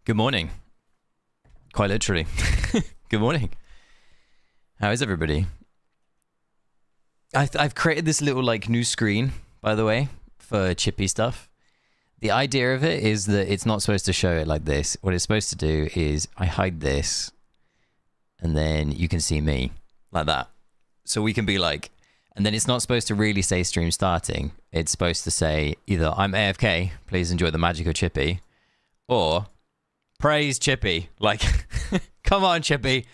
Good morning. Quite literally. Good morning. How is everybody? I've created this little like new screen, by the way, for Chippy stuff. The idea of it is that it's not supposed to show it like this. What it's supposed to do is I hide this and then you can see me like that. So we can be like, and then it's not supposed to really say stream starting. It's supposed to say either I'm AFK, please enjoy the magic of Chippy, or praise Chippy. Like, come on, Chippy,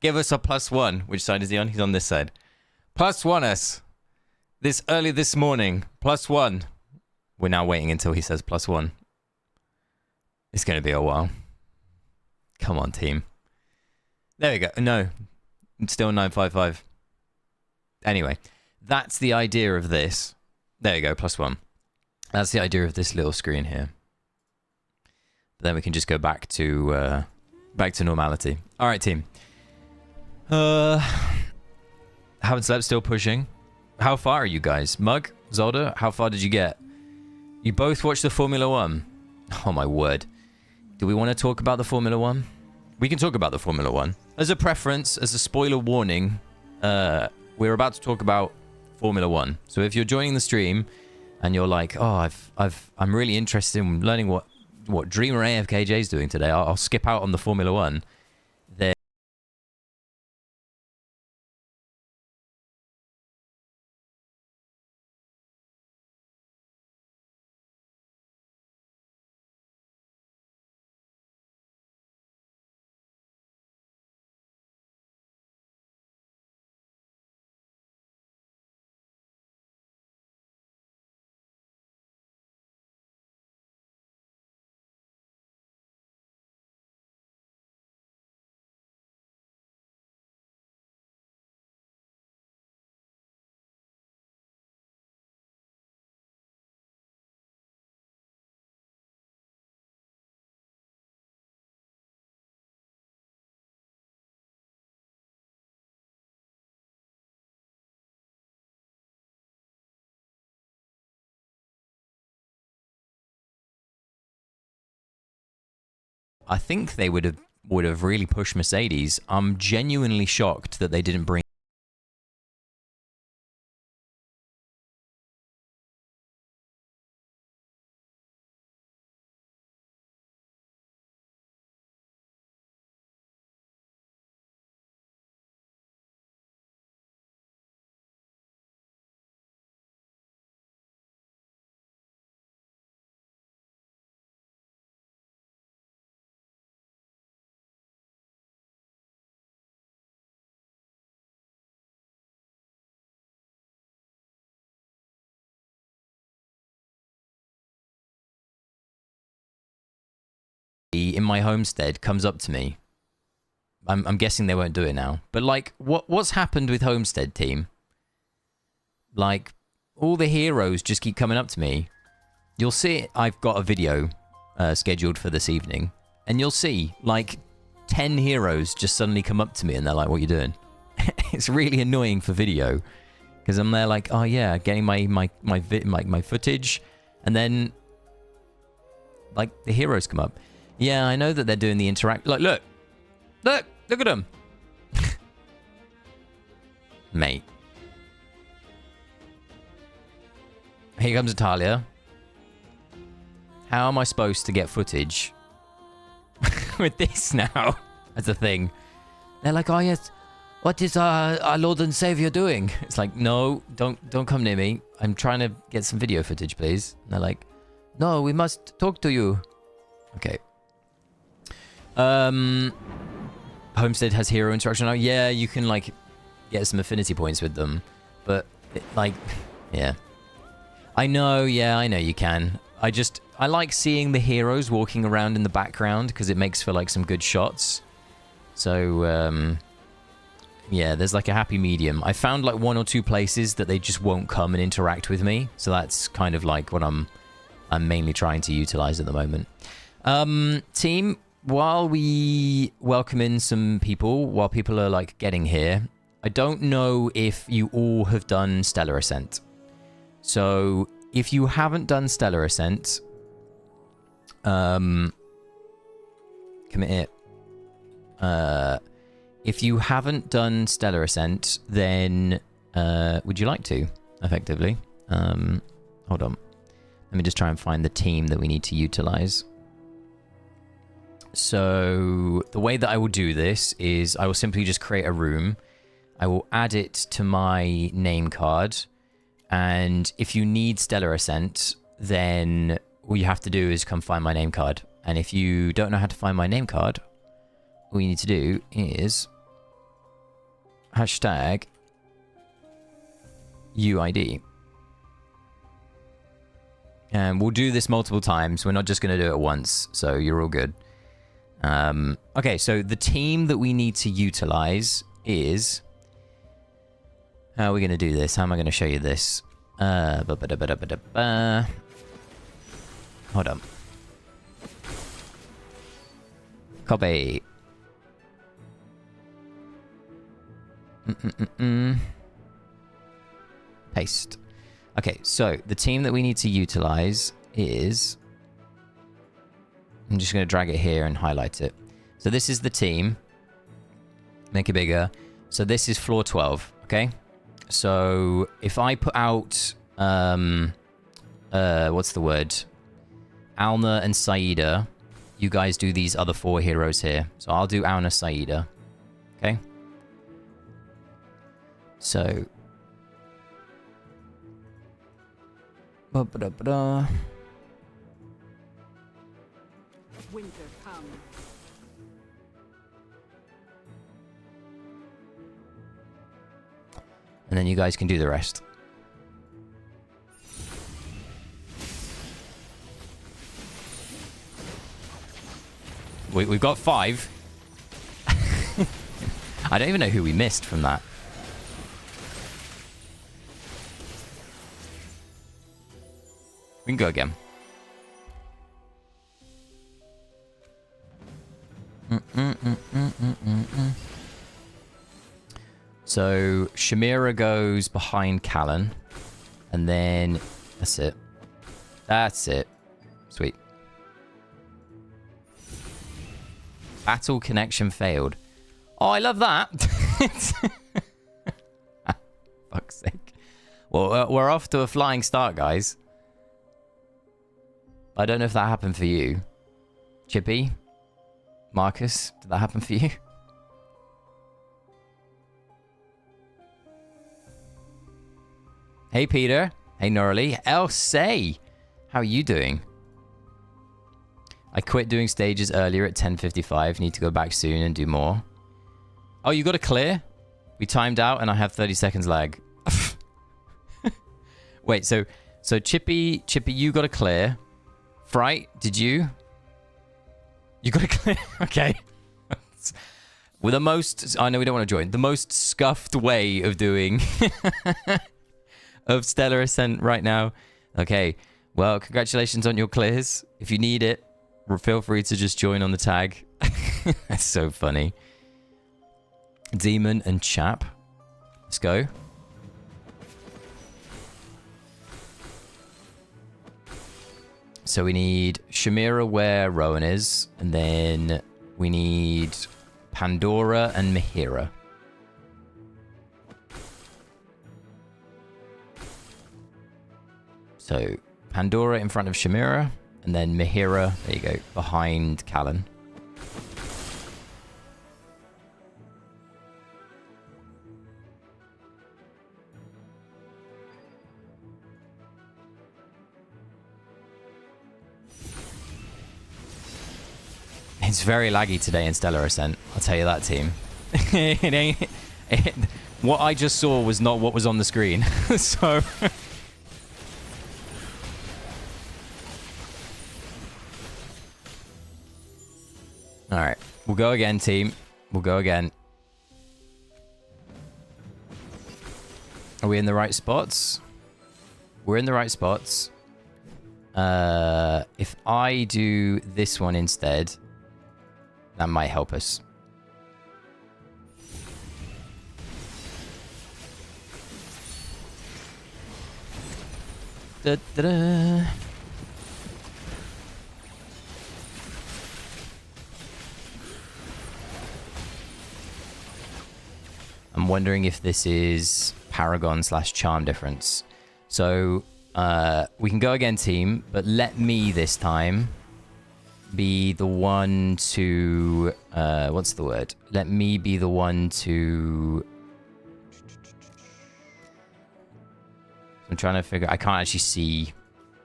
give us a +1. Which side is he on? He's on this side. +1 us. This early this morning. +1. We're now waiting until he says +1. It's going to be a while. Come on, team. There we go. No, it's still 955. Anyway, that's the idea of this. There you go, +1. That's the idea of this little screen here. But then we can just go back to normality. All right, team. Haven't slept, still pushing. How far are you guys? Mug, Zolder, how far did you get? You both watched the Formula 1. Oh my word. Do we want to talk about the Formula 1? We can talk about the Formula 1. As a preference, as a spoiler warning, we're about to talk about Formula 1. So if you're joining the stream and you're like, oh, I'm really interested in learning what Dreamer AFK is doing today, I'll skip out on the Formula 1. Then I think they would have really pushed Mercedes. I'm genuinely shocked that they didn't bring in my homestead comes up to me. I'm guessing they won't do it now. But like, what's happened with Homestead, team? Like, all the heroes just keep coming up to me. You'll see it. I've got a video scheduled for this evening, and you'll see like 10 heroes just suddenly come up to me, and they're like, "What are you doing?" It's really annoying for video because I'm there like, "Oh yeah, getting my footage," and then like the heroes come up. Yeah, I know that they're doing the interact. Like, look at them, mate. Here comes Italia. How am I supposed to get footage with this now as a thing? They're like, oh yes, what is our Lord and Savior doing? It's like, no, don't come near me. I'm trying to get some video footage, please. And they're like, no, we must talk to you. Okay. Homestead has hero interaction now. Yeah, you can like get some affinity points with them, but like, yeah, I know you can. I like seeing the heroes walking around in the background because it makes for like some good shots. So yeah, there's like a happy medium. I found like 1 or 2 places that they just won't come and interact with me, so that's kind of like what I'm mainly trying to utilize at the moment. Team, while we welcome in some people, while people are like getting here, I don't know if you all have done Stellar Ascent. So if you haven't done Stellar Ascent, Commit it. If you haven't done Stellar Ascent, then would you like to, effectively? Hold on. Let me just try and find the team that we need to utilize. So the way that I will do this is I will simply just create a room. I will add it to my name card. And if you need Stellar Ascent, then all you have to do is come find my name card. And if you don't know how to find my name card, all you need to do is hashtag UID. And we'll do this multiple times. We're not just going to do it once, so you're all good. Okay, so the team that we need to utilize is... How are we going to do this? How am I going to show you this? Hold on. Copy. Paste. Okay, so the team that we need to utilize is... I'm just going to drag it here and highlight it. So this is the team. Make it bigger. So this is floor 12, okay? So if I put out... what's the word? Alna and Saida. You guys do these other 4 heroes here. So I'll do Alna, Saida. Okay? So... Winter comes. And then you guys can do the rest. We've got 5. I don't even know who we missed from that. We can go again. So Shamira goes behind Callan, and then that's it. That's it. Sweet. Battle connection failed. Oh, I love that. Fuck's sake. Well, we're off to a flying start, guys. I don't know if that happened for you. Chippy? Marcus? Did that happen for you? Hey, Peter. Hey, Norley. Elsie! How are you doing? I quit doing stages earlier at 10:55. Need to go back soon and do more. Oh, you got a clear? We timed out and I have 30 seconds lag. Wait, so Chippy, you got a clear. Fright, did you? You got a clear? Okay. With the most... I know we don't want to join. The most scuffed way of doing... of Stellar Ascent right now. Okay. Well, congratulations on your clears. If you need it, feel free to just join on the tag. That's so funny. Demon and Chap. Let's go. So we need Shamira where Rowan is, and then we need Pandora and Mahira. So Pandora in front of Shamira, and then Mahira, there you go, behind Callan. It's very laggy today in Stellar Ascent. I'll tell you that, team. What I just saw was not what was on the screen. So... Alright. We'll go again, team. We'll go again. Are we in the right spots? We're in the right spots. If I do this one instead... That might help us. Da, da, da. I'm wondering if this is Paragon / Charm difference. So we can go again, team, but let me this time be the one to... what's the word? Let me be the one to... I'm trying to figure... I can't actually see...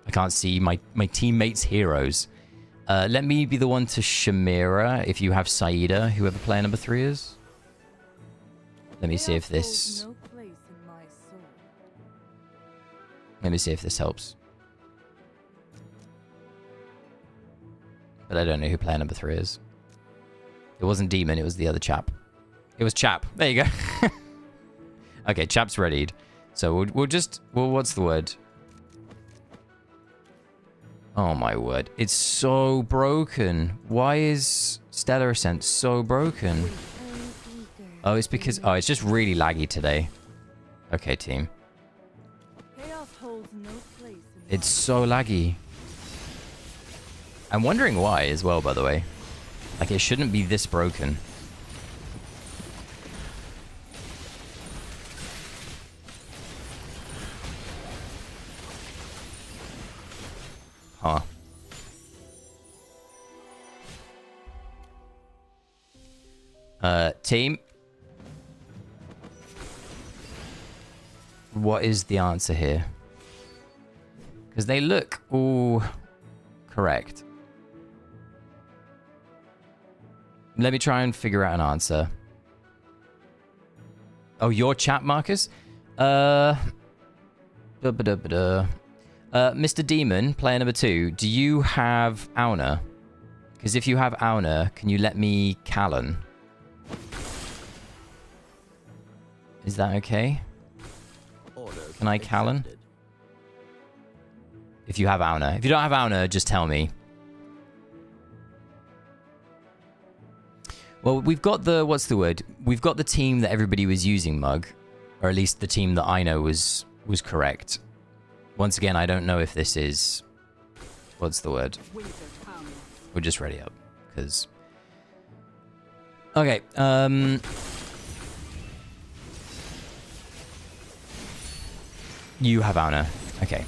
I can't see my teammates' heroes. Let me be the one to Shamira if you have Saida, whoever player number 3 is. Let me see if this... Let me see if this helps. But I don't know who player number 3 is. It wasn't Demon, it was the other chap. It was Chap. There you go. Okay, Chap's readied. So we'll just... Well, what's the word? Oh my word. It's so broken. Why is Stellar Ascent so broken? Oh, it's because... Oh, it's just really laggy today. Okay, team. It's so laggy. I'm wondering why as well, by the way. Like, it shouldn't be this broken. Huh. Team. What is the answer here? Because they look all correct. Let me try and figure out an answer. Oh, your chat, Marcus? Mr. Demon, player number 2, do you have Auna? Because if you have Auna, can you let me Callan? Is that okay? Can I Callan? If you have Auna. If you don't have Auna, just tell me. Well, we've got the... What's the word? We've got the team that everybody was using, Mug. Or at least the team that I know was correct. Once again, I don't know if this is... What's the word? We'll just ready up. Because... Okay, You have Auna. Okay.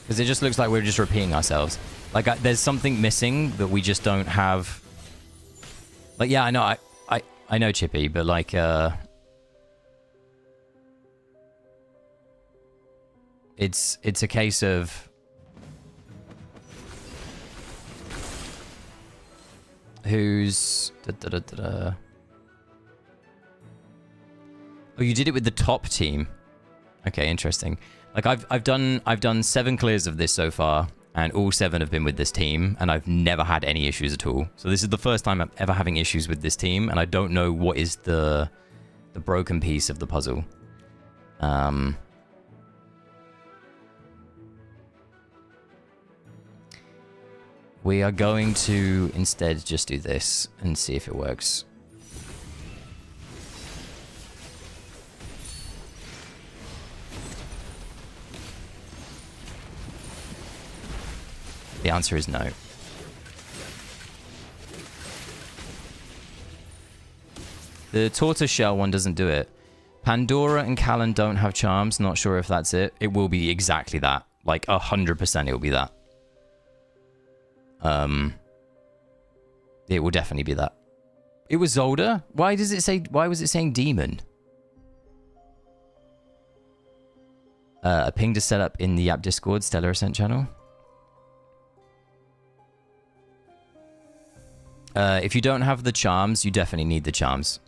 Because it just looks like we're just repeating ourselves. Like, there's something missing that we just don't have. Like, yeah, I know, I know, Chippy, but like, it's a case of who's Oh, you did it with the top team. Okay, interesting. Like I've done 7 clears of this so far, and all 7 have been with this team, and I've never had any issues at all. So this is the first time I'm ever having issues with this team, and I don't know what is the broken piece of the puzzle. We are going to instead just do this and see if it works. The answer is no. The tortoiseshell one doesn't do it. Pandora and Callan don't have charms. Not sure if that's it. It will be exactly that. Like 100% it will be that. It will definitely be that. It was Zolda? Why does it say... Why was it saying demon? A ping to set up in the app Discord, Stellar Ascent channel. If you don't have the charms, you definitely need the charms.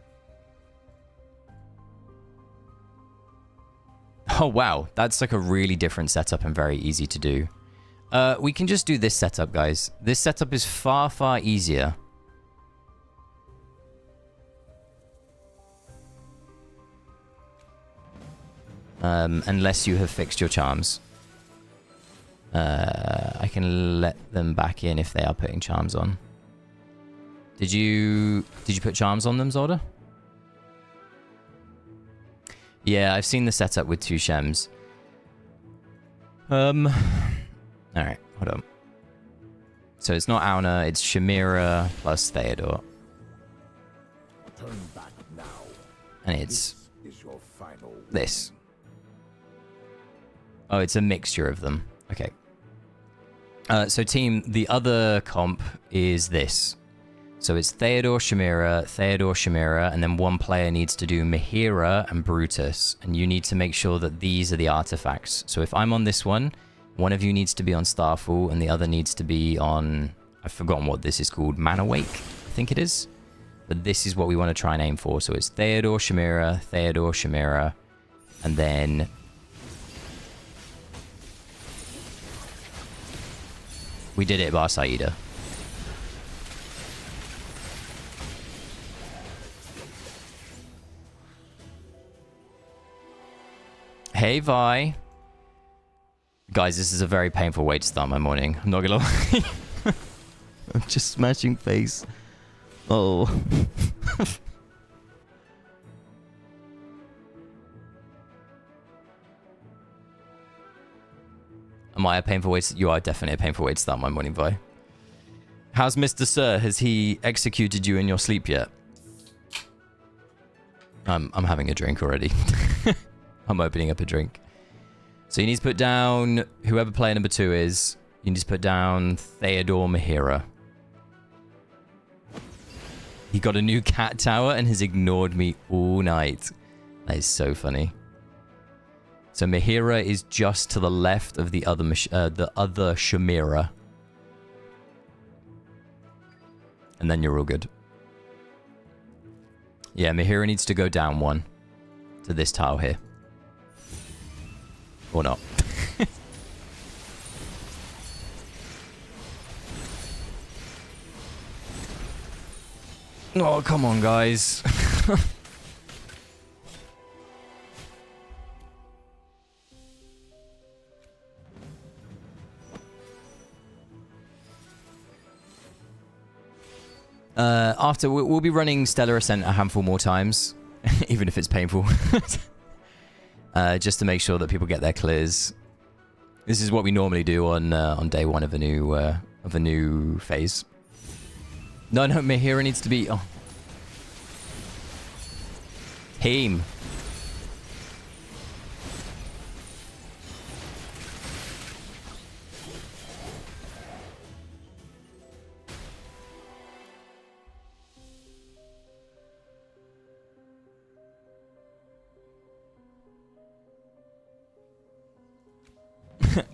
Oh, wow. That's like a really different setup and very easy to do. We can just do this setup, guys. This setup is far, far easier. Unless you have fixed your charms. I can let them back in if they are putting charms on. Did you put charms on them, Zolda? Yeah, I've seen the setup with 2 shems. Alright, hold on. So it's not Auna, it's Chimera plus Theodore. Turn back now. And it's This is your final this. Oh, it's a mixture of them. Okay. So team, the other comp is this. So it's Theodore, Chimera, and then one player needs to do Mihira and Brutus, and you need to make sure that these are the artifacts. So if I'm on this one of you needs to be on Starfall, and the other needs to be on... I've forgotten what this is called. Mana Wake, I think it is. But this is what we want to try and aim for. So it's Theodore, Chimera, and then... We did it, Bar Saida. Hey, Vi. Guys, this is a very painful way to start my morning. I'm not gonna lie. I'm just smashing face. Oh. Am I a painful way to... You are definitely a painful way to start my morning, Vi. How's Mr. Sir? Has he executed you in your sleep yet? I'm having a drink already. I'm opening up a drink. So you need to put down whoever player number 2 is. You need to put down Theodore Mihira. He got a new cat tower and has ignored me all night. That is so funny. So Mihira is just to the left of the other Chimera. And then you're all good. Yeah, Mihira needs to go down 1 to this tile here. Or not. Oh, come on, guys. After we'll be running Stellar Ascent a handful more times, even if it's painful, just to make sure that people get their clears. This is what we normally do on day 1 of a new phase. No, Mihira needs to be... Oh. Team.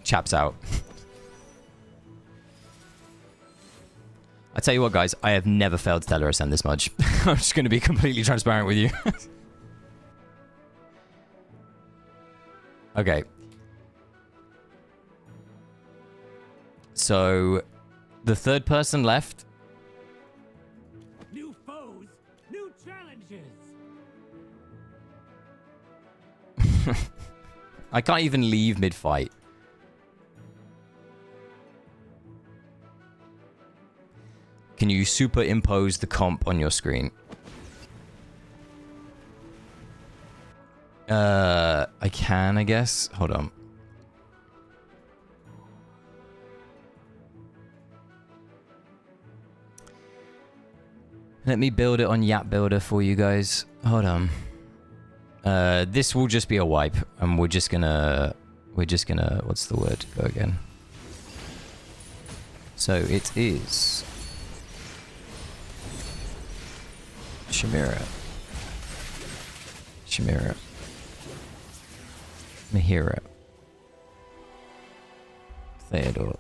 Chaps out. I tell you what, guys, I have never failed Stellar Ascent this much. I'm just going to be completely transparent with you. Okay. So, the third person left. New foes, new challenges. I can't even leave mid-fight. Can you superimpose the comp on your screen? I can, I guess. Hold on. Let me build it on Yap Builder for you guys. Hold on. This will just be a wipe, and we're just gonna, what's the word? Go again. So it is Chimera. Mihira. Theodore.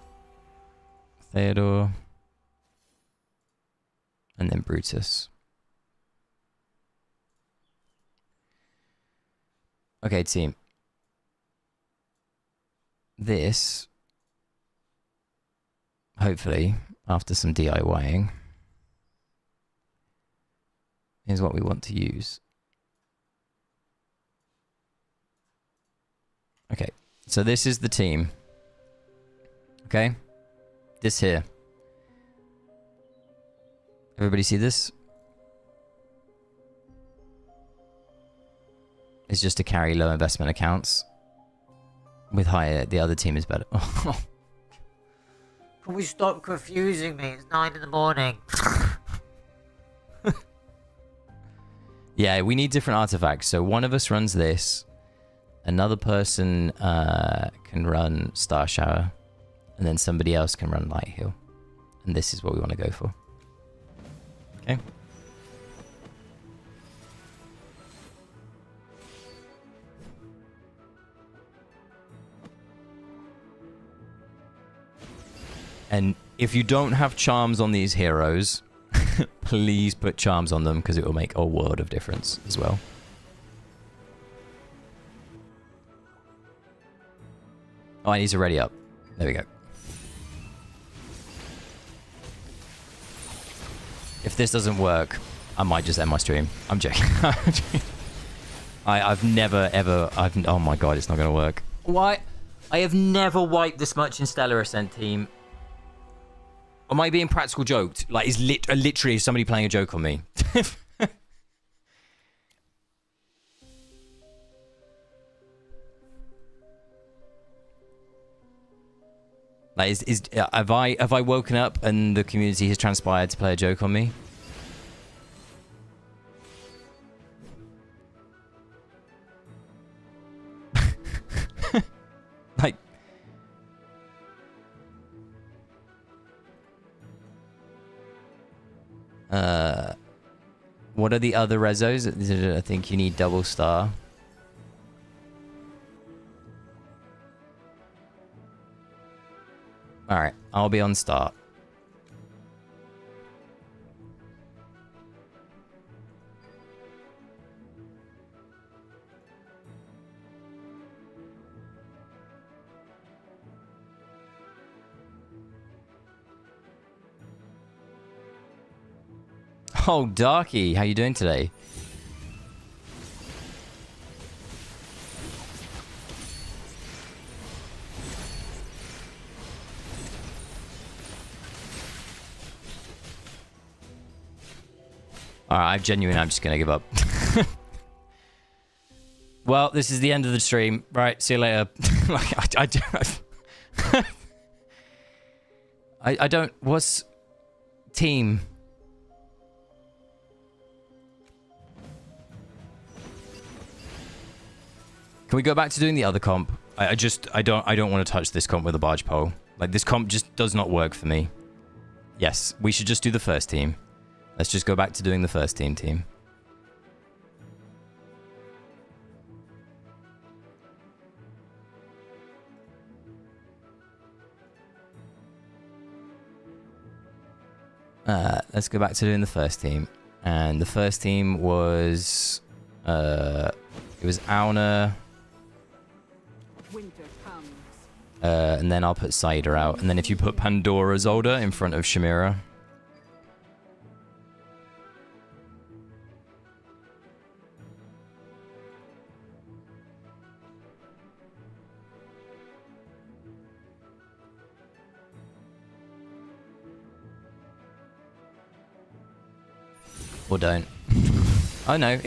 And then Brutus. Okay, team. This, hopefully, after some DIYing, is what we want to use. Okay, so this is the team. Okay? This here. Everybody see this? It's just to carry low investment accounts. With higher, the other team is better. Can we stop confusing me? It's 9 in the morning. Yeah, we need different artifacts. So one of us runs this. Another person can run Star Shower. And then somebody else can run Light Heal. And this is what we want to go for. Okay. And if you don't have charms on these heroes, please put charms on them because it will make a world of difference as well. Oh, I need to ready up. There we go. If this doesn't work, I might just end my stream. I'm joking. I've never ever. Oh my god, it's not gonna work. Why? I have never wiped this much in Stellar Ascent team. Am I being practical joked? Like, is literally somebody playing a joke on me? Like, have I woken up and the community has transpired to play a joke on me? Like, what are the other rezos? I think you need double star. Alright, I'll be on start. Oh, Darky, how you doing today? Alright, I'm just gonna give up. Well, this is the end of the stream. Right, see you later. I don't... What's... Team? Can we go back to doing the other comp? I don't want to touch this comp with a barge pole. Like, this comp just does not work for me. Yes, we should just do the first team. Let's just go back to doing the first team. Let's go back to doing the first team. And the first team was... it was Auna. Winter comes. And then I'll put Cider out. And then if you put Pandora Zolda in front of Shamira... Or don't. Oh no,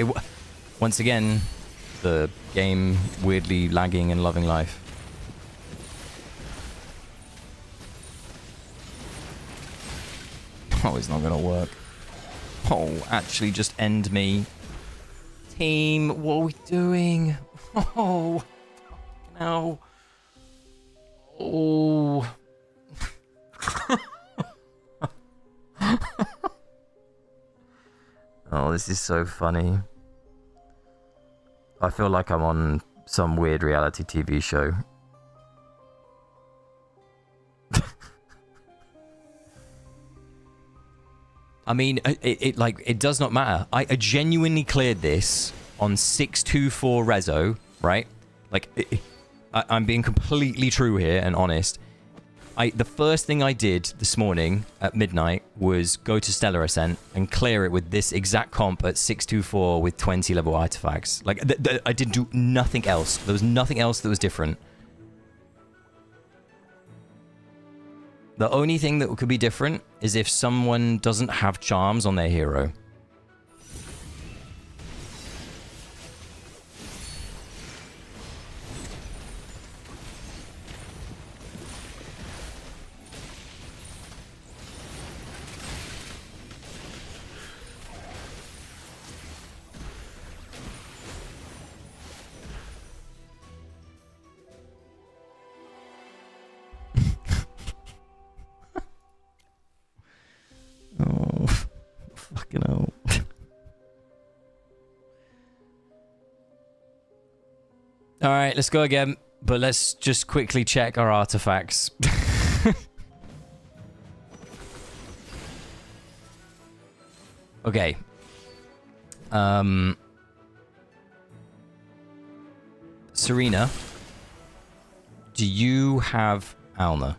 once again, the game weirdly lagging and loving life. Oh, it's not gonna work. Oh, actually just end me. Team, what are we doing? Oh, no. Oh. Oh, this is so funny. I feel like I'm on some weird reality TV show. I mean, it does not matter. I genuinely cleared this on 624 Rezo, right? Like, I'm being completely true here and honest. The first thing I did this morning at midnight was go to Stellar Ascent and clear it with this exact comp at 624 with 20 level artifacts. Like, I didn't do nothing else. There was nothing else that was different. The only thing that could be different is if someone doesn't have charms on their hero. All right, let's go again. But let's just quickly check our artifacts. Okay. Serena, do you have Alna?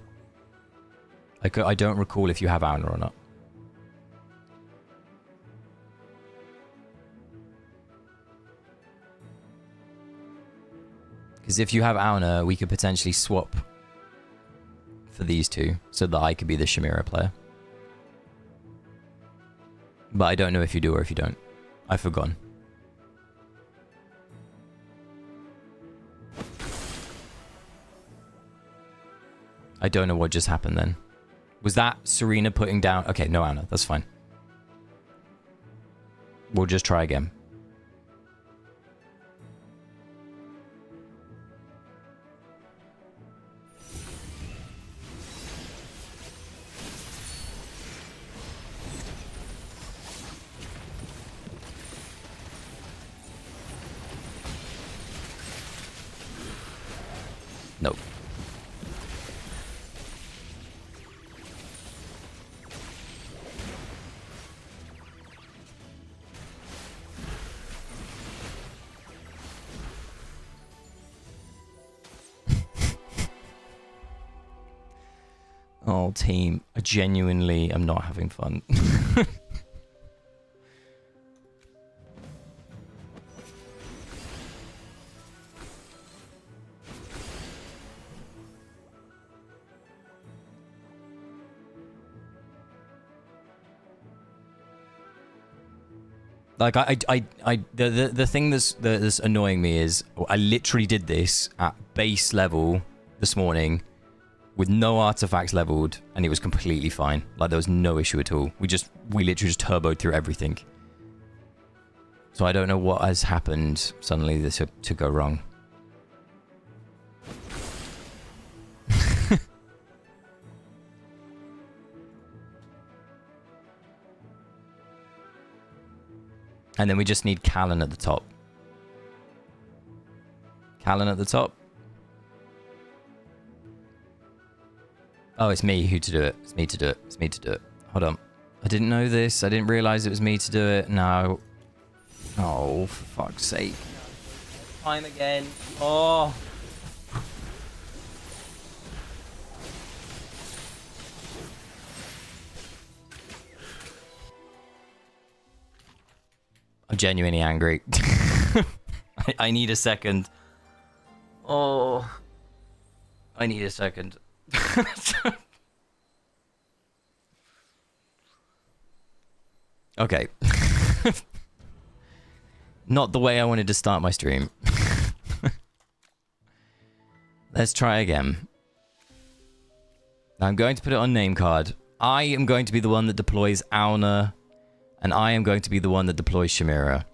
I don't recall if you have Alna or not. Because if you have Alna, we could potentially swap for these two so that I could be the Chimera player. But I don't know if you do or if you don't. I've forgotten. I don't know what just happened then. Was that Serena putting down... Okay, no Anna. That's fine. We'll just try again. Nope. Oh, team. I genuinely am not having fun. Like the thing that's annoying me is I literally did this at base level this morning with no artifacts leveled and it was completely fine. Like there was no issue at all. We literally just turboed through everything. So I don't know what has happened suddenly to go wrong. And then we just need Callan at the top. Callan at the top. Oh, it's me who to do it. It's me to do it. It's me to do it. Hold on. I didn't know this. I didn't realize it was me to do it. No. Oh, for fuck's sake. Time again. Oh. I'm genuinely angry. I need a second. Oh. I need a second. Okay. Not the way I wanted to start my stream. Let's try again. Now I'm going to put it on name card. I am going to be the one that deploys Auna. And I am going to be the one that deploys Chimera.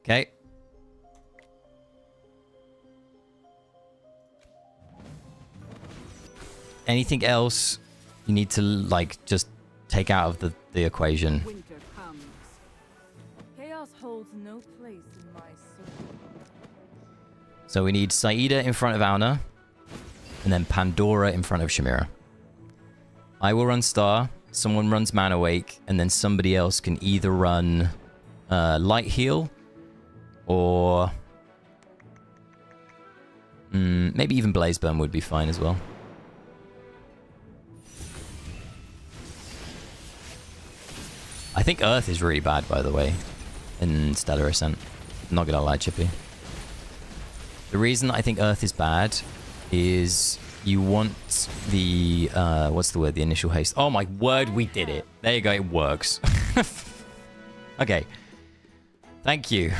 Okay. Anything else you need to, like, just take out of the equation? Winter comes. Chaos holds no place in my soul. So we need Saida in front of Auna. And then Pandora in front of Chimera. I will run Star. Someone runs Mana Wake, and then somebody else can either run Light Heal, or maybe even Blaze Burn would be fine as well. I think Earth is really bad, by the way, in Stellar Ascent. I'm not gonna lie, Chippy. The reason I think Earth is bad is... You want the, what's the word? The initial haste. Oh my word, we did it. There you go, it works. Okay. Thank you.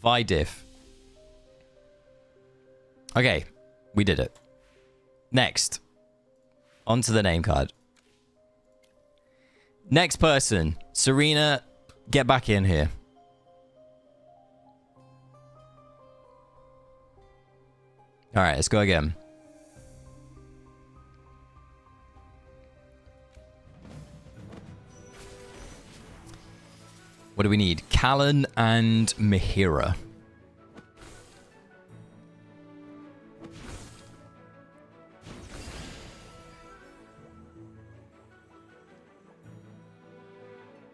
Vidiff. Okay, we did it. Next. Onto the name card. Next person. Serena, get back in here. Alright, let's go again. What do we need? Callan and Mihira.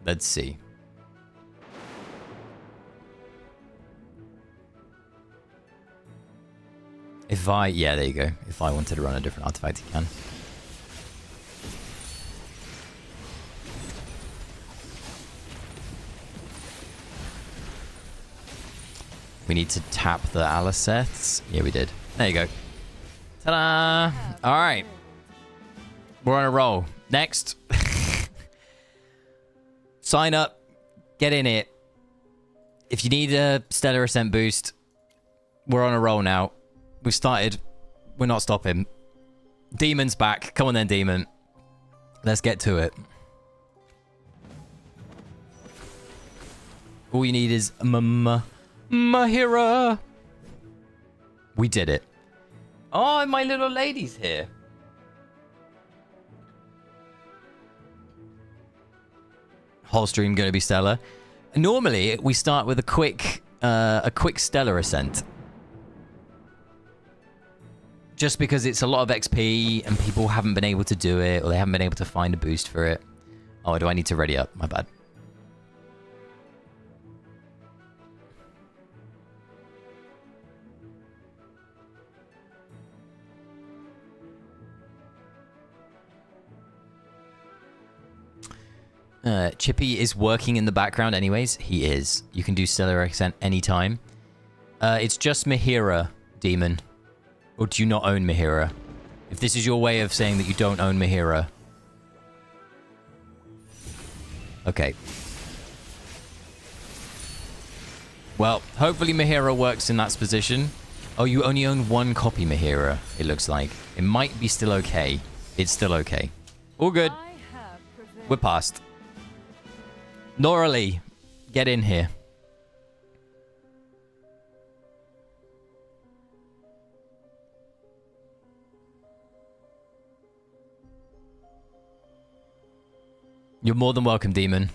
Let's see. If I... Yeah, there you go. If I wanted to run a different artifact, you can. We need to tap the Aliceths. Yeah, we did. There you go. Ta-da! All right. We're on a roll. Next. Sign up. Get in it. If you need a Stellar Ascent boost, we're on a roll now. We've started. We're not stopping. Demon's back. Come on then, Demon. Let's get to it. All you need is Mahira. We did it. Oh, and my little lady's here. Whole stream gonna be stellar. Normally, we start with a quick stellar ascent. Just because it's a lot of XP and people haven't been able to do it, or they haven't been able to find a boost for it. Oh, do I need to ready up? My bad. Chippy is working in the background anyways. He is. You can do Stellar Ascent anytime. It's just Mahira, Demon. Or do you not own Mahira? If this is your way of saying that you don't own Mahira. Okay. Well, hopefully Mahira works in that position. Oh, you only own one copy Mahira, it looks like. It might be still okay. It's still okay. All good. We're past. Noralee, get in here. You're more than welcome, Demon.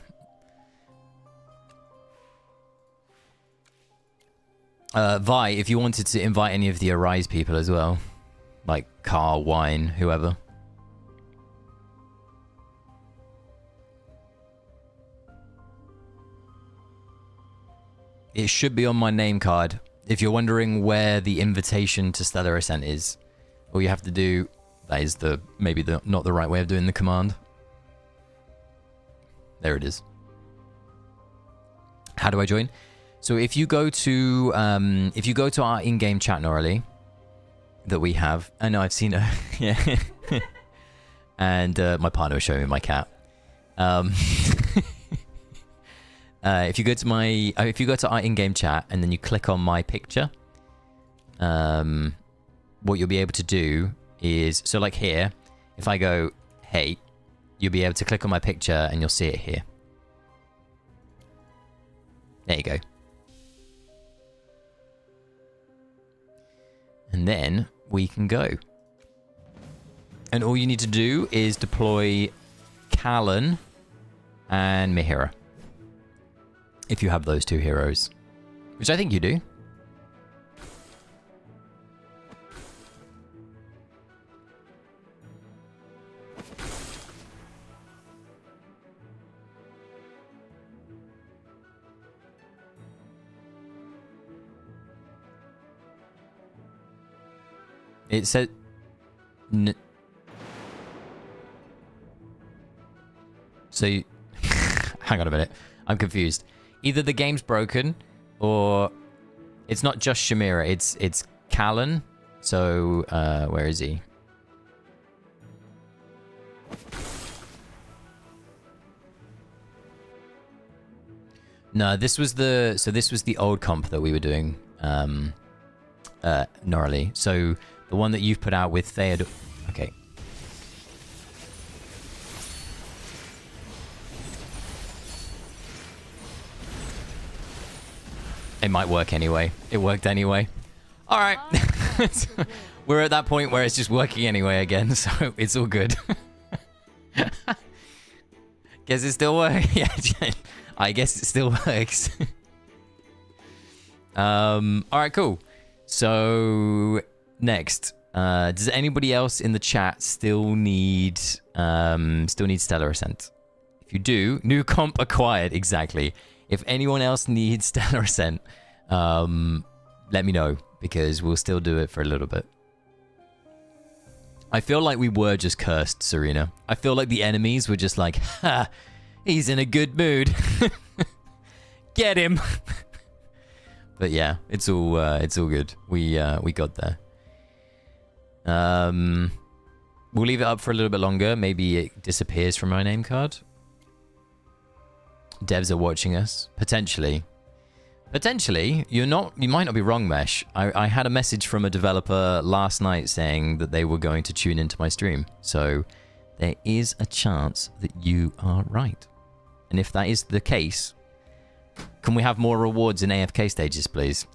Vi, if you wanted to invite any of the Arise people as well. Like Carl, Wine, whoever. It should be on my name card. If you're wondering where the invitation to Stellar Ascent is, all you have to do, that is maybe not the right way of doing the command. There it is. How do I join? So if you go to our in-game chat, Noralee, that we have, I know I've seen her, yeah, and my partner was showing me my cat. If you go to our in-game chat and then you click on my picture, what you'll be able to do is, so like here, if I go, hey, you'll be able to click on my picture and you'll see it here. There you go. And then we can go. And all you need to do is deploy Callan and Mahira. If you have those two heroes. Which I think you do. It said... So you... Hang on a minute. I'm confused. Either the game's broken, or it's not just Shamira. It's Callan. So where is he? No, this was the old comp that we were doing. Noralee. So the one that you've put out with Theodore. Okay. It might work anyway. It worked anyway. All right. We're at that point where it's just working anyway again, so it's all good. Guess it still works. Yeah, I guess it still works. All right, cool. So next, does anybody else in the chat still need Stellar Ascent? If you do, new comp acquired. Exactly. If anyone else needs Stellar Ascent, let me know, because we'll still do it for a little bit. I feel like we were just cursed, Serena. I feel like the enemies were just like, ha, he's in a good mood. Get him. But yeah, it's all good. We got there. We'll leave it up for a little bit longer. Maybe it disappears from my name card. Devs are watching us. Potentially. Potentially. You might not be wrong, Mesh. I had a message from a developer last night saying that they were going to tune into my stream. So there is a chance that you are right. And if that is the case, can we have more rewards in AFK stages, please?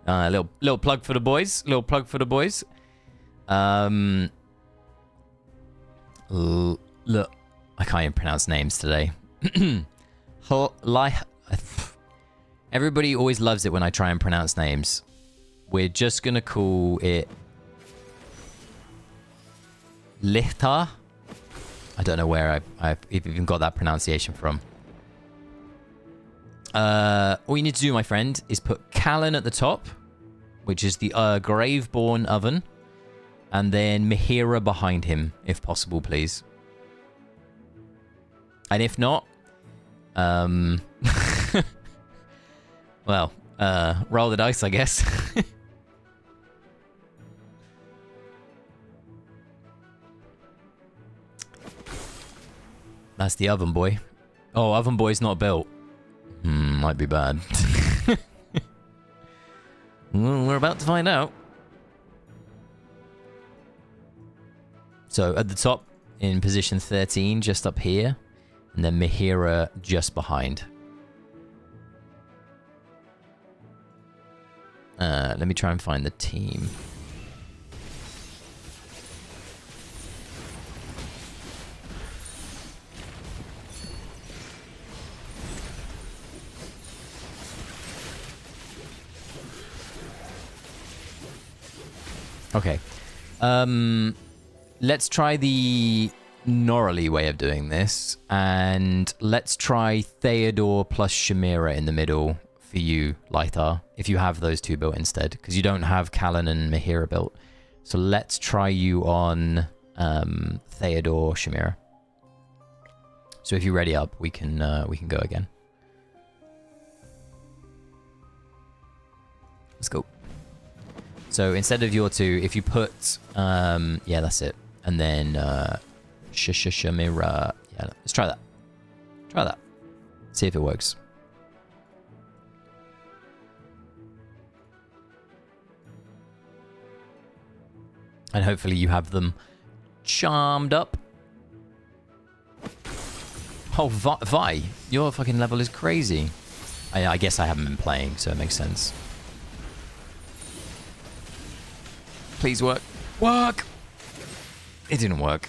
Little plug for the boys. Little plug for the boys. Look, I can't even pronounce names today. Everybody always loves it when I try and pronounce names. We're just gonna call it Lichtar. I don't know where I've even got that pronunciation from. All you need to do, my friend, is put Callan at the top, which is the Graveborn oven, and then Mihira behind him, if possible, please. And if not, well, roll the dice, I guess. That's the oven boy. Oh, oven boy's not built. Might be bad. Well, we're about to find out. So at the top, in position 13, just up here, and then Mihira just behind. Let me try and find the team. Okay. Let's try the Norley way of doing this, and let's try Theodore plus Shamira in the middle for you, Lythar, if you have those two built instead, because you don't have Callan and Mihira built. So let's try you on Theodore, Shamira. So if you ready up, we can go again. Let's go. So instead of your two, if you put yeah, that's it, and then Shamira. Yeah, let's try that. Try that. See if it works. And hopefully you have them charmed up. Oh, Vi, your fucking level is crazy. I guess I haven't been playing, so it makes sense. Please work. Work! It didn't work.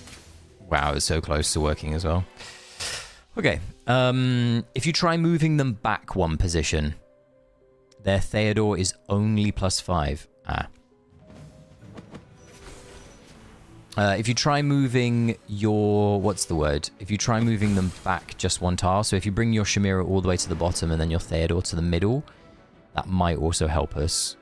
Wow, it's so close to working as well. Okay. If you try moving them back one position, their Theodore is only +5. If you try moving your... What's the word? If you try moving them back just one tile, so if you bring your Shamira all the way to the bottom and then your Theodore to the middle, that might also help us.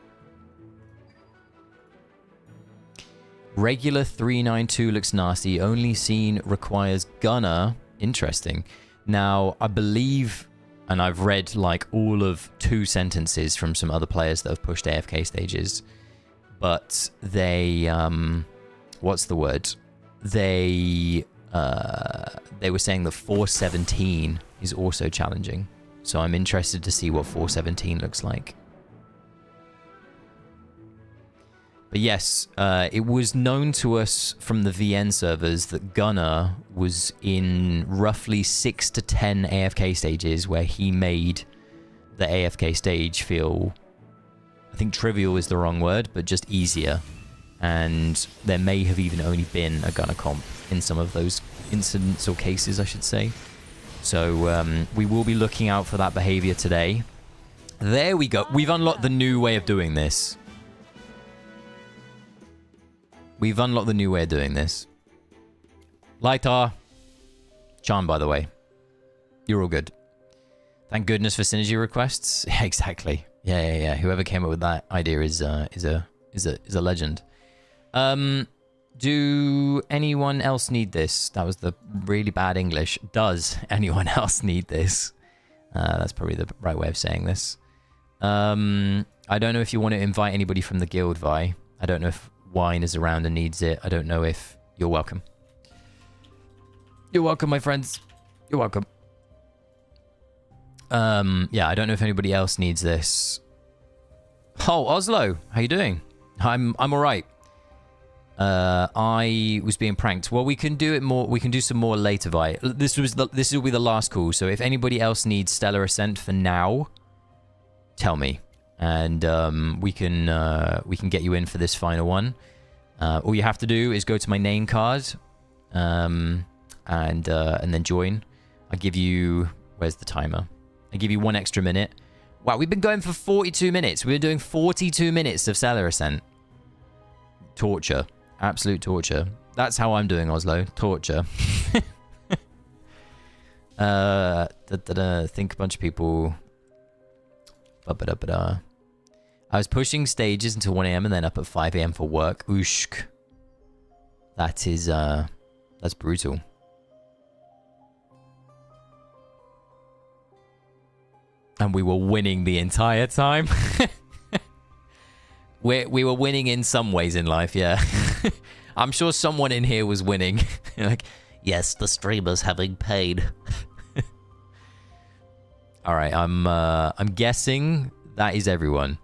Regular 392 looks nasty. Only scene requires gunner. Interesting. Now, I believe, and I've read like all of 2 sentences from some other players that have pushed AFK stages, but they, what's the word? They were saying that 417 is also challenging. So I'm interested to see what 417 looks like. But yes, it was known to us from the VN servers that Gunnar was in roughly 6 to 10 AFK stages where he made the AFK stage feel, I think trivial is the wrong word, but just easier. And there may have even only been a Gunnar comp in some of those incidents or cases, I should say. So we will be looking out for that behavior today. There we go. We've unlocked the new way of doing this. We've unlocked the new way of doing this. Lythar, Charm, by the way. You're all good. Thank goodness for synergy requests. Yeah, exactly. Yeah. Whoever came up with that idea is a legend. Do anyone else need this? That was the really bad English. Does anyone else need this? That's probably the right way of saying this. I don't know if you want to invite anybody from the guild, Vi. I don't know if Wine is around and needs it. I don't know if... You're welcome. You're welcome, my friends. You're welcome. Yeah, I don't know if anybody else needs this. Oh, Oslo, how you doing? I'm all right. I was being pranked. Well, we can do it more. We can do some more later, Vi. This will be the last call. So if anybody else needs Stellar Ascent for now, tell me, and we can get you in for this final one. All you have to do is go to my name card, and then join. I give you... Where's the timer? I give you 1 extra minute. Wow, we've been going for 42 minutes. We're doing 42 minutes of Stellar Ascent. Torture. Absolute torture. That's how I'm doing, Oslo. Torture. Think a bunch of people... I was pushing stages until 1 a.m. and then up at 5 a.m. for work. Ooshk. That is, that's brutal. And we were winning the entire time. We were winning in some ways in life, yeah. I'm sure someone in here was winning. Like, yes, the streamer's having pain. All right, I'm guessing that is everyone.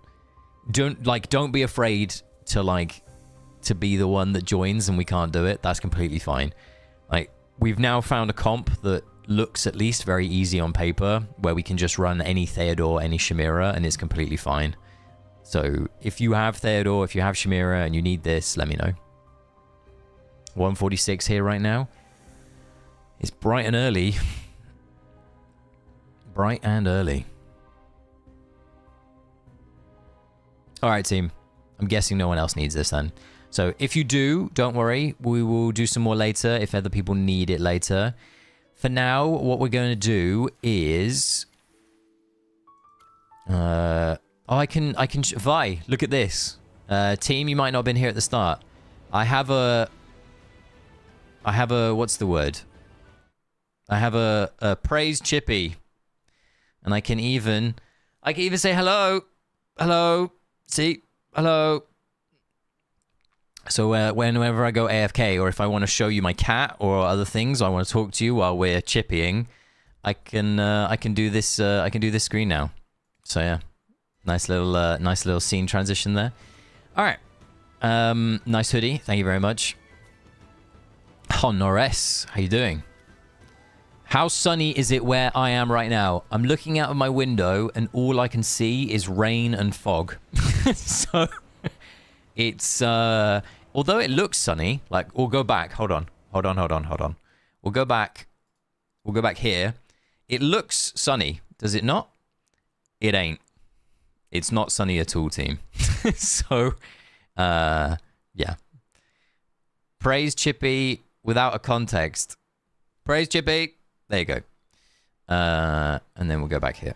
Don't be afraid to be the one that joins and we can't do it. That's completely fine. Like, we've now found a comp that looks at least very easy on paper, where we can just run any Theodore, any Chimera, and it's completely fine. So if you have Theodore, if you have Chimera, and you need this, let me know. 146 here right now. It's bright and early. Bright and early. All right, team. I'm guessing no one else needs this then. So if you do, don't worry. We will do some more later if other people need it later. For now, what we're going to do is... I can... Vi, look at this. Team, you might not have been here at the start. I have a... What's the word? I have a praise chippy. And I can even say hello. Hello. See? Hello. So whenever I go AFK, or if I want to show you my cat or other things, I want to talk to you while we're chippying, I can do this. I can do this screen now. So yeah, nice little scene transition there. All right, nice hoodie. Thank you very much. Honores, how you doing? How sunny is it where I am right now? I'm looking out of my window and all I can see is rain and fog. So it's although it looks sunny, like we'll go back. Hold on. We'll go back here. It looks sunny, does it not? It ain't. It's not sunny at all, team. So yeah. Praise Chippy without a context. Praise Chippy. There you go. And then we'll go back here.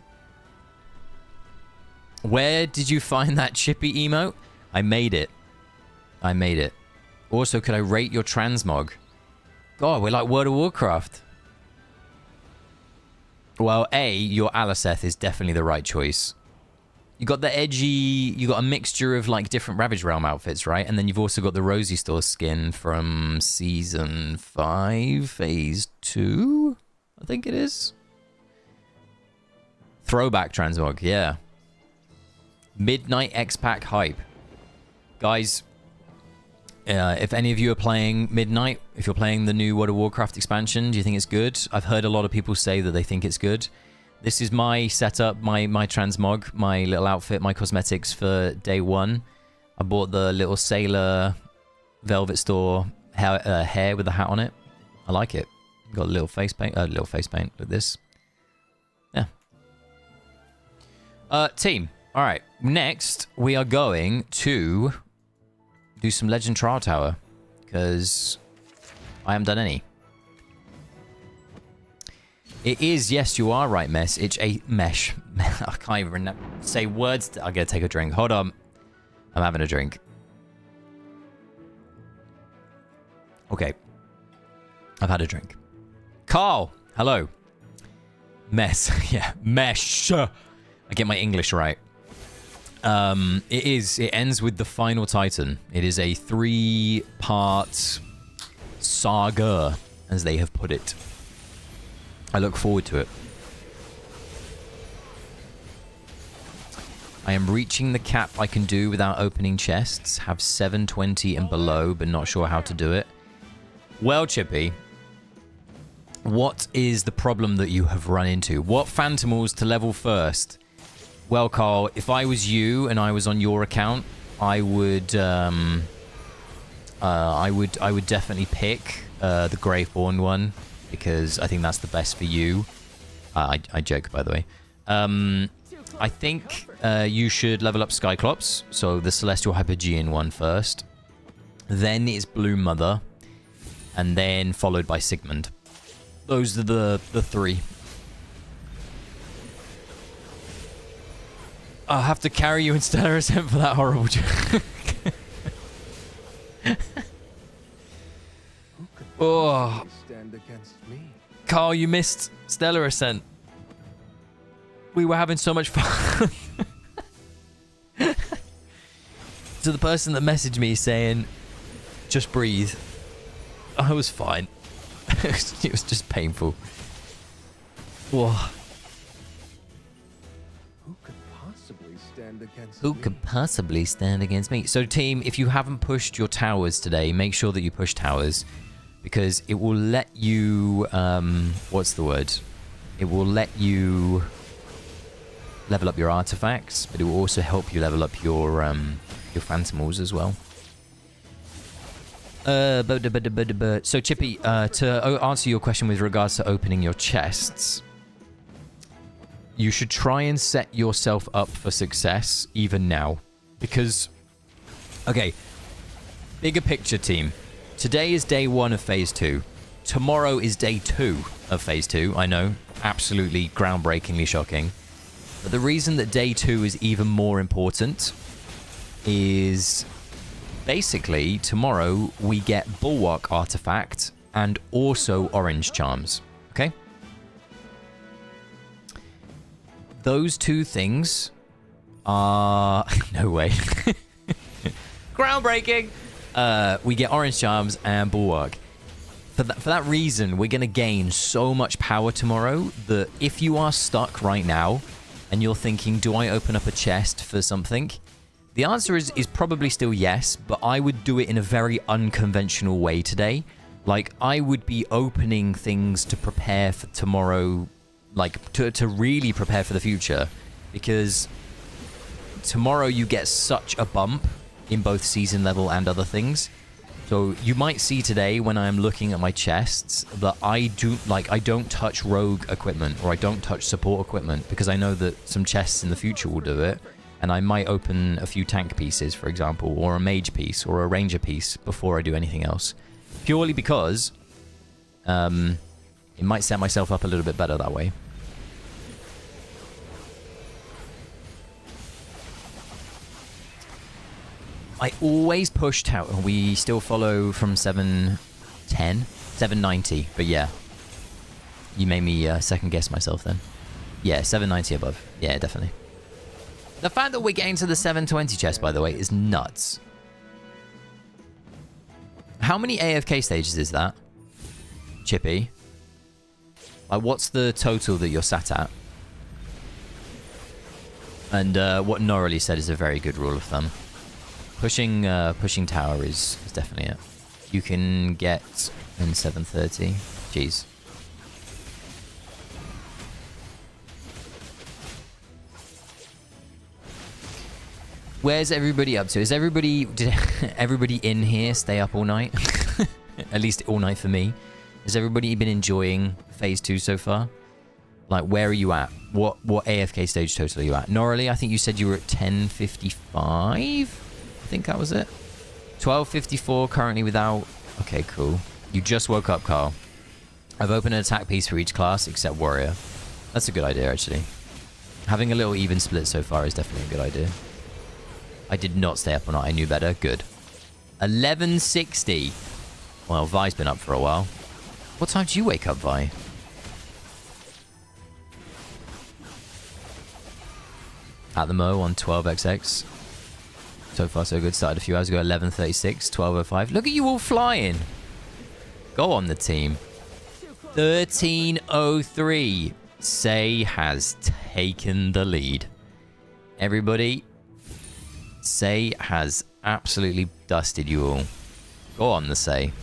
Where did you find that Chippy emote? I made it. Also, could I rate your transmog? God, we're like World of Warcraft. Well, your Alaseth is definitely the right choice. You got the edgy... You got a mixture of, like, different Ravage Realm outfits, right? And then you've also got the Rosy Store skin from Season 5, Phase 2? I think it is. Throwback transmog, yeah. Midnight X-Pack hype. Guys, if any of you are playing Midnight, if you're playing the new World of Warcraft expansion, do you think it's good? I've heard a lot of people say that they think it's good. This is my setup, my transmog, my little outfit, my cosmetics for day one. I bought the little sailor velvet store hair with the hat on it. I like it. Got a little face paint. Like this. Yeah. Team. All right. Next, we are going to do some Legend Trial Tower because I haven't done any. It is, yes, you are right, Mess. It's a mesh. I can't even say words. I gotta take a drink. Hold on. I'm having a drink. Okay. I've had a drink. Carl, hello. Mess. Yeah, mesh. I get my English right. It ends with the final Titan. It is a 3-part saga, as they have put it. I look forward to it. I am reaching the cap I can do without opening chests. Have 720 and below, but not sure how to do it. Well, Chippy, what is the problem that you have run into? What Phantomals to level first? Well, Carl, if I was you and I was on your account, I would definitely pick the Graveborn one, because I think that's the best for you. I joke, by the way. I think you should level up Skyclops, so the Celestial Hypergean one first. Then it's Blue Mother, and then followed by Sigmund. Those are the 3. I'll have to carry you in Stellar Ascent for that horrible joke. Oh, Stand against me. Carl, you missed Stellar Ascent. We were having so much fun. To the person that messaged me saying, just breathe, I was fine. It was just painful. Whoa. Who could possibly stand against Who me? could possibly stand against me? So, team, if you haven't pushed your towers today, make sure that you push towers, because it will let you, what's the word? It will let you level up your artifacts, but it will also help you level up your Phantomals as well. So, Chippy, to answer your question with regards to opening your chests, you should try and set yourself up for success even now. Because, okay, bigger picture, team. Today is day 1 of Phase 2. Tomorrow is day 2 of Phase 2. I know, absolutely groundbreakingly shocking. But the reason that day 2 is even more important is basically tomorrow we get Bulwark Artifact and also Orange Charms. Okay? Those 2 things are... no way. Groundbreaking! We get Orange Charms and Bulwark. For that reason, we're going to gain so much power tomorrow that if you are stuck right now and you're thinking, do I open up a chest for something? The answer is probably still yes, but I would do it in a very unconventional way today. Like, I would be opening things to prepare for tomorrow, like, to really prepare for the future. Because tomorrow you get such a bump in both season level and other things. So you might see today when I am looking at my chests that I don't touch rogue equipment, or I don't touch support equipment, because I know that some chests in the future will do it, and I might open a few tank pieces, for example, or a mage piece or a ranger piece before I do anything else, purely because it might set myself up a little bit better that way. I always push tower. We still follow from 710, 790, but yeah. You made me second guess myself then. Yeah, 790 above. Yeah, definitely. The fact that we're getting to the 720 chest, by the way, is nuts. How many AFK stages is that, Chippy? Like, what's the total that you're sat at? And what Norley said is a very good rule of thumb. Pushing tower is definitely it. You can get in 730. Jeez. Where's everybody up to? Is everybody... Did everybody in here stay up all night? At least all night for me. Has everybody been enjoying Phase 2 so far? Like, where are you at? What AFK stage total are you at? Norley, I think you said you were at 1055? I think that was it. 1254 currently without... Okay, cool. You just woke up, Carl. I've opened an attack piece for each class except warrior. That's a good idea, actually. Having a little even split so far is definitely a good idea. I did not stay up on it. I knew better. Good. 11:60. Well, Vi's been up for a while. What time did you wake up, Vi? At the Mo on 12xx. So far, so good. Started a few hours ago. 11:36, 12:05. Look at you all flying. Go on the team. 13:03. Say has taken the lead. Everybody, Say has absolutely dusted you all. Go on, the Say.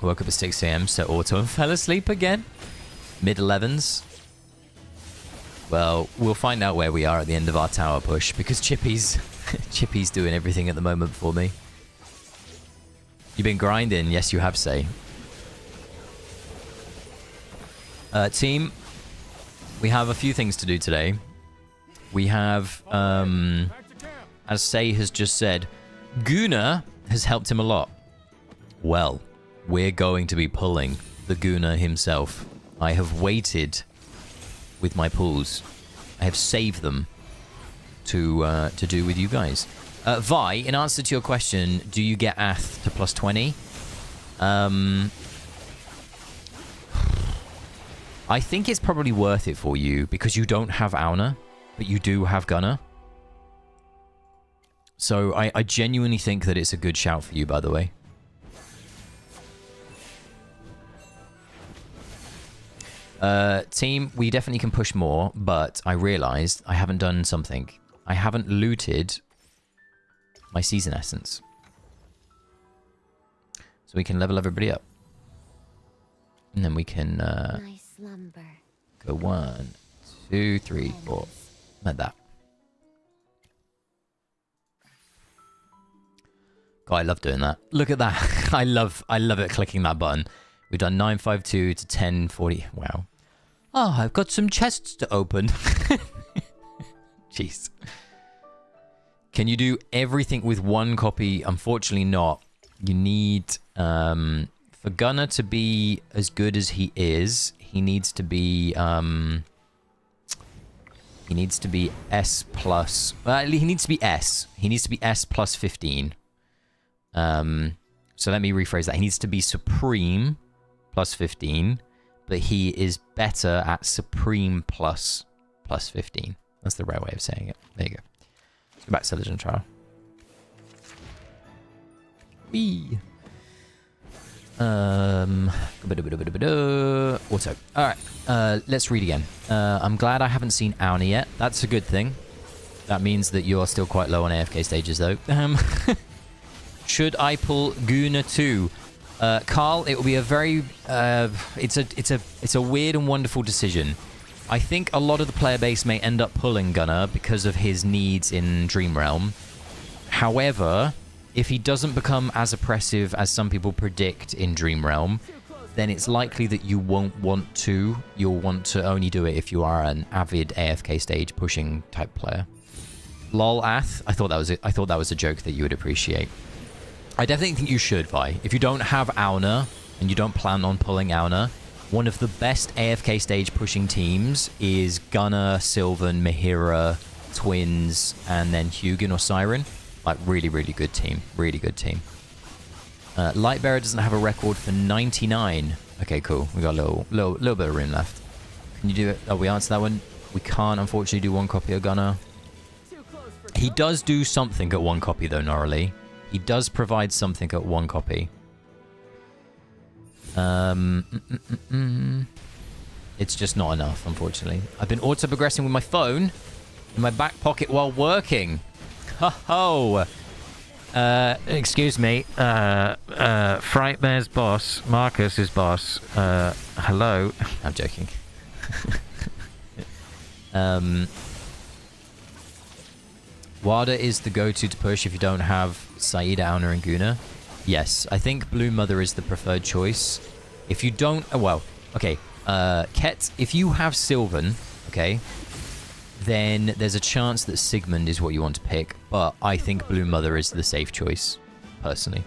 Woke up at 6 a.m. set auto and fell asleep again. Mid-11s. Well, we'll find out where we are at the end of our tower push because Chippy's Chippy's doing everything at the moment for me. You've been grinding. Yes, you have, Say. Team, we have a few things to do today. We have, as Say has just said, Guna has helped him a lot. Well, we're going to be pulling the Guna himself. I have waited with my pulls. I have saved them to do with you guys. Vi, in answer to your question, do you get Ath to +20? I think it's probably worth it for you because you don't have Auna, but you do have Gunner. So I genuinely think that it's a good shout for you, by the way. Team, we definitely can push more, but I realized I haven't done something. I haven't looted my season essence. So we can level everybody up. And then we can go 1, 2, 3, 4. Like that. God, I love doing that. Look at that. I love it clicking that button. We've done 952 to 1040. Wow. Oh, I've got some chests to open. Jeez. Can you do everything with one copy? Unfortunately not. You need, for Gunner to be as good as he is, he needs to be, S plus, he needs to be S. He needs to be S plus 15. So let me rephrase that. He needs to be Supreme plus 15, but he is better at Supreme plus 15. That's the right way of saying it. There you go. Let's go back to Legend Trial. Whee! Auto. Alright, let's read again. I'm glad I haven't seen Auna yet. That's a good thing. That means that you are still quite low on AFK stages, though. Should I pull Guna 2? Carl, it will be a very... it's a weird and wonderful decision. I think a lot of the player base may end up pulling Gunner because of his needs in Dream Realm. However, if he doesn't become as oppressive as some people predict in Dream Realm, then it's likely that you won't want to. You'll want to only do it if you are an avid AFK stage pushing type player. Lol, Ath. I thought that was a joke that you would appreciate. I definitely think you should, Vi. If you don't have Auna and you don't plan on pulling Auna, one of the best AFK stage pushing teams is Gunner, Sylvan, Mahira, Twins, and then Hugin or Siren. Like, really, really good team. Really good team. Lightbearer doesn't have a record for 99. Okay, cool. We got a little bit of room left. Can you do it? Oh, we answered that one. We can't, unfortunately, do one copy of Gunner. He does do something at one copy, though, Norley. He does provide something at one copy. It's just not enough, unfortunately. I've been auto-progressing with my phone in my back pocket while working. Ho-ho! Excuse me. Frightmare's boss, Marcus's boss. Hello. I'm joking. Wada is the go-to to push if you don't have Saida, Auna, and Guna. Yes, I think Blue Mother is the preferred choice. If you don't... Oh, well, okay. Ket, if you have Sylvan, okay, then there's a chance that Sigmund is what you want to pick, but I think Blue Mother is the safe choice, personally.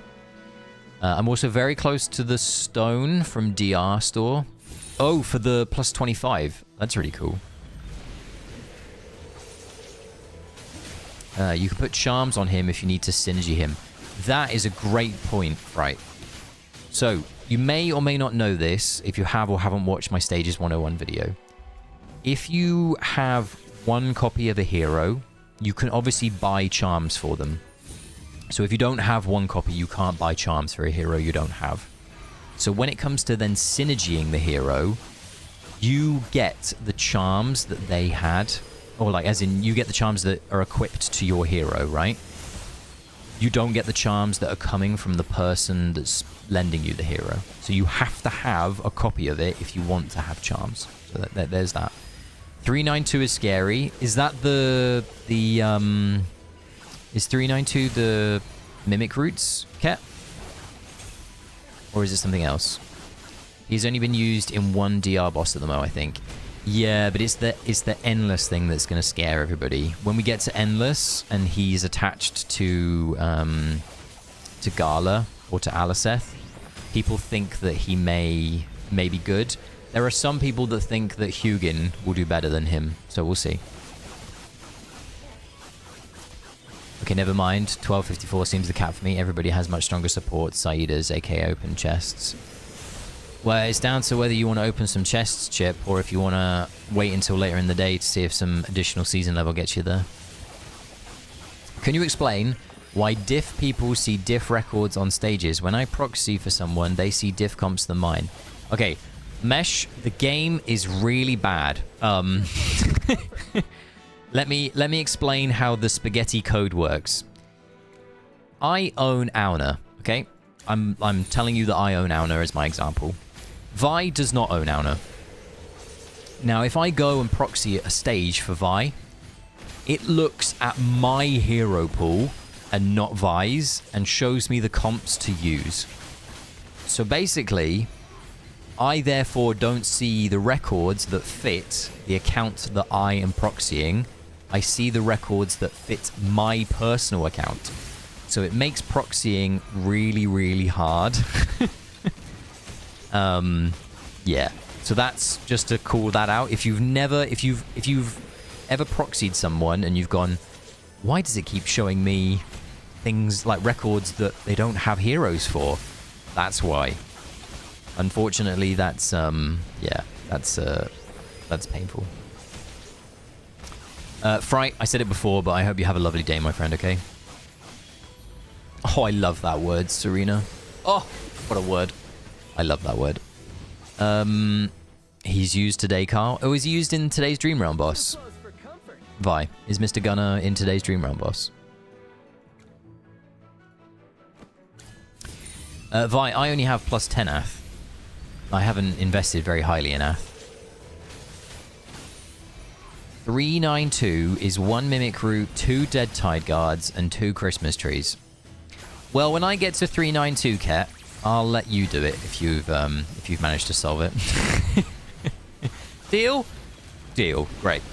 I'm also very close to the stone from DR store. Oh, for the plus 25. That's really cool. You can put charms on him if you need to synergy him. That is a great point, right? So, you may or may not know this if you have or haven't watched my Stages 101 video. If you have one copy of a hero, you can obviously buy charms for them. So if you don't have one copy, you can't buy charms for a hero you don't have. So when it comes to then synergying the hero, you get the charms that they had, or like as in you get the charms that are equipped to your hero, right? You don't get the charms that are coming from the person that's lending you the hero. So you have to have a copy of it if you want to have charms. So there's that. 392 is scary. Is that is 392 the Mimic Roots cat? Or is it something else? He's only been used in one DR boss at the moment, I think. Yeah, but it's the Endless thing that's going to scare everybody. When we get to Endless and he's attached to Gala or to Aliceth, people think that he may be good. There are some people that think that Hugin will do better than him, so we'll see. Okay, never mind. 1254 seems the cap for me. Everybody has much stronger support. Saida's, aka open chests. Well, it's down to whether you want to open some chests, Chip, or if you want to wait until later in the day to see if some additional season level gets you there. Can you explain why diff people see diff records on stages? When I proxy for someone, they see diff comps than mine. Okay, Mesh, the game is really bad. Let me explain how the spaghetti code works. I own Auna, okay? I'm telling you that I own Auna as my example. Vi does not own Auna. Now, if I go and proxy a stage for Vi, it looks at my hero pool and not Vi's and shows me the comps to use. So basically, I therefore don't see the records that fit the account that I am proxying. I see the records that fit my personal account. So it makes proxying really, really hard. Yeah. So that's just to call that out. If you've ever proxied someone and you've gone, why does it keep showing me things like records that they don't have heroes for? That's why. Unfortunately, that's yeah, that's painful. Fright, I said it before, but I hope you have a lovely day, my friend, okay? Oh, I love that word, Serena. Oh, what a word. I love that word. He's used today, Carl. Oh, is he used in today's Dream Realm boss? Vi, is Mr. Gunner in today's Dream Realm boss? Vi, I only have plus 10 AF. I haven't invested very highly in AF. 392 is 1 Mimic Root, 2 Dead Tide Guards, and 2 Christmas trees. Well, when I get to 392, Ket, I'll let you do it if you've managed to solve it. Deal? Deal. Great.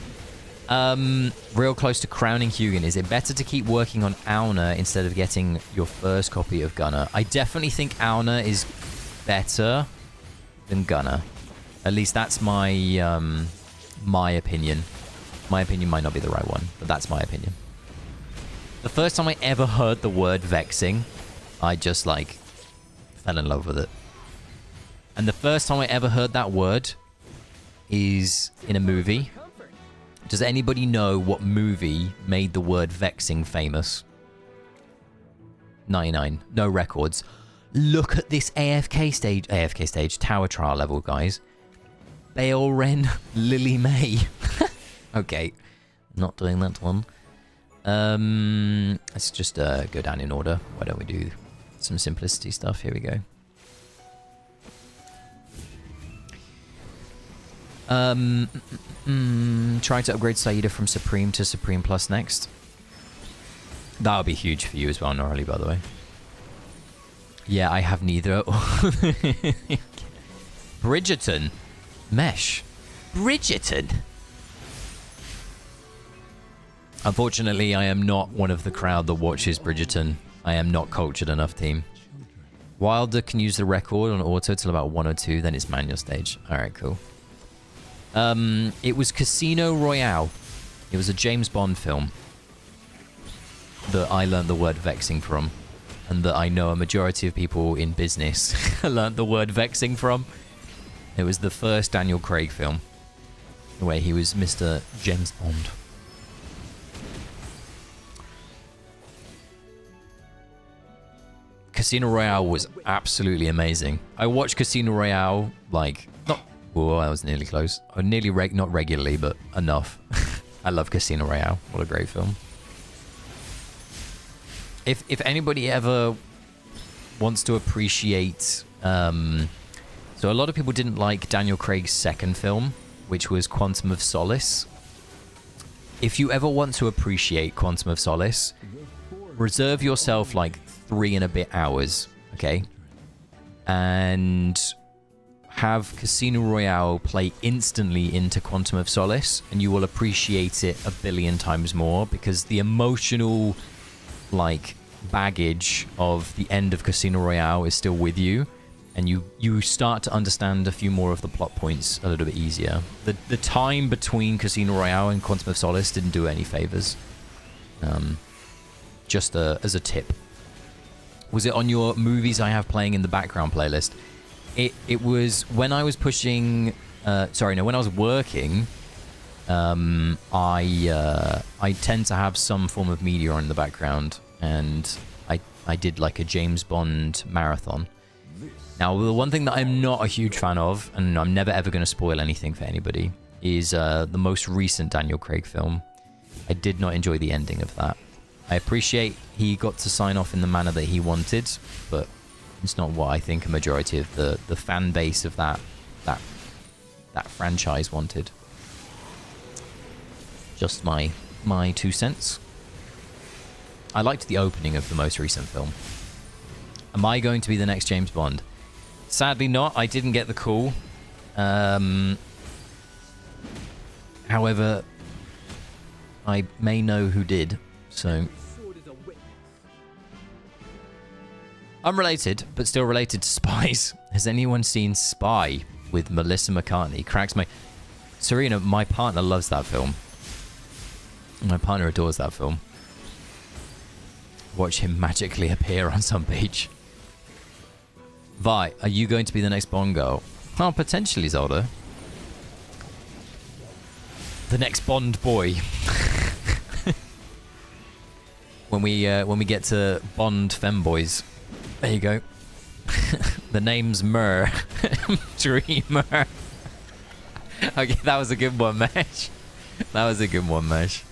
Real close to crowning Hugin. Is it better to keep working on Auna instead of getting your first copy of Gunner? I definitely think Auna is better than Gunner. At least that's my my opinion. My opinion might not be the right one, but that's my opinion. The first time I ever heard the word vexing, I just like fell in love with it. And the first time I ever heard that word is in a movie. Does anybody know what movie made the word vexing famous? 99. No records. Look at this AFK stage, tower trial level, guys. Baelren Lily May. Okay. Not doing that one. Let's just go down in order. Why don't we do some simplicity stuff? Here we go. Trying to upgrade Saida from Supreme to Supreme Plus next. That would be huge for you as well, Norley, by the way. Yeah, I have neither. Bridgerton. Mesh. Bridgerton. Unfortunately, I am not one of the crowd that watches Bridgerton. I am not cultured enough, team. Wilder can use the record on auto till about 102, then it's manual stage. Alright, cool. It was Casino Royale. It was a James Bond film that I learned the word vexing from, and that I know a majority of people in business learned the word vexing from. It was the first Daniel Craig film, where he was Mr. James Bond. Casino Royale was absolutely amazing. I watched Casino Royale, like, oh, I was nearly close. Nearly, not regularly, but enough. I love Casino Royale. What a great film. If anybody ever wants to appreciate... so a lot of people didn't like Daniel Craig's second film, which was Quantum of Solace. If you ever want to appreciate Quantum of Solace, reserve yourself like 3 and a bit hours, okay? And have Casino Royale play instantly into Quantum of Solace, and you will appreciate it a billion times more, because the emotional, like, baggage of the end of Casino Royale is still with you, and you start to understand a few more of the plot points a little bit easier. The time between Casino Royale and Quantum of Solace didn't do any favors. Just as a tip. Was it on your movies I have playing in the background playlist? It was when I was pushing... when I was working, I tend to have some form of media on in the background, and I did like a James Bond marathon. Now, the one thing that I'm not a huge fan of, and I'm never ever going to spoil anything for anybody, is the most recent Daniel Craig film. I did not enjoy the ending of that. I appreciate he got to sign off in the manner that he wanted, but it's not what I think a majority of the fan base of that franchise wanted. Just my 2 cents. I liked the opening of the most recent film. Am I going to be the next James Bond? Sadly not. I didn't get the call. However, I may know who did, so... Unrelated, but still related to spies. Has anyone seen Spy with Melissa McCartney? Cracks my... Serena, my partner loves that film. My partner adores that film. Watch him magically appear on some beach. Vi, are you going to be the next Bond girl? Oh, potentially, Zelda. The next Bond boy. when we get to Bond femboys. There you go. The name's Mur. Dreamer. Okay, that was a good one, Mesh. That was a good one, Mesh.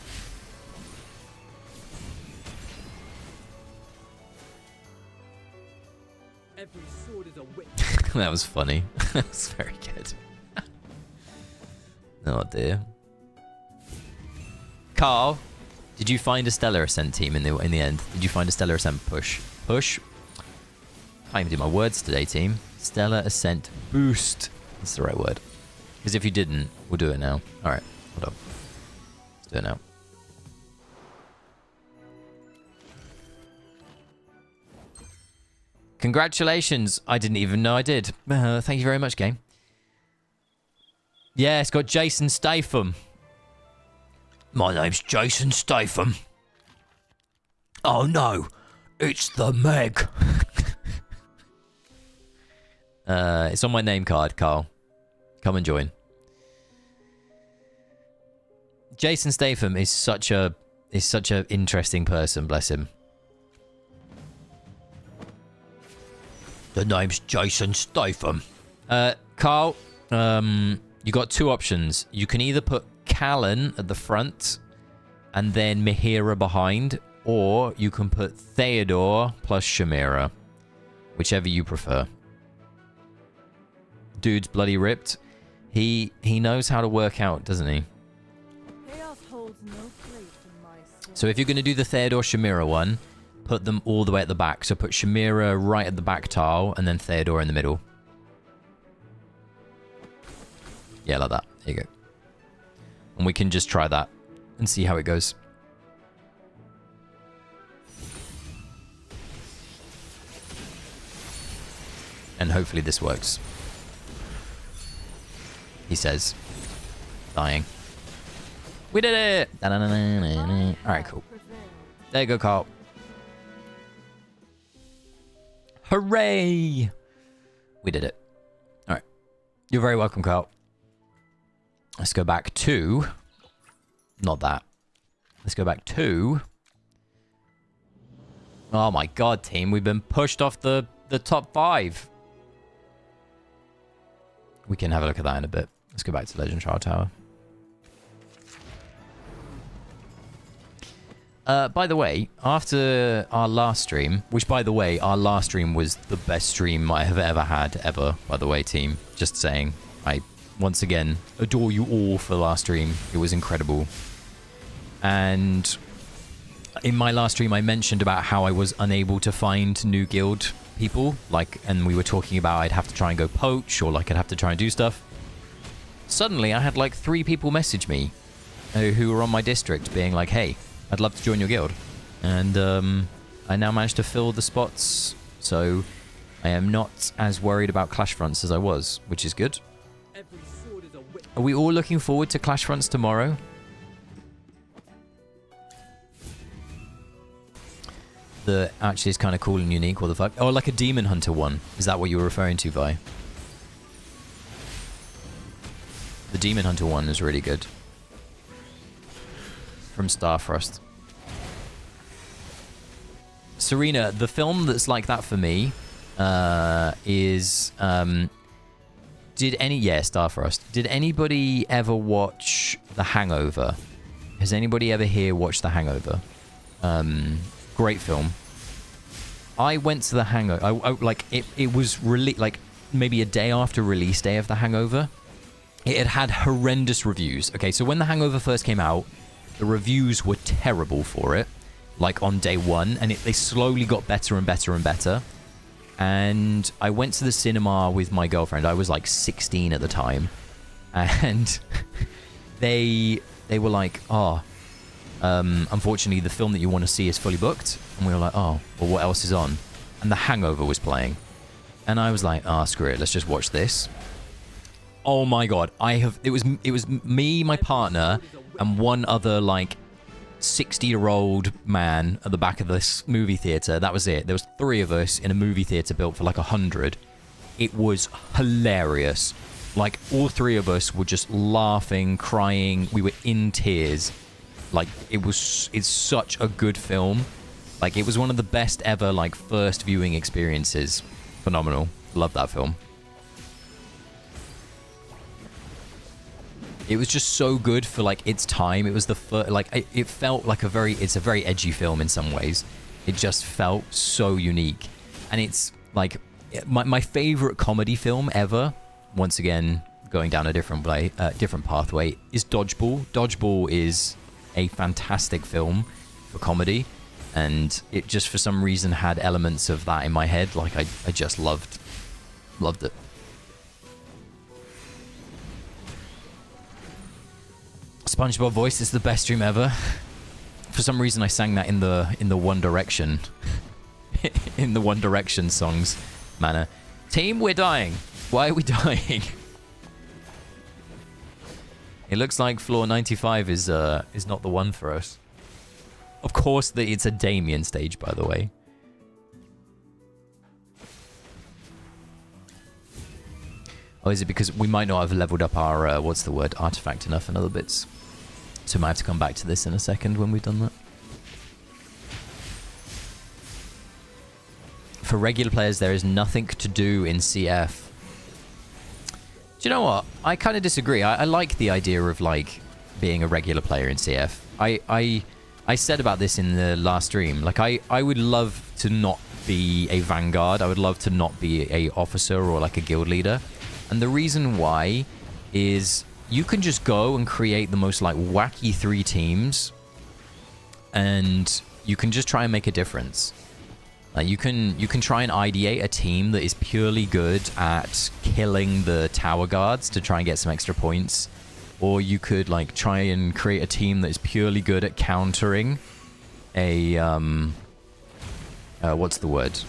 Every sword is a witch. That was funny. That was very good. Oh dear. Carl, did you find a Stellar Ascent team in the end? Did you find a Stellar Ascent push? Push? I can't even do my words today, team. Stellar Ascent boost. That's the right word. Because if you didn't, we'll do it now. Alright, hold on. Let's do it now. Congratulations. I didn't even know I did. Thank you very much, game. Yeah, it's got Jason Statham. My name's Jason Statham. Oh no, it's the Meg. It's on my name card, Carl. Come and join. Jason Statham is such a interesting person, bless him. The name's Jason Statham. Carl, you got 2 options. You can either put Callan at the front and then Mihira behind, or you can put Theodore plus Shamira. Whichever you prefer. Dude's bloody ripped. He knows how to work out, doesn't he? Chaos holds no place in my soul. So if you're going to do the Theodore Shamira one, put them all the way at the back. So put Shamira right at the back tile and then Theodore in the middle. Yeah, like that. There you go. And we can just try that and see how it goes. and hopefully this works. He says, dying. We did it! Alright, cool. There you go, Carl. Hooray! We did it. Alright. You're very welcome, Carl. Let's go back to... Not that. Let's go back to... Oh my god, team. We've been pushed off the top 5. We can have a look at that in a bit. Let's go back to Legend Trial Tower. By the way, after our last stream, which by the way, our last stream was the best stream I have ever had, ever, by the way, team. Just saying. I, once again, adore you all for the last stream. It was incredible. And in my last stream, I mentioned about how I was unable to find new guild people. Like, and we were talking about I'd have to try and go poach, or like I'd have to try and do stuff. Suddenly, I had like 3 people message me who were on my district being like, hey, I'd love to join your guild. And I now managed to fill the spots, so I am not as worried about Clash Fronts as I was, which is good. Every sword is a witness. Are we all looking forward to Clash Fronts tomorrow? The actually is kind of cool and unique. What the fuck? Oh, like a Demon Hunter one. Is that what you were referring to, Vi? The Demon Hunter one is really good. From Starfrost. Serena, the film that's like that for me is... Starfrost. Did anybody ever watch The Hangover? Has anybody ever here watched The Hangover? Great film. I went to The Hangover. It was like maybe a day after release day of The Hangover. It had horrendous reviews. Okay, so when The Hangover first came out, the reviews were terrible for it, like on day 1, and they slowly got better and better and better. And I went to the cinema with my girlfriend. I was like 16 at the time, and they were like, unfortunately, the film that you want to see is fully booked. And we were like, oh, well, what else is on? And The Hangover was playing. And I was like, screw it, let's just watch this. Oh my god, it was me, my partner, and one other like 60-year-old man at the back of this movie theater. That was it. There was 3 of us in a movie theater built for like 100. It was hilarious. Like, all 3 of us were just laughing, crying. We were in tears. Like, it's such a good film. Like, it was one of the best ever, like, first viewing experiences. Phenomenal. Love that film. It was just so good for, like, its time. It was the first, like, it felt like it's a very edgy film in some ways. It just felt so unique. And it's, like, my favorite comedy film ever, once again, going down a different pathway, is Dodgeball. Dodgeball is a fantastic film for comedy. And it just, for some reason, had elements of that in my head. Like, I just loved it. SpongeBob voice is the best stream ever. For some reason, I sang that in the One Direction, in the One Direction songs manner. Team, we're dying. Why are we dying? It looks like floor 95 is not the one for us. Of course, it's a Damien stage, by the way. Oh, is it because we might not have leveled up our what's the word, artifact enough and other bits? So I might have to come back to this in a second when we've done that. For regular players, there is nothing to do in CF. Do you know what? I kind of disagree. I like the idea of, like, being a regular player in CF. I said about this in the last stream. Like, I would love to not be a vanguard. I would love to not be a officer or, like, a guild leader. And the reason why is you can just go and create the most, like, wacky 3 teams, and you can just try and make a difference. Like, you can try and ideate a team that is purely good at killing the tower guards to try and get some extra points, or you could, like, try and create a team that is purely good at countering a what's the word?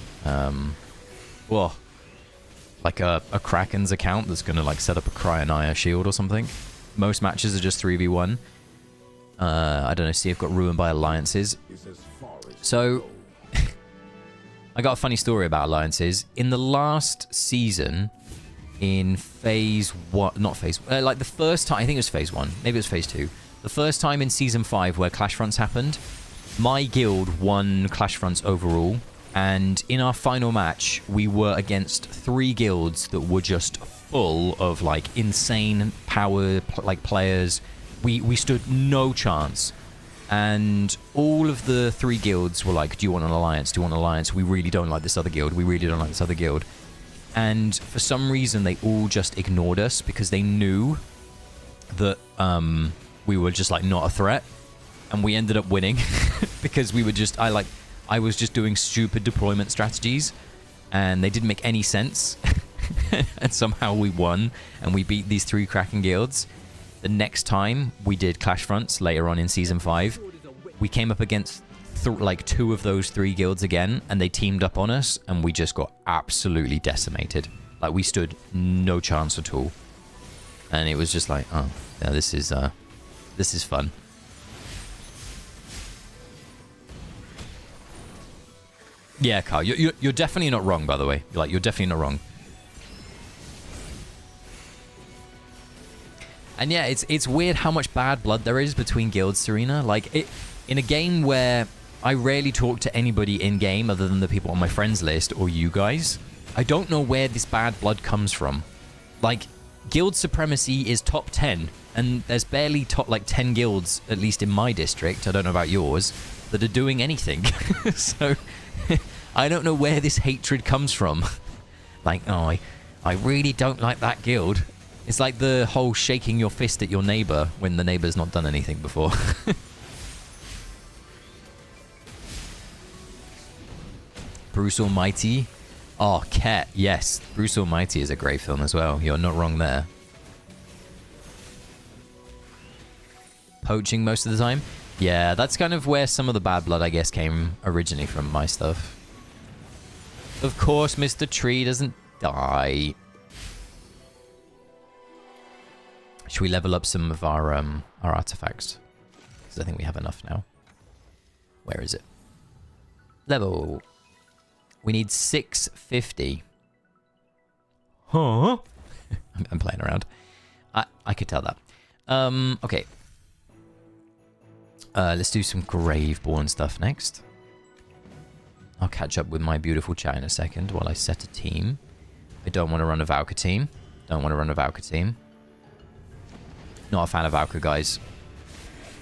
like a Kraken's account that's gonna like set up a Cryonia shield or something. Most matches are just 3v1. I don't know, see, I've got ruined by alliances. So, I got a funny story about alliances. In the last season, in phase 1, not phase, like the first time, I think it was phase 1, maybe it was phase 2. The first time in season 5 where Clash Fronts happened, my guild won Clash Fronts overall. And in our final match, we were against 3 guilds that were just full of like insane power like players. We stood no chance. And all of the 3 guilds were like, do you want an alliance? Do you want an alliance? We really don't like this other guild. We really don't like this other guild. And for some reason, they all just ignored us because they knew that we were just like not a threat. And we ended up winning because we were just, I was just doing stupid deployment strategies and they didn't make any sense. And somehow we won and we beat these 3 Kraken guilds. The next time we did Clash Fronts later on in season 5, we came up against like 2 of those 3 guilds again, and they teamed up on us, and we just got absolutely decimated. Like we stood no chance at all, and it was just like, oh, yeah, this is fun. Yeah, Carl, you're definitely not wrong. By the way, you're definitely not wrong. And yeah, it's weird how much bad blood there is between guilds, Serena. Like, in a game where I rarely talk to anybody in-game other than the people on my friends list or you guys, I don't know where this bad blood comes from. Like, guild supremacy is top 10, and there's barely top, 10 guilds, at least in my district, I don't know about yours, that are doing anything. So, I don't know where this hatred comes from. Like, oh, I really don't like that guild. It's like the whole shaking your fist at your neighbor when the neighbor's not done anything before. Bruce Almighty. Oh, Ket, yes. Bruce Almighty is a great film as well. You're not wrong there. Poaching most of the time? Yeah, that's kind of where some of the bad blood, I guess, came originally from my stuff. Of course, Mr. Tree doesn't die. Should we level up some of our artifacts? Because I think we have enough now. Where is it? Level. We need 650. Huh? I'm playing around. I could tell that. Okay. Let's do some Graveborn stuff next. I'll catch up with my beautiful chat in a second while I set a team. I don't want to run a Valka team. Don't want to run a Valka team. Not a fan of Valka, guys.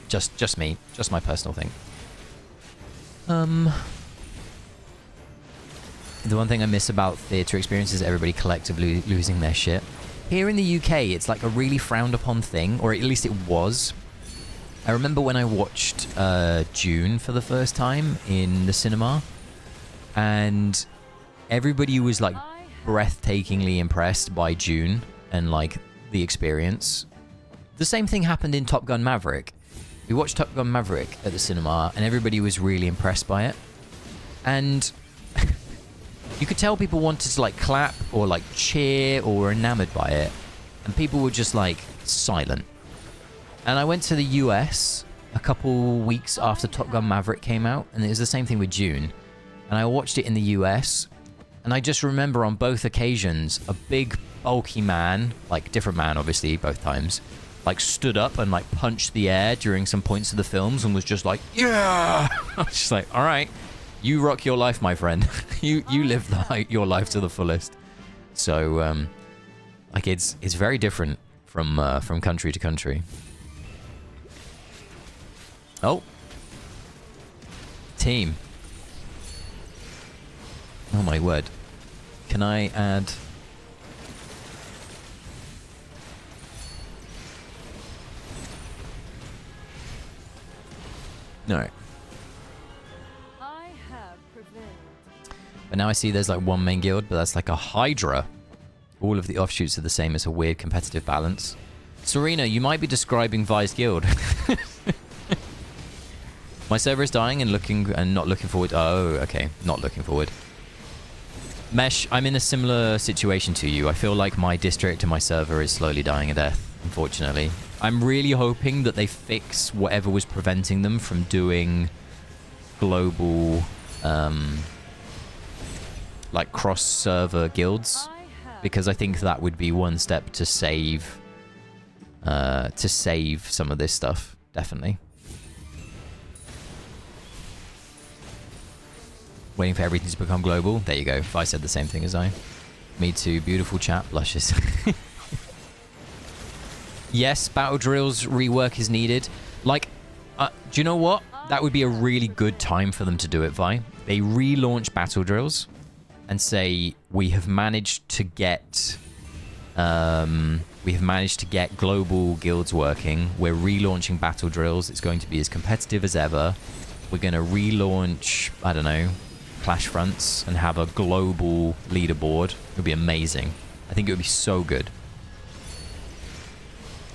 Just me. Just my personal thing. The one thing I miss about theatre experience is everybody collectively losing their shit. Here in the UK, it's like a really frowned upon thing, or at least it was. I remember when I watched June for the first time in the cinema, and everybody was like breathtakingly impressed by June and like the experience. The same thing happened in Top Gun Maverick. We watched Top Gun Maverick at the cinema, and everybody was really impressed by it. And you could tell people wanted to like clap or like cheer or were enamored by it, and people were just like silent. And I went to the US a couple weeks after Top Gun Maverick came out, and it was the same thing with June. And I watched it in the US, and I just remember on both occasions a big bulky man, like different man obviously both times, like stood up and like punched the air during some points of the films and was just like, yeah. I was just like, all right, you rock your life, my friend. you live your life to the fullest. So like it's very different from country to country. Oh, team. Oh my word. Can I add? No. I have prevailed. But now I see there's like one main guild, but that's like a Hydra. All of the offshoots are the same. It's a weird competitive balance. Serena, you might be describing Vi's guild. My server is dying and not looking forward. Oh, okay. Not looking forward. Mesh, I'm in a similar situation to you. I feel like my district and my server is slowly dying a death, unfortunately. I'm really hoping that they fix whatever was preventing them from doing global, like cross-server guilds, because I think that would be one step to save some of this stuff, definitely. Waiting for everything to become global. There you go. If I said the same thing as I. Me too. Beautiful chat. Blushes. Yes, battle drills rework is needed. Like, do you know what? That would be a really good time for them to do it, Vi. They relaunch battle drills and say, we have managed to get global guilds working. We're relaunching battle drills. It's going to be as competitive as ever. We're going to relaunch, I don't know, Clash Fronts and have a global leaderboard. It would be amazing. I think it would be so good.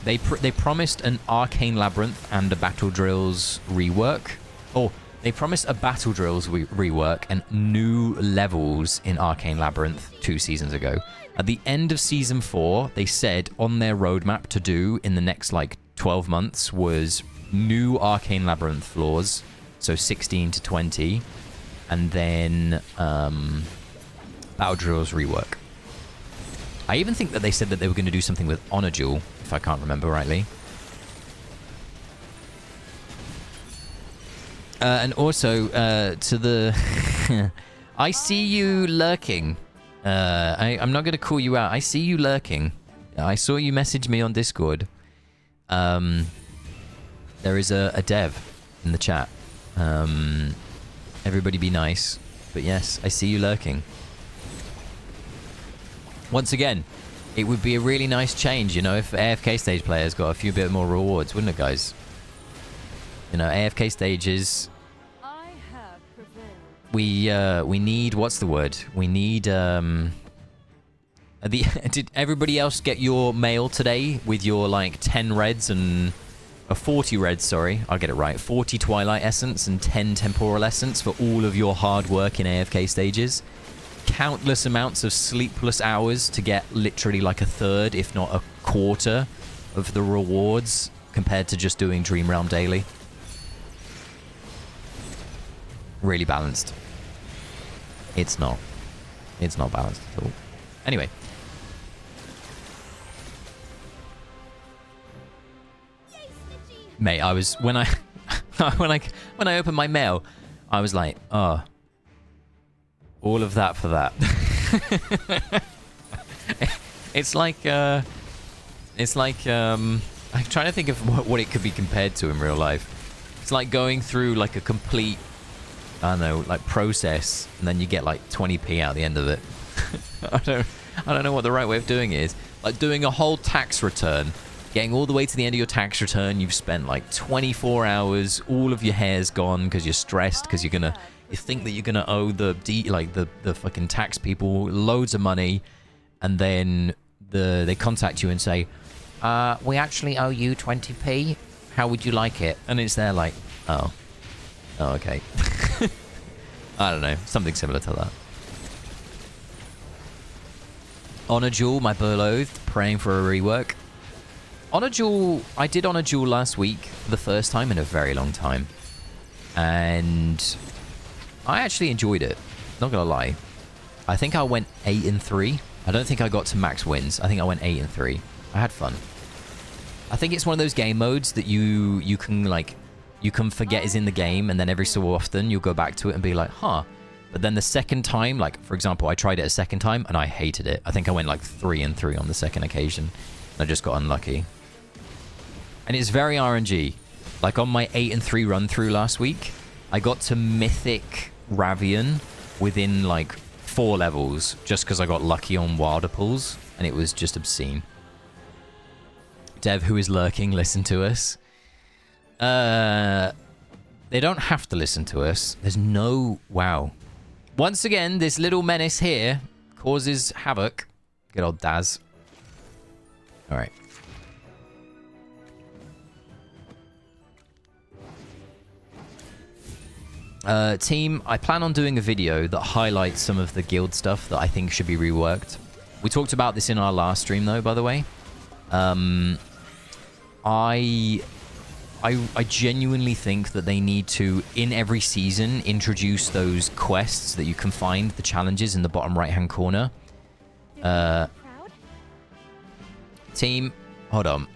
They promised an Arcane Labyrinth and a Battle Drills rework. Oh, they promised a Battle Drills rework and new levels in Arcane Labyrinth 2 seasons ago. At the end of Season 4, they said on their roadmap to do in the next, like, 12 months was new Arcane Labyrinth floors, so 16 to 20, and then Battle Drills rework. I even think that they said that they were going to do something with Honor Duel, if I can't remember rightly. And also, to the... I see you lurking. I'm not going to call you out. I see you lurking. I saw you message me on Discord. There is a dev in the chat. Everybody be nice. But yes, I see you lurking. Once again, it would be a really nice change, you know, if AFK stage players got a few bit more rewards, wouldn't it, guys? You know, AFK stages. We need, what's the word? We need did everybody else get your mail today with your like 10 reds and 40 reds, sorry, I'll get it right. 40 Twilight Essence and 10 Temporal Essence for all of your hard work in AFK stages. Countless amounts of sleepless hours to get literally like a third, if not a quarter, of the rewards compared to just doing Dream Realm daily. Really balanced. It's not. It's not balanced at all. Anyway. Mate, I was when I when I opened my mail, I was like, oh, all of that for that. it's like I'm trying to think of what it could be compared to in real life. It's like going through like a complete, I don't know, like process, and then you get like 20p out at the end of it. I don't know what the right way of doing it is. Like doing a whole tax return, getting all the way to the end of your tax return, you've spent like 24 hours, all of your hair's gone because you're stressed, because you think that you're gonna owe the fucking tax people loads of money, and then they contact you and say, we actually owe you 20p. How would you like it? And it's there like, oh okay. I don't know, something similar to that. Honor Duel, my beloved, praying for a rework. Honor Duel, I did Honor Duel last week for the first time in a very long time, and I actually enjoyed it, not gonna lie. I think I went 8-3. I don't think I got to max wins. I think I went 8-3. I had fun. I think it's one of those game modes that you can forget is in the game, and then every so often you'll go back to it and be like, huh. But then the second time, like for example, I tried it a second time and I hated it. I think I went like 3-3 on the second occasion. I just got unlucky. And it's very RNG. Like on my 8-3 run through last week, I got to Mythic Ravian within like 4 levels just because I got lucky on Wilder pulls, and it was just obscene. Dev, who is lurking, listen to us. They don't have to listen to us. There's no... Wow. Once again, this little menace here causes havoc. Good old Daz. Alright. Team, I plan on doing a video that highlights some of the guild stuff that I think should be reworked. We talked about this in our last stream, though, by the way. I genuinely think that they need to, in every season, introduce those quests that you can find, the challenges in the bottom right-hand corner. Team, hold on.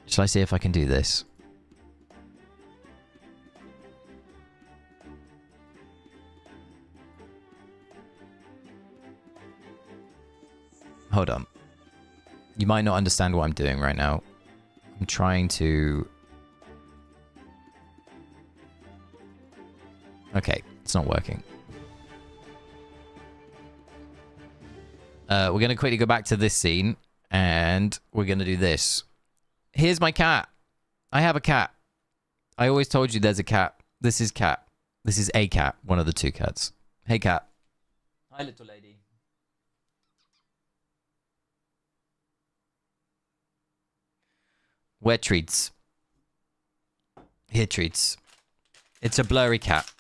Shall I see if I can do this? Hold on. You might not understand what I'm doing right now. I'm trying to... Okay, it's not working. We're going to quickly go back to this scene, and we're going to do this. Here's my cat. I have a cat. I always told you there's a cat. This is cat. This is a cat. One of the two cats. Hey, cat. Hi, little lady. Where treats? Here, treats. It's a blurry cat.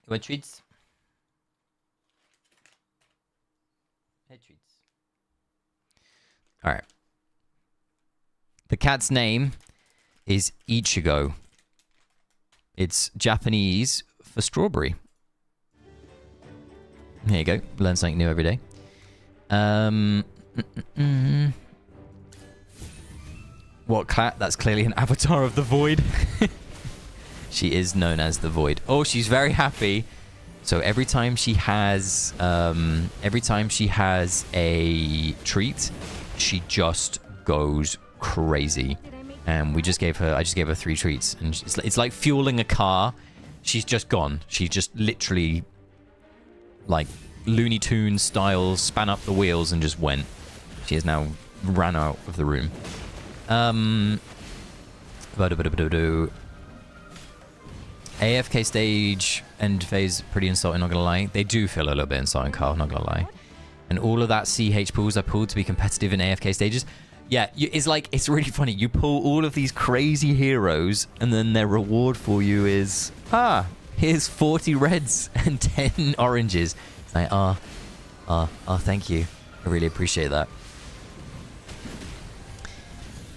Where treats? Here, treats. Alright. The cat's name is Ichigo. It's Japanese for strawberry. There you go. Learn something new every day. What cat? That's clearly an avatar of the Void. She is known as the Void. Oh, she's very happy. So every time she has a treat, she just goes crazy. And I just gave her 3 treats, and it's like fueling a car. She's just gone. She just literally, like Looney Tunes style, span up the wheels and just went. She has now ran out of the room. AFK stage end phase, pretty insulting, not gonna lie. They do feel a little bit insulting, Carl, not gonna lie. And all of that CH pulls I pulled to be competitive in AFK stages. Yeah, it's like, it's really funny. You pull all of these crazy heroes, and then their reward for you is, here's 40 reds and 10 oranges. It's like, thank you. I really appreciate that.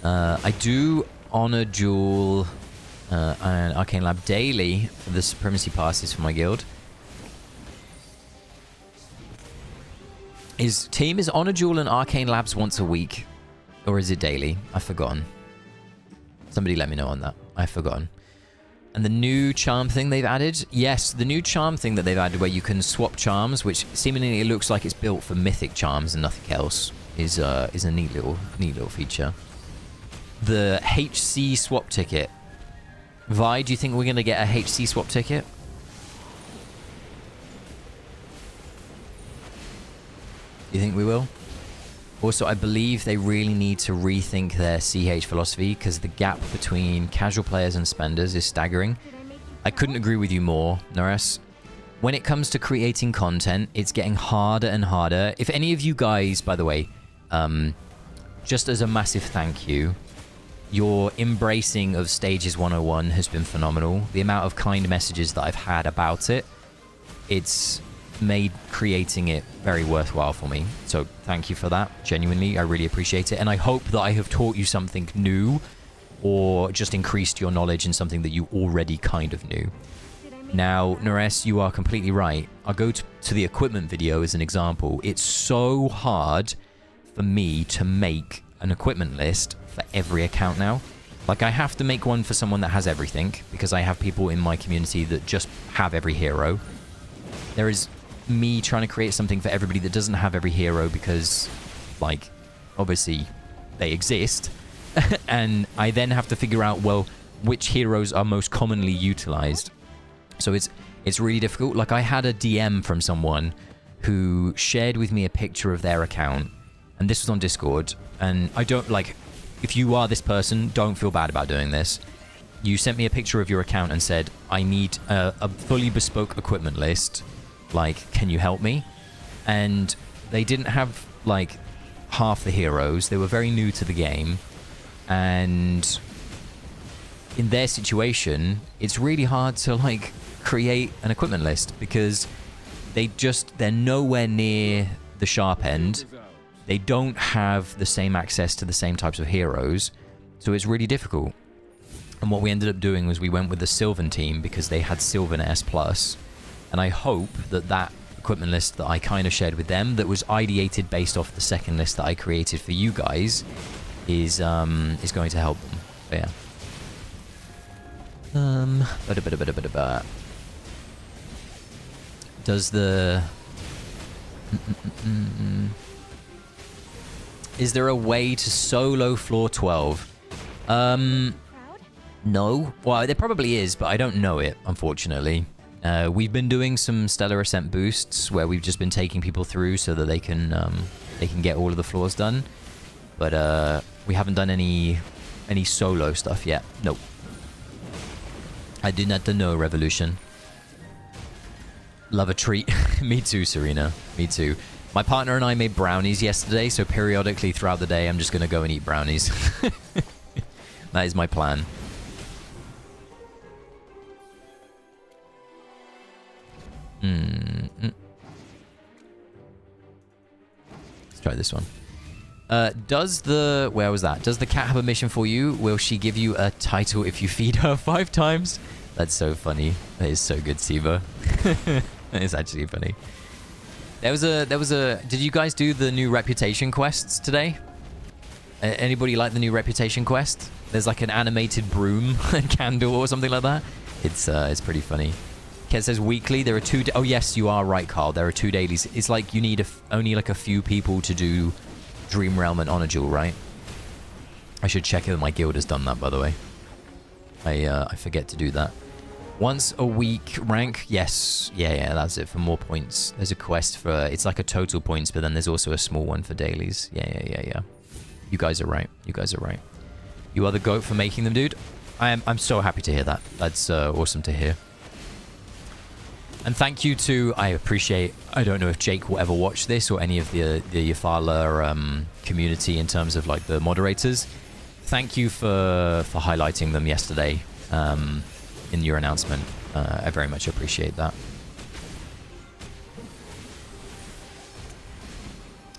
I do honor duel and Arcane Lab daily for the supremacy passes for my guild. Is honor duel and Arcane Labs once a week? Or is it daily? I've forgotten. Somebody let me know on that. I've forgotten. And the new charm thing they've added? Yes, the new charm thing that they've added where you can swap charms, which seemingly it looks like it's built for mythic charms and nothing else, is a neat little feature. The HC swap ticket. Vi, do you think we're going to get a HC swap ticket? Do you think we will? Also, I believe they really need to rethink their CH philosophy because the gap between casual players and spenders is staggering. I couldn't agree with you more, Norris. When it comes to creating content, it's getting harder and harder. If any of you guys, by the way, just as a massive thank you, your embracing of Stages 101 has been phenomenal. The amount of kind messages that I've had about it, it's made creating it very worthwhile for me. So thank you for that. Genuinely, I really appreciate it. And I hope that I have taught you something new or just increased your knowledge in something that you already kind of knew. Now, Nares, you are completely right. I'll go to the equipment video as an example. It's so hard for me to make an equipment list for every account now. Like, I have to make one for someone that has everything because I have people in my community that just have every hero. There is me trying to create something for everybody that doesn't have every hero because, like, obviously they exist. And I then have to figure out, well, which heroes are most commonly utilized. So it's really difficult. Like, I had a DM from someone who shared with me a picture of their account, and this was on Discord, and I don't, like, if you are this person, don't feel bad about doing this. You sent me a picture of your account and said, I need a fully bespoke equipment list. Like, can you help me? And they didn't have, like, half the heroes. They were very new to the game. And in their situation, it's really hard to like create an equipment list because they're nowhere near the sharp end. They don't have the same access to the same types of heroes, so it's really difficult. And what we ended up doing was we went with the Sylvan team because they had Sylvan S+, and I hope that that equipment list that I kind of shared with them that was ideated based off the second list that I created for you guys is going to help them. But yeah. Does the... Is there a way to solo floor 12? No. Well, there probably is, but I don't know it, unfortunately. We've been doing some Stellar Ascent boosts where we've just been taking people through so that they can get all of the floors done. But we haven't done any solo stuff yet. Nope. I do not know, Revolution. Love a treat. Me too, Serena. Me too. My partner and I made brownies yesterday, so periodically throughout the day I'm just going to go and eat brownies. That is my plan. Let's try this one. Does the... Where was that? Does the cat have a mission for you? Will she give you a title if you feed her 5 times? That's so funny. That is so good, Siva. That is actually funny. There was a... Did you guys do the new reputation quests today? Anybody like the new reputation quest? There's like an animated broom and candle or something like that. It's pretty funny. Ket says weekly. There are 2... Oh, yes, you are right, Carl. There are 2 dailies. It's like you need only like a few people to do Dream Realm and Honor Jewel, right? I should check if my guild has done that, by the way. I forget to do that. Once a week rank. Yes. Yeah, that's it. For more points. There's a quest for... It's like a total points, but then there's also a small one for dailies. Yeah. You guys are right. You guys are right. You are the GOAT for making them, dude. I'm so happy to hear that. That's awesome to hear. And thank you to... I appreciate... I don't know if Jake will ever watch this or any of the Yafala community in terms of like the moderators. Thank you for highlighting them yesterday in your announcement. I very much appreciate that.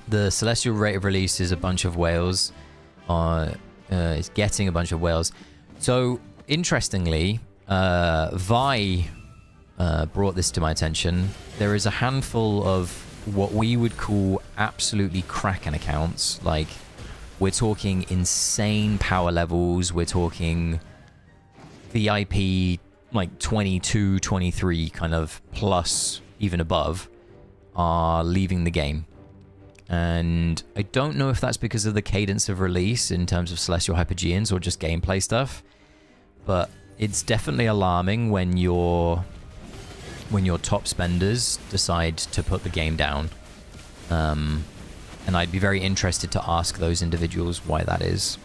The Celestial rate of release is a bunch of whales. It's getting a bunch of whales. So, interestingly, Vi brought this to my attention. There is a handful of what we would call absolutely Kraken accounts. Like, we're talking insane power levels. We're talking VIP, like 22, 23 kind of plus, even above, are leaving the game. And I don't know if that's because of the cadence of release in terms of Celestial Hypergeans or just gameplay stuff, but it's definitely alarming when your top spenders decide to put the game down. And I'd be very interested to ask those individuals why that is.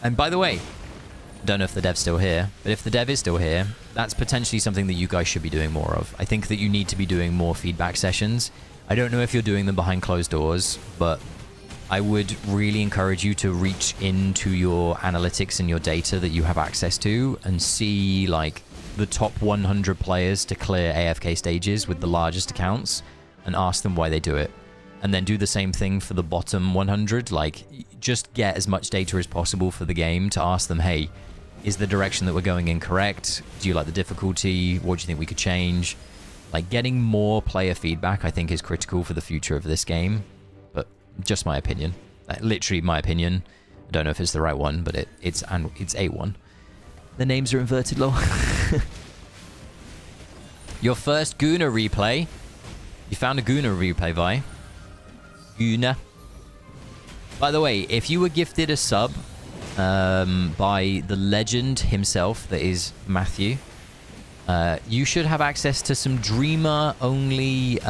And by the way, don't know if the dev's still here, but if the dev is still here, that's potentially something that you guys should be doing more of. I think that you need to be doing more feedback sessions. I don't know if you're doing them behind closed doors, but I would really encourage you to reach into your analytics and your data that you have access to and see like the top 100 players to clear AFK stages with the largest accounts and ask them why they do it. And then do the same thing for the bottom 100. Like, just get as much data as possible for the game to ask them, hey, is the direction that we're going in correct? Do you like the difficulty? What do you think we could change? Like, getting more player feedback, I think, is critical for the future of this game. But just my opinion. Literally my opinion. I don't know if it's the right one, but it's a one. The names are inverted, lol. Your first Guna replay. You found a Guna replay, Vi. Guna. By the way, if you were gifted a sub by the legend himself, that is Matthew, you should have access to some Dreamer-only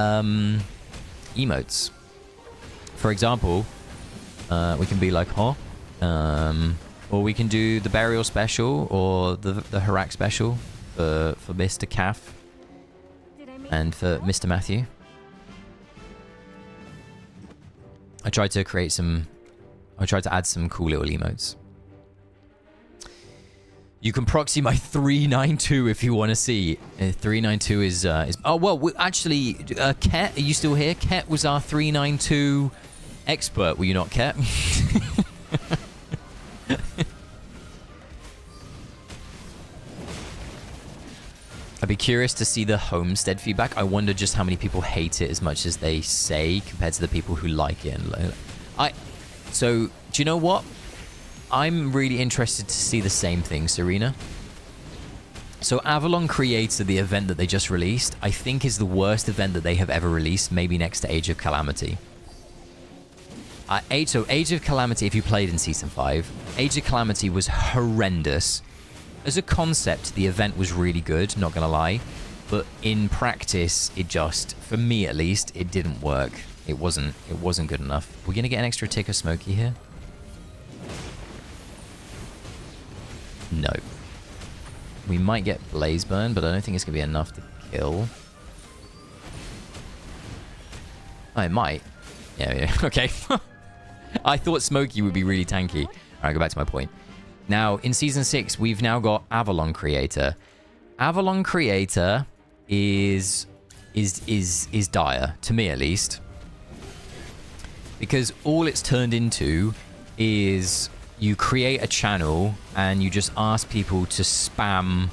emotes. For example, we can be like, huh? Or we can do the Burial Special or the Harak Special for Mr. Calf and for Mr. Matthew. I tried to add some cool little emotes. You can proxy my 392 if you want to see. 392 is oh well, actually, Ket, are you still here? Ket was our 392 expert. Were you not, Ket? I'd be curious to see the Homestead feedback. I wonder just how many people hate it as much as they say compared to the people who like it. So, do you know what? I'm really interested to see the same thing, Serena. So Avalon Creator, the event that they just released, I think is the worst event that they have ever released, maybe next to Age of Calamity. So Age of Calamity, if you played in Season 5, Age of Calamity was horrendous. As a concept, the event was really good, not gonna lie. But in practice, it just, for me at least, it didn't work. It wasn't good enough. We're gonna get an extra tick of Smokey here. No. We might get Blaze Burn, but I don't think it's going to be enough to kill. Oh, it might. Yeah. Okay. I thought Smokey would be really tanky. Alright, go back to my point. Now, in Season 6, we've now got Avalon Creator. Avalon Creator is dire, to me at least. Because all it's turned into is... you create a channel and you just ask people to spam,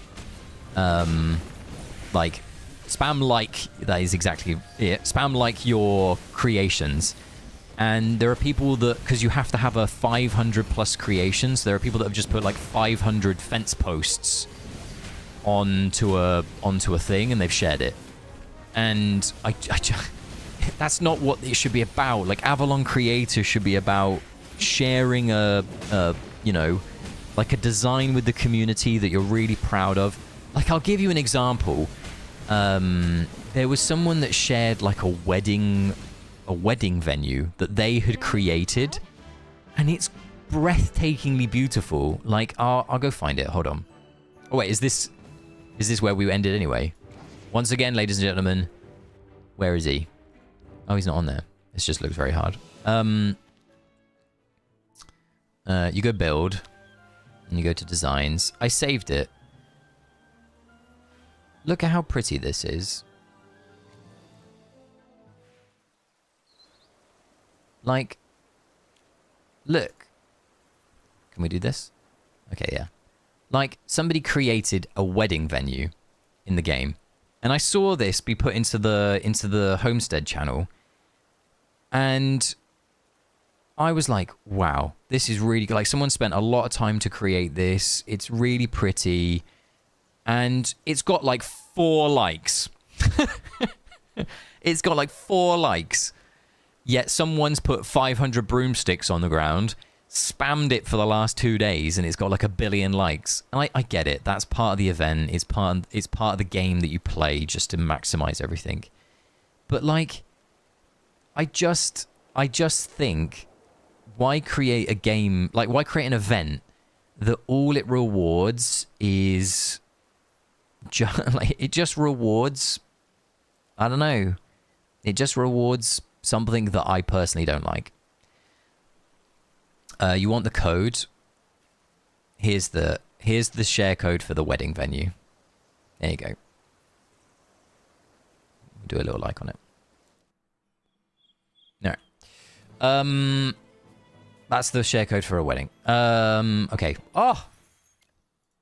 that is exactly it, spam like your creations. And there are people that, because you have to have a 500 plus creations, there are people that have just put like 500 fence posts onto a thing and they've shared it. And I just, that's not what it should be about. Like, Avalon Creator should be about sharing you know, like a design with the community that you're really proud of. Like, I'll give you an example. There was someone that shared like a wedding venue that they had created, and it's breathtakingly beautiful. Like, I'll go find it. Hold on. Oh wait, is this where we ended anyway? Once again, ladies and gentlemen, where is he? Oh, he's not on there. This just looks very hard. You go build, and you go to designs. I saved it. Look at how pretty this is. Like, look. Can we do this? Okay, yeah. Like, somebody created a wedding venue in the game. And I saw this be put into the Homestead channel. And I was like, wow, this is really good. Like, someone spent a lot of time to create this. It's really pretty. And it's got like 4 likes. It's got like 4 likes. Yet someone's put 500 broomsticks on the ground, spammed it for the last 2 days, and it's got like 1 billion likes. And I get it. That's part of the event. It's part of the game that you play just to maximize everything. But like, I just think, why create a game, like why create an event that all it rewards is like, it just rewards, I don't know, it just rewards something that I personally don't like. You want the code? Here's the share code for the wedding venue. There you go. Do a little like on it. No. That's the share code for a wedding. Okay. Oh!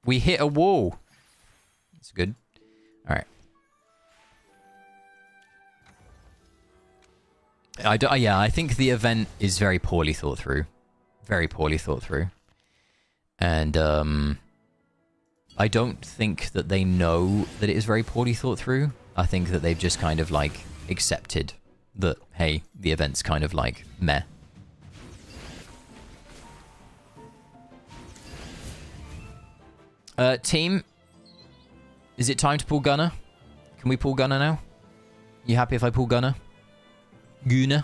We hit a wall. That's good. Alright. Yeah, I think the event is very poorly thought through. Very poorly thought through. And, I don't think that they know that it is very poorly thought through. I think that they've just kind of, like, accepted that, hey, the event's kind of, like, meh. Team, is it time to pull Gunner? Can we pull Gunner now? You happy if I pull Gunner? Gunner?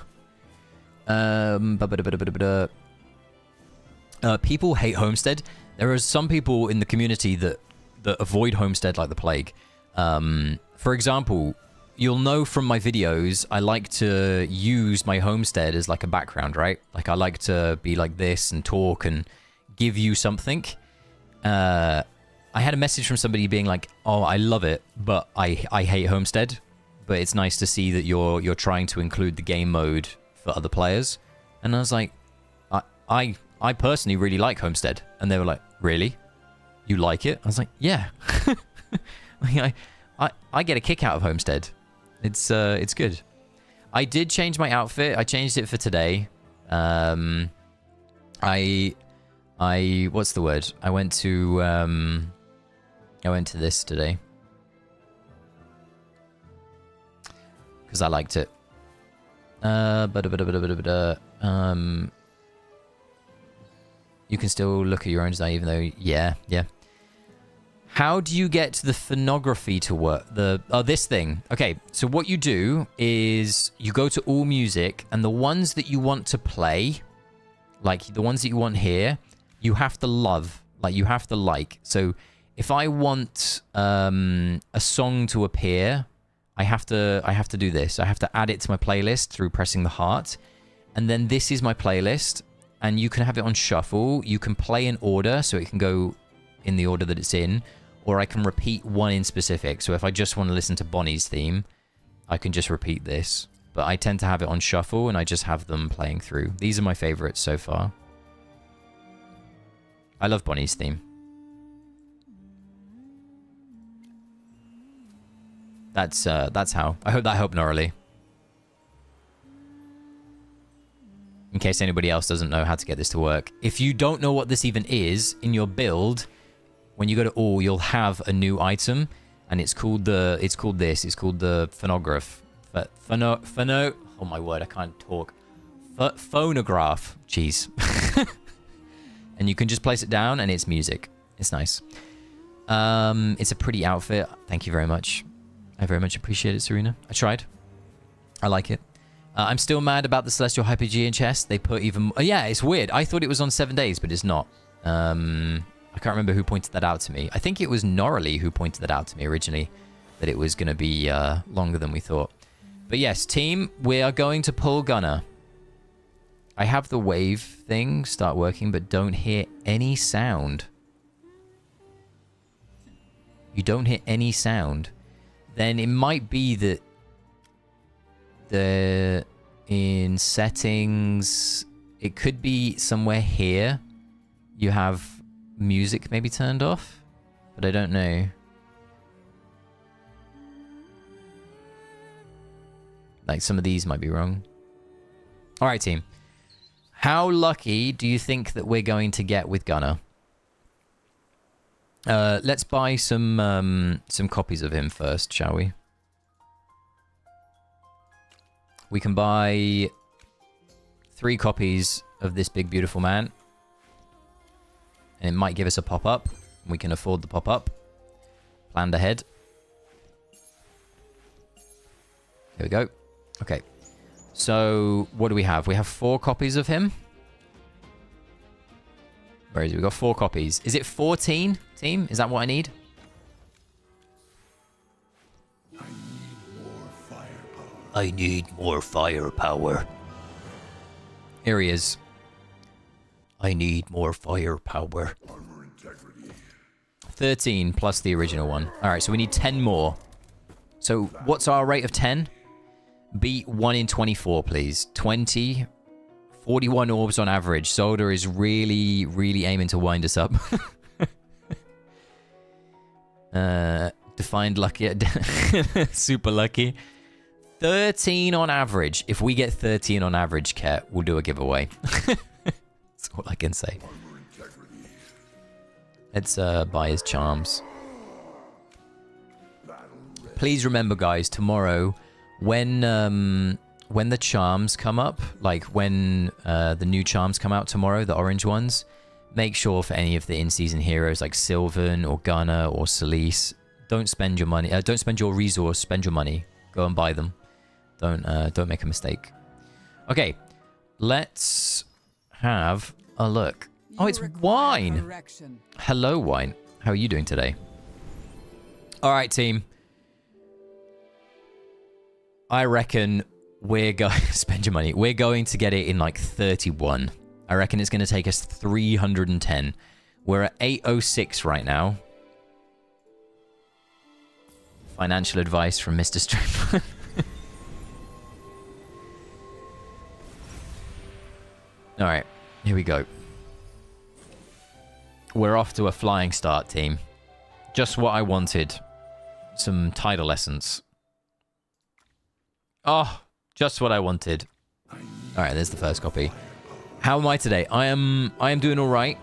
People hate Homestead. There are some people in the community that avoid Homestead like the plague. For example, you'll know from my videos, I like to use my Homestead as like a background, right? Like, I like to be like this and talk and give you something. I had a message from somebody being like, "Oh, I love it, but I hate Homestead." But it's nice to see that you're trying to include the game mode for other players. And I was like, I personally really like Homestead. And they were like, "Really? You like it?" I was like, "Yeah." Like, I get a kick out of Homestead. It's good. I did change my outfit. I changed it for today. What's the word? I went to this today. Because I liked it. You can still look at your own design even though... Yeah. How do you get the phonography to work? This thing. Okay, so what you do is you go to all music, and the ones that you want to play, like the ones that you want here, you have to love. Like, you have to like. So if I want a song to appear, I have to do this. I have to add it to my playlist through pressing the heart. And then this is my playlist. And you can have it on shuffle. You can play in order, so it can go in the order that it's in. Or I can repeat one in specific. So if I just want to listen to Bonnie's theme, I can just repeat this. But I tend to have it on shuffle, and I just have them playing through. These are my favorites so far. I love Bonnie's theme. That's how. I hope that helped Norley. In case anybody else doesn't know how to get this to work. If you don't know what this even is, in your build, when you go to all, you'll have a new item, and it's called the phonograph. Oh my word, I can't talk. Phonograph. Jeez. And you can just place it down, and it's music. It's nice. It's a pretty outfit. Thank you very much. I very much appreciate it, Serena. I tried. I like it. I'm still mad about the Celestial Hypogean chest. They put even... yeah, it's weird. I thought it was on 7 days, but it's not. I can't remember who pointed that out to me. I think it was Norley who pointed that out to me originally, that it was going to be longer than we thought. But yes, team, we are going to pull Gunner. I have the wave thing start working, but don't hear any sound. You don't hear any sound. Then it might be that in settings, it could be somewhere here. You have music maybe turned off, but I don't know. Like, some of these might be wrong. All right, team. How lucky do you think that we're going to get with Gunner? Let's buy some copies of him first, shall we? We can buy 3 copies of this big, beautiful man. And it might give us a pop-up. We can afford the pop-up. Planned ahead. Here we go. Okay. So, what do we have? We have 4 copies of him. Where is it? We've got 4 copies. Is it 14, team? Is that what I need? I need more firepower. Here he is. I need more firepower. 13 plus the original one. Alright, so we need 10 more. So, what's our rate of 10? Beat 1 in 24, please. 20. 41 orbs on average. Solder is really, really aiming to wind us up. Defined lucky. Super lucky. 13 on average. If we get 13 on average, Ket, we'll do a giveaway. That's all I can say. Let's buy his charms. Please remember, guys, tomorrow, when the charms come up, like when the new charms come out tomorrow, the orange ones, make sure for any of the in-season heroes like Sylvan or Gunner or Celise, don't spend your money. Don't spend your resource. Spend your money. Go and buy them. Don't make a mistake. Okay, let's have a look. Oh, it's Wine. Hello, Wine. How are you doing today? All right, team. I reckon we're going to spend your money. We're going to get it in like 31. I reckon it's going to take us 310. We're at 806 right now. Financial advice from Mr. Streamer. Alright, here we go. We're off to a flying start, team. Just what I wanted. Some tidal essence. Oh, just what I wanted. Alright, there's the first copy. How am I today? I am doing alright.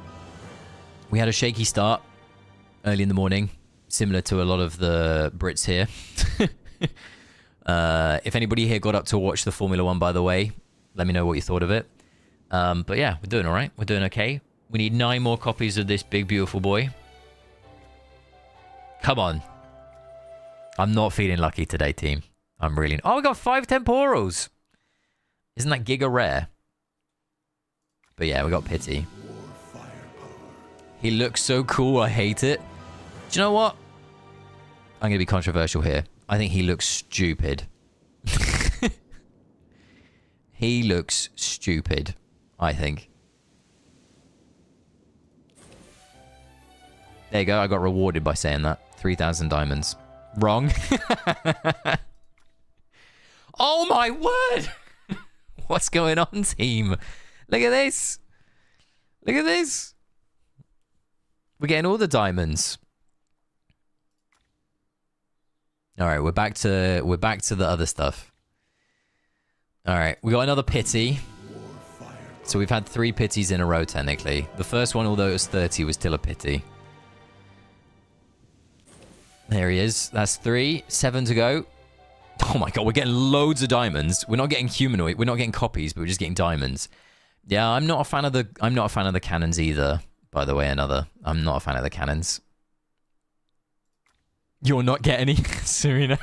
We had a shaky start early in the morning, similar to a lot of the Brits here. If anybody here got up to watch the Formula 1, by the way, let me know what you thought of it. But yeah, we're doing alright. We're doing okay. We need 9 more copies of this big, beautiful boy. Come on. I'm not feeling lucky today, team. I'm really... Oh, we got 5 temporals. Isn't that giga rare? But yeah, we got Pity. He looks so cool, I hate it. Do you know what? I'm going to be controversial here. I think he looks stupid. He looks stupid, I think. There you go, I got rewarded by saying that. 3,000 diamonds. Wrong. Oh my word! What's going on, team? Look at this. Look at this. We're getting all the diamonds. All right, we're back to the other stuff. All right, we got another pity. So we've had 3 pities in a row, technically. The first one, although it was 30, was still a pity. There he is. That's 3. 7 to go. Oh my god, we're getting loads of diamonds. We're not getting humanoid. We're not getting copies, but we're just getting diamonds. Yeah, I'm not a fan of the cannons either. By the way, I'm not a fan of the cannons. You'll not get any, Serena.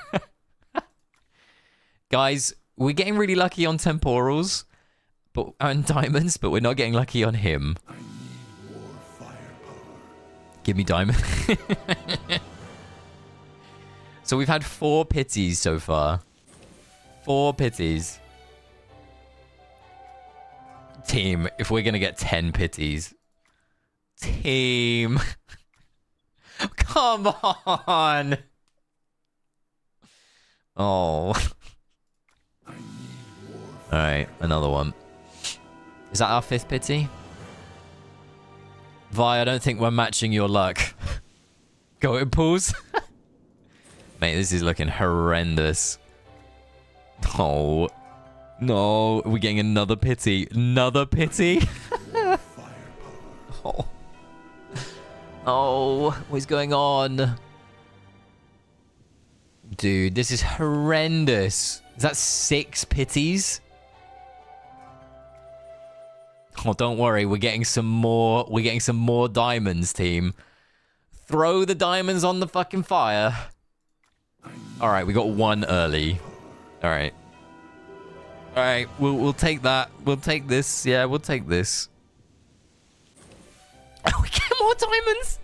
Guys, we're getting really lucky on temporals, and diamonds, but we're not getting lucky on him. I need more firepower. Give me diamond. So we've had 4 pities so far. 4 pities. Team, if we're going to get 10 pities. Team. Come on. Oh. Alright, another one. Is that our 5th pity? Vi, I don't think we're matching your luck. Go in pools. Mate, this is looking horrendous. Oh. No, we're getting another pity. Another pity? Oh. Oh, what's going on? Dude, this is horrendous. Is that 6 pities? Oh, don't worry. We're getting some more. We're getting some more diamonds, team. Throw the diamonds on the fucking fire. All right, we got 1 early. All right. All right, we'll take that. We'll take this. Yeah, we'll take this. Oh, we get more diamonds.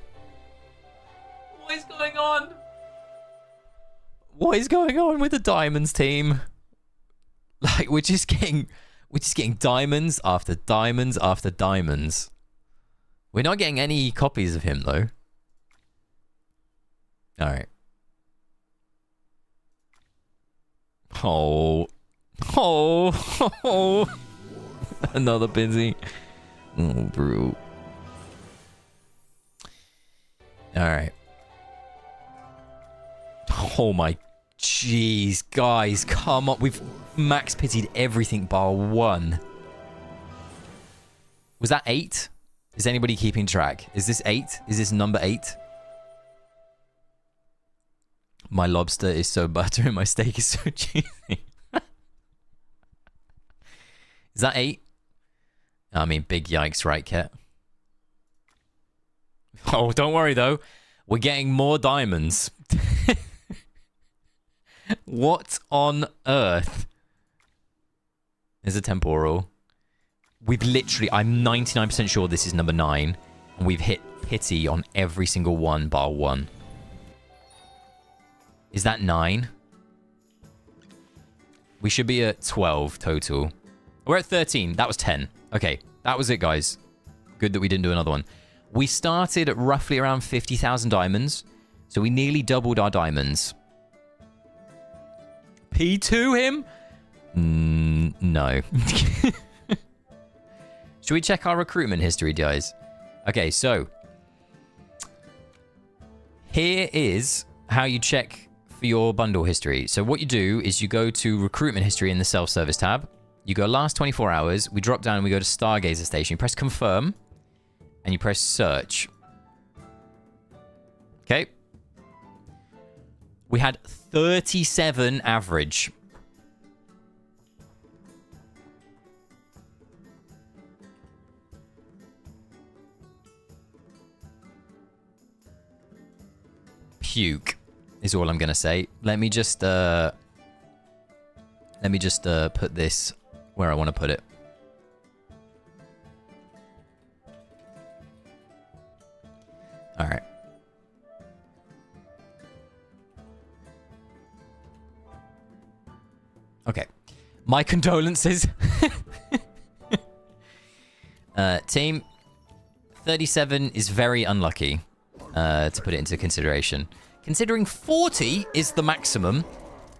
What is going on? What is going on with the diamonds, team? Like, we're just getting diamonds after diamonds after diamonds. We're not getting any copies of him, though. All right. Oh. Oh. Oh. Another busy. Oh, bro. All right. Oh my jeez, guys, come on. We've max pitied everything bar 1. Was that 8? Is anybody keeping track? Is this 8? Is this number 8? My lobster is so butter and my steak is so cheesy. Is that 8? I mean, big yikes, right, Ket? Oh, don't worry, though. We're getting more diamonds. What on earth? There's a temporal. We've literally... I'm 99% sure this is number 9. And we've hit pity on every single one bar 1. Is that 9? We should be at 12 total. We're at 13. That was 10. Okay, that was it, guys. Good that we didn't do another one. We started at roughly around 50,000 diamonds. So we nearly doubled our diamonds. P2 him? No. Should we check our recruitment history, guys? Okay, so here is how you check for your bundle history. So what you do is you go to recruitment history in the self-service tab. You go last 24 hours. We drop down and we go to Stargazer Station. You press confirm and you press search. Okay. We had 37 average. Puke is all I'm gonna say. Let me just put this where I want to put it. All right. Okay. My condolences. Team 37 is very unlucky, to put it into consideration. Considering 40 is the maximum,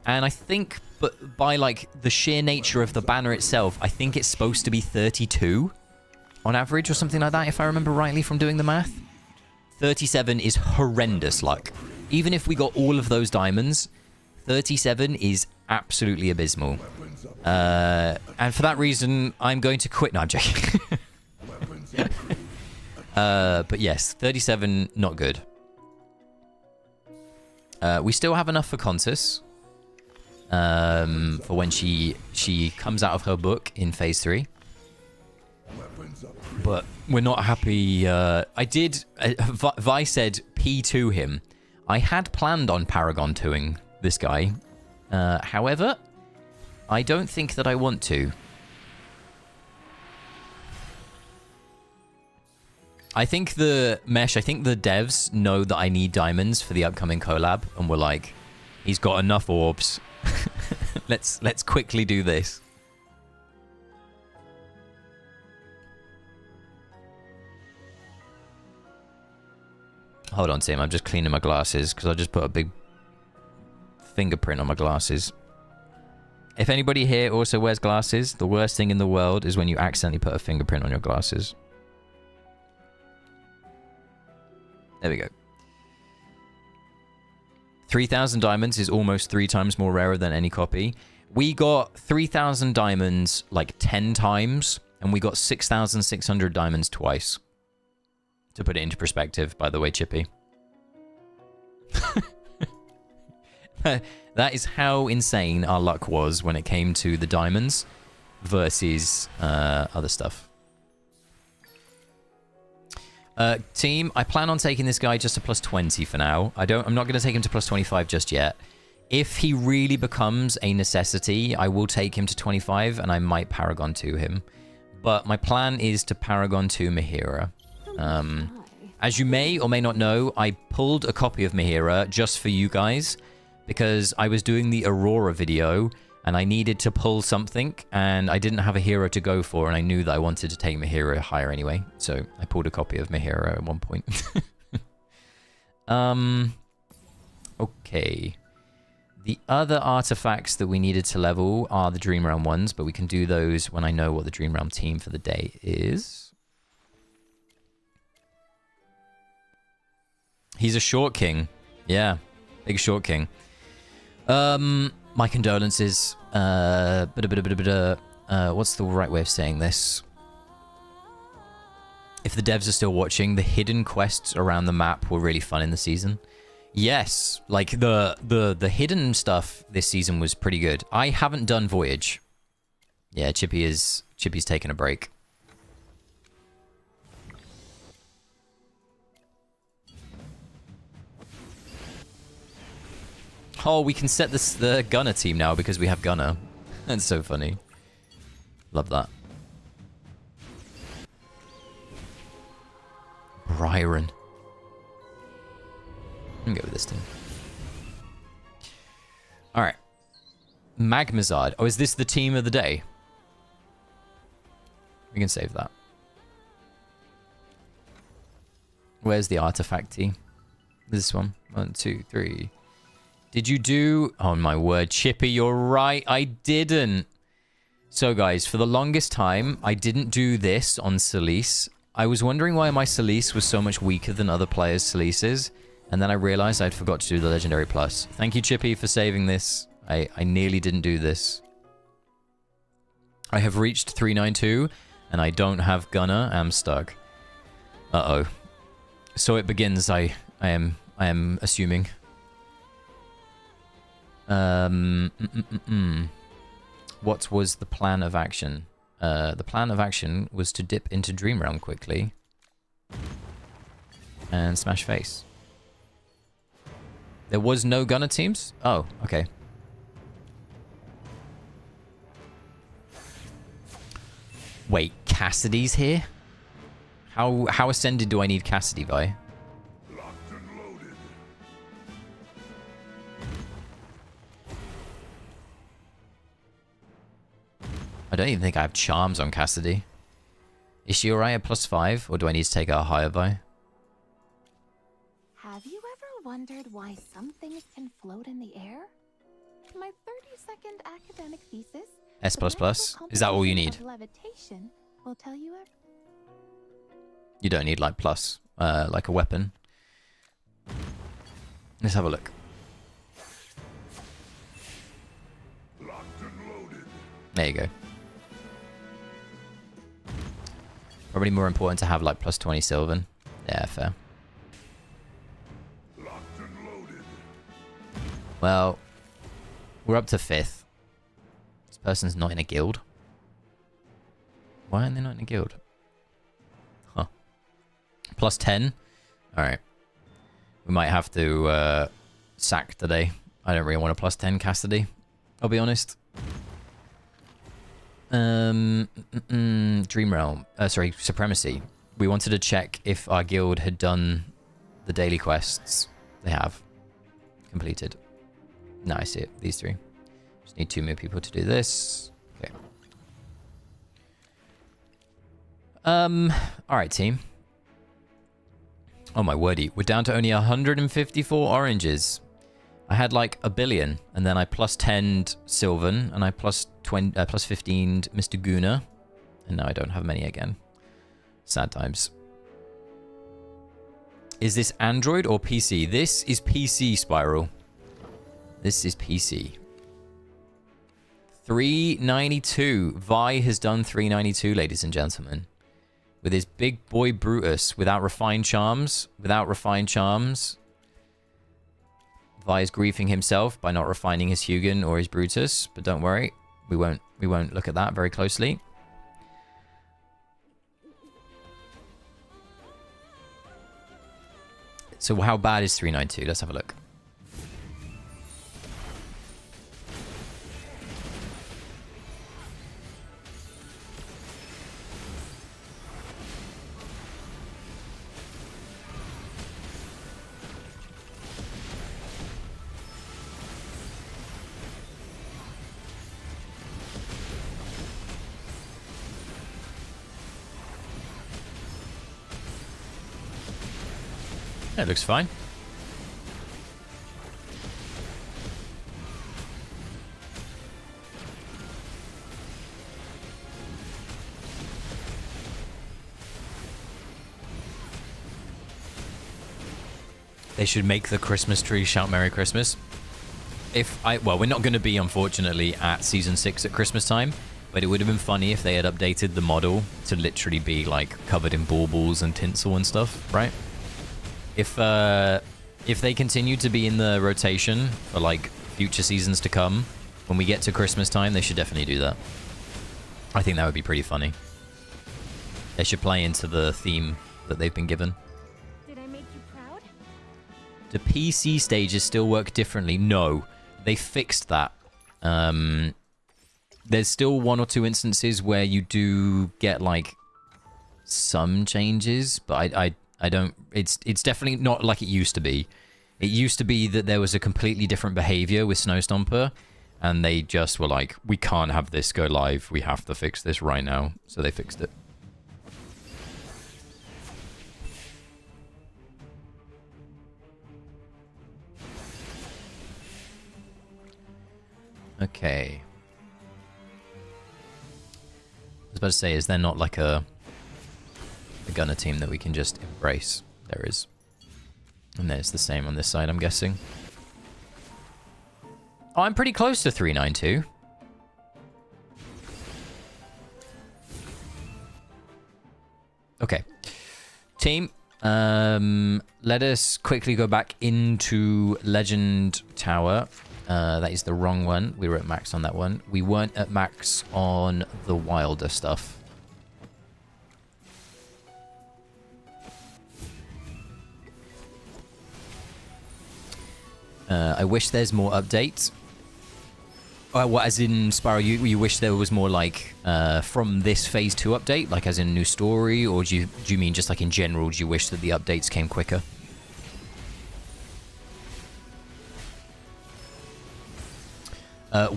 and I think but by like the sheer nature of the banner itself, I think it's supposed to be 32 on average or something like that, if I remember rightly from doing the math. 37 is horrendous luck. Even if we got all of those diamonds, 37 is absolutely abysmal. And for that reason, I'm going to quit. No, I'm joking. But yes, 37, not good. We still have enough for Contis. For when she comes out of her book in phase 3. But we're not happy. Vi said P2 him. I had planned on Paragon 2ing this guy. However, I don't think that I want to. I think the devs know that I need diamonds for the upcoming collab, and we're like, he's got enough orbs. Let's quickly do this. Hold on, Tim. I'm just cleaning my glasses because I just put a big fingerprint on my glasses. If anybody here also wears glasses, the worst thing in the world is when you accidentally put a fingerprint on your glasses. There we go. 3,000 diamonds is almost 3 times more rarer than any copy. We got 3,000 diamonds like 10 times, and we got 6,600 diamonds twice. To put it into perspective, by the way, Chippy. That is how insane our luck was when it came to the diamonds versus other stuff. Team, I plan on taking this guy just to plus 20 for now. I'm not going to take him to plus 25 just yet. If he really becomes a necessity, I will take him to 25 and I might Paragon 2 him. But my plan is to Paragon 2 Mihira. As you may or may not know, I pulled a copy of Mihira just for you guys because I was doing the Aurora video and I needed to pull something and I didn't have a hero to go for and I knew that I wanted to take Mihira higher anyway. So I pulled a copy of Mihira at one point. Okay. The other artifacts that we needed to level are the Dream Realm ones, but we can do those when I know what the Dream Realm team for the day is. He's a short king. Yeah, big short king. My condolences. What's the right way of saying this? If the devs are still watching, the hidden quests around the map were really fun in the season. Yes, like the hidden stuff this season was pretty good. I haven't done Voyage. Yeah, Chippy's taking a break. Oh, we can set the Gunner team now because we have Gunner. That's so funny. Love that. Byron. I'm gonna go with this team. Alright. Magmazard. Oh, is this the team of the day? We can save that. Where's the artifact team? This one. 1, 2, 3. Did you do... Oh, my word. Chippy, you're right. I didn't. So, guys, for the longest time, I didn't do this on Celise. I was wondering why my Celise was so much weaker than other players' Celises. And then I realized I'd forgot to do the Legendary Plus. Thank you, Chippy, for saving this. I nearly didn't do this. I have reached 392, and I don't have Gunner. I'm stuck. Uh-oh. So it begins, I am assuming. What was the plan of action? The plan of action was to dip into Dream Realm quickly. And smash face. There was no Gunner teams? Oh, okay. Wait, Cassidy's here? How ascended do I need Cassidy by? Locked and loaded. I don't even think I have charms on Cassidy. Is she alright at +5, or do I need to take her higher by? Have you ever wondered why some things can float in the air? My 30-second academic thesis, S++? The Is that all you need? of levitation, will tell you everything. You don't need, like, plus, like a weapon. Let's have a look. Locked and loaded. There you go. Probably more important to have, like, +20 Sylvan. Yeah, fair. Locked and loaded. Well, we're up to 5th. This person's not in a guild. Why aren't they not in a guild? Huh. +10? Alright. We might have to sack today. I don't really want a +10 Cassidy. I'll be honest. Dream Realm. Sorry, Supremacy. We wanted to check if our guild had done the daily quests. They have. Completed. Now I see it. These 3. Just need 2 more people to do this. Okay. Alright, team. Oh my wordy. We're down to only 154 oranges. I had like a billion, and then I +10'd Sylvan, and I +15'd Mr. Guna, and now I don't have many again. Sad times. Is this Android or PC? This is PC, Spiral. This is PC. 392. Vi has done 392, ladies and gentlemen. With his big boy Brutus, without refined charms. Without refined charms. Vi is griefing himself by not refining his Hugin or his Brutus, but don't worry, we won't look at that very closely. So how bad is 392? Let's have a look. That looks fine. They should make the Christmas tree shout Merry Christmas. Well, we're not going to be, unfortunately, at Season 6 at Christmas time, but it would have been funny if they had updated the model to literally be, like, covered in baubles and tinsel and stuff, right? If they continue to be in the rotation for, like, future seasons to come, when we get to Christmas time, they should definitely do that. I think that would be pretty funny. They should play into the theme that they've been given. Did I make you proud? Do PC stages still work differently? No. They fixed that. There's still 1 or 2 instances where you do get, like, some changes, but I don't... It's definitely not like it used to be. It used to be that there was a completely different behavior with Snowstomper, and they just were like, we can't have this go live. We have to fix this right now. So they fixed it. Okay. I was about to say, is there not like a gunner team that we can just embrace? There is. And there's the same on this side, I'm guessing. Oh, I'm pretty close to 392. Okay. Team, let us quickly go back into Legend Tower. That is the wrong one. We were at max on that one. We weren't at max on the wilder stuff. I wish there's more updates. What, as in, Sparrow, you wish there was more, like, from this Phase 2 update? Like, as in new story? Or do you mean just, like, in general, do you wish that the updates came quicker?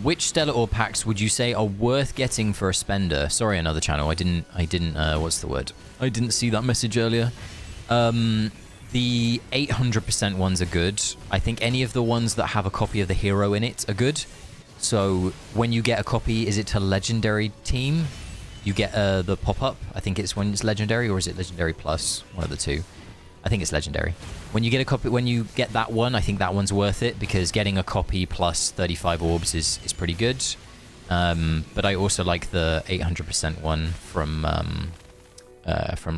Which Stellar Ore packs would you say are worth getting for a spender? Sorry, another channel. I didn't, what's the word? I didn't see that message earlier. The 800% ones are good. I think any of the ones that have a copy of the hero in it are good. So when you get a copy, is it to Legendary Team? You get the pop-up. I think it's when it's Legendary, or is it Legendary Plus? One of the two. I think it's Legendary. When you get a copy, when you get that one, I think that one's worth it, because getting a copy plus 35 orbs is pretty good. But I also like the 800% one from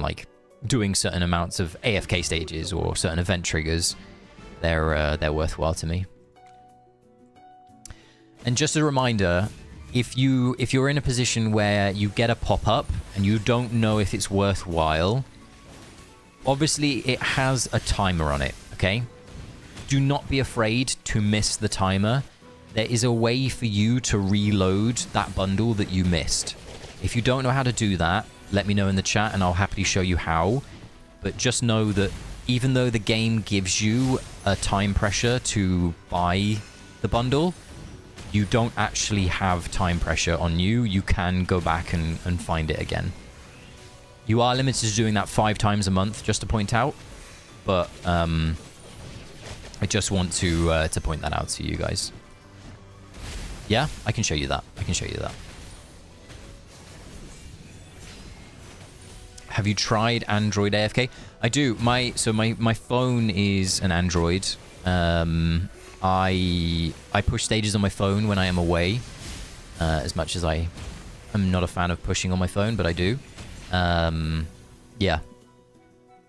like doing certain amounts of AFK stages or certain event triggers. They're worthwhile to me. And just a reminder, if you're in a position where you get a pop-up and you don't know if it's worthwhile, obviously it has a timer on it, okay? Do not be afraid to miss the timer. There is a way for you to reload that bundle that you missed. If you don't know how to do that, let me know in the chat and I'll happily show you how. But just know that even though the game gives you a time pressure to buy the bundle, you don't actually have time pressure on you. You can go back and find it again. You are limited to doing that 5 times a month, just to point out. But I just want to point that out to you guys. Yeah, I can show you that. I can show you that. Have you tried Android AFK? I do. My phone is an Android. I push stages on my phone when I am away. As much as I am not a fan of pushing on my phone, but I do. Yeah.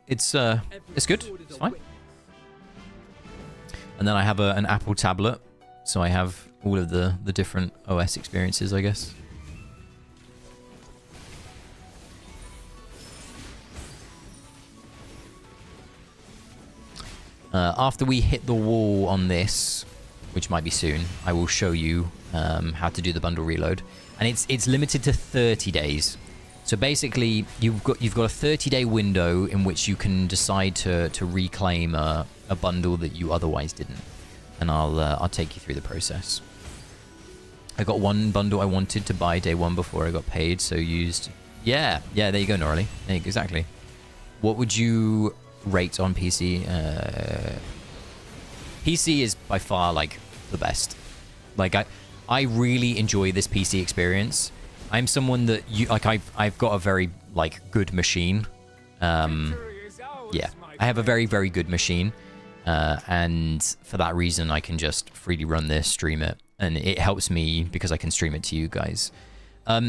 It's good. It's fine. And then I have an Apple tablet, so I have all of the different OS experiences, I guess. After we hit the wall on this, which might be soon, I will show you how to do the bundle reload, and it's limited to 30 days. So basically, you've got a 30-day window in which you can decide to reclaim a bundle that you otherwise didn't, and I'll take you through the process. I got one bundle I wanted to buy day one before I got paid, so used. Yeah, there you go, Norley. Exactly. What would you rate on PC? PC is by far like the best. Like I really enjoy this PC experience. I'm someone that I've got a very like good machine. Yeah, I have a very, very good machine, and for that reason I can just freely run this, stream it, and it helps me because I can stream it to you guys.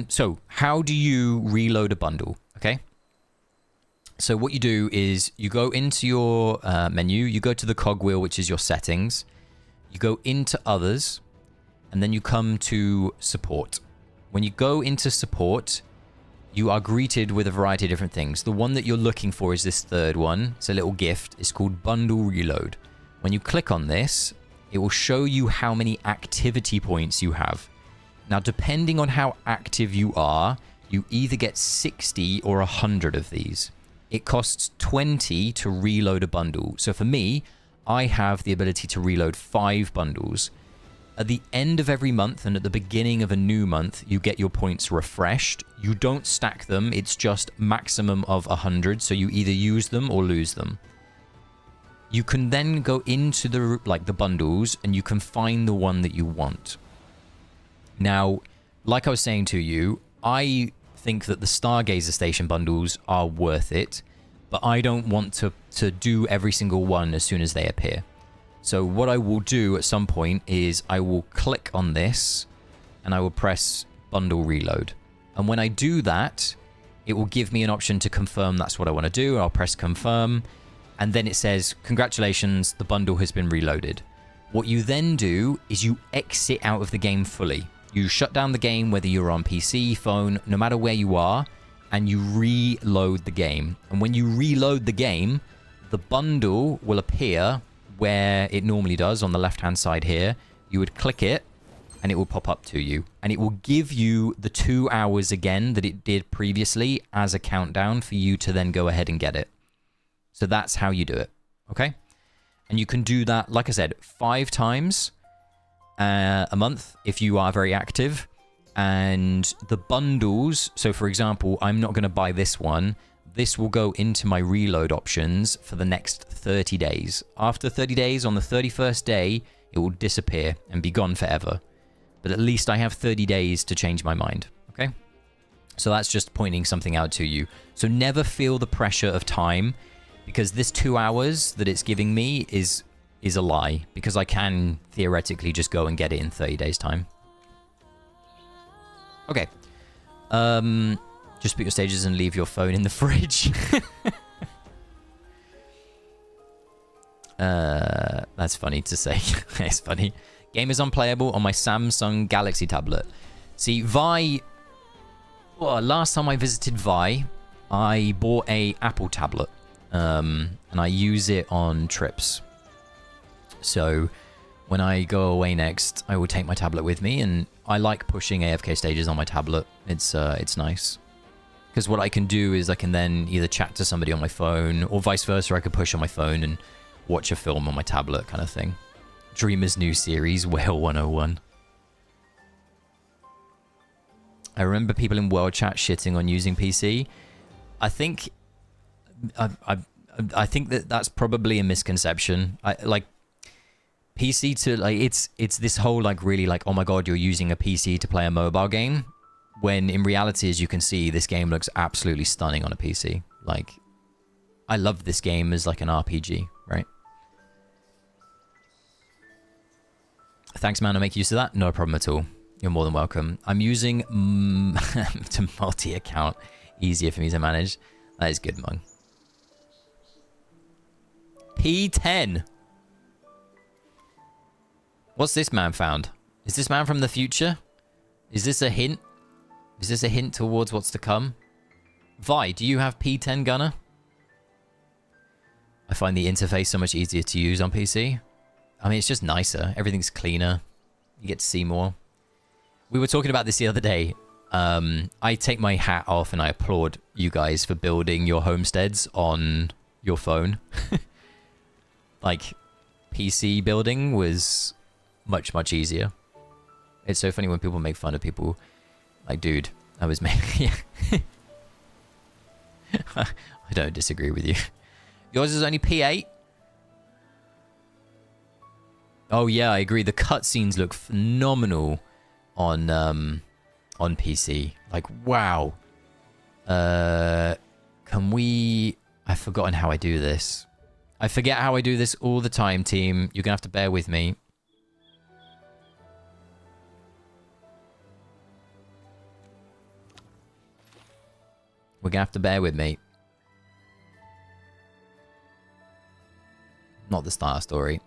So how do you reload a bundle? Okay. So what you do is you go into your menu, you go to the cogwheel, which is your settings, you go into others, and then you come to support. When you go into support, you are greeted with a variety of different things. The one that you're looking for is this third one. It's a little gift. It's called Bundle Reload. When you click on this, it will show you how many activity points you have. Now, depending on how active you are, you either get 60 or 100 of these. It costs 20 to reload a bundle. So for me, I have the ability to reload 5 bundles. At the end of every month and at the beginning of a new month, you get your points refreshed. You don't stack them. It's just maximum of 100. So you either use them or lose them. You can then go into the bundles and you can find the one that you want. Now, like I was saying to you, I think that the Stargazer Station bundles are worth it, but I don't want to do every single one as soon as they appear. So what I will do at some point is I will click on this and I will press bundle reload. And when I do that, it will give me an option to confirm that's what I want to do. I'll press confirm, and then it says, congratulations, the bundle has been reloaded. What you then do is you exit out of the game fully. You shut down the game, whether you're on PC, phone, no matter where you are, and you reload the game. And when you reload the game, the bundle will appear where it normally does on the left-hand side here. You would click it, and it will pop up to you. And it will give you the 2 hours again that it did previously as a countdown for you to then go ahead and get it. So that's how you do it, okay? And you can do that, like I said, 5 times a month if you are very active. And the bundles, so for example, I'm not going to buy this one. This will go into my reload options for the next 30 days. After 30 days, on the 31st day, it will disappear and be gone forever. But at least I have 30 days to change my mind, okay? So that's just pointing something out to you. So never feel the pressure of time, because this 2 hours that it's giving me is a lie, because I can theoretically just go and get it in 30 days time. Okay. Just put your stages and leave your phone in the fridge. That's funny to say. It's funny. Game is unplayable on my Samsung Galaxy tablet. See, Vi... Well, last time I visited Vi, I bought a Apple tablet. And I use it on trips. So when I go away next, I will take my tablet with me, and I like pushing AFK Stages on my tablet. It's nice. Because what I can do is I can then either chat to somebody on my phone, or vice versa. I could push on my phone and watch a film on my tablet, kind of thing. Dreamer's new series, Whale 101. I remember people in World Chat shitting on using PC. I think that's probably a misconception. Like PC to like it's this whole like really like, oh my god, you're using a PC to play a mobile game, when in reality, as you can see, this game looks absolutely stunning on a PC. Like, I love this game as like an RPG, right? Thanks, man. I'll make use of that. No problem at all. You're more than welcome. I'm using to multi-account. Easier for me to manage. That is good, Mung. P10. What's this man found? Is this man from the future? Is this a hint? Is this a hint towards what's to come? Vi, do you have P10 Gunner? I find the interface so much easier to use on PC. I mean, it's just nicer. Everything's cleaner. You get to see more. We were talking about this the other day. I take my hat off and I applaud you guys for building your homesteads on your phone. Like, PC building was much, much easier. It's so funny when people make fun of people. Like, dude, I was making... I don't disagree with you. Yours is only P8? Oh yeah, I agree. The cutscenes look phenomenal on PC. Like, wow. Can we... I've forgotten how I do this. I forget how I do this all the time, team. You're gonna have to bear with me. We're gonna have to bear with me. Not the Star Story.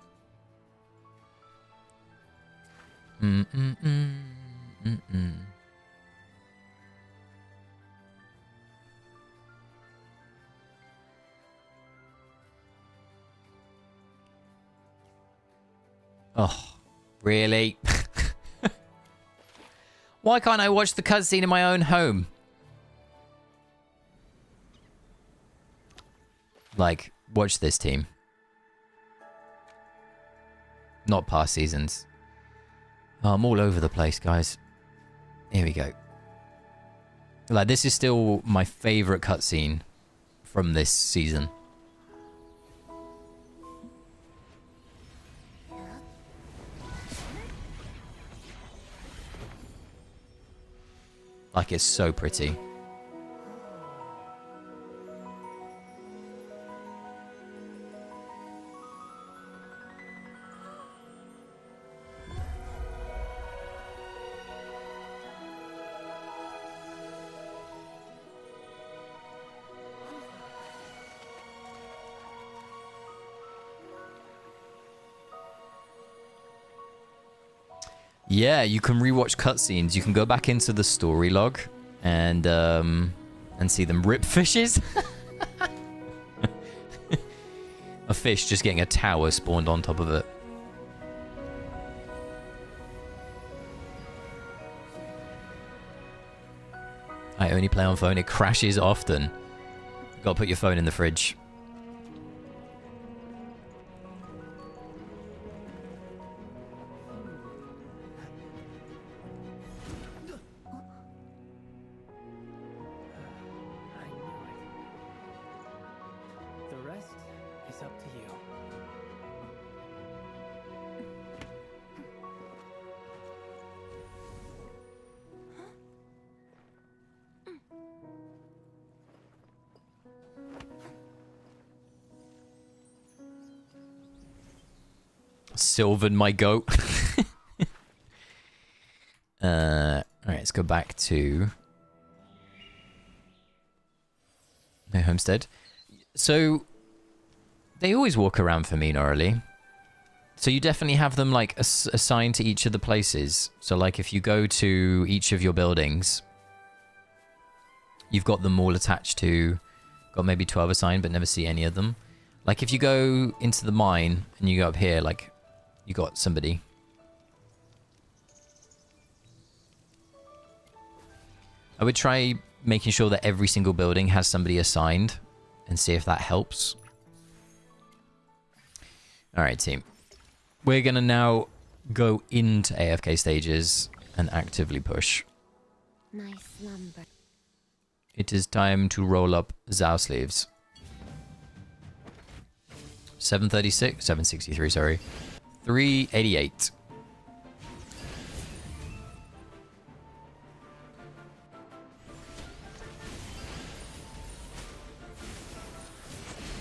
Oh, really? Why can't I watch the cutscene in my own home? Like, watch this, team. Not past seasons. Oh, I'm all over the place, guys. Here we go. Like, this is still my favorite cutscene from this season. Like, it's so pretty. Yeah, you can rewatch cutscenes. You can go back into the story log and see them rip fishes. A fish just getting a tower spawned on top of it. I only play on phone. It crashes often. Gotta put your phone in the fridge. Sylvan, my goat. Alright, let's go back to no Homestead. So they always walk around for me, Norley. So you definitely have them like assigned to each of the places. So like if you go to each of your buildings, you've got them all attached to, got maybe 12 assigned, but never see any of them. Like if you go into the mine and you go up here, like you got somebody. I would try making sure that every single building has somebody assigned and see if that helps. Alright, team. We're going to now go into AFK stages and actively push. Nice lumber. It is time to roll up Zao sleeves. 736, 763, sorry. 388.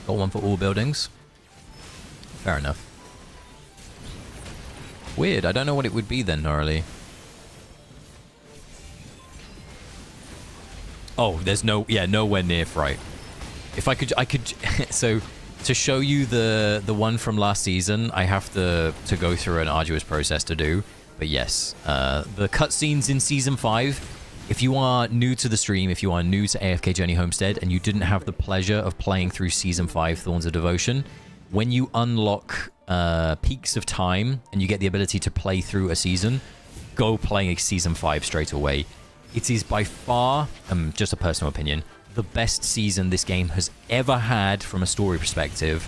Got one for all buildings. Fair enough. Weird, I don't know what it would be then, Norley. Oh, there's no, yeah, nowhere near fright. If I could, so to show you the one from last season, I have to go through an arduous process to do. But yes, the cutscenes in Season 5, if you are new to the stream, if you are new to AFK Journey Homestead, and you didn't have the pleasure of playing through Season 5 Thorns of Devotion, when you unlock Peaks of Time, and you get the ability to play through a season, go playing Season 5 straight away. It is by far, just a personal opinion, the best season this game has ever had from a story perspective.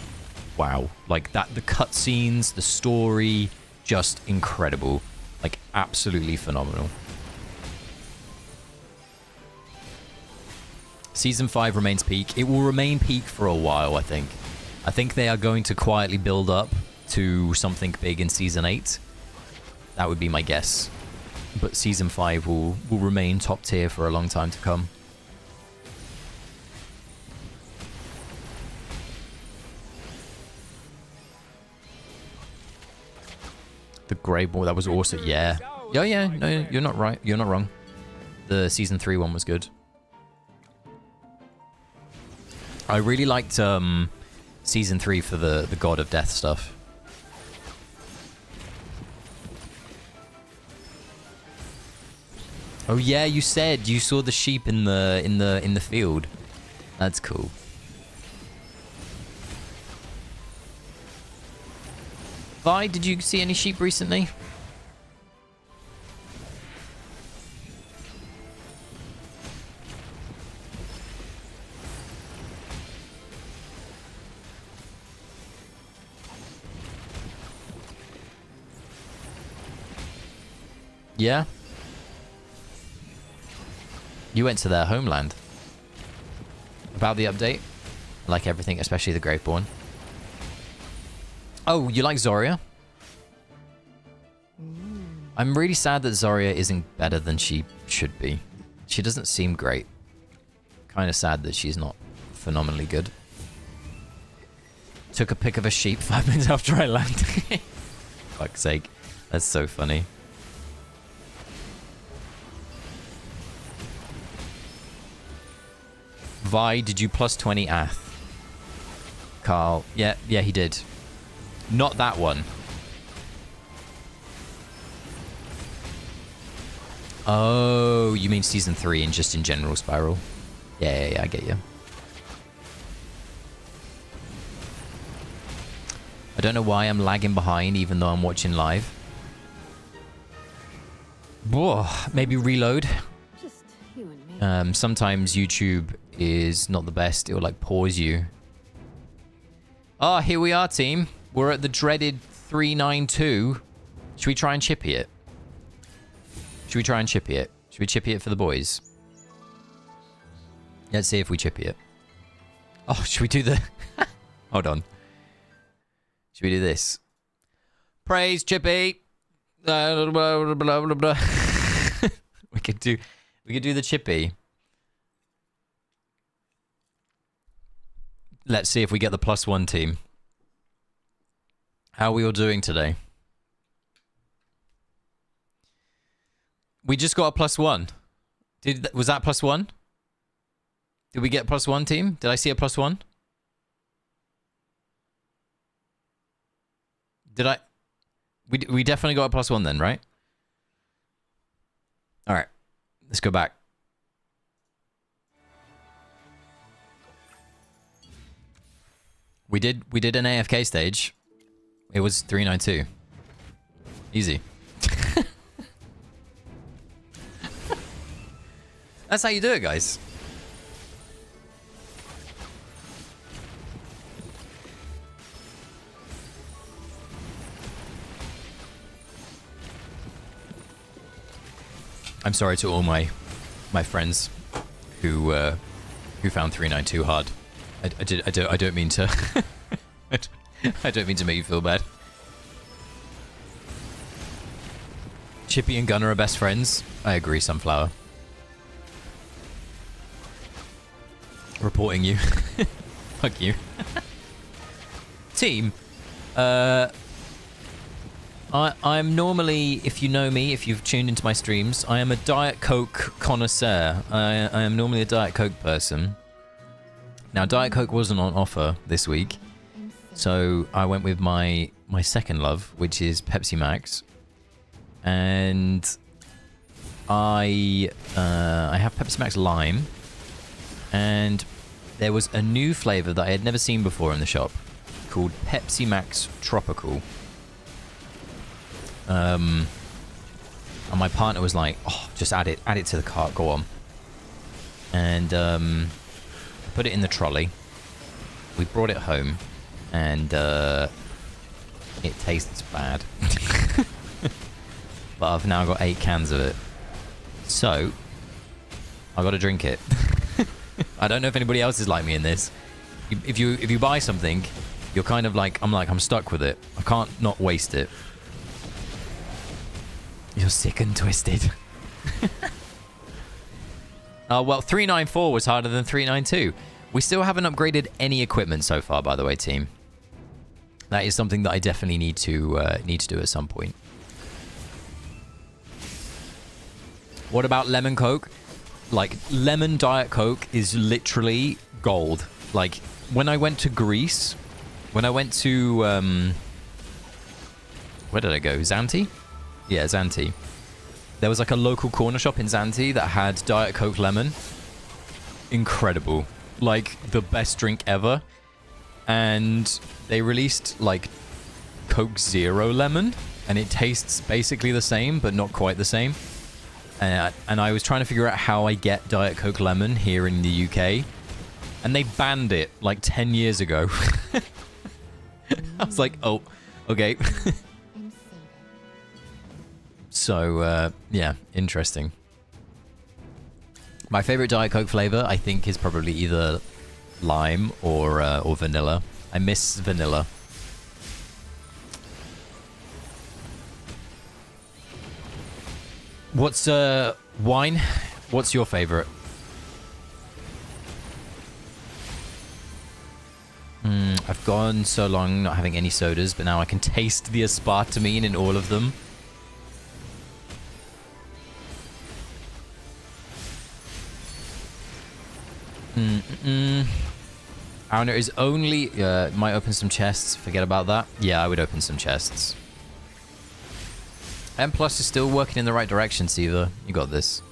Wow. Like that, the cutscenes, the story, just incredible. Like absolutely phenomenal. Season 5 remains peak. It will remain peak for a while, I think. I think they are going to quietly build up to something big in Season 8. That would be my guess. But Season 5 will remain top tier for a long time to come. The Grey Ball, that was awesome. Yeah. Yeah, no, you're not right. You're not wrong. The Season 3 one was good. I really liked Season 3 for the God of Death stuff. Oh yeah, you said you saw the sheep in the field. That's cool. Vi, did you see any sheep recently? Yeah? You went to their homeland. About the update? I like everything, especially the Graveborn. Oh, you like Zarya? I'm really sad that Zarya isn't better than she should be. She doesn't seem great. Kind of sad that she's not phenomenally good. Took a pic of a sheep 5 minutes after I landed. Fuck's sake. That's so funny. Vi, did you plus 20 Ath? Carl. Yeah, he did. Not that one. Oh, you mean season 3 and just in general Spiral? Yeah, I get you. I don't know why I'm lagging behind even though I'm watching live. Whoa, maybe reload. Just you and me. Sometimes YouTube is not the best. It will like pause you. Oh, here we are, team. We're at the dreaded 392. Should we try and chippy it? Should we try and chippy it? Should we chippy it for the boys? Let's see if we chippy it. Oh, should we do the... Hold on. Should we do this? Praise Chippy. Blah, blah, blah, blah, blah. we could do the Chippy. Let's see if we get the +1 team. How are we all doing today? We just got a +1. Was that +1? Did we get +1 team? Did I see a +1? Did I? We definitely got a +1 then, right? All right, let's go back. We did an AFK stage. It was 392. Easy. That's how you do it, guys. I'm sorry to all my friends who found 392 hard. I don't mean to I don't mean to make you feel bad. Chippy and Gunner are best friends. I agree, Sunflower. Reporting you. Fuck you. Team. I'm normally, if you know me, if you've tuned into my streams, I am a Diet Coke connoisseur. I am normally a Diet Coke person. Now, Diet Coke wasn't on offer this week, so I went with my second love, which is Pepsi Max. And I have Pepsi Max Lime, and there was a new flavor that I had never seen before in the shop called Pepsi Max Tropical. And my partner was like, "Oh, just add it to the cart. Go on." And put it in the trolley. We brought it home, and it tastes bad. But I've now got 8 cans of it, so I got to drink it. I don't know if anybody else is like me in this. If you buy something, you're kind of like I'm stuck with it. I can't not waste it. You're sick and twisted. Well, 394 was harder than 392. We still haven't upgraded any equipment so far, by the way, team. That is something that I definitely need to do at some point. What about lemon Coke? Like, lemon Diet Coke is literally gold. Like, when I went to Greece, when I went to where did I go? Zante? Yeah, Zante. There was like a local corner shop in Zante that had Diet Coke Lemon. Incredible. Like, the best drink ever. And they released, like, Coke Zero Lemon. And it tastes basically the same, but not quite the same. And I was trying to figure out how I get Diet Coke Lemon here in the UK. And they banned it, like, 10 years ago. I was like, oh, okay. So, yeah, interesting. My favorite Diet Coke flavor, I think, is probably either lime or vanilla. I miss vanilla. What's wine? What's your favorite? I've gone so long not having any sodas, but now I can taste the aspartame in all of them. Owner is only... might open some chests. Forget about that. Yeah, I would open some chests. M Plus is still working in the right direction, Siva. You got this.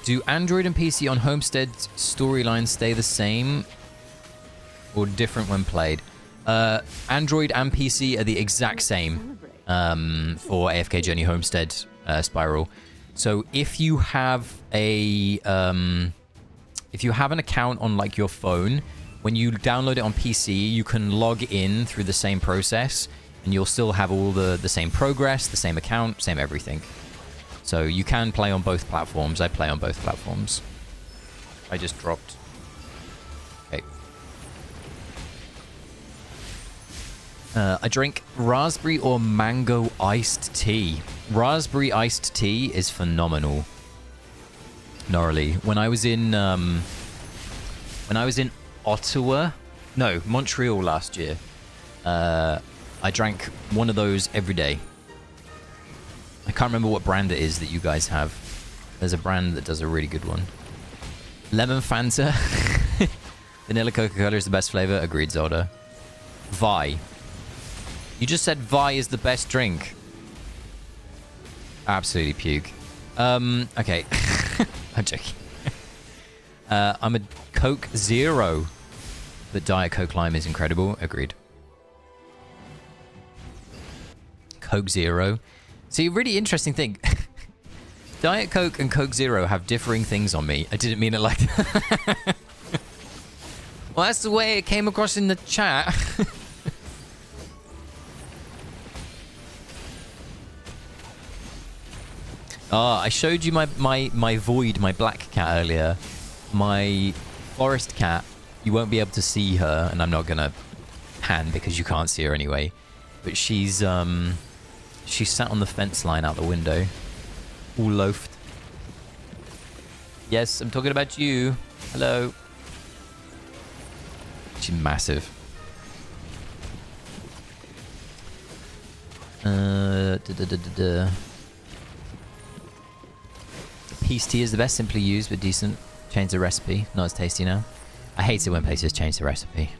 Do Android and PC on Homestead storylines stay the same or different when played? Android and PC are the exact same for AFK Journey Homestead Spiral. So if you have a if you have an account on like your phone, when you download it on PC, you can log in through the same process, and you'll still have all the same progress, the same account, same everything. So you can play on both platforms. I play on both platforms. I just dropped. Okay. I drink raspberry or mango iced tea. Raspberry iced tea is phenomenal. Gnarly. When I was in Ottawa, no, Montreal last year, I drank one of those every day. I can't remember what brand it is that you guys have. There's a brand that does a really good one. Lemon Fanta. Vanilla Coca-Cola is the best flavor. Agreed, Zelda. Vi. You just said Vi is the best drink. Absolutely puke. Okay. I'm joking. I'm a Coke Zero. But Diet Coke Lime is incredible. Agreed. Coke Zero. See, a really interesting thing. Diet Coke and Coke Zero have differing things on me. I didn't mean it like that. Well, that's the way it came across in the chat. I showed you my Void, my black cat earlier. My forest cat, you won't be able to see her, and I'm not gonna pan because you can't see her anyway. But she's sat on the fence line out the window, all loafed. Yes, I'm talking about you. Hello. She's massive. Peace tea is the best, simply used but decent. Change the recipe, not as tasty now. I hate it when places change the recipe.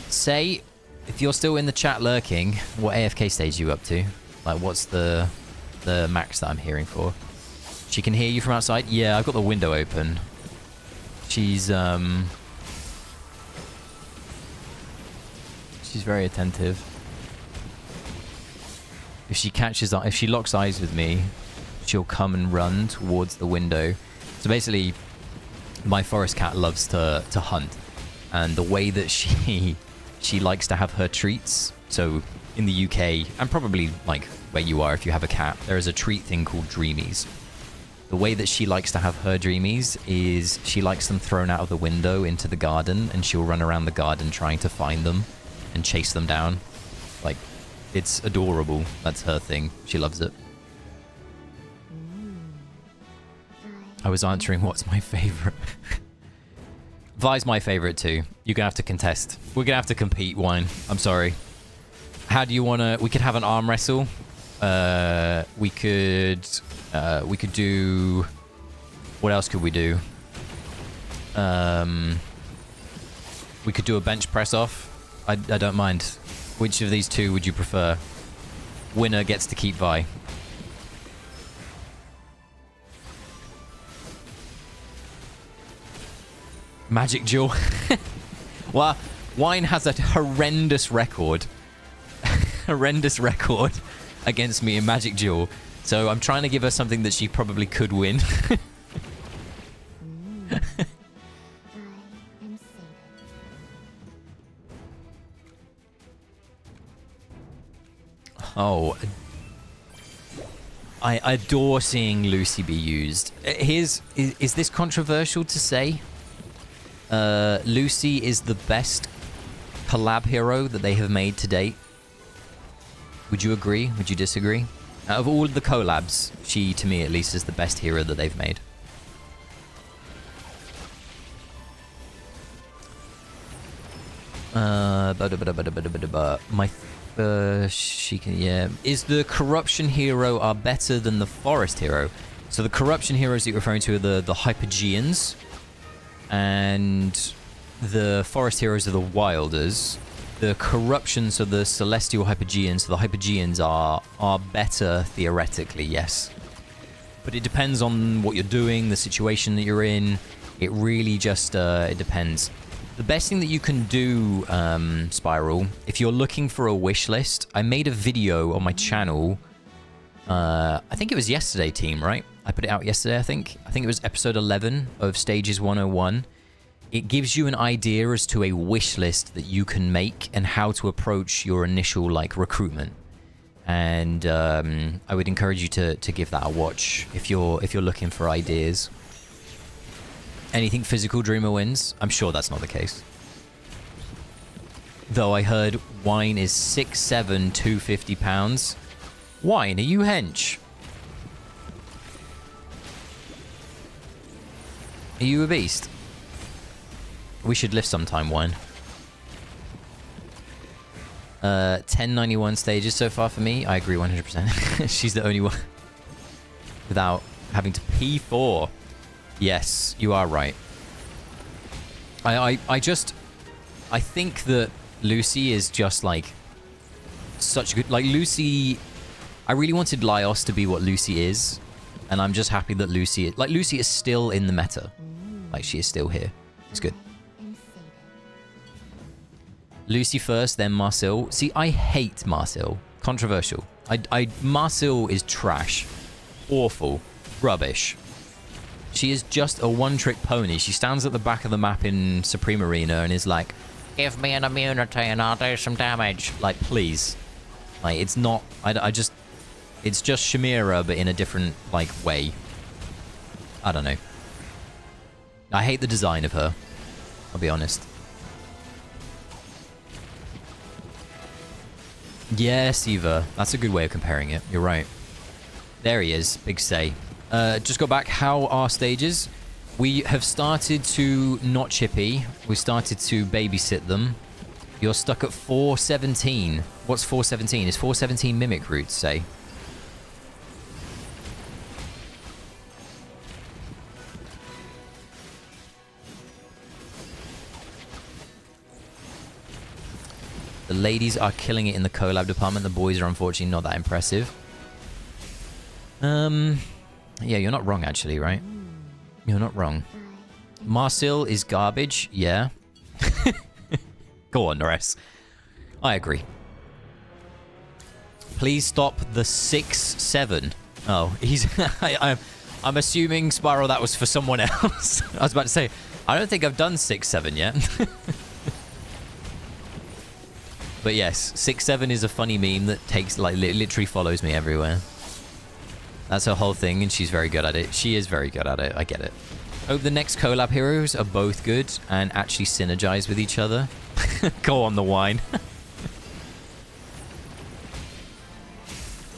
Say, if you're still in the chat lurking, what AFK stage are you up to? Like, what's the max that I'm hearing for? She can hear you from outside? Yeah, I've got the window open. She's very attentive. If she locks eyes with me, she'll come and run towards the window. So basically, my forest cat loves to hunt, and the way that she likes to have her treats. So in the UK, and probably like where you are if you have a cat, there is a treat thing called dreamies. The way that she likes to have her dreamies is she likes them thrown out of the window into the garden, and she'll run around the garden trying to find them and chase them down. Like, it's adorable. That's her thing. She loves it. I was answering what's my favorite. Vi's my favorite too. You're gonna have to contest. We're gonna have to compete, Wine. I'm sorry. How do you wanna... We could have an arm wrestle. We could do... What else could we do? We could do a bench press off. I don't mind. Which of these two would you prefer? Winner gets to keep Vi. Magic Jewel. Well, Wine has a horrendous record. Horrendous record against me in Magic Jewel. So I'm trying to give her something that she probably could win. Oh, I adore seeing Lucy be used. Is this controversial to say? Lucy is the best collab hero that they have made to date. Would you agree? Would you disagree? Out of all of the collabs, she, to me at least, is the best hero that they've made. She can, yeah. Is the corruption hero are better than the forest hero? So the corruption heroes that you're referring to are the Hypergeans, and the forest heroes are the Wilders. The corruption, so the celestial Hypergeans, so the Hypergeans are better theoretically, yes. But it depends on what you're doing, the situation that you're in. It really just it depends. The best thing that you can do, Spiral, if you're looking for a wish list, I made a video on my channel. I think it was yesterday, team, right? I put it out yesterday, I think. I think it was episode 11 of Stages 101. It gives you an idea as to a wish list that you can make and how to approach your initial, like, recruitment. And I would encourage you to give that a watch if you're looking for ideas. Anything physical, Dreamer wins? I'm sure that's not the case. Though I heard wine is 6'7", 250 pounds. Wine, are you hench? Are you a beast? We should lift sometime, Wine. 1091 stages so far for me. I agree 100%. She's the only one without having to P4. Yes, you are right. I think that Lucy is just like such a good, like Lucy. I really wanted Laios to be what Lucy is, and I'm just happy that Lucy is still in the meta. Like, she is still here. It's good. Lucy first, then Marcel. See, I hate Marcel. Controversial. Marcel is trash. Awful. Rubbish. She is just a one-trick pony. She stands at the back of the map in Supreme Arena and is like, give me an immunity and I'll do some damage. Like, please. Like, it's not... It's just Shamira, but in a different, like, way. I don't know. I hate the design of her. I'll be honest. Yes, Eva. That's a good way of comparing it. You're right. There he is. Big say. Just go back. How are stages? We have started to not chippy. We started to babysit them. You're stuck at 417. What's 417? Is 417 Mimic Roots, say? The ladies are killing it in the collab department. The boys are unfortunately not that impressive. Yeah, you're not wrong, actually, right? You're not wrong. Marcel is garbage, yeah. Go on, Norris. I agree. Please stop the 6-7. Oh, he's... I'm assuming, Spiral, that was for someone else. I was about to say, I don't think I've done 6-7 yet. But yes, 6-7 is a funny meme that takes, like, literally follows me everywhere. That's her whole thing, and she's very good at it. She is very good at it. I get it. Hope the next collab heroes are both good and actually synergize with each other. Go on, the wine.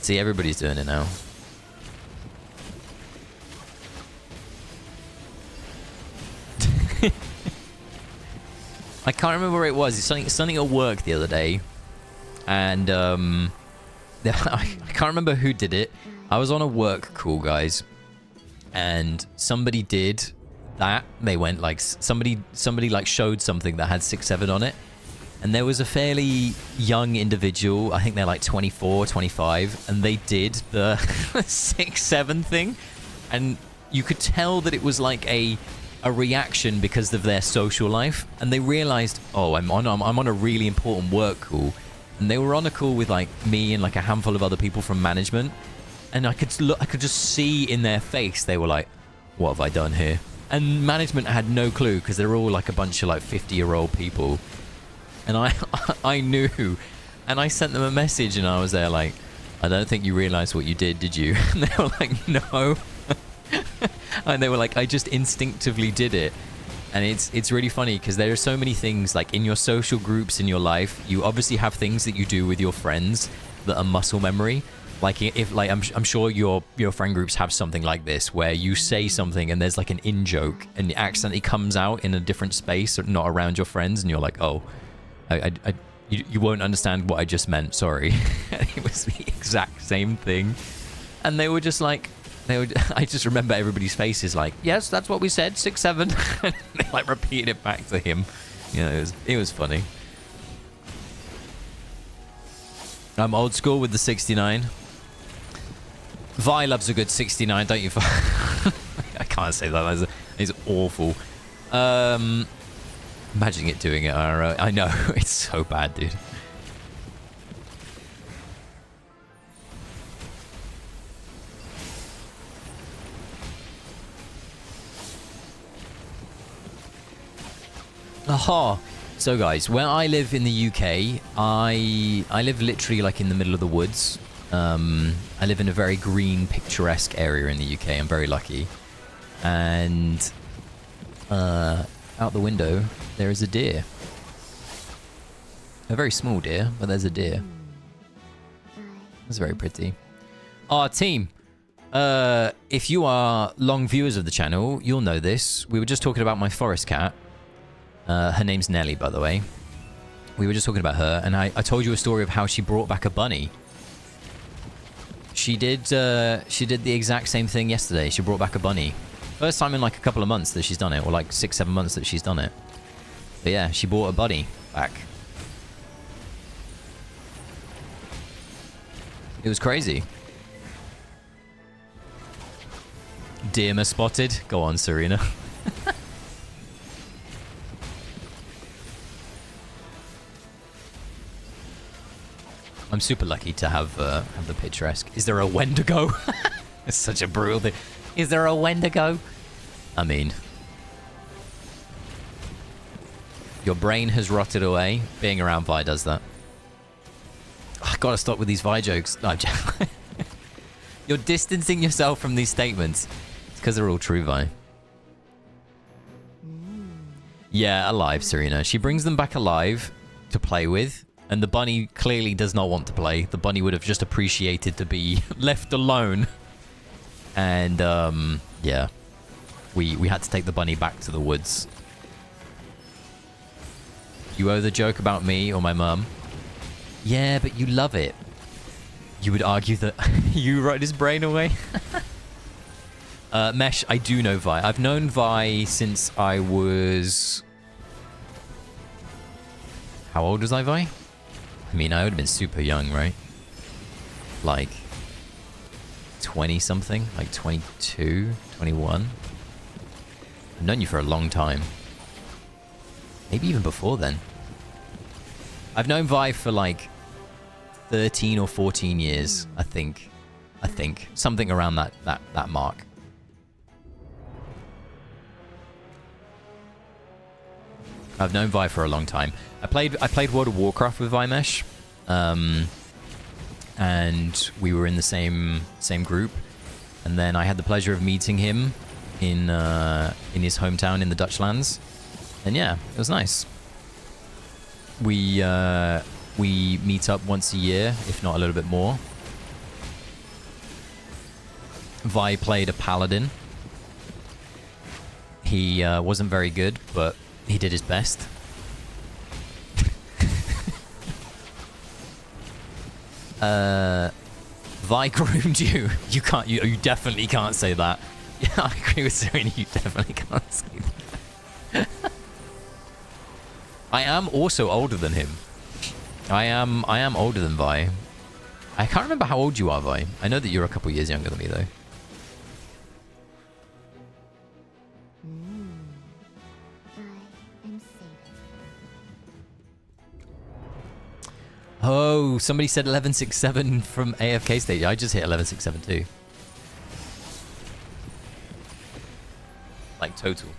See, everybody's doing it now. I can't remember where it was. It's something at work the other day. And I can't remember who did it. I was on a work call, guys. And somebody did that. They went like... Somebody like showed something that had 6-7 on it. And there was a fairly young individual. I think they're like 24, 25. And they did the 6-7 thing. And you could tell that it was like a reaction because of their social life, and they realized, oh, I'm on a really important work call, and they were on a call with like me and like a handful of other people from management, and I could just see in their face they were like, what have I done here? And management had no clue because they're all like a bunch of like 50-year-old people, and I knew, and I sent them a message, and I was there like, I don't think you realized what you did you? And they were like, no. And they were like, I just instinctively did it. And it's really funny because there are so many things like in your social groups in your life. You obviously have things that you do with your friends, that are muscle memory. Like if like I'm sure your friend groups have something like this where you say something and there's like an in joke and it accidentally comes out in a different space or not around your friends and you're like, oh, you won't understand what I just meant. Sorry. It was the exact same thing, and they were just like. I just remember everybody's faces like, yes, that's what we said, 6-7. And they like repeated it back to him. You know, it was funny. I'm old school with the 69. Vi loves a good 69, don't you? I can't say that. It's awful. Imagine it doing it. I know. It's so bad, dude. Aha! So guys, where I live in the UK, I live literally like in the middle of the woods. I live in a very green, picturesque area in the UK. I'm very lucky. And out the window, there is a deer. A very small deer, but there's a deer. That's very pretty. Our team. If you are long viewers of the channel, you'll know this. We were just talking about my forest cat. Her name's Nelly, by the way. We were just talking about her, and I told you a story of how she brought back a bunny. She did the exact same thing yesterday. She brought back a bunny. First time in like a couple of months that she's done it, or like 6-7 months that she's done it. But yeah, she brought a bunny back. It was crazy. Deer spotted. Go on, Serena. I'm super lucky to have the picturesque. Is there a Wendigo? It's such a brutal thing. Is there a Wendigo? I mean, your brain has rotted away. Being around Vi does that. I gotta stop with these Vi jokes. No, I'm just you're distancing yourself from these statements. It's because they're all true, Vi. Yeah, alive, Serena. She brings them back alive to play with. And the bunny clearly does not want to play. The bunny would have just appreciated to be left alone. And, yeah. We had to take the bunny back to the woods. You owe the joke about me or my mum. Yeah, but you love it. You would argue that you wrote his brain away. Mesh, I do know Vi. I've known Vi since I was... How old was I, Vi? I mean, I would have been super young, right? Like 20-something? Like 22, 21? I've known you for a long time. Maybe even before then. I've known Vi for like 13 or 14 years, I think. Something around that mark. I've known Vi for a long time. I played World of Warcraft with Vimesh, and we were in the same group. And then I had the pleasure of meeting him in his hometown in the Dutch lands, and yeah, it was nice. We meet up once a year, if not a little bit more. Vi played a paladin. He wasn't very good, but he did his best. Vi groomed you. You definitely can't say that. Yeah, I agree with Serena. You definitely can't say that. I am also older than him. I am older than Vi. I can't remember how old you are, Vi. I know that you're a couple years younger than me, though. Oh, somebody said 1167 from AFK Stage. I just hit 1167 too. Like total.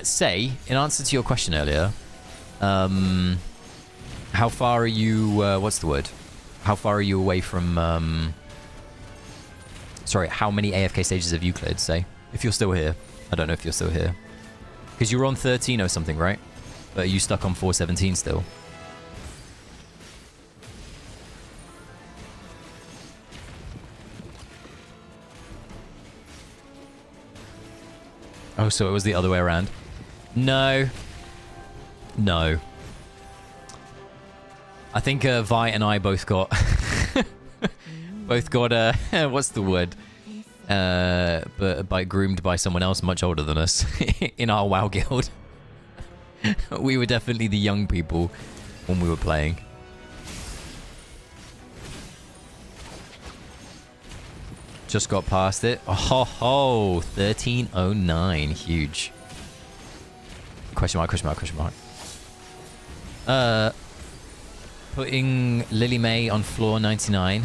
Say, in answer to your question earlier, how far are you, what's the word? How far are you away from, sorry, how many AFK stages have you cleared, say? If you're still here. I don't know if you're still here. Because you were on 13 or something, right? But are you stuck on 417 still? Oh, so it was the other way around. No. No. I think Vi and I both got... both got, what's the word? But groomed by someone else much older than us in our WoW guild. We were definitely the young people when we were playing. Just got past it. Oh, ho, ho, 1309. Huge. Question mark, question mark, question mark. Putting Lily May on floor 99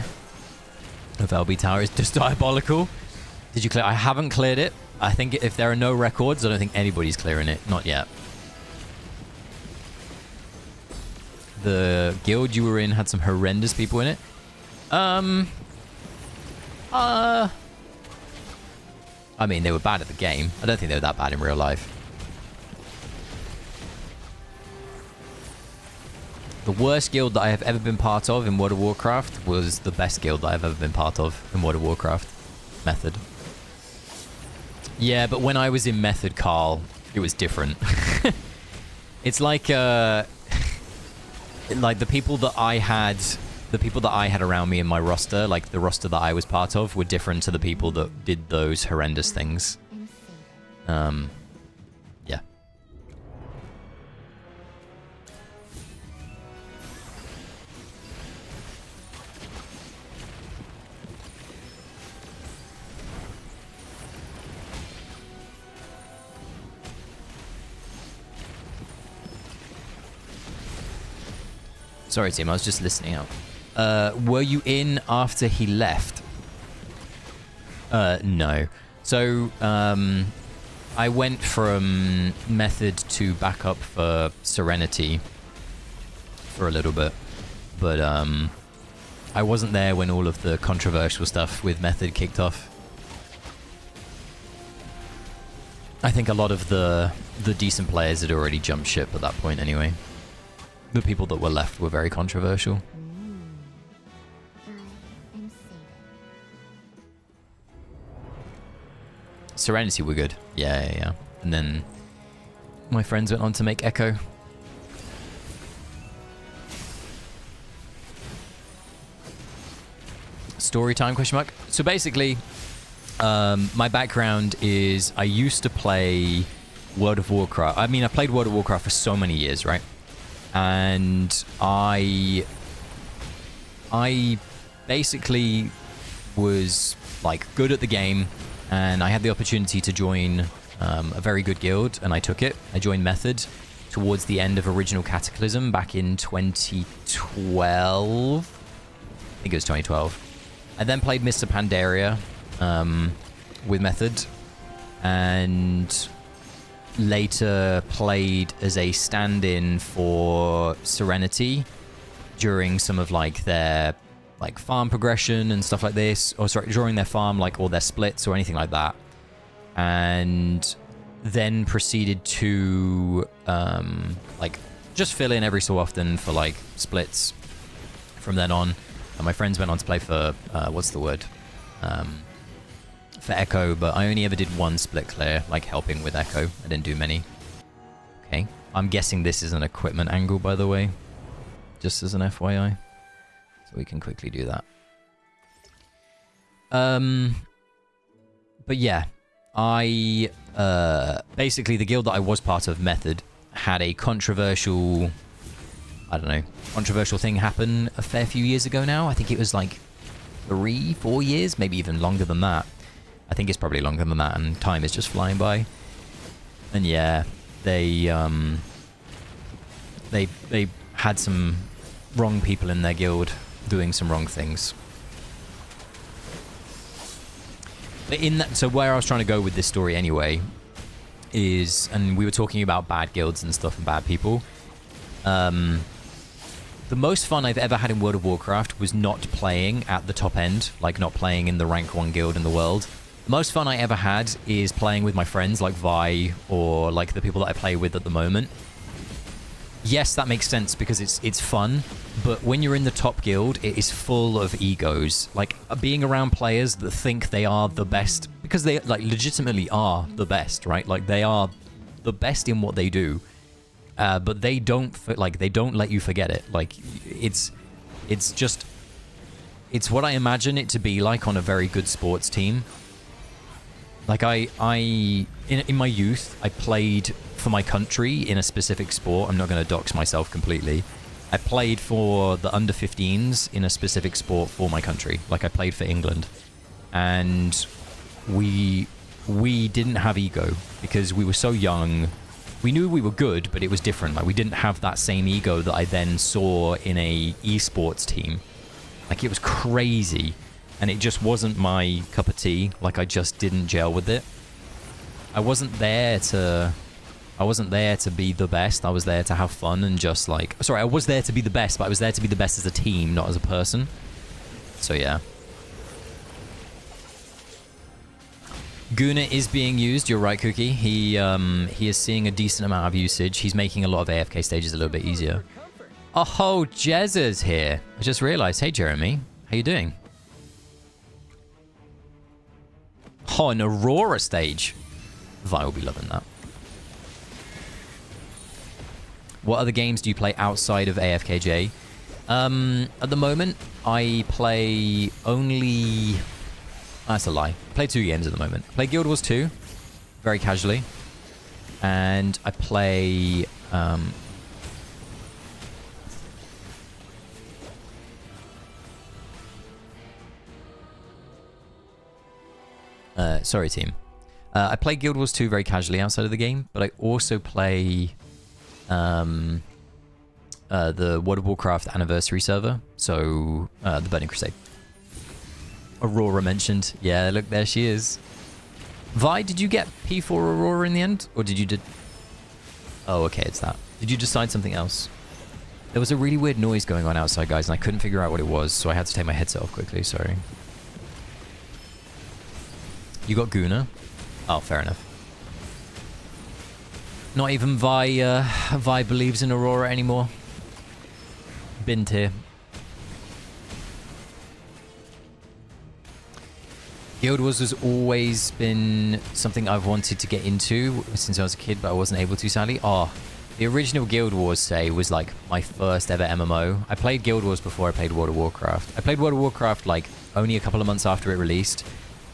of LB Tower is just diabolical. Did you clear? I haven't cleared it. I think if there are no records, I don't think anybody's clearing it. Not yet. The guild you were in had some horrendous people in it. I mean, they were bad at the game. I don't think they were that bad in real life. The worst guild that I have ever been part of in World of Warcraft was the best guild that I've ever been part of in World of Warcraft. Method. Yeah, but when I was in Method, Carl, it was different. It's like the people that I had... The people that I had around me in my roster, like the roster that I was part of, were different to the people that did those horrendous things. Yeah. Sorry, team, I was just listening out. Were you in after he left? No. So, I went from Method to backup for Serenity for a little bit. But, I wasn't there when all of the controversial stuff with Method kicked off. I think a lot of the decent players had already jumped ship at that point anyway. The people that were left were very controversial. Serenity were good. Yeah. And then my friends went on to make Echo. Story time, question mark? So basically, my background is I used to play World of Warcraft. I mean, I played World of Warcraft for so many years, right? And I basically was like good at the game, and I had the opportunity to join a very good guild, and I took it. I joined Method towards the end of Original Cataclysm back in 2012. I think it was 2012. I then played Mr. Pandaria with Method, and later played as a stand-in for Serenity during some of like their like farm progression and stuff like this, or sorry, during their farm like or their splits or anything like that, and then proceeded to like just fill in every so often for like splits from then on. And my friends went on to play for what's the word, for Echo, but I only ever did one split clear, like helping with Echo. I didn't do many. Okay, I'm guessing this is an equipment angle, by the way, just as an FYI, so we can quickly do that. But yeah, I basically the guild that I was part of, Method, had a controversial, I don't know, controversial thing happen a fair few years ago now. I think it was like 3-4 years, maybe even longer than that. I think it's probably longer than that, and time is just flying by. And yeah, they had some wrong people in their guild doing some wrong things. But in that, so where I was trying to go with this story anyway is, and we were talking about bad guilds and stuff and bad people. The most fun I've ever had in World of Warcraft was not playing at the top end, like not playing in the rank 1 guild in the world. The most fun I ever had is playing with my friends like Vi or like the people that I play with at the moment. Yes, that makes sense because it's fun, but when you're in the top guild, it is full of egos. Like being around players that think they are the best because they like legitimately are the best, right? Like they are the best in what they do, but they don't let you forget it. Like it's what I imagine it to be like on a very good sports team. Like in my youth, I played for my country in a specific sport. I'm not going to dox myself completely. I played for the under 15s in a specific sport for my country. Like I played for England, and we didn't have ego because we were so young. We knew we were good, but it was different. Like we didn't have that same ego that I then saw in a esports team. Like it was crazy, and it just wasn't my cup of tea. Like I just didn't gel with it. I wasn't there to be the best. I was there to have fun and just like... Sorry, I was there to be the best, but I was there to be the best as a team, not as a person. So yeah. Guna is being used. You're right, Cookie. He is seeing a decent amount of usage. He's making a lot of AFK stages a little bit easier. Oh, Jez is here. I just realized. Hey, Jeremy. How you doing? Oh, an Aurora stage. Vi will be loving that. What other games do you play outside of AFKJ? At the moment, I play only... That's a lie. I play 2 games at the moment. I play Guild Wars 2, very casually. And I play... sorry, team. I play Guild Wars 2 very casually outside of the game, but I also play the World of Warcraft anniversary server, so the Burning Crusade. Aurora mentioned. Yeah, look, there she is. Vi, did you get P4 Aurora in the end? Or did you... Oh, okay, it's that. Did you decide something else? There was a really weird noise going on outside, guys, and I couldn't figure out what it was, so I had to take my headset off quickly, sorry. You got Guna? Oh, fair enough. Not even Vi believes in Aurora anymore. Been here. Guild Wars has always been something I've wanted to get into since I was a kid, but I wasn't able to, sadly. Oh, the original Guild Wars, say, was like my first ever MMO. I played Guild Wars before I played World of Warcraft. I played World of Warcraft like only a couple of months after it released.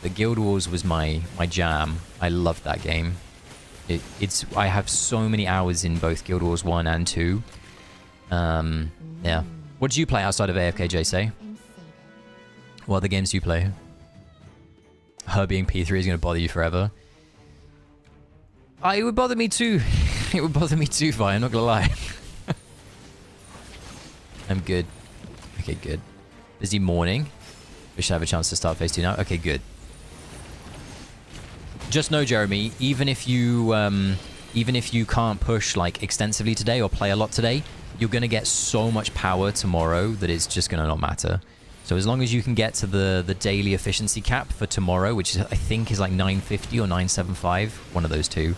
The Guild Wars was my jam. I loved that game. I have so many hours in both Guild Wars 1 and 2. Yeah. What do you play outside of AFKJ, say? What other games do you play? Her being P3 is going to bother you forever. It would bother me too. It would bother me too, Vi. I'm not going to lie. I'm good. Okay, good. Busy morning. We should have a chance to start phase 2 now. Okay, good. Just know, Jeremy, even if you can't push like extensively today or play a lot today, you're going to get so much power tomorrow that it's just going to not matter. So as long as you can get to the daily efficiency cap for tomorrow, which is, I think is like 950 or 975, one of those two,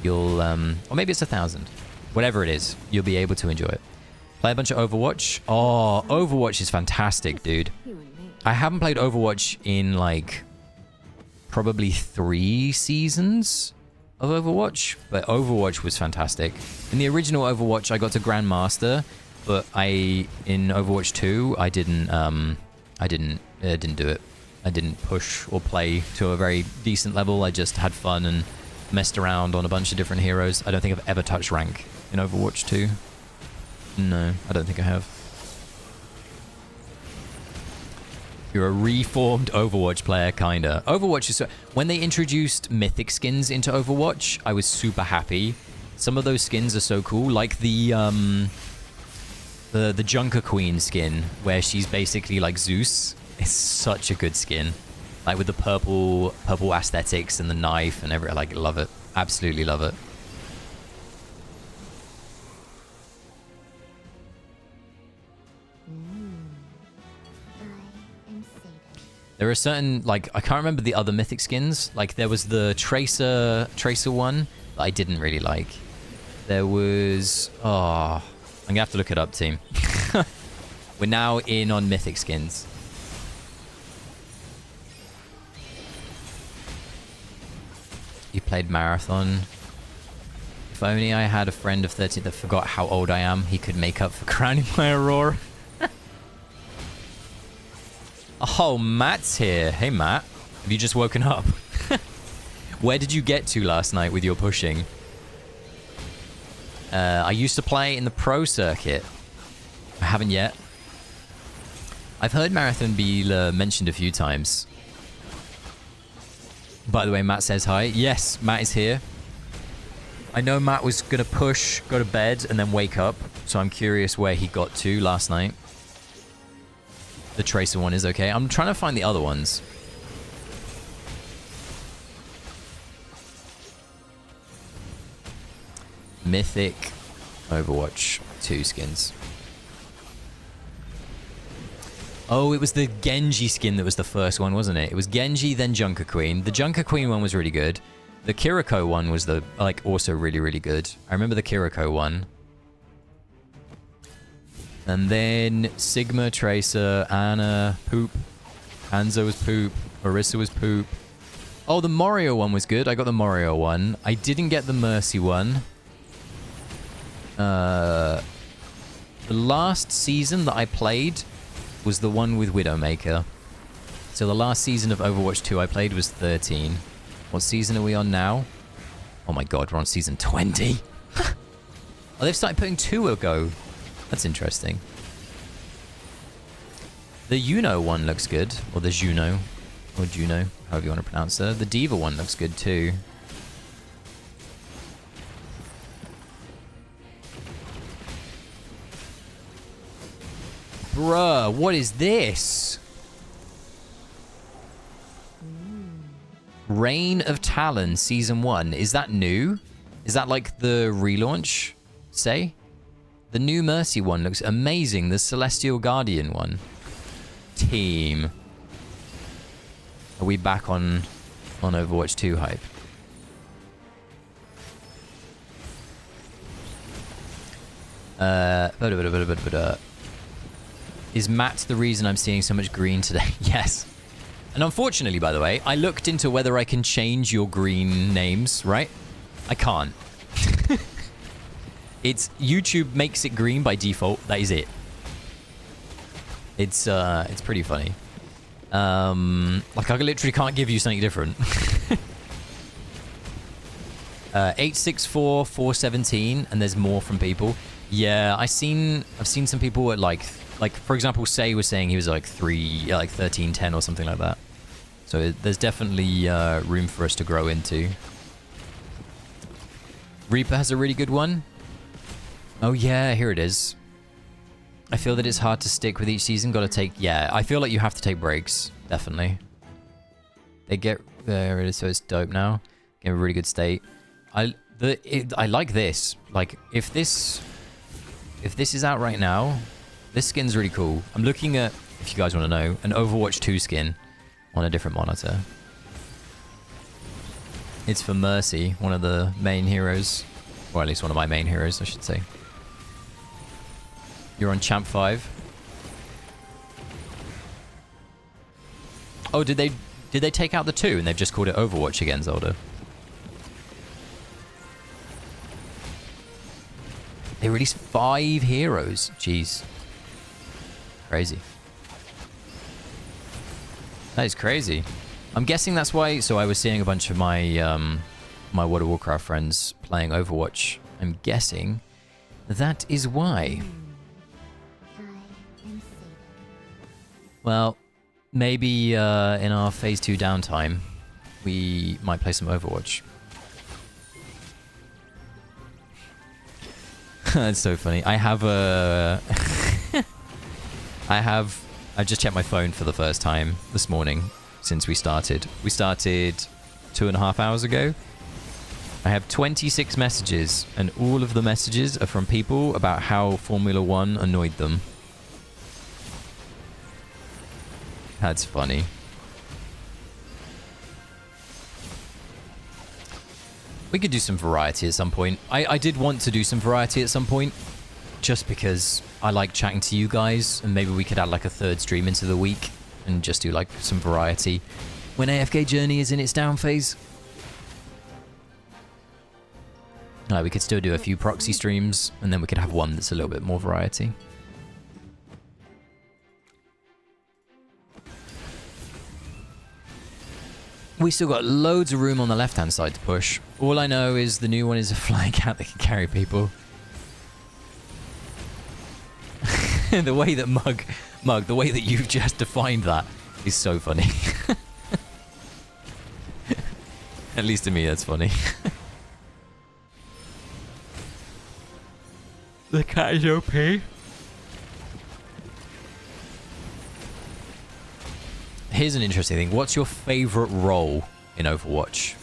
you'll, or maybe it's 1,000. Whatever it is, you'll be able to enjoy it. Play a bunch of Overwatch. Oh, Overwatch is fantastic, dude. I haven't played Overwatch in like probably 3 seasons of Overwatch, but Overwatch was fantastic. In the original Overwatch, I got to Grandmaster, but in Overwatch 2, I didn't do it. I didn't push or play to a very decent level. I just had fun and messed around on a bunch of different heroes. I don't think I've ever touched rank in Overwatch 2. No, I don't think I have. You're a reformed Overwatch player, kinda. Overwatch is... When they introduced mythic skins into Overwatch, I was super happy. Some of those skins are so cool, like the Junker Queen skin, where she's basically like Zeus. It's such a good skin. Like with the purple aesthetics and the knife and everything. Like, love it. Absolutely love it. There are certain, like, I can't remember the other mythic skins. Like, there was the Tracer one that I didn't really like. There was... Oh, I'm going to have to look it up, team. We're now in on mythic skins. You played Marathon. If only I had a friend of 13 that forgot how old I am, he could make up for crowning my Aurora. Oh, Matt's here. Hey, Matt. Have you just woken up? Where did you get to last night with your pushing? I used to play in the pro circuit. I haven't yet. I've heard Marathon be mentioned a few times. By the way, Matt says hi. Yes, Matt is here. I know Matt was going to push, go to bed, and then wake up. So I'm curious where he got to last night. The Tracer one is okay. I'm trying to find the other ones. Mythic Overwatch 2 skins. Oh, it was the Genji skin that was the first one, wasn't it? It was Genji, then Junker Queen. The Junker Queen one was really good. The Kiriko one was the also really, really good. I remember the Kiriko one. And then Sigma, Tracer, Anna, Poop. Hanzo was Poop. Orisa was Poop. Oh, the Morio one was good. I got the Morio one. I didn't get the Mercy one. The last season that I played was the one with Widowmaker. So the last season of Overwatch 2 I played was 13. What season are we on now? Oh my god, we're on season 20. Oh, they've started putting 2 ago. That's interesting. The Juno one looks good. Or the Juno. Or Juno, however you want to pronounce her. The Diva one looks good too. Bruh, what is this? Reign of Talon Season 1. Is that new? Is that like the relaunch, say? The new Mercy one looks amazing. The Celestial Guardian one. Team. Are we back on Overwatch 2 hype? Is Matt the reason I'm seeing so much green today? Yes. And unfortunately, by the way, I looked into whether I can change your green names, right? I can't. It's YouTube makes it green by default. That is it. It's pretty funny. Like I literally can't give you something different. 864-417, and there's more from people. Yeah, I've seen some people at like for example, Say was saying he was like 1310 or something like that. So there's definitely room for us to grow into. Reaper has a really good one. Oh yeah, here it is. I feel that it's hard to stick with each season. Gotta take, yeah, I feel like you have to take breaks, definitely. They get, there it is, so it's dope now. In a really good state. I like this. Like, if this is out right now, this skin's really cool. I'm looking at, if you guys want to know, an Overwatch 2 skin on a different monitor. It's for Mercy, one of the main heroes. Or at least one of my main heroes, I should say. You're on Champ 5. Oh, did they take out the 2 and they've just called it Overwatch again, Zelda? They released 5 heroes. Jeez. Crazy. That is crazy. I'm guessing that's why... So I was seeing a bunch of my my World of Warcraft friends playing Overwatch. I'm guessing that is why. Well, maybe in our Phase 2 downtime, we might play some Overwatch. That's so funny. I have a... I just checked my phone for the first time this morning since we started. We started 2.5 hours ago. I have 26 messages, and all of the messages are from people about how Formula 1 annoyed them. That's funny. We could do some variety at some point. I did want to do some variety at some point, just because I like chatting to you guys, and maybe we could add like a 3rd stream into the week and just do like some variety when AFK Journey is in its down phase. We could still do a few proxy streams, and then we could have one that's a little bit more variety. We still got loads of room on the left-hand side to push. All I know is the new one is a flying cat that can carry people. The way that Mug, the way that you've just defined that is so funny. At least to me, that's funny. The cat is OP. Here's an interesting thing. What's your favorite role in Overwatch?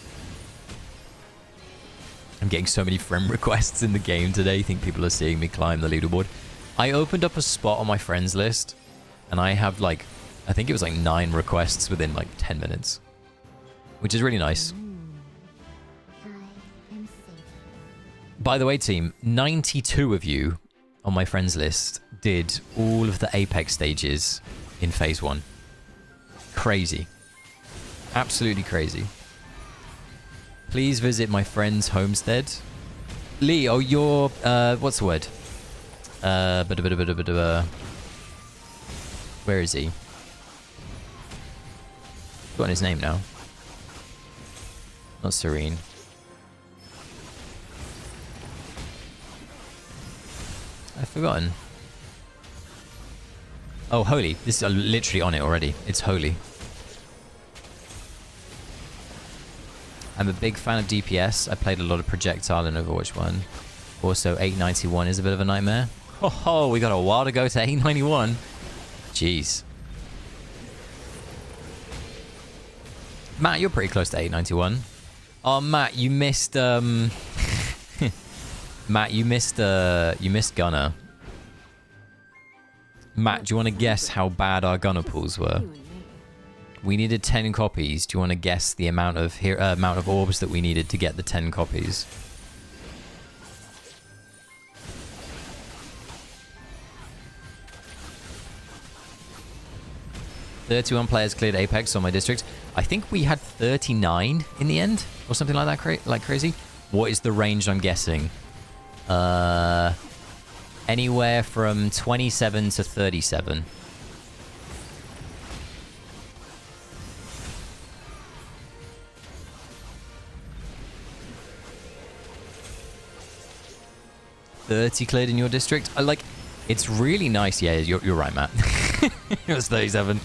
I'm getting so many friend requests in the game today. I think people are seeing me climb the leaderboard. I opened up a spot on my friends list, and I have like, I think it was like 9 requests within like 10 minutes, which is really nice. By the way, team, 92 of you on my friends list did all of the Apex stages in phase 1. Crazy. Absolutely crazy. Please visit my friend's homestead. Lee, oh, you're, what's the word? Where is he? Forgotten his name now. Not Serene. I've forgotten. Oh, Holy. This is literally on it already. It's Holy. I'm a big fan of DPS. I played a lot of Projectile in Overwatch 1. Also, 891 is a bit of a nightmare. Oh, we got a while to go to 891. Jeez. Matt, you're pretty close to 891. Oh, Matt, you missed, Matt, you missed Gunner. Matt, do you want to guess how bad our Gunner pools were? We needed 10 copies. Do you want to guess the amount of orbs that we needed to get the 10 copies? "31 players cleared Apex on my district." I think we had 39 in the end, or something like that, like crazy. What is the range I'm guessing? Anywhere from 27 to 37. "30 cleared in your district." It's really nice. Yeah, you're right, Matt. It was 37.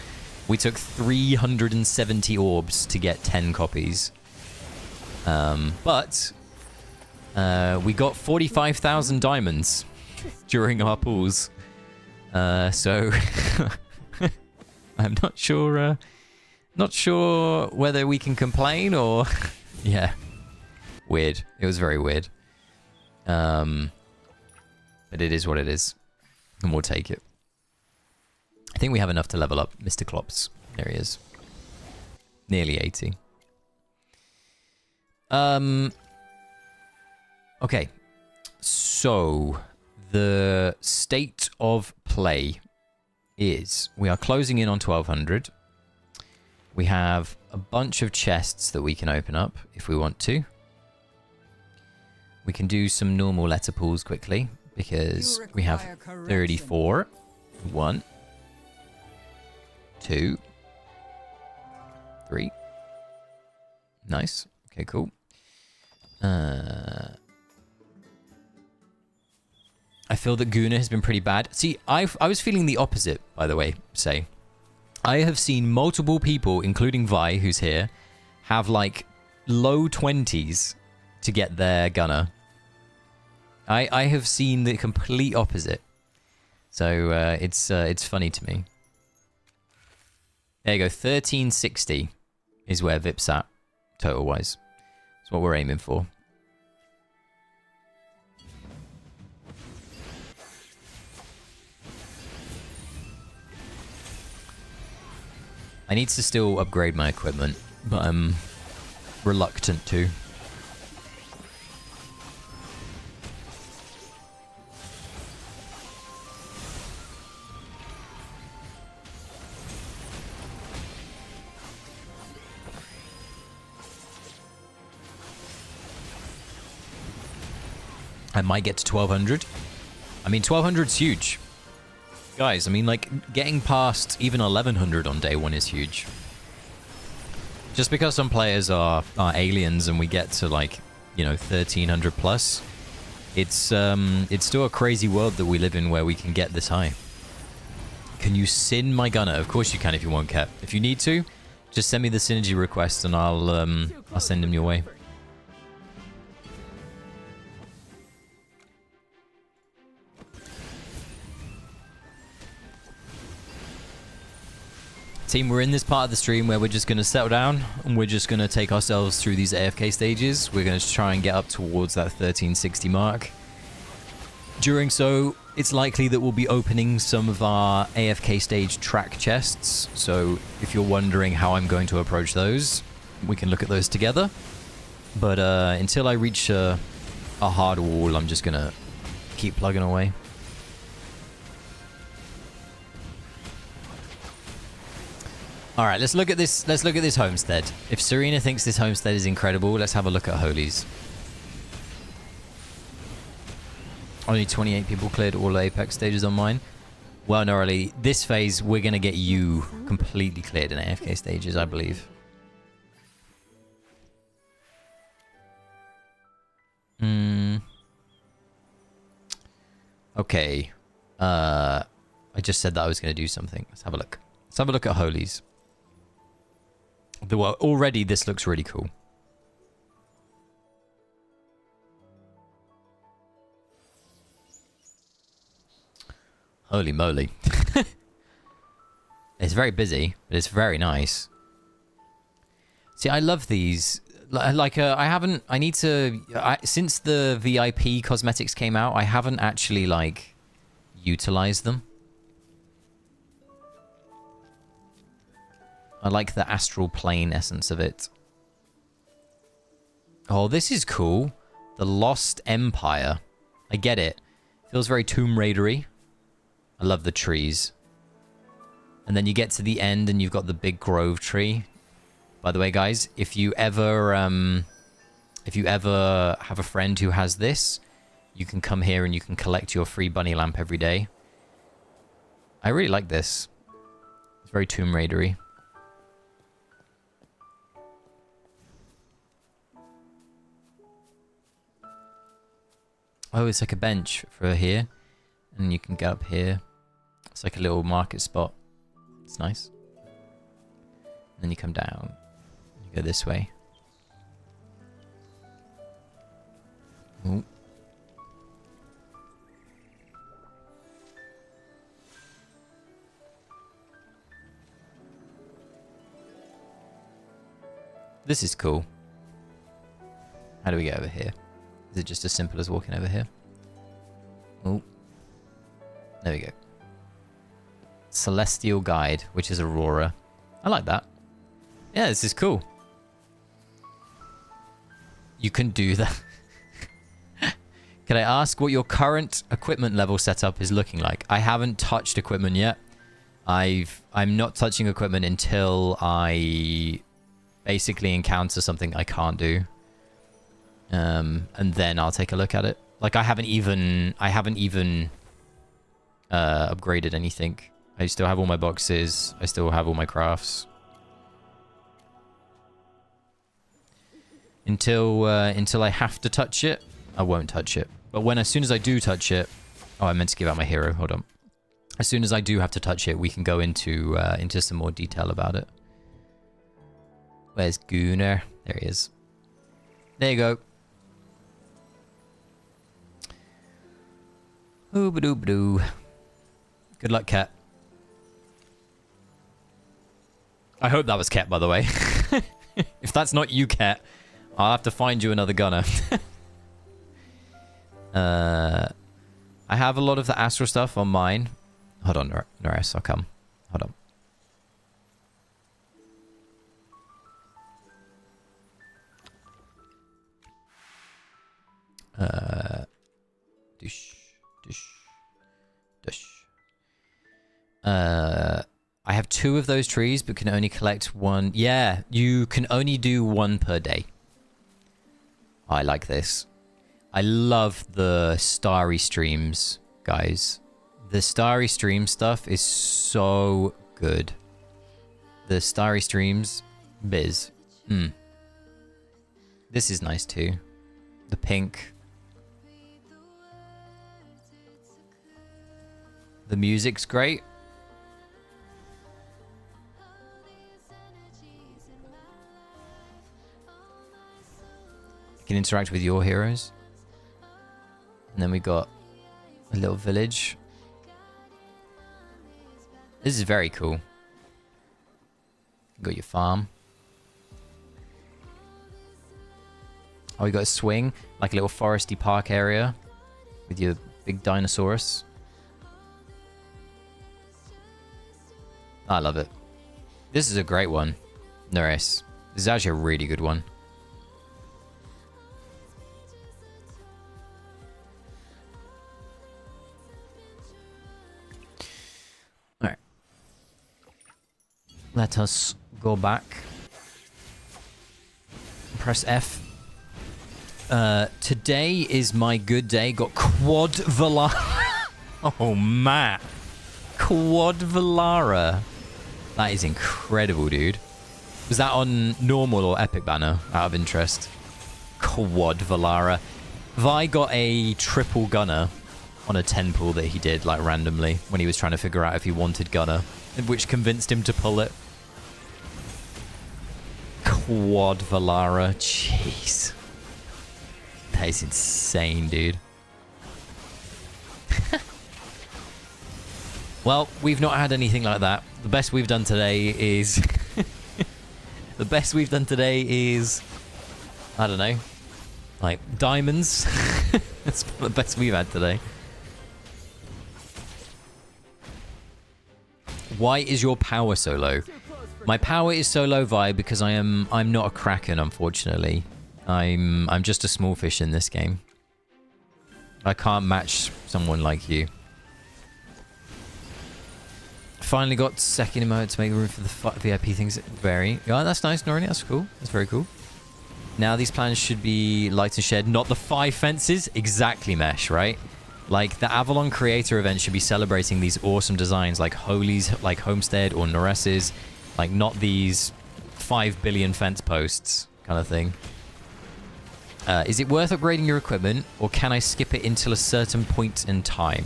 We took 370 orbs to get 10 copies. But we got 45,000 diamonds during our pools. So I'm not sure whether we can complain or yeah. Weird. It was very weird. But it is what it is. And we'll take it. I think we have enough to level up Mr. Klops. There he is. Nearly 80. Okay. So, the state of play is we are closing in on 1200. We have a bunch of chests that we can open up if we want to. We can do some normal letter pools quickly because we have 34. 1, 2, 3. Nice. Okay, cool. I feel that Guna has been pretty bad. See, I was feeling the opposite, by the way, say. I have seen multiple people, including Vi, who's here, have like low 20s to get their Gunner. I have seen the complete opposite. So it's funny to me. There you go, 1360 is where Vip's at, total-wise. That's what we're aiming for. I need to still upgrade my equipment, but I'm reluctant to. I might get to 1200. I mean, 1200's huge. Guys, I mean, like, getting past even 1100 on day 1 is huge. Just because some players are aliens and we get to, like, you know, 1300 plus, it's still a crazy world that we live in where we can get this high. Can you sin my gunner? Of course you can if you want, Cap. If you need to, just send me the synergy request and I'll send him your way. Team, we're in this part of the stream where we're just going to settle down and we're just going to take ourselves through these AFK stages. We're going to try and get up towards that 1360 mark. During so, it's likely that we'll be opening some of our AFK stage track chests. So if you're wondering how I'm going to approach those, we can look at those together. But until I reach a hard wall, I'm just going to keep plugging away. All right, let's look at this. Let's look at this homestead. If Serena thinks this homestead is incredible, let's have a look at Holies. Only 28 people cleared all Apex stages on mine. Well, no, really. This phase, we're going to get you completely cleared in AFK stages, I believe. Okay. I just said that I was going to do something. Let's have a look. Let's have a look at Holies. Well, already this looks really cool. Holy moly. It's very busy, but it's very nice. See, I love these. Like, I need to... since the VIP cosmetics came out, I haven't actually, like, utilized them. I like the astral plane essence of it. Oh, this is cool. The Lost Empire. I get it. Feels very Tomb Raider-y. I love the trees. And then you get to the end and you've got the big grove tree. By the way, guys, if you ever have a friend who has this, you can come here and you can collect your free bunny lamp every day. I really like this. It's very Tomb Raider-y. Oh, it's like a bench for here. And you can get up here. It's like a little market spot. It's nice. And then you come down. You go this way. Ooh. This is cool. How do we get over here? Is it just as simple as walking over here? Oh. There we go. Celestial Guide, which is Aurora. I like that. Yeah, this is cool. You can do that. Can I ask what your current equipment level setup is looking like? I haven't touched equipment yet. I'm not touching equipment until I basically encounter something I can't do. And then I'll take a look at it. Like, I haven't even upgraded anything. I still have all my boxes. I still have all my crafts. Until I have to touch it, I won't touch it. But as soon as I do touch it... Oh, I meant to give out my hero. Hold on. As soon as I do have to touch it, we can go into some more detail about it. Where's Gunnar? There he is. There you go. Ooh-ba-doo-ba-doo. Good luck, Cat. I hope that was Cat, by the way. If that's not you, Cat, I'll have to find you another gunner. I have a lot of the Astral stuff on mine. Hold on, Norris, I'll come. Hold on. Dish. I have 2 of those trees, but can only collect 1. Yeah, you can only do 1 per day. I like this. I love the Starry Streams, guys. The Starry Stream stuff is so good. The Starry Streams biz. This is nice too. The pink. The music's great. You can interact with your heroes. And then we got a little village. This is very cool. You got your farm. Oh, you got a swing, like a little foresty park area with your big dinosaurus. I love it. This is a great one. Norris. This is actually a really good one. Alright. Let us go back. Press F. Today is my good day. Got Quad Valara. Oh, man. Quad Valara. That is incredible, dude. Was that on normal or epic banner? Out of interest. Quad Valara. Vi got a triple gunner on a 10 pull that he did, like, randomly, when he was trying to figure out if he wanted gunner, which convinced him to pull it. Quad Valara. Jeez. That is insane, dude. Well, we've not had anything like that. The best we've done today is... the best we've done today is... I don't know. Like, diamonds. That's the best we've had today. Why is your power so low? My power is so low, Vi, because I'm not a Kraken, unfortunately. I'm just a small fish in this game. I can't match someone like you. Finally got second emote to make room for the VIP things. Very. Yeah, that's nice, Norini. That's cool. That's very cool. Now these plans should be light and shed, not the 5 fences. Exactly, Mesh, right? Like, the Avalon Creator event should be celebrating these awesome designs like Holy's, like Homestead or Nores's. Like, not these 5 billion fence posts kind of thing. Is it worth upgrading your equipment, or can I skip it until a certain point in time?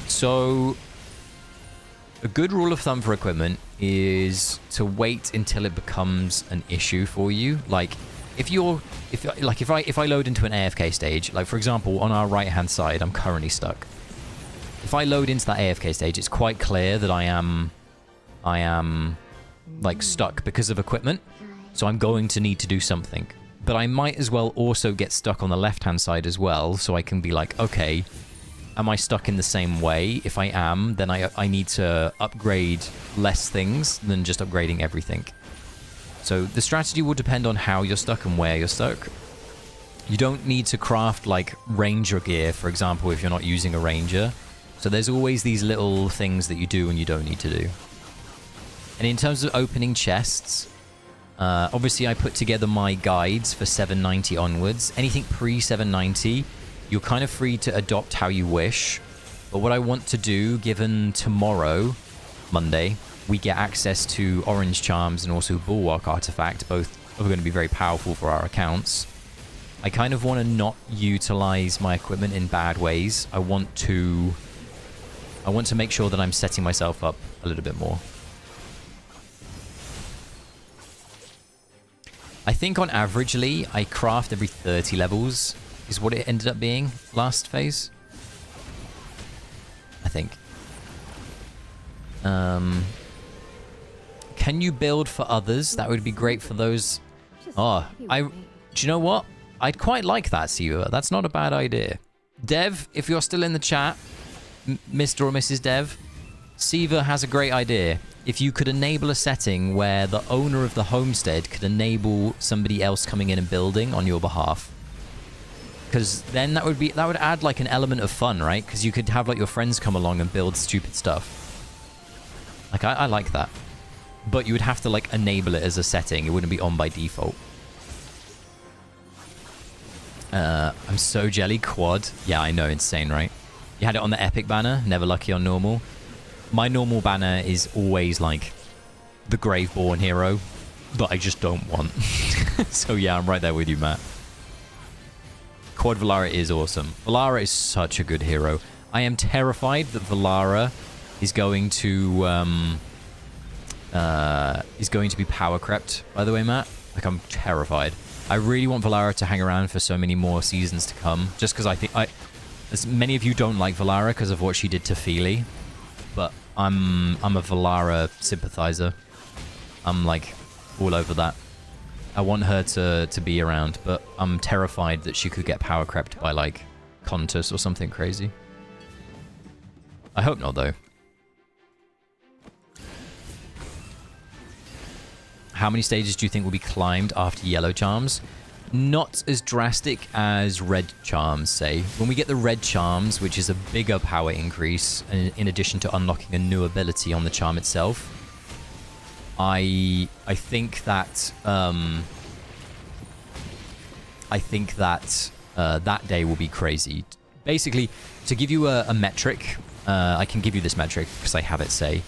So, a good rule of thumb for equipment is to wait until it becomes an issue for you. Like, if I load into an AFK stage, like for example, on our right-hand side, I'm currently stuck. If I load into that AFK stage, it's quite clear that I am like stuck because of equipment. So I'm going to need to do something. But I might as well also get stuck on the left-hand side as well, so I can be like, okay, am I stuck in the same way? If I am, then I need to upgrade less things than just upgrading everything. So the strategy will depend on how you're stuck and where you're stuck. You don't need to craft, like, ranger gear, for example, if you're not using a ranger. So there's always these little things that you do and you don't need to do. And in terms of opening chests... obviously, I put together my guides for 790 onwards. Anything pre-790, you're kind of free to adopt how you wish. But what I want to do, given tomorrow, Monday, we get access to Orange Charms and also Bulwark Artifact, both are going to be very powerful for our accounts. I kind of want to not utilize my equipment in bad ways. I want to make sure that I'm setting myself up a little bit more. I think on averagely, I craft every 30 levels, is what it ended up being last phase. I think. Can you build for others? That would be great for those. Oh, do you know what? I'd quite like that, Siva. That's not a bad idea. Dev, if you're still in the chat, Mr. or Mrs. Dev, Siva has a great idea. If you could enable a setting where the owner of the homestead could enable somebody else coming in and building on your behalf. Because then that would add like an element of fun, right? Because you could have like your friends come along and build stupid stuff. Like, I like that. But you would have to like enable it as a setting. It wouldn't be on by default. I'm so jelly. Quad. Yeah, I know. Insane, right? You had it on the epic banner. Never lucky on normal. My normal banner is always like the Graveborn hero that I just don't want. So yeah, I'm right there with you, Matt. Quad Valara is awesome. Valara is such a good hero. I am terrified that Valara is going to be power crept, by the way, Matt. Like, I'm terrified. I really want Valara to hang around for so many more seasons to come, just because I think as many of you don't like Valara because of what she did to Feely, but I'm a Valara sympathizer. I'm like all over that. I want her to be around, but I'm terrified that she could get power crept by like Contus or something crazy. I hope not, though. How many stages do you think will be climbed after yellow charms? Not as drastic as red charms, say. When we get the red charms, which is a bigger power increase, in addition to unlocking a new ability on the charm itself, I think that that day will be crazy. Basically, to give you a metric, I can give you this metric because I have it, say.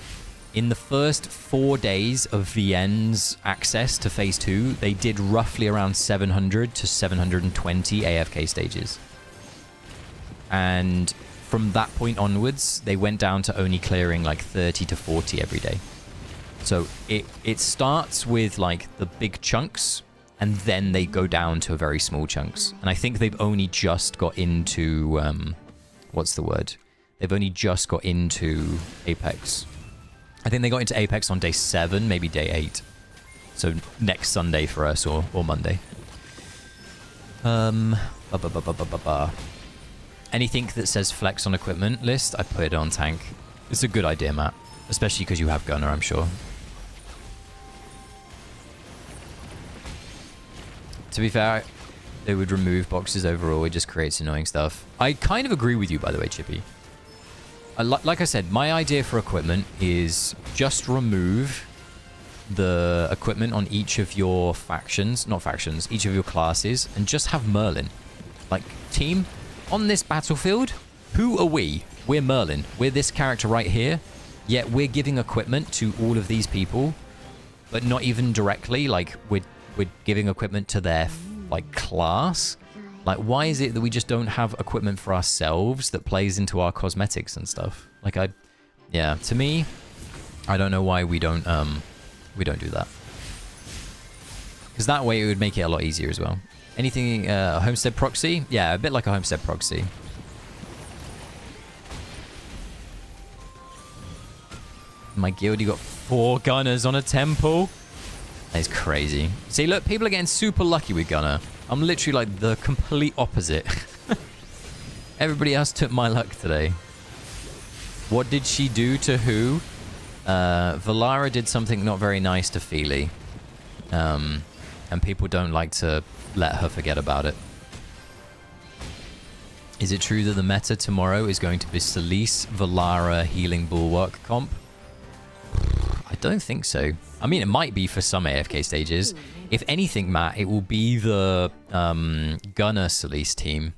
In the first 4 days of VN's access to Phase 2, they did roughly around 700 to 720 AFK stages. And from that point onwards, they went down to only clearing like 30 to 40 every day. So it starts with like the big chunks, and then they go down to very small chunks. And I think they've only just got into... what's the word? They've only just got into Apex. I think they got into Apex on day 7, maybe day 8. So next Sunday for us, or Monday. Anything that says flex on equipment list, I put it on tank. It's a good idea, Matt. Especially because you have Gunner, I'm sure. To be fair, they would remove boxes overall. It just creates annoying stuff. I kind of agree with you, by the way, Chippy. Like I said, my idea for equipment is just remove the equipment on each of your factions, not factions, each of your classes, and just have Merlin. Like, team, on this battlefield, who are we? We're Merlin. We're this character right here, yet we're giving equipment to all of these people, but not even directly. Like, we're giving equipment to their, like, class. Like, why is it that we just don't have equipment for ourselves that plays into our cosmetics and stuff? Like, yeah, to me, I don't know why we don't do that. Because that way it would make it a lot easier as well. Anything, a Homestead proxy? Yeah, a bit like a Homestead proxy. My guild, you got 4 Gunners on a temple. That is crazy. See, look, people are getting super lucky with Gunner. I'm literally like the complete opposite. Everybody else took my luck today. What did she do to who? Valara did something not very nice to Feely. And people don't like to let her forget about it. Is it true that the meta tomorrow is going to be Solis, Valara, Healing Bulwark comp? I don't think so. I mean, it might be for some AFK stages. If anything, Matt, it will be the Gunner Solis team,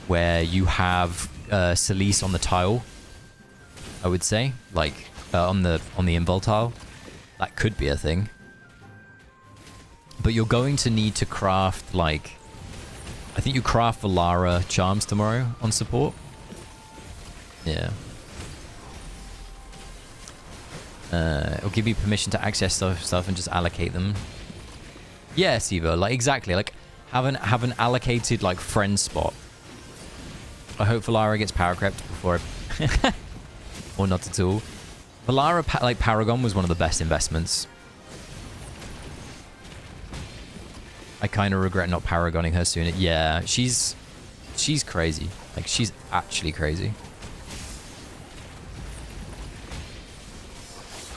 where you have Solis on the tile, I would say, like on the invul tile. That could be a thing. But you're going to need to craft, like, I think you craft Valara charms tomorrow on support. Yeah. It'll give you permission to access stuff and just allocate them. Yeah, Siva, like, exactly. Like, have an allocated, like, friend spot. I hope Valara gets power crept before or not at all. Valara, like, Paragon was one of the best investments. I kind of regret not Paragoning her sooner. Yeah, she's crazy. Like, she's actually crazy.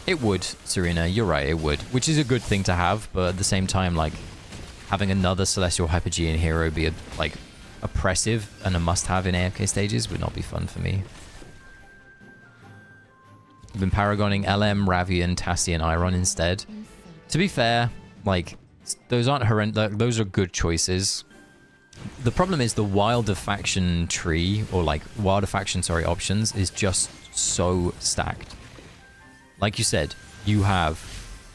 It would, Serena, you're right, it would. Which is a good thing to have, but at the same time, like, having another Celestial Hypergean hero be, like, oppressive and a must-have in AFK stages would not be fun for me. I've been Paragoning LM, Ravian, Tassie, and Iron instead. To be fair, like, those aren't horrendous. Those are good choices. The problem is the wilder faction tree, or like wilder faction, sorry, options is just so stacked. Like you said, you have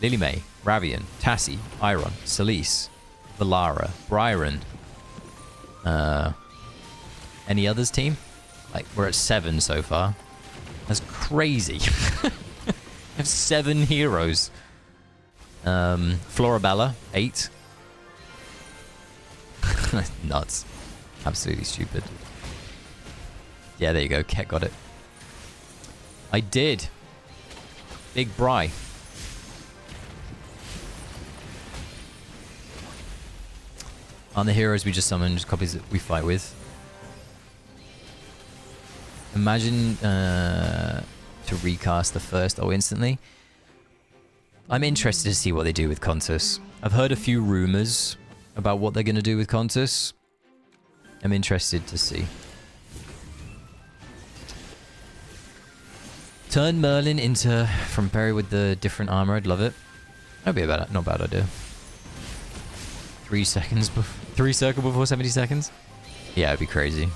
Lily May, Ravian, Tassie, Iron, Celise, Valara, Bryron. Any others, team? Like, we're at 7 so far. That's crazy. I have 7 heroes. Florabella, 8. Nuts. Absolutely stupid. Yeah, there you go. Ket got it. I did. Big Bry. On the heroes we just summoned, just copies that we fight with. Imagine to recast the first instantly. I'm interested to see what they do with Contus. I've heard a few rumors about what they're going to do with Contus. I'm interested to see. Turn Merlin into from Perry with the different armor. I'd love it. That'd be not a bad idea. 3 seconds, 3 circle before 70 seconds. Yeah, it'd be crazy.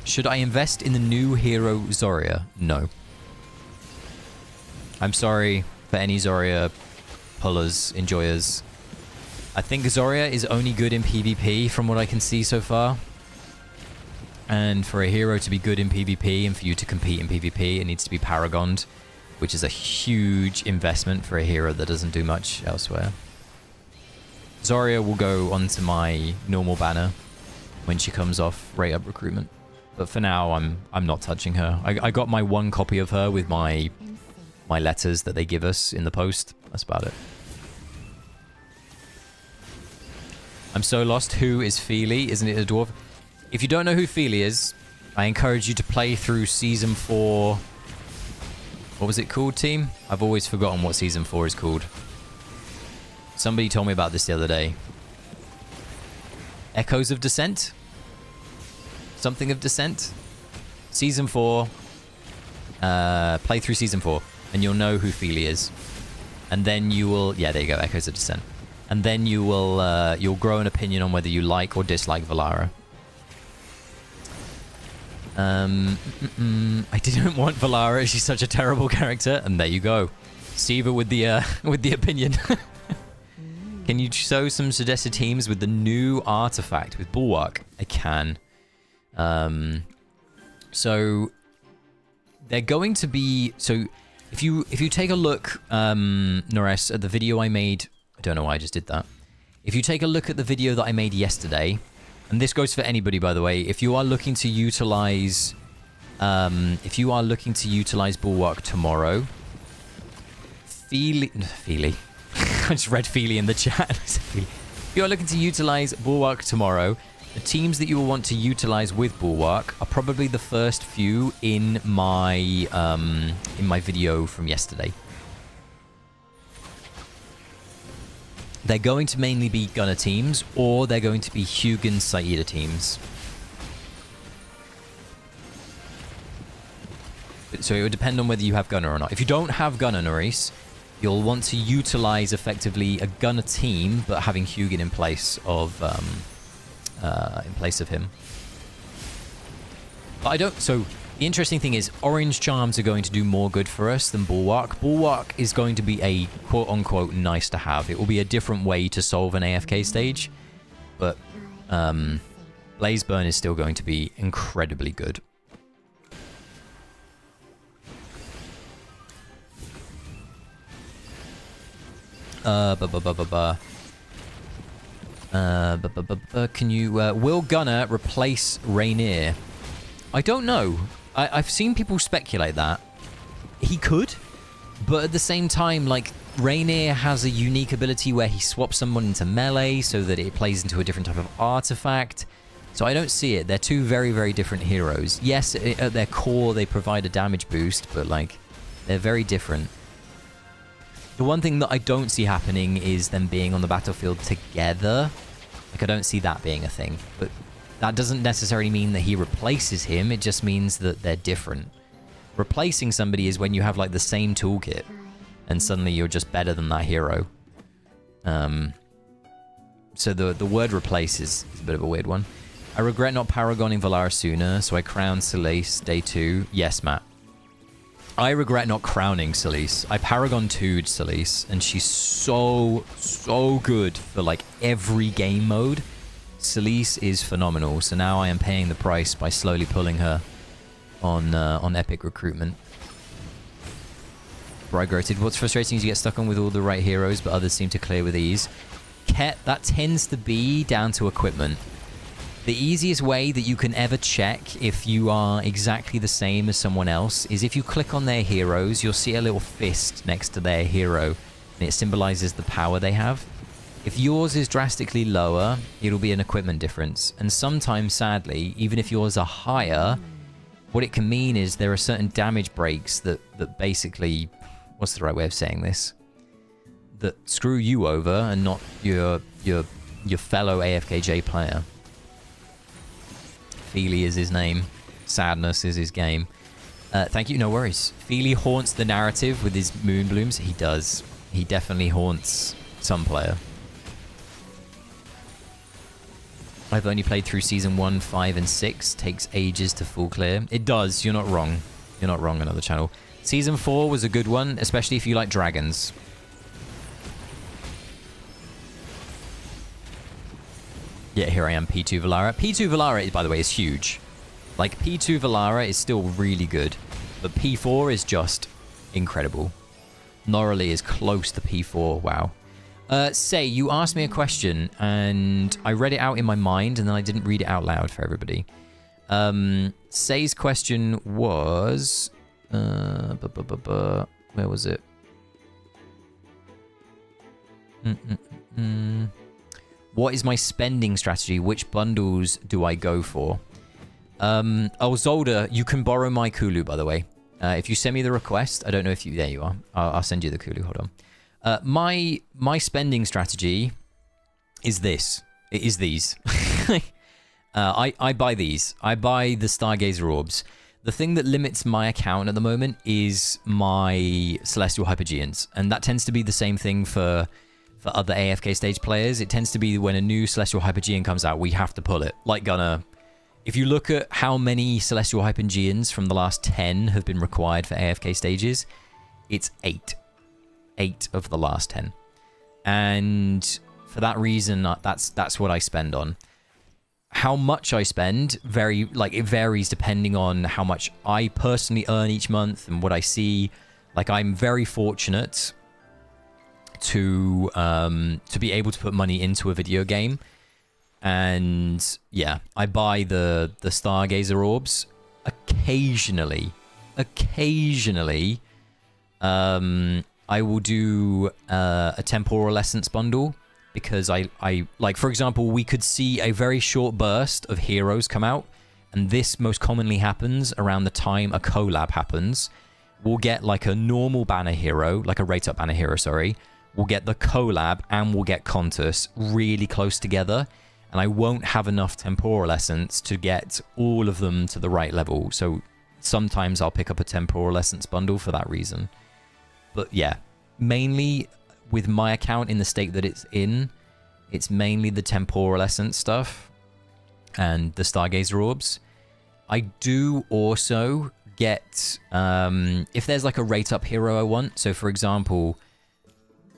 Should I invest in the new hero Zarya? No. I'm sorry for any Zarya pullers, enjoyers. I think Zarya is only good in PvP from what I can see so far. And for a hero to be good in PvP and for you to compete in PvP, it needs to be Paragoned, which is a huge investment for a hero that doesn't do much elsewhere. Zarya will go onto my normal banner when she comes off rate up recruitment. But for now, I'm not touching her. I got my 1 copy of her with my letters that they give us in the post. That's about it. I'm so lost. Who is Feely? Isn't it a dwarf? If you don't know who Feely is, I encourage you to play through Season 4. What was it called, team? I've always forgotten what Season 4 is called. Somebody told me about this the other day. Echoes of Descent? Something of Descent? Season 4. Play through Season 4. And you'll know who Feely is. And then you will... Yeah, there you go. Echoes of Descent. And then you will... you'll grow an opinion on whether you like or dislike Valara. I didn't want Valara. She's such a terrible character. And there you go. Siva with the opinion. Can you show some suggested teams with the new artifact with Bulwark? I can. So they're going to be... So if you take a look, Nores, at the video I made... I don't know why I just did that. If you take a look at the video that I made yesterday, and this goes for anybody, by the way, if you are looking to utilize... Bulwark tomorrow... Feely... I just read Feely in the chat. If you're looking to utilize Bulwark tomorrow, the teams that you will want to utilize with Bulwark are probably the first few in my video from yesterday. They're going to mainly be Gunner teams, or they're going to be Hugin Saida teams. So it would depend on whether you have Gunner or not. If you don't have Gunner, Norris, you'll want to utilize effectively a Gunner team, but having Hugin in place of him. But I don't... So the interesting thing is Orange Charms are going to do more good for us than Bulwark. Bulwark is going to be a quote-unquote nice to have. It will be a different way to solve an AFK stage. But Blaze Burn is still going to be incredibly good. Can you... will Gunner replace Rainier? I don't know. I've seen people speculate that. He could. But at the same time, like, Rainier has a unique ability where he swaps someone into melee so that it plays into a different type of artifact. So I don't see it. They're two very, very different heroes. Yes, at their core, they provide a damage boost, but, like, they're very different. The one thing that I don't see happening is them being on the battlefield together. Like, I don't see that being a thing. But that doesn't necessarily mean that he replaces him. It just means that they're different. Replacing somebody is when you have, like, the same toolkit. And suddenly you're just better than that hero. so the word replace is a bit of a weird one. I regret not paragoning Valara sooner, so I crowned Celeste day 2. Yes, Matt. I regret not crowning Celeste. I paragon 2'd Celeste, and she's so good for like every game mode. Celeste is phenomenal, so now I am paying the price by slowly pulling her on epic recruitment. Brigroted. What's frustrating is you get stuck on with all the right heroes, but others seem to clear with ease. Ket, that tends to be down to equipment. The easiest way that you can ever check if you are exactly the same as someone else is if you click on their heroes, you'll see a little fist next to their hero, and it symbolizes the power they have. If yours is drastically lower, it'll be an equipment difference. And sometimes, sadly, even if yours are higher, what it can mean is there are certain damage breaks that basically... What's the right way of saying this? That screw you over and not your fellow AFKJ player. Feely is his name. Sadness is his game. Thank you, no worries. Feely haunts the narrative with his moonblooms. He does. He definitely haunts some player. I've only played through Season 1, 5, and 6. Takes ages to full clear. It does. You're not wrong. You're not wrong, another channel. Season 4 was a good one, especially if you like dragons. Yeah, here I am, P2 Valara. P2 Valara, by the way, is huge. Like, P2 Valara is still really good, but P4 is just incredible. Norley is close to P4, wow. Say, you asked me a question, and I read it out in my mind, and then I didn't read it out loud for everybody. Say's question was... where was it? What is my spending strategy? Which bundles do I go for? Oh, Zolder, you can borrow my Kulu, by the way. If you send me the request, I don't know if you... There you are. I'll send you the Kulu. Hold on. My spending strategy is this. It is these. I buy these. I buy the Stargazer Orbs. The thing that limits my account at the moment is my Celestial Hypergeans. And that tends to be the same thing for other AFK stage players. It tends to be when a new Celestial Hypergean comes out, we have to pull it. Like Gunner. If you look at how many Celestial Hypergeans from the last 10 have been required for AFK stages, it's 8. 8 of the last 10. And for that reason, that's what I spend on. How much I spend, it varies depending on how much I personally earn each month and what I see. Like, I'm very fortunate to be able to put money into a video game. And yeah, I buy the Stargazer Orbs occasionally. I will do a Temporal Essence bundle. Because I like, for example, we could see a very short burst of heroes come out, and this most commonly happens around the time a collab happens. We'll get like a normal banner hero, like a rate up banner hero, sorry. We'll get the collab and we'll get Contus really close together, and I won't have enough Temporal Essence to get all of them to the right level. So sometimes I'll pick up a Temporal Essence bundle for that reason. But yeah, mainly... with my account in the state that it's in, it's mainly the Temporal Essence stuff and the Stargazer Orbs. I do also get, if there's like a rate up hero I want, so for example,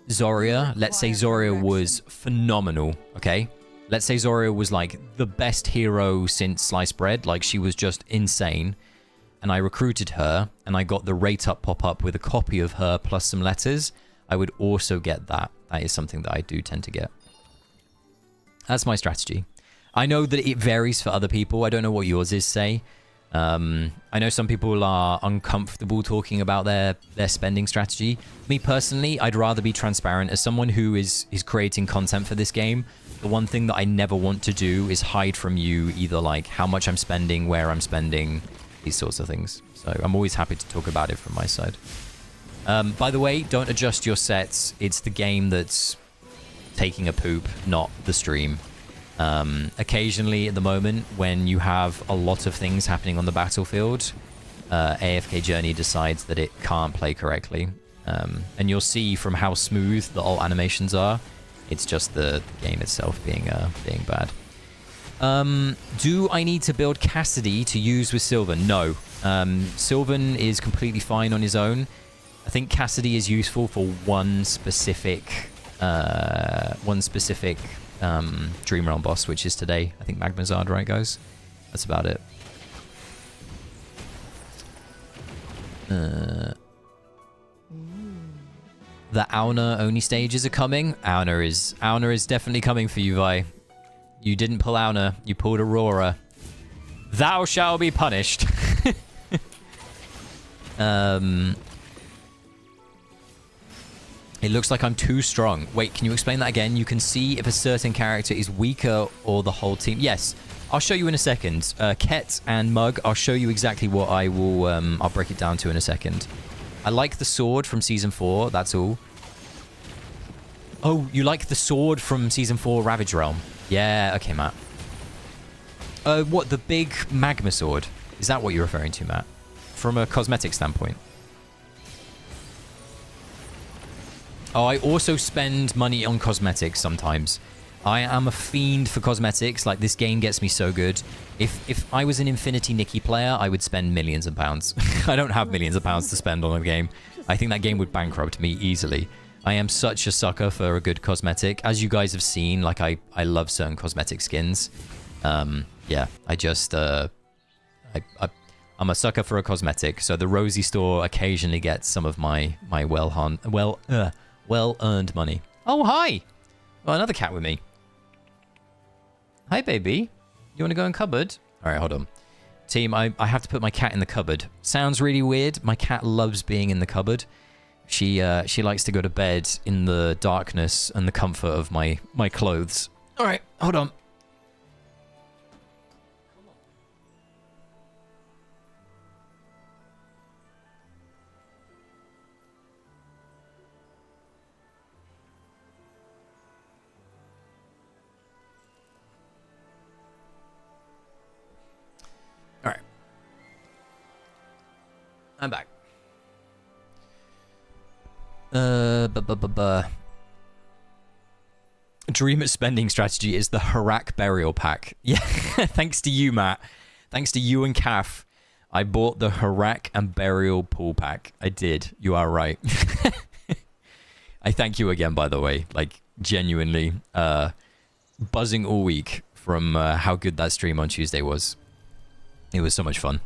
Zoria, let's say Zoria was phenomenal, okay? Let's say Zoria was like the best hero since sliced bread, like she was just insane, and I recruited her, and I got the rate up pop-up with a copy of her plus some letters. I would also get that. That is something that I do tend to get. That's my strategy. I know that it varies for other people. I don't know what yours is, Say. I know some people are uncomfortable talking about their spending strategy. Me personally, I'd rather be transparent. As someone who is creating content for this game, the one thing that I never want to do is hide from you either like how much I'm spending, where I'm spending, these sorts of things. So I'm always happy to talk about it from my side. By the way, don't adjust your sets. It's the game that's taking a poop, not the stream. Occasionally, at the moment, when you have a lot of things happening on the battlefield, AFK Journey decides that it can't play correctly. And you'll see from how smooth the alt animations are, It's just the game itself being bad. Do I need to build Cassidy to use with Sylvan? No. Sylvan is completely fine on his own. I think Cassidy is useful for one specific Dream Realm boss, which is today. I think Magmazard, right, guys? That's about it. The Auna only stages are coming. Auna is definitely coming for you, Vi. You didn't pull Auna, you pulled Aurora. Thou shall be punished. It looks like I'm too strong. Wait, can you explain that again? You can see if a certain character is weaker or the whole team. Yes, I'll show you in a second. Ket and Mug, I'll show you exactly what I will... I'll break it down to in a second. I like the sword from Season 4, that's all. Oh, you like the sword from Season 4 Ravage Realm? Yeah, okay, Matt. What, the big magma sword? Is that what you're referring to, Matt? From a cosmetic standpoint? Oh, I also spend money on cosmetics sometimes. I am a fiend for cosmetics. Like, this game gets me so good. If I was an Infinity Nikki player, I would spend millions of pounds. I don't have millions of pounds to spend on a game. I think that game would bankrupt me easily. I am such a sucker for a good cosmetic. As you guys have seen, like, I love certain cosmetic skins. Yeah, I just... I'm a sucker for a cosmetic. So the Rosie store occasionally gets some of my well-earned money. Oh, hi! Oh, another cat with me. Hi, baby. You want to go in cupboard? All right, hold on. Team, I have to put my cat in the cupboard. Sounds really weird. My cat loves being in the cupboard. She likes to go to bed in the darkness and the comfort of my clothes. All right, hold on. I'm back. Dream spending strategy is the Harak burial pack. Yeah, thanks to you, Matt. Thanks to you and Kath. I bought the Harak and burial pool pack. I did. You are right. I thank you again, by the way. Like, genuinely, buzzing all week from how good that stream on Tuesday was. It was so much fun.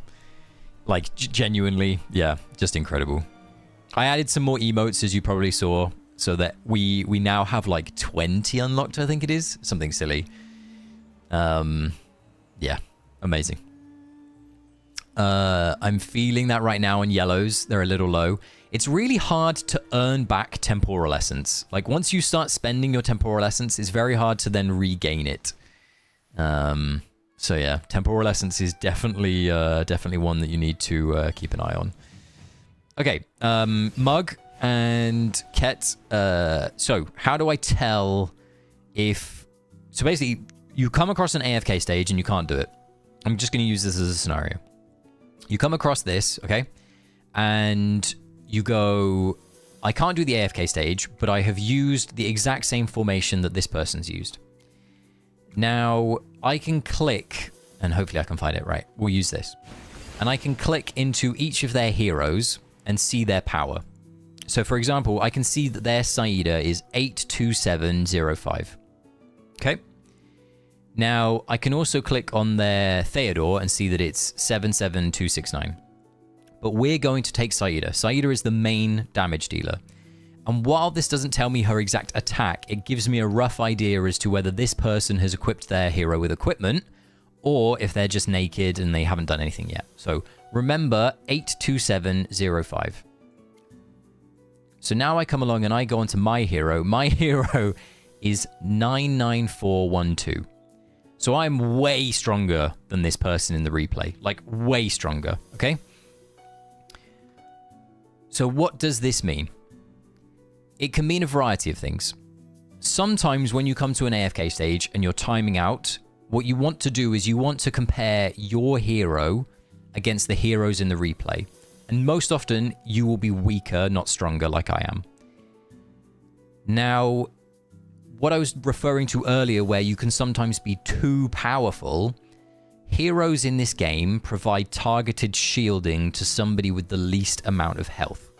Like, genuinely, yeah, just incredible. I added some more emotes, as you probably saw, so that we now have, like, 20 unlocked, I think it is. Something silly. Yeah, amazing. I'm feeling that right now on yellows. They're a little low. It's really hard to earn back temporal essence. Like, once you start spending your temporal essence, it's very hard to then regain it. So yeah, temporal essence is definitely one that you need to keep an eye on. Okay, Mug and Ket. So how do I tell if... So basically, you come across an AFK stage and you can't do it. I'm just going to use this as a scenario. You come across this, okay? And you go, I can't do the AFK stage, but I have used the exact same formation that this person's used. Now, I can click, and hopefully I can find it right. We'll use this. And I can click into each of their heroes and see their power. So, for example, I can see that their Saida is 82705. Okay? Now, I can also click on their Theodore and see that it's 77269. But we're going to take Saida. Saida is the main damage dealer. And while this doesn't tell me her exact attack, it gives me a rough idea as to whether this person has equipped their hero with equipment or if they're just naked and they haven't done anything yet. So remember 82705. So now I come along and I go onto my hero. My hero is 99412. So I'm way stronger than this person in the replay. Like, way stronger, okay? So what does this mean? It can mean a variety of things. Sometimes when you come to an AFK stage and you're timing out, what you want to do is you want to compare your hero against the heroes in the replay. And most often, you will be weaker, not stronger, like I am. Now, what I was referring to earlier, where you can sometimes be too powerful, heroes in this game provide targeted shielding to somebody with the least amount of health.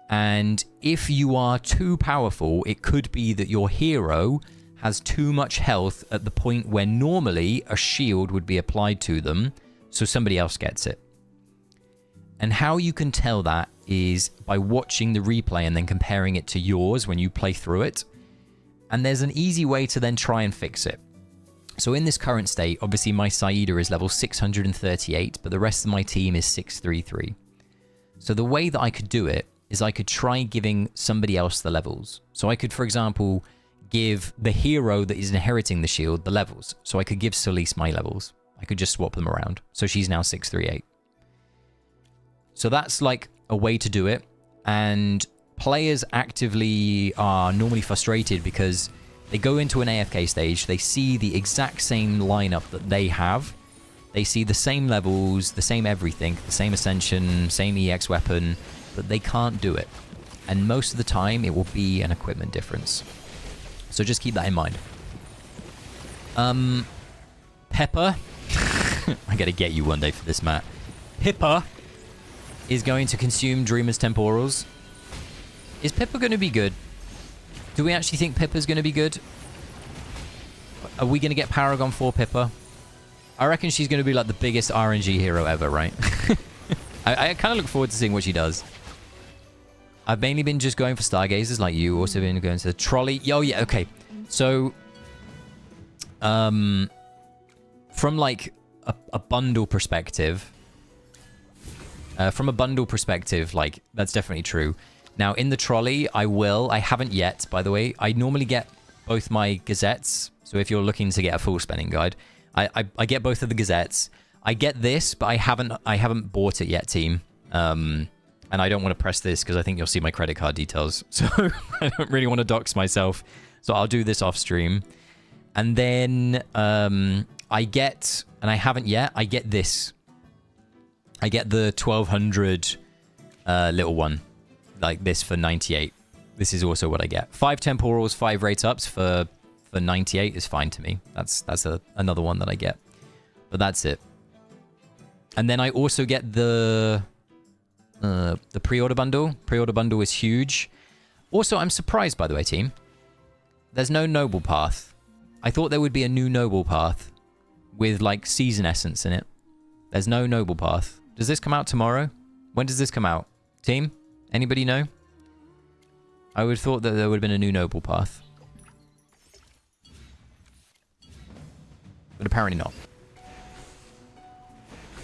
And if you are too powerful, it could be that your hero has too much health at the point where normally a shield would be applied to them, so somebody else gets it. And how you can tell that is by watching the replay and then comparing it to yours when you play through it. And there's an easy way to then try and fix it. So in this current state, obviously my Saida is level 638, but the rest of my team is 633. So the way that I could do it is I could try giving somebody else the levels. So I could, for example, give the hero that is inheriting the shield the levels. So I could give Solis my levels. I could just swap them around. So she's now 638. So that's like a way to do it. And players actively are normally frustrated because they go into an AFK stage, they see the exact same lineup that they have. They see the same levels, the same everything, the same ascension, same EX weapon, but they can't do it. And most of the time it will be an equipment difference. So just keep that in mind. Pepper. I gotta get you one day for this, Matt. Pippa is going to consume Dreamer's Temporals. Is Pippa going to be good? Do we actually think Pippa's going to be good? Are we going to get Paragon 4 Pippa? I reckon she's going to be like the biggest RNG hero ever, right? I kind of look forward to seeing what she does. I've mainly been just going for Stargazers like you. Also been going to the Trolley. Oh, yeah, okay. So, from like a bundle perspective, like, that's definitely true. Now, in the Trolley, I haven't yet, by the way. I normally get both my Gazettes. So if you're looking to get a full spending guide, I get both of the Gazettes. I get this, but I haven't bought it yet, team. And I don't want to press this because I think you'll see my credit card details. So I don't really want to dox myself. So I'll do this off stream. And then I get, and I haven't yet, I get this. I get the 1200 little one. Like this for 98. This is also what I get. 5 temporals, 5 rate ups for 98 is fine to me. That's another one that I get. But that's it. And then I also get the pre-order bundle. Pre-order bundle is huge. Also, I'm surprised, by the way, team. There's no noble path. I thought there would be a new noble path with like season essence in it. There's no noble path. Does this come out tomorrow? When does this come out? Team? Anybody know? I would have thought that there would have been a new noble path. But apparently not.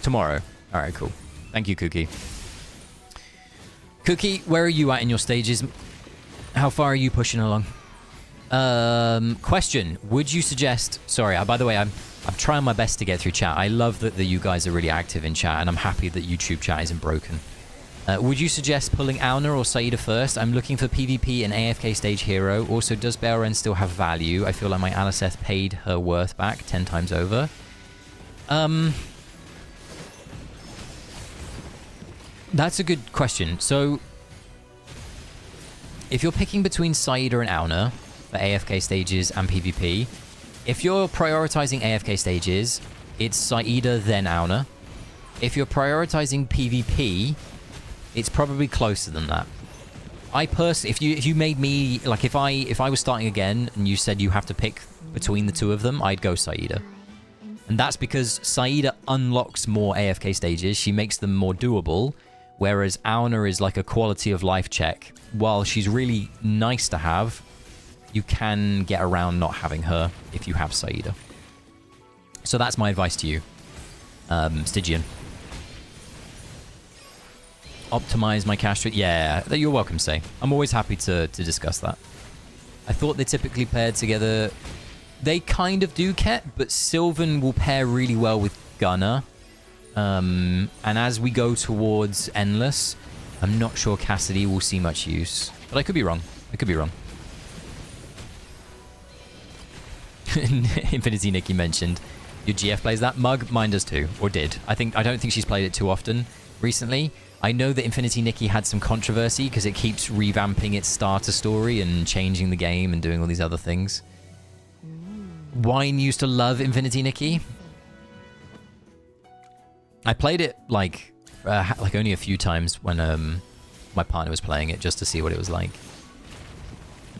Tomorrow. Alright, cool. Thank you, Cookie. Cookie, where are you at in your stages? How far are you pushing along? Question. Would you suggest... Sorry, by the way, I'm trying my best to get through chat. I love that you guys are really active in chat, and I'm happy that YouTube chat isn't broken. Would you suggest pulling Auna or Saida first? I'm looking for PvP and AFK stage hero. Also, does Belren still have value? I feel like my Aliceth paid her worth back 10 times over. That's a good question. So, if you're picking between Saida and Auna for AFK stages and PvP, if you're prioritizing AFK stages, it's Saida then Auna. If you're prioritizing PvP, it's probably closer than that. I personally, if you made me, like if I was starting again and you said you have to pick between the two of them, I'd go Saida. And that's because Saida unlocks more AFK stages. She makes them more doable, whereas Auna is like a quality of life check. While she's really nice to have, you can get around not having her if you have Saida. So that's my advice to you, Stygian. Optimize my cash. Yeah, you're welcome, Say. I'm always happy to discuss that. I thought they typically paired together. They kind of do, Ket, but Sylvan will pair really well with Gunner. And as we go towards Endless, I'm not sure Cassidy will see much use. But I could be wrong. I could be wrong. Infinity Nikki mentioned. Your GF plays that. Mug, mine does too. Or did. I don't think she's played it too often recently. I know that Infinity Nikki had some controversy because it keeps revamping its starter story and changing the game and doing all these other things. Wine used to love Infinity Nikki. I played it like only a few times when my partner was playing it just to see what it was like.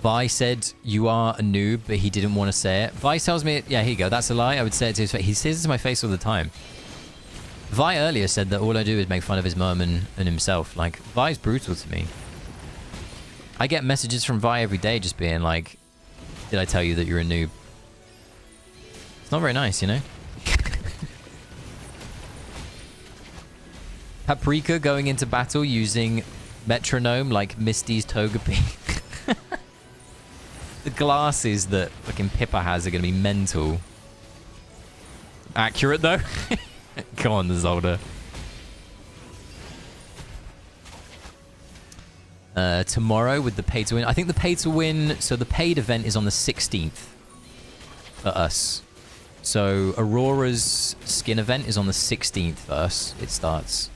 Vi said, "You are a noob," but he didn't want to say it. Vi tells me, yeah, here you go, that's a lie. I would say it to his face. He says it to my face all the time. Vi earlier said that all I do is make fun of his mum and himself. Like, Vi's brutal to me. I get messages from Vi every day just being like, "Did I tell you that you're a noob?" It's not very nice, you know? Paprika going into battle using metronome like Misty's Togepi. The glasses that fucking Pippa has are going to be mental. Accurate, though. Come on, Zelda. Tomorrow with the pay to win. I think the pay to win... So the paid event is on the 16th for us. So Aurora's skin event is on the 16th for us. It starts.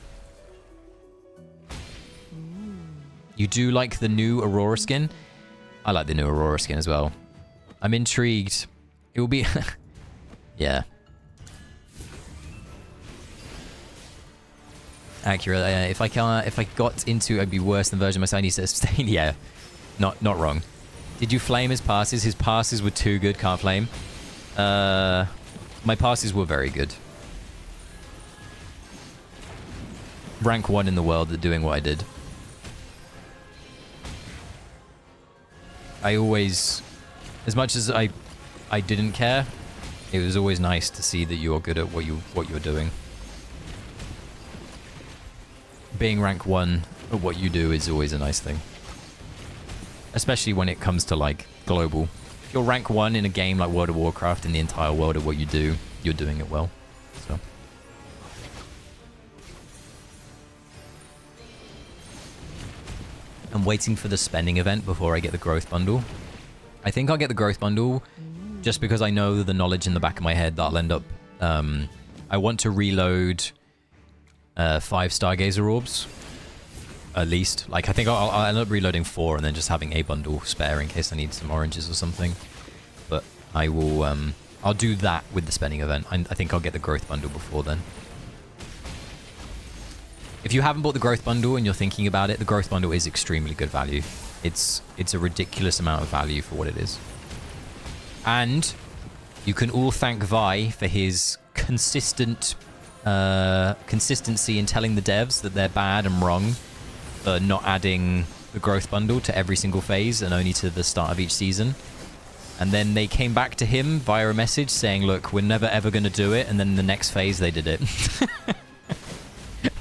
You do like the new Aurora skin? I like the new Aurora skin as well. I'm intrigued. It will be... yeah. Accurate. If I got into, I'd be worse than version myself. I need to abstain. Yeah, not wrong. Did you flame his passes? His passes were too good. Can't flame. My passes were very good. Rank 1 in the world at doing what I did. I always, as much as I didn't care, it was always nice to see that you're good at what you're doing. Being rank 1 at what you do is always a nice thing. Especially when it comes to, like, global. If you're rank 1 in a game like World of Warcraft in the entire world of what you do, you're doing it well. So. I'm waiting for the spending event before I get the growth bundle. I think I'll get the growth bundle just because I know the knowledge in the back of my head that I'll end up... I want to reload 5 Stargazer orbs. At least. Like, I think I'll end up reloading 4 and then just having a bundle spare in case I need some oranges or something. But I will... I'll do that with the spending event. I think I'll get the growth bundle before then. If you haven't bought the growth bundle and you're thinking about it, the growth bundle is extremely good value. It's a ridiculous amount of value for what it is. And you can all thank Vi for his consistency in telling the devs that they're bad and wrong for not adding the growth bundle to every single phase and only to the start of each season. And then they came back to him via a message saying, look, we're never ever going to do it. And then the next phase they did it.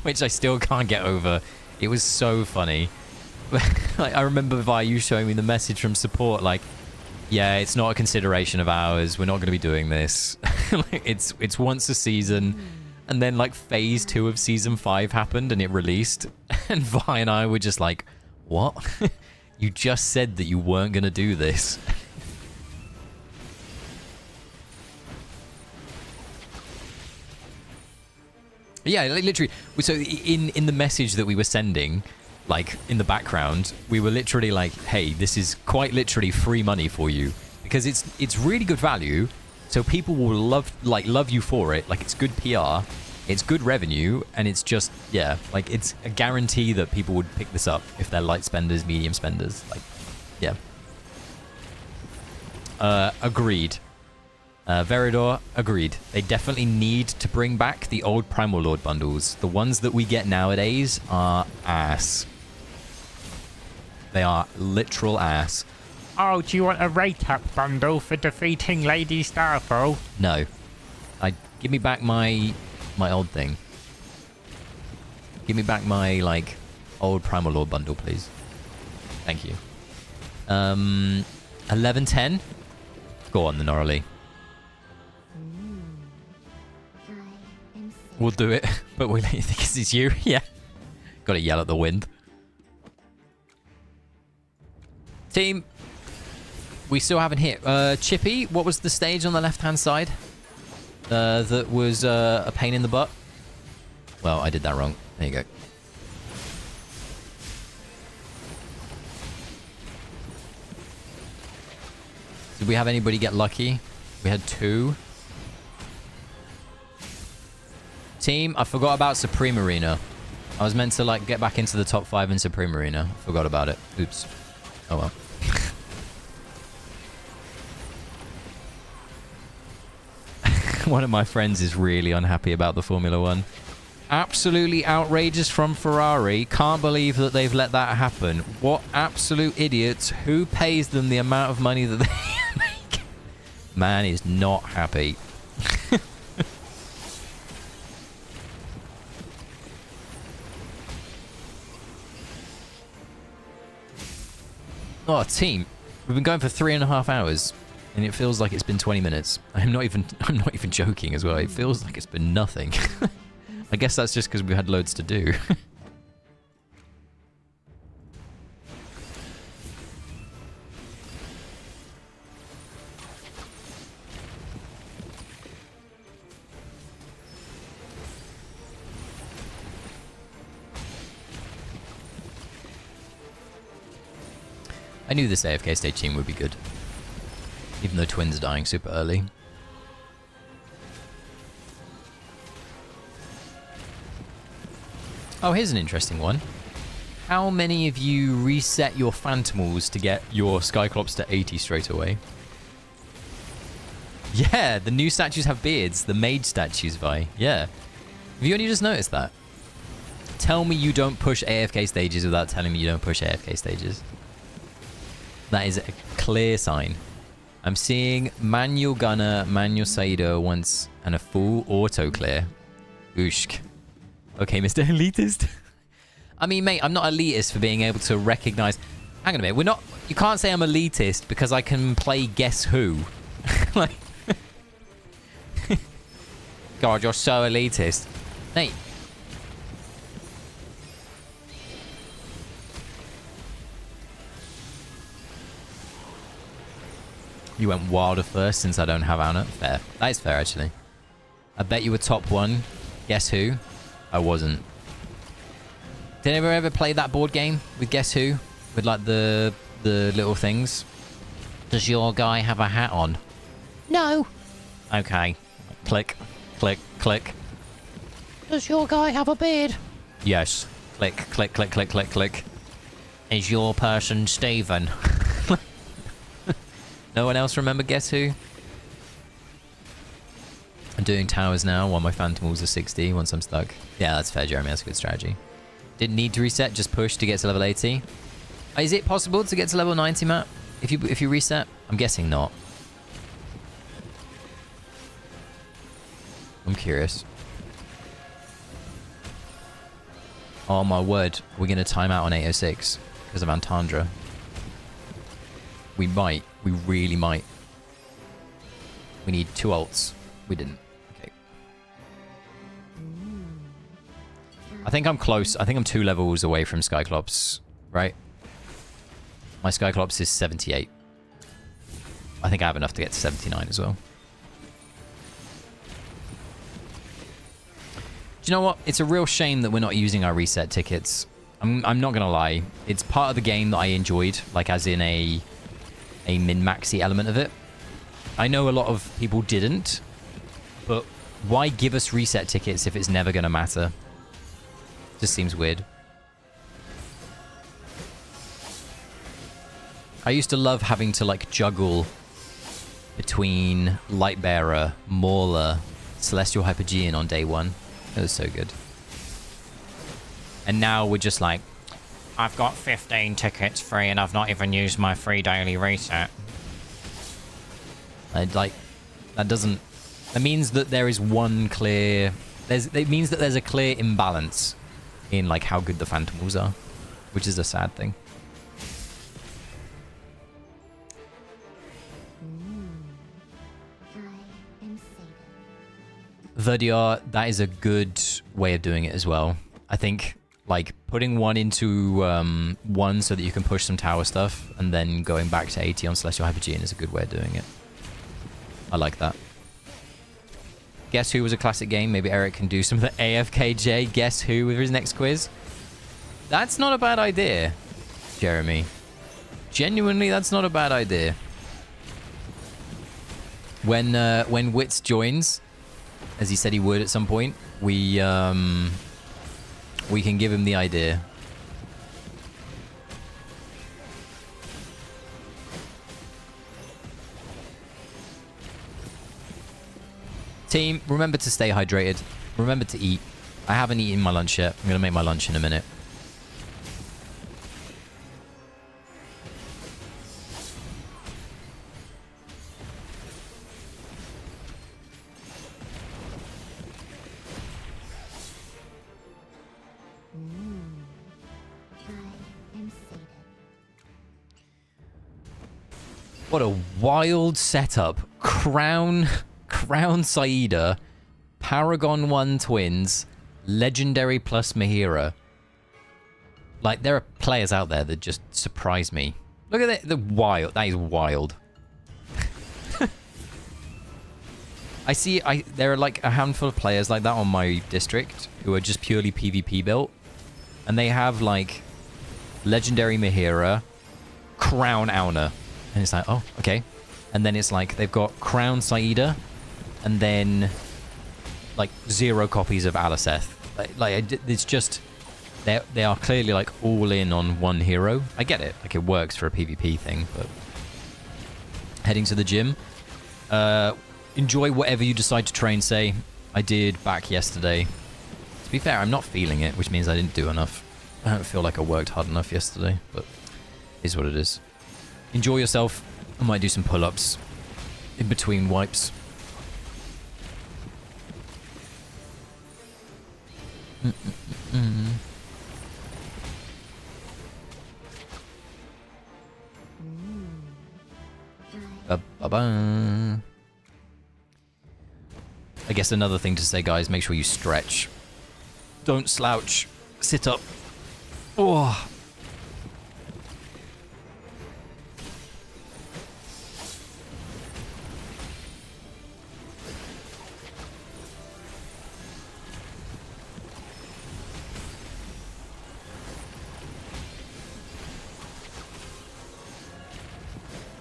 Which I still can't get over. It was so funny. Like, I remember Vi, you showing me the message from support, like, yeah, it's not a consideration of ours. We're not going to be doing this. Like, it's once a season. And then, like, phase 2 of season 5 happened and it released. And Vi and I were just like, what? You just said that you weren't going to do this. Yeah, like, literally. So in the message that we were sending, like, in the background, we were literally like, hey, this is quite literally free money for you. Because it's really good value. So people will love you for it. Like, it's good PR. It's good revenue. And it's just, yeah, like, it's a guarantee that people would pick this up if they're light spenders, medium spenders. Like, yeah. Agreed. Veridor, agreed. They definitely need to bring back the old Primal Lord bundles. The ones that we get nowadays are ass. They are literal ass. Oh, do you want a rate-up bundle for defeating Lady Starfall? No. Give me back my old thing. Give me back my, like, old Primal Lord bundle, please. Thank you. 11:10? Go on, the Norley. We'll do it, but we think it's you. Yeah. Gotta yell at the wind. Team, we still haven't hit. Chippy, what was the stage on the left-hand side? That was a pain in the butt? Well, I did that wrong. There you go. Did we have anybody get lucky? We had 2. Team, I forgot about Supreme Arena. I was meant to like get back into the top 5 in Supreme Arena. Forgot about it. Oops. Oh well. One of my friends is really unhappy about the Formula 1. Absolutely outrageous from Ferrari. Can't believe that they've let that happen. What absolute idiots. Who pays them the amount of money that they make? Man is not happy. Oh, team. We've been going for 3.5 hours. And it feels like it's been 20 minutes. I'm not even joking as well. It feels like it's been nothing. I guess that's just because we had loads to do. I knew this AFK stage team would be good. Even though Twin's dying super early. Oh, here's an interesting one. How many of you reset your Phantomals to get your Skyclops to 80 straight away? Yeah, the new statues have beards. The mage statues, Vi. Yeah. Have you only just noticed that? Tell me you don't push AFK stages without telling me you don't push AFK stages. That is a clear sign. I'm seeing manual gunner, manual Saido once, and a full auto clear. Ooshk. Okay, Mr. Elitist. I mean, mate, I'm not elitist for being able to recognize... Hang on a minute, we're not... You can't say I'm elitist because I can play Guess Who. Like... God, you're so elitist. Mate. You went wilder first since I don't have Anna. Fair. That is fair, actually. I bet you were top 1. Guess Who? I wasn't. Did anyone ever play that board game with Guess Who? With like the little things? Does your guy have a hat on? No. Okay. Click. Click. Click. Does your guy have a beard? Yes. Click. Click. Click. Click. Click. Click. Is your person Stephen? No one else remember Guess Who? I'm doing towers now while my Phantomals are 60 once I'm stuck. Yeah, that's fair, Jeremy. That's a good strategy. Didn't need to reset, just push to get to level 80. Is it possible to get to level 90, Matt? If you reset? I'm guessing not. I'm curious. Oh my word. We're going to time out on 806 because of Antandra. We might. We really might. We need 2 ults. We didn't. Okay. I think I'm close. I think I'm 2 levels away from Skyclops, right? My Skyclops is 78. I think I have enough to get to 79 as well. Do you know what? It's a real shame that we're not using our reset tickets. I'm not going to lie. It's part of the game that I enjoyed, like as in a min-maxy element of it. I know a lot of people didn't, but why give us reset tickets if it's never going to matter? Just seems weird. I used to love having to like juggle between Lightbearer, Mauler, Celestial Hypergean on day 1. It was so good. And now we're just like, I've got 15 tickets free and I've not even used my free daily reset. Like, that doesn't... That means that there is one clear... It means that there's a clear imbalance in, like, how good the Phantomals are. Which is a sad thing. Verdiar, that is a good way of doing it as well. I think... Like, putting 1 into 1 so that you can push some tower stuff, and then going back to 80 on Celestial Hypergean is a good way of doing it. I like that. Guess Who was a classic game. Maybe Eric can do some of the AFKJ Guess Who with his next quiz. That's not a bad idea, Jeremy. Genuinely, that's not a bad idea. When Wits joins, as he said he would at some point, we can give him the idea. Team, remember to stay hydrated. Remember to eat. I haven't eaten my lunch yet. I'm going to make my lunch in a minute. What a wild setup. Crown Saida, Paragon 1 twins, Legendary plus Mahira. Like, there are players out there that just surprise me. Look at it, the wild. That is wild. There are like a handful of players like that on my district who are just purely PvP built. And they have like Legendary Mahira, Crown Auna. And it's like, oh, okay. And then it's like they've got Crown Saida, and then like 0 copies of Alaseth. Like it's just they are clearly like all in on one hero. I get it, like it works for a PvP thing, but heading to the gym. Enjoy whatever you decide to train. Say I did back yesterday. To be fair, I'm not feeling it, which means I didn't do enough. I don't feel like I worked hard enough yesterday, but it is what it is. Enjoy yourself. I might do some pull-ups in between wipes. Ba-ba-ba. I guess another thing to say, guys, make sure you stretch. Don't slouch. Sit up. Oh.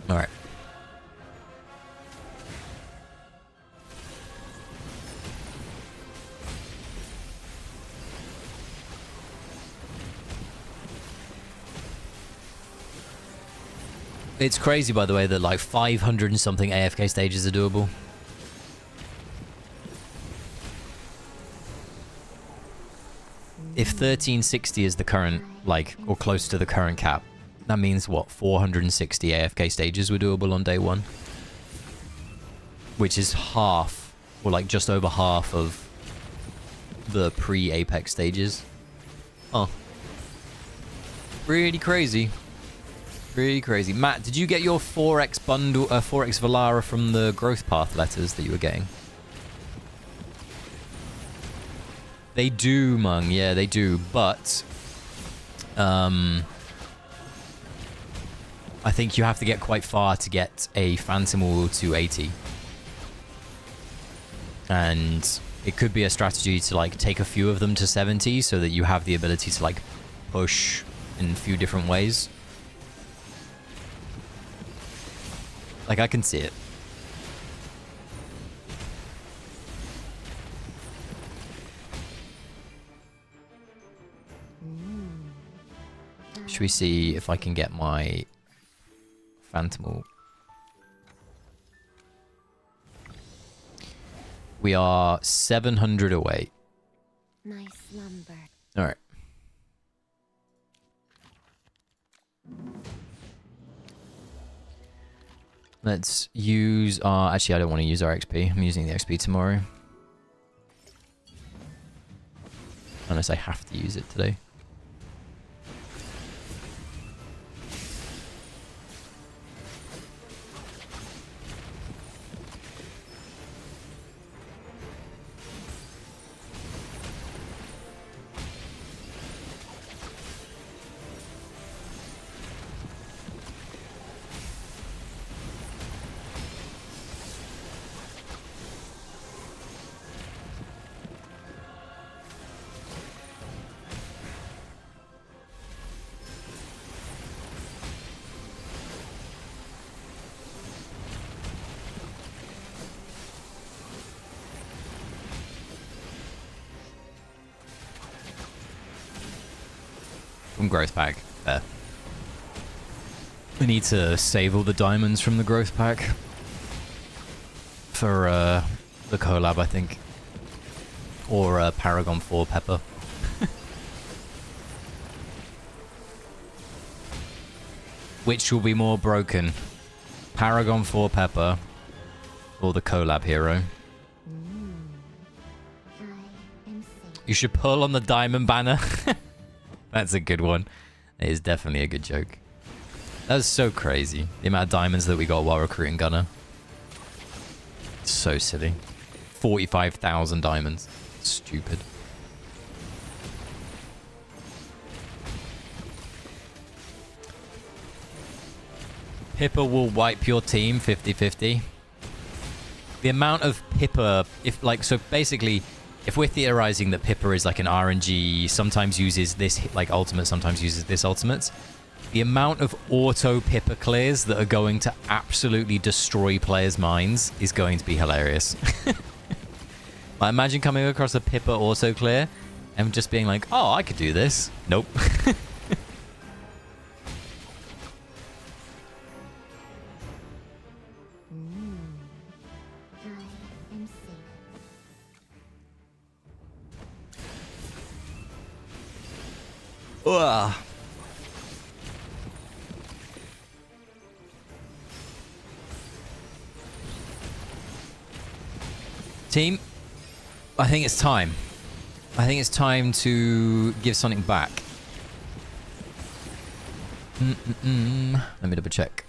All right. It's crazy, by the way, that like 500 and something AFK stages are doable. If 1360 is the current, like, or close to the current cap, that means, what, 460 AFK stages were doable on day 1? Which is half, or like just over half of the pre-Apex stages. Oh. Really crazy. Really crazy. Matt, did you get your 4x bundle, 4x Valara from the growth path letters that you were getting? They do, Mung. Yeah, they do. But, I think you have to get quite far to get a Phantom Wall to 80. And it could be a strategy to, like, take a few of them to 70 so that you have the ability to, like, push in a few different ways. Like, I can see it. Should we see if I can get my Phantom? We are 700 away. Nice lumber. All right. Let's use our... Actually, I don't want to use our XP. I'm using the XP tomorrow. Unless I have to use it today. from growth pack. There. We need to save all the diamonds from the growth pack for the collab, I think. Or Paragon 4 Pepper. Which will be more broken? Paragon 4 Pepper or the collab hero? You should pull on the diamond banner. That's a good one. It is definitely a good joke. That's so crazy. The amount of diamonds that we got while recruiting Gunner. So silly. 45,000 diamonds. Stupid. Pippa will wipe your team 50-50. The amount of Pippa, if like, so basically, if we're theorizing that Pippa is like an RNG, sometimes uses this like ultimate, sometimes uses this ultimate, the amount of auto Pippa clears that are going to absolutely destroy players' minds is going to be hilarious. Like, imagine coming across a Pippa auto clear and just being like, oh, I could do this. Nope. Ugh. Team, I think it's time. I think it's time to give something back. Let me double check.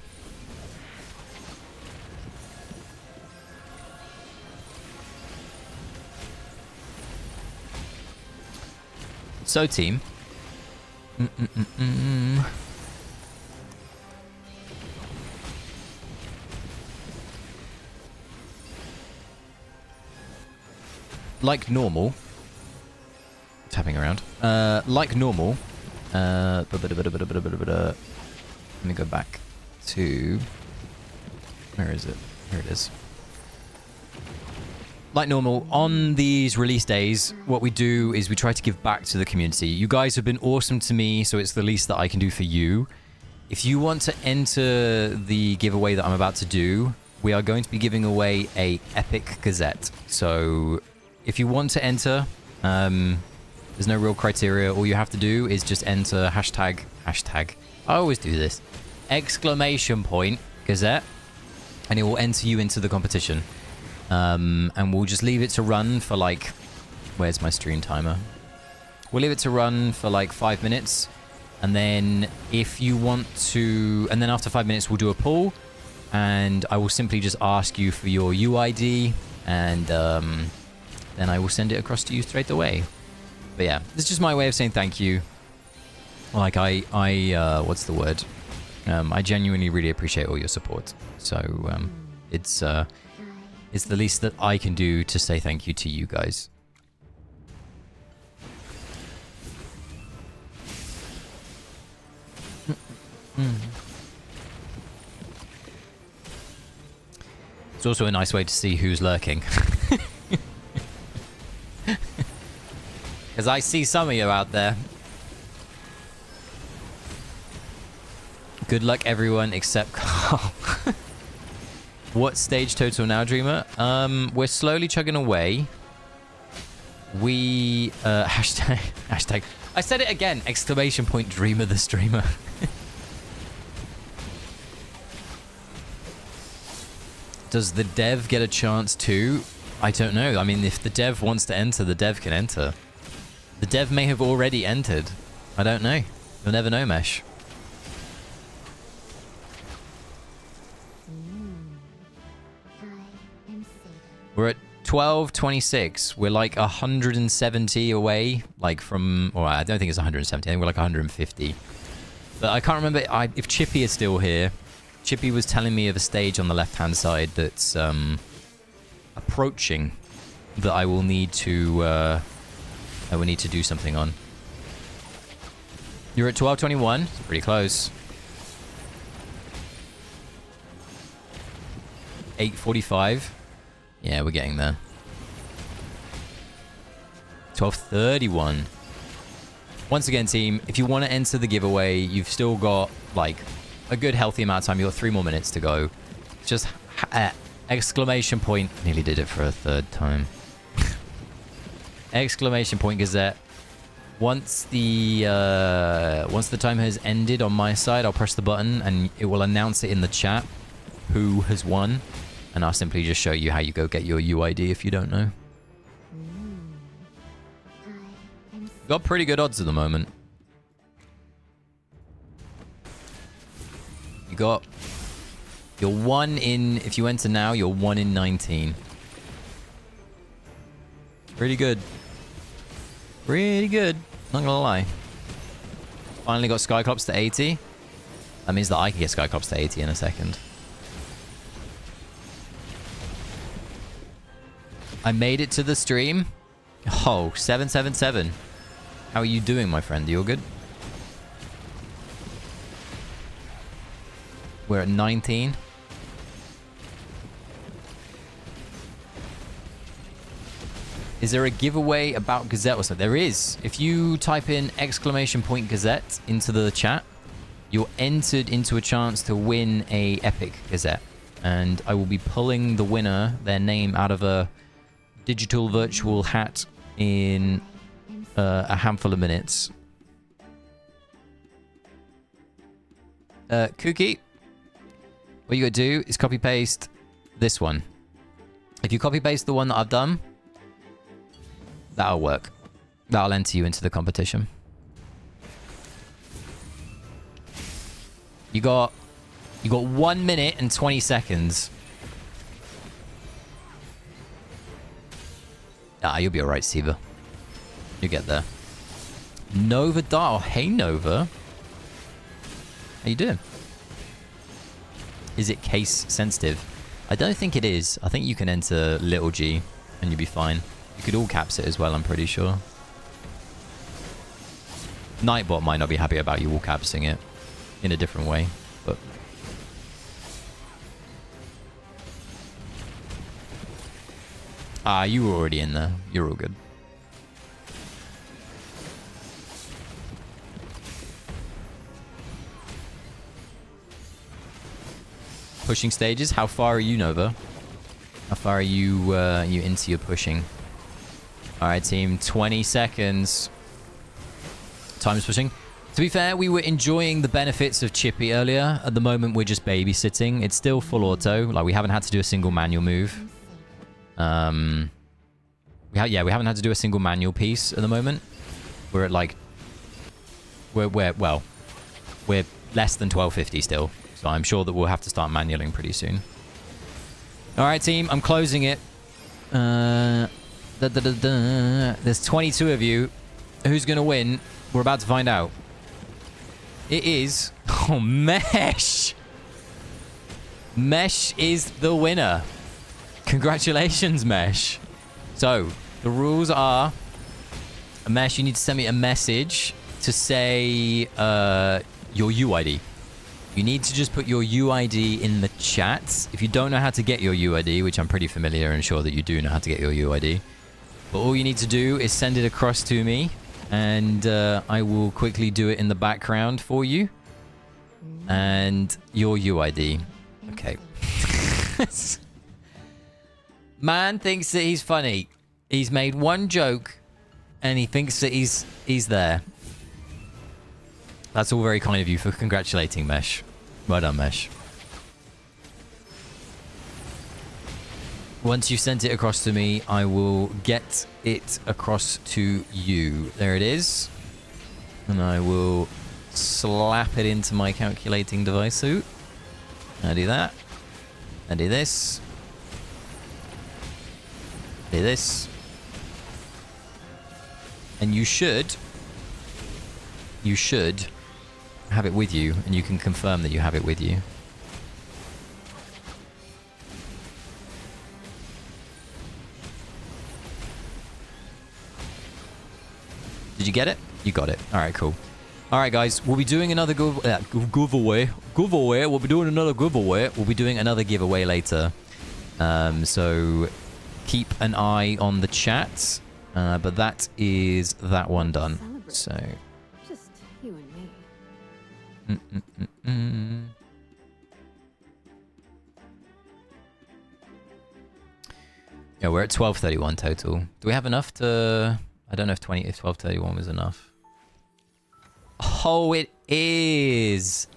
So, team. Like normal. Tapping around. Like normal. Let me go back to... Where is it? Here it is. Like normal, on these release days, what we do is we try to give back to the community. You guys have been awesome to me, so it's the least that I can do for you. If you want to enter the giveaway that I'm about to do, we are going to be giving away a Epic Gazette. So if you want to enter, there's no real criteria. All you have to do is just enter hashtag. I always do this. Exclamation point Gazette, and it will enter you into the competition. And we'll just leave it to run for like... Where's my stream timer? We'll leave it to run for like 5 minutes. And then if you want to... And then after 5 minutes, we'll do a poll. And I will simply just ask you for your UID. And then I will send it across to you straight away. But yeah, this is just my way of saying thank you. Like what's the word? I genuinely really appreciate all your support. So it's the least that I can do to say thank you to you guys. It's also a nice way to see who's lurking. Because I see some of you out there. Good luck everyone except Carl. What stage total now, Dreamer? We're slowly chugging away. We hashtag I said it again, exclamation point Dreamer the streamer. Does the dev get a chance too? I don't know. I mean, if the dev wants to enter, the dev can enter. The dev may have already entered. I don't know. You'll never know, Mesh. We're at 12:26. We're like 170 away, like from... Or I don't think it's 170. I think we're like 150. But I can't remember if Chippy is still here. Chippy was telling me of a stage on the left-hand side that's approaching that I will need to do something on. You're at 12:21. It's pretty close. 8:45. Yeah, we're getting there. 12:31. once again, team, if you want to enter the giveaway, you've still got, like, a good healthy amount of time. You've got 3 more minutes to go. Just exclamation point. Nearly did it for a third time. Exclamation point Gazette. Once the time has ended on my side, I'll press the button and it will announce it in the chat who has won. And I'll simply just show you how you go get your UID if you don't know. Got pretty good odds at the moment. You're 1 in, if you enter now, you're 1 in 19. Pretty good. Pretty good. Not gonna lie. Finally got Skyclops to 80. That means that I can get Skyclops to 80 in a second. I made it to the stream. Oh, 777. How are you doing, my friend? You all good? We're at 19. Is there a giveaway about Gazette or something? There is. If you type in exclamation point Gazette into the chat, you're entered into a chance to win a epic Gazette. And I will be pulling the winner, their name, out of a digital virtual hat in a handful of minutes. Kooky, what you gotta do is copy paste this one. If you copy paste the one that I've done, that'll work. That'll enter you into the competition. You got 1 minute and 20 seconds. Ah, you'll be alright, Siva. You get there. Nova Dar. Oh, hey, Nova. How you doing? Is it case sensitive? I don't think it is. I think you can enter little G and you'll be fine. You could all caps it as well, I'm pretty sure. Nightbot might not be happy about you all capsing it in a different way, but... Ah, you were already in there. You're all good. Pushing stages. How far are you, Nova? How far are you you into your pushing? All right, team. 20 seconds. Time's pushing. To be fair, we were enjoying the benefits of Chippy earlier. At the moment, we're just babysitting. It's still full auto. Like, we haven't had to do a single manual move. We haven't had to do a single manual piece at the moment. We're at like... We're less than 1250 still. So I'm sure that we'll have to start manualing pretty soon. Alright, team. I'm closing it. There's 22 of you. Who's going to win? We're about to find out. It is... Oh, Mesh! Mesh is the winner. Congratulations, Mesh. So, the rules are... Mesh, you need to send me a message to say your UID. You need to just put your UID in the chat. If you don't know how to get your UID, which I'm pretty familiar and sure that you do know how to get your UID, but all you need to do is send it across to me, and I will quickly do it in the background for you. And your UID. Okay. Man thinks that he's funny. He's made one joke, and he thinks that he's there. That's all very kind of you for congratulating Mesh. Well done, Mesh. Once you sent it across to me, I will get it across to you. There it is. And I will slap it into my calculating device suit. I do that. I do this. I do this. And you should have it with you, and you can confirm that you have it with you. Did you get it? You got it. All right, cool. All right, guys, we'll be doing another giveaway. We'll be doing another giveaway. We'll be doing another giveaway later. So keep an eye on the chat. But that is that one done. So Yeah, we're at 1231 total. Do we have enough to... I don't know if 1231 was enough. Oh, it is!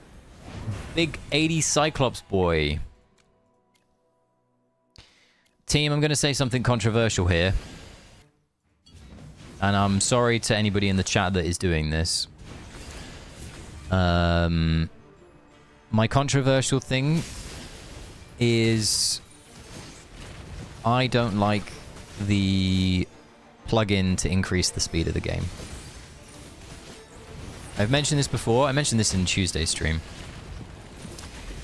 Big 80 Cyclops boy. Team, I'm going to say something controversial here. And I'm sorry to anybody in the chat that is doing this. My controversial thing is I don't like the plugin to increase the speed of the game. I've mentioned this before. I mentioned this in Tuesday's stream.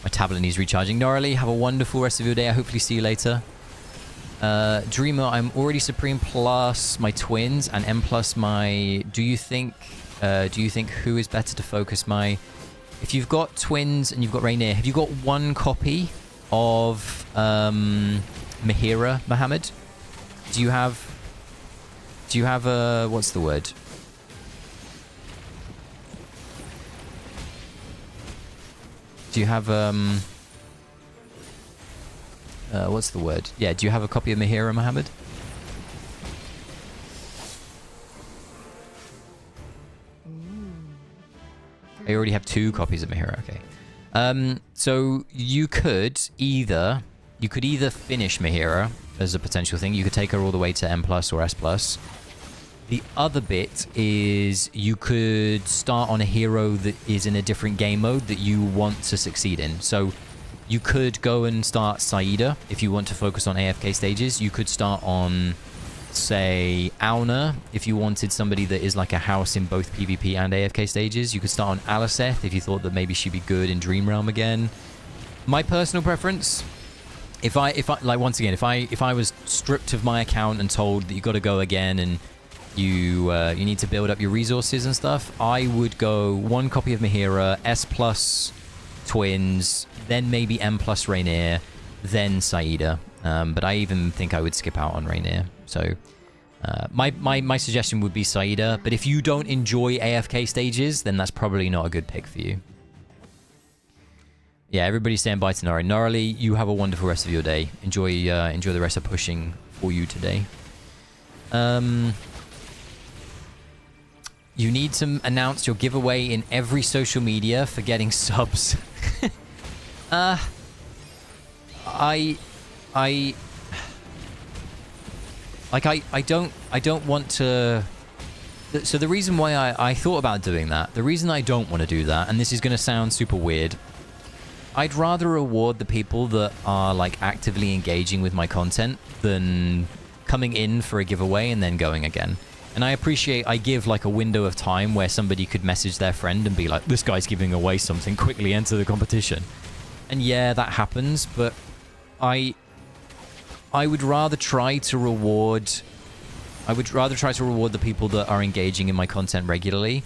My tablet needs recharging. Gnarly, have a wonderful rest of your day. I hopefully see you later. Dreamer, I'm already Supreme plus my twins and M plus my... Do you think who is better to focus my... If you've got twins and you've got Rainier, have you got one copy of Mahira, Mohammed? Do you have what's the word? Do you have what's the word? Yeah, do you have a copy of Mahira, Mohammed? I already have 2 copies of Mahira, okay. So you could either finish Mahira as a potential thing. You could take her all the way to M plus or S plus. The other bit is you could start on a hero that is in a different game mode that you want to succeed in. So you could go and start Saida if you want to focus on AFK stages. You could start on, say, Auna if you wanted somebody that is like a house in both PvP and AFK stages. You could start on Aliceth if you thought that maybe she'd be good in Dream Realm again. My personal preference, if I was stripped of my account and told that you got to go again and you need to build up your resources and stuff, I would go 1 copy of Mahira, S plus twins, then maybe M plus Rainier, then Saida. But I even think I would skip out on Rainier. So my suggestion would be Saida. But if you don't enjoy AFK stages, then that's probably not a good pick for you. Yeah, everybody stand by to Gnarly. Gnarly, you have a wonderful rest of your day. Enjoy the rest of pushing for you today. You need to announce your giveaway in every social media for getting subs. I don't want to... So the reason why I thought about doing that, the reason I don't want to do that, and this is going to sound super weird, I'd rather reward the people that are like actively engaging with my content than coming in for a giveaway and then going again. And I appreciate I give like a window of time where somebody could message their friend and be like, this guy's giving away something, quickly enter the competition. And yeah, that happens, but I would rather try to reward the people that are engaging in my content regularly,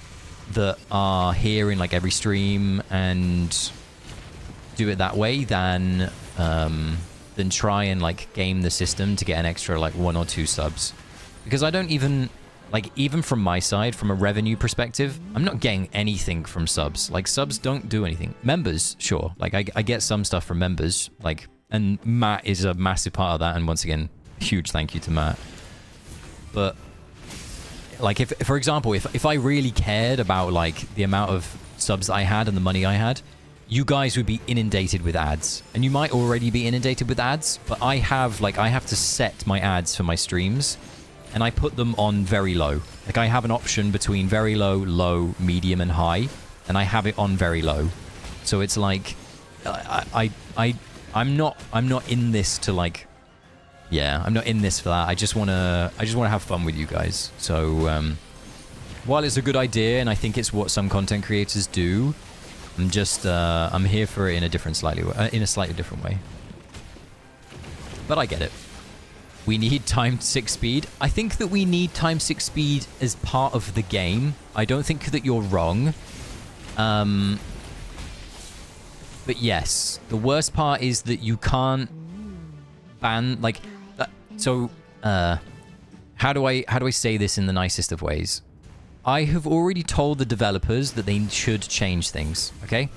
that are here in like every stream, and do it that way than try and like game the system to get an extra like 1 or 2 subs. Because I don't even... Like, even from my side, from a revenue perspective, I'm not getting anything from subs. Like, subs don't do anything. Members, sure. Like, I get some stuff from members. Like, and Matt is a massive part of that. And once again, huge thank you to Matt. But, like, if for example, if I really cared about, like, the amount of subs I had and the money I had, you guys would be inundated with ads. And you might already be inundated with ads, but I have to set my ads for my streams. And I put them on very low. Like, I have an option between very low, low, medium, and high. And I have it on very low. So it's like... I'm not in this to, like... Yeah, I'm not in this for that. I just wanna have fun with you guys. So, while it's a good idea, and I think it's what some content creators do, I'm just... I'm here for it in a slightly different way. But I get it. We need timed 6 speed. I think that we need timed 6 speed as part of the game. I don't think that you're wrong. But yes, the worst part is that you can't ban like that. So how do I say this in the nicest of ways? I have already told the developers that they should change things, okay?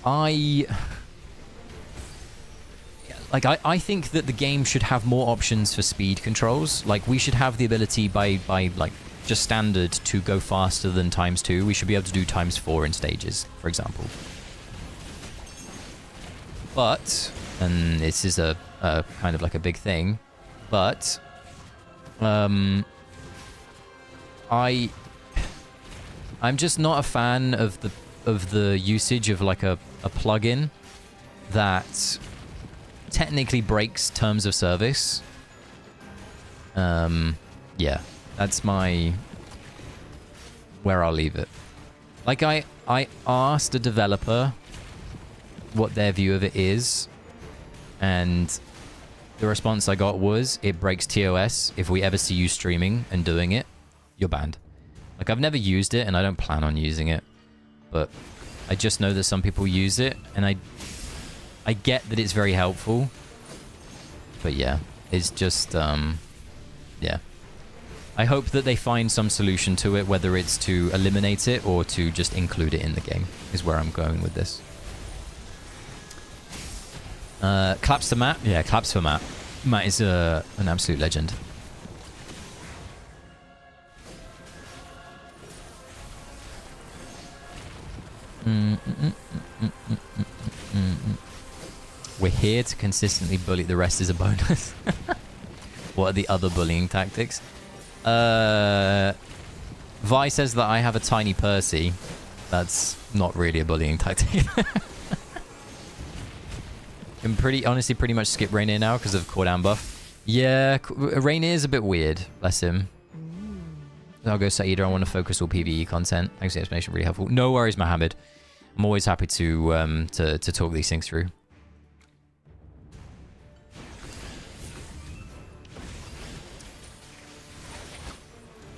I think that the game should have more options for speed controls. Like, we should have the ability by like just standard to go faster than ×2. We should be able to do ×4 in stages, for example. But, and this is a kind of like a big thing, but I'm just not a fan of the usage of like a plugin that technically breaks terms of service. Yeah, that's where I'll leave it. Like, I asked a developer what their view of it is, and the response I got was, it breaks TOS. If we ever see you streaming and doing it, you're banned. Like, I've never used it and I don't plan on using it, but I just know that some people use it, and I get that it's very helpful, but yeah, it's just, yeah. I hope that they find some solution to it, whether it's to eliminate it or to just include it in the game, is where I'm going with this. Claps to Matt. Yeah, claps for Matt. Matt is an absolute legend. We're here to consistently bully. The rest is a bonus. What are the other bullying tactics? Vi says that I have a tiny Percy. That's not really a bullying tactic. Can honestly pretty much skip Rainier now because of cooldown buff. Yeah, Rainier's a bit weird. Bless him. I'll go Saida. I want to focus all PvE content. Thanks for the explanation. Really helpful. No worries, Mohammed. I'm always happy to talk these things through.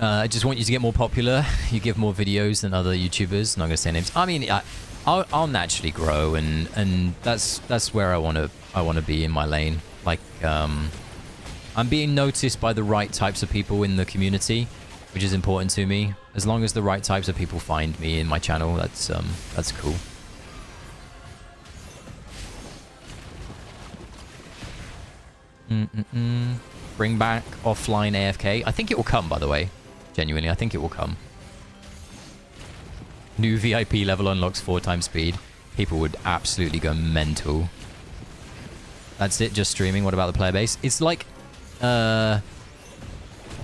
I just want you to get more popular. You give more videos than other YouTubers. Not gonna say names. I mean, I'll naturally grow, and that's where I want to be in my lane. Like, I'm being noticed by the right types of people in the community, which is important to me. As long as the right types of people find me in my channel, that's cool. Bring back offline AFK. I think it will come, by the way. Genuinely, I think it will come. New VIP level unlocks 4x speed. People would absolutely go mental. That's it, just streaming. What about the player base? It's like,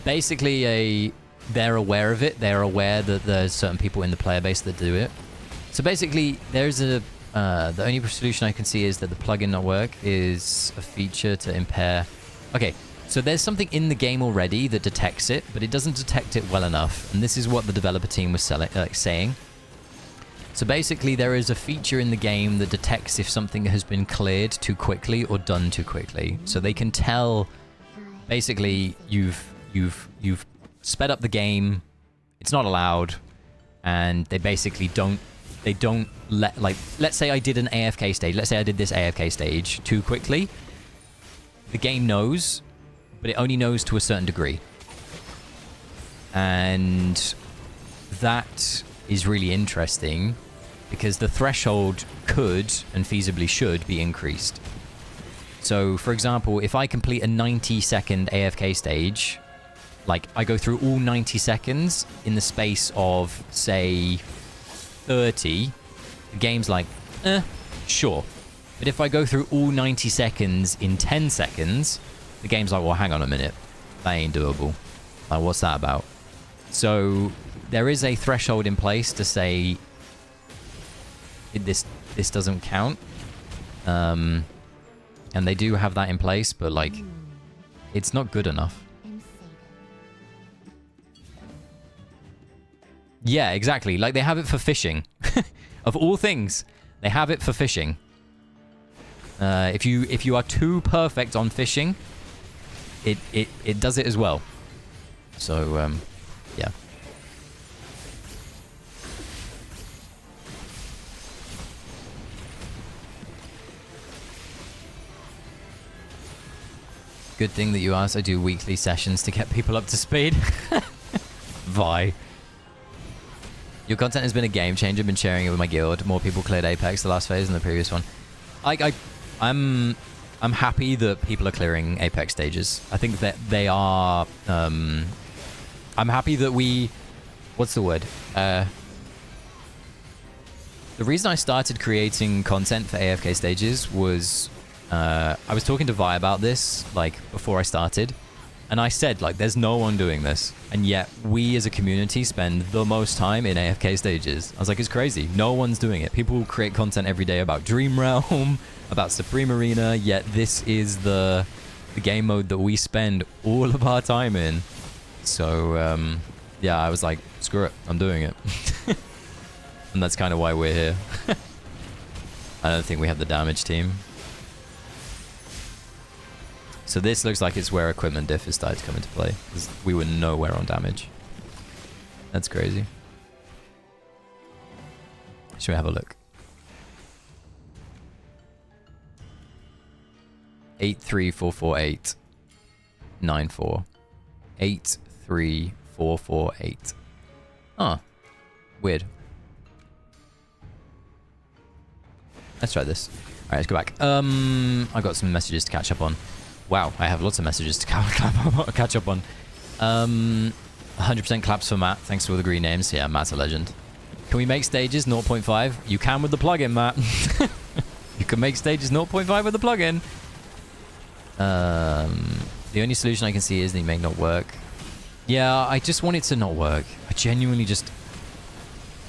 basically they're aware of it. They're aware that there's certain people in the player base that do it. So basically, there's the only solution I can see is that the plugin not work is a feature to impair. Okay, so there's something in the game already that detects it, but it doesn't detect it well enough. And this is what the developer team was saying. So basically, there is a feature in the game that detects if something has been cleared too quickly or done too quickly. So they can tell, basically, you've sped up the game, it's not allowed, and they basically don't let, like, let's say I did an AFK stage. Let's say I did this AFK stage too quickly. The game knows, but it only knows to a certain degree. And that is really interesting because the threshold could and feasibly should be increased. So, for example, if I complete a 90-second AFK stage, like, I go through all 90 seconds in the space of, say, 30, the game's like, sure. But if I go through all 90 seconds in 10 seconds, the game's like, well, hang on a minute. That ain't doable. Like, what's that about? So there is a threshold in place to say this doesn't count. And they do have that in place, but, like, it's not good enough. Yeah, exactly. Like, they have it for fishing. Of all things, they have it for fishing. If you are too perfect on fishing, it does it as well. So, yeah. Good thing that you asked. I do weekly sessions to get people up to speed. Vi. Your content has been a game changer. Been sharing it with my guild. More people cleared Apex the last phase than the previous one. I'm happy that people are clearing Apex stages. I think that they are. I'm happy that we. What's the word? The reason I started creating content for AFK stages was I was talking to Vi about this like before I started, and I said like there's no one doing this, and yet we as a community spend the most time in AFK stages. I was like, it's crazy. No one's doing it. People create content every day about Dream Realm, about Supreme Arena, yet this is the game mode that we spend all of our time in. So yeah, I was like, screw it, I'm doing it. And that's kind of why we're here. I don't think we have the damage team. So this looks like it's where equipment diff has started to come into play, because we were nowhere on damage. That's crazy. Should we have a look? 83448 94 83448. Oh, weird. Let's try this. All right, let's go back. I've got some messages to catch up on. Wow, I have lots of messages to catch up on. 100% claps for Matt. Thanks for all the green names. Yeah, Matt's a legend. Can we make stages 0.5? You can with the plugin, Matt. You can make stages 0.5 with the plugin. The only solution I can see is they may not work. Yeah, I just want it to not work. I genuinely just...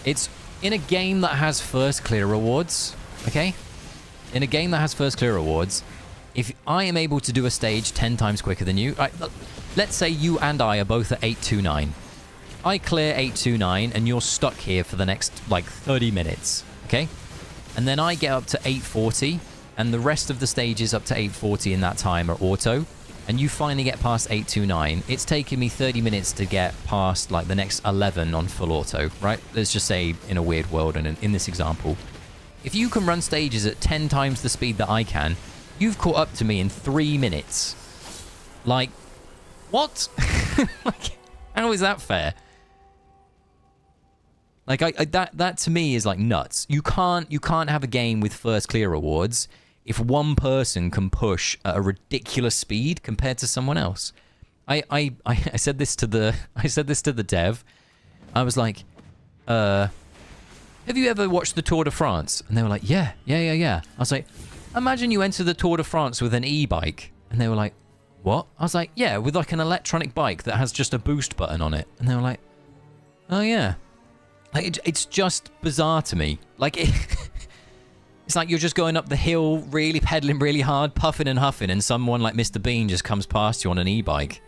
It's in a game that has first clear rewards, okay? In a game that has first clear rewards, if I am able to do a stage 10 times quicker than you... let's say you and I are both at 829. I clear 829 and you're stuck here for the next, like, 30 minutes, okay? And then I get up to 840, and the rest of the stages up to 840 in that time are auto, and you finally get past 829. It's taken me 30 minutes to get past, like, the next 11 on full auto, right? Let's just say in a weird world and in this example. If you can run stages at 10 times the speed that I can, you've caught up to me in 3 minutes. Like, what? Like, how is that fair? Like, that to me is like nuts. You can't have a game with first clear rewards if one person can push at a ridiculous speed compared to someone else. I said this to the dev. I was like, have you ever watched the Tour de France? And they were like, yeah. I was like, imagine you enter the Tour de France with an e-bike. And they were like, what? I was like, yeah, with like an electronic bike that has just a boost button on it. And they were like, oh yeah. Like, it's just bizarre to me. Like, it's like you're just going up the hill, really pedaling really hard, puffing and huffing, and someone like Mr. Bean just comes past you on an e-bike.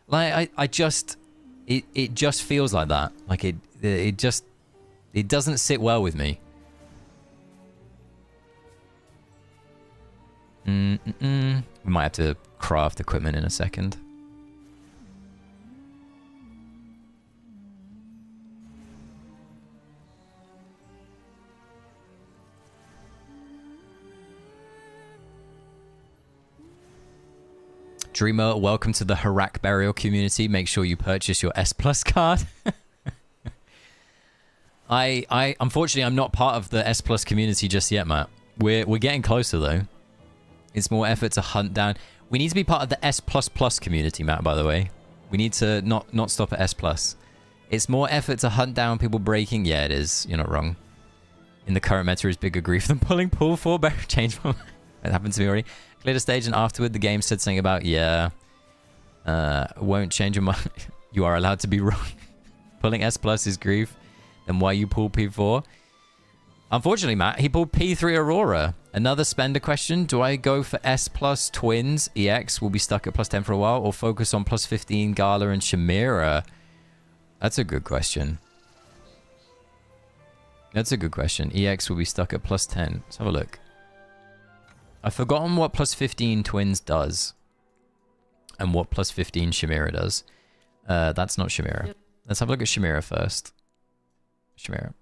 Like, I just... It just feels like that. Like, it doesn't sit well with me. We might have to craft equipment in a second. Dreamer, welcome to the Harak burial community. Make sure you purchase your S Plus card. I unfortunately I'm not part of the S Plus community just yet, Matt. We're getting closer though. It's more effort to hunt down. We need to be part of the S Plus Plus community, Matt, by the way. We need to not stop at S Plus. It's more effort to hunt down people breaking. Yeah, it is. You're not wrong. In the current meta is bigger grief than pulling pull for change. It happened to me already. Cleared a stage and afterward the game said something about, yeah, won't change your mind. You are allowed to be wrong. Pulling S Plus is grief. Then why you pull P4? Unfortunately, Matt, he pulled P3 Aurora. Another spender question. Do I go for S Plus Twins? EX will be stuck at plus 10 for a while, or focus on plus 15 Gala and Shamira? That's a good question. That's a good question. EX will be stuck at plus 10. Let's have a look. I've forgotten what plus 15 Twins does. And what plus 15 Shamira does. That's not Shamira. Let's have a look at Shamira first. Shamira.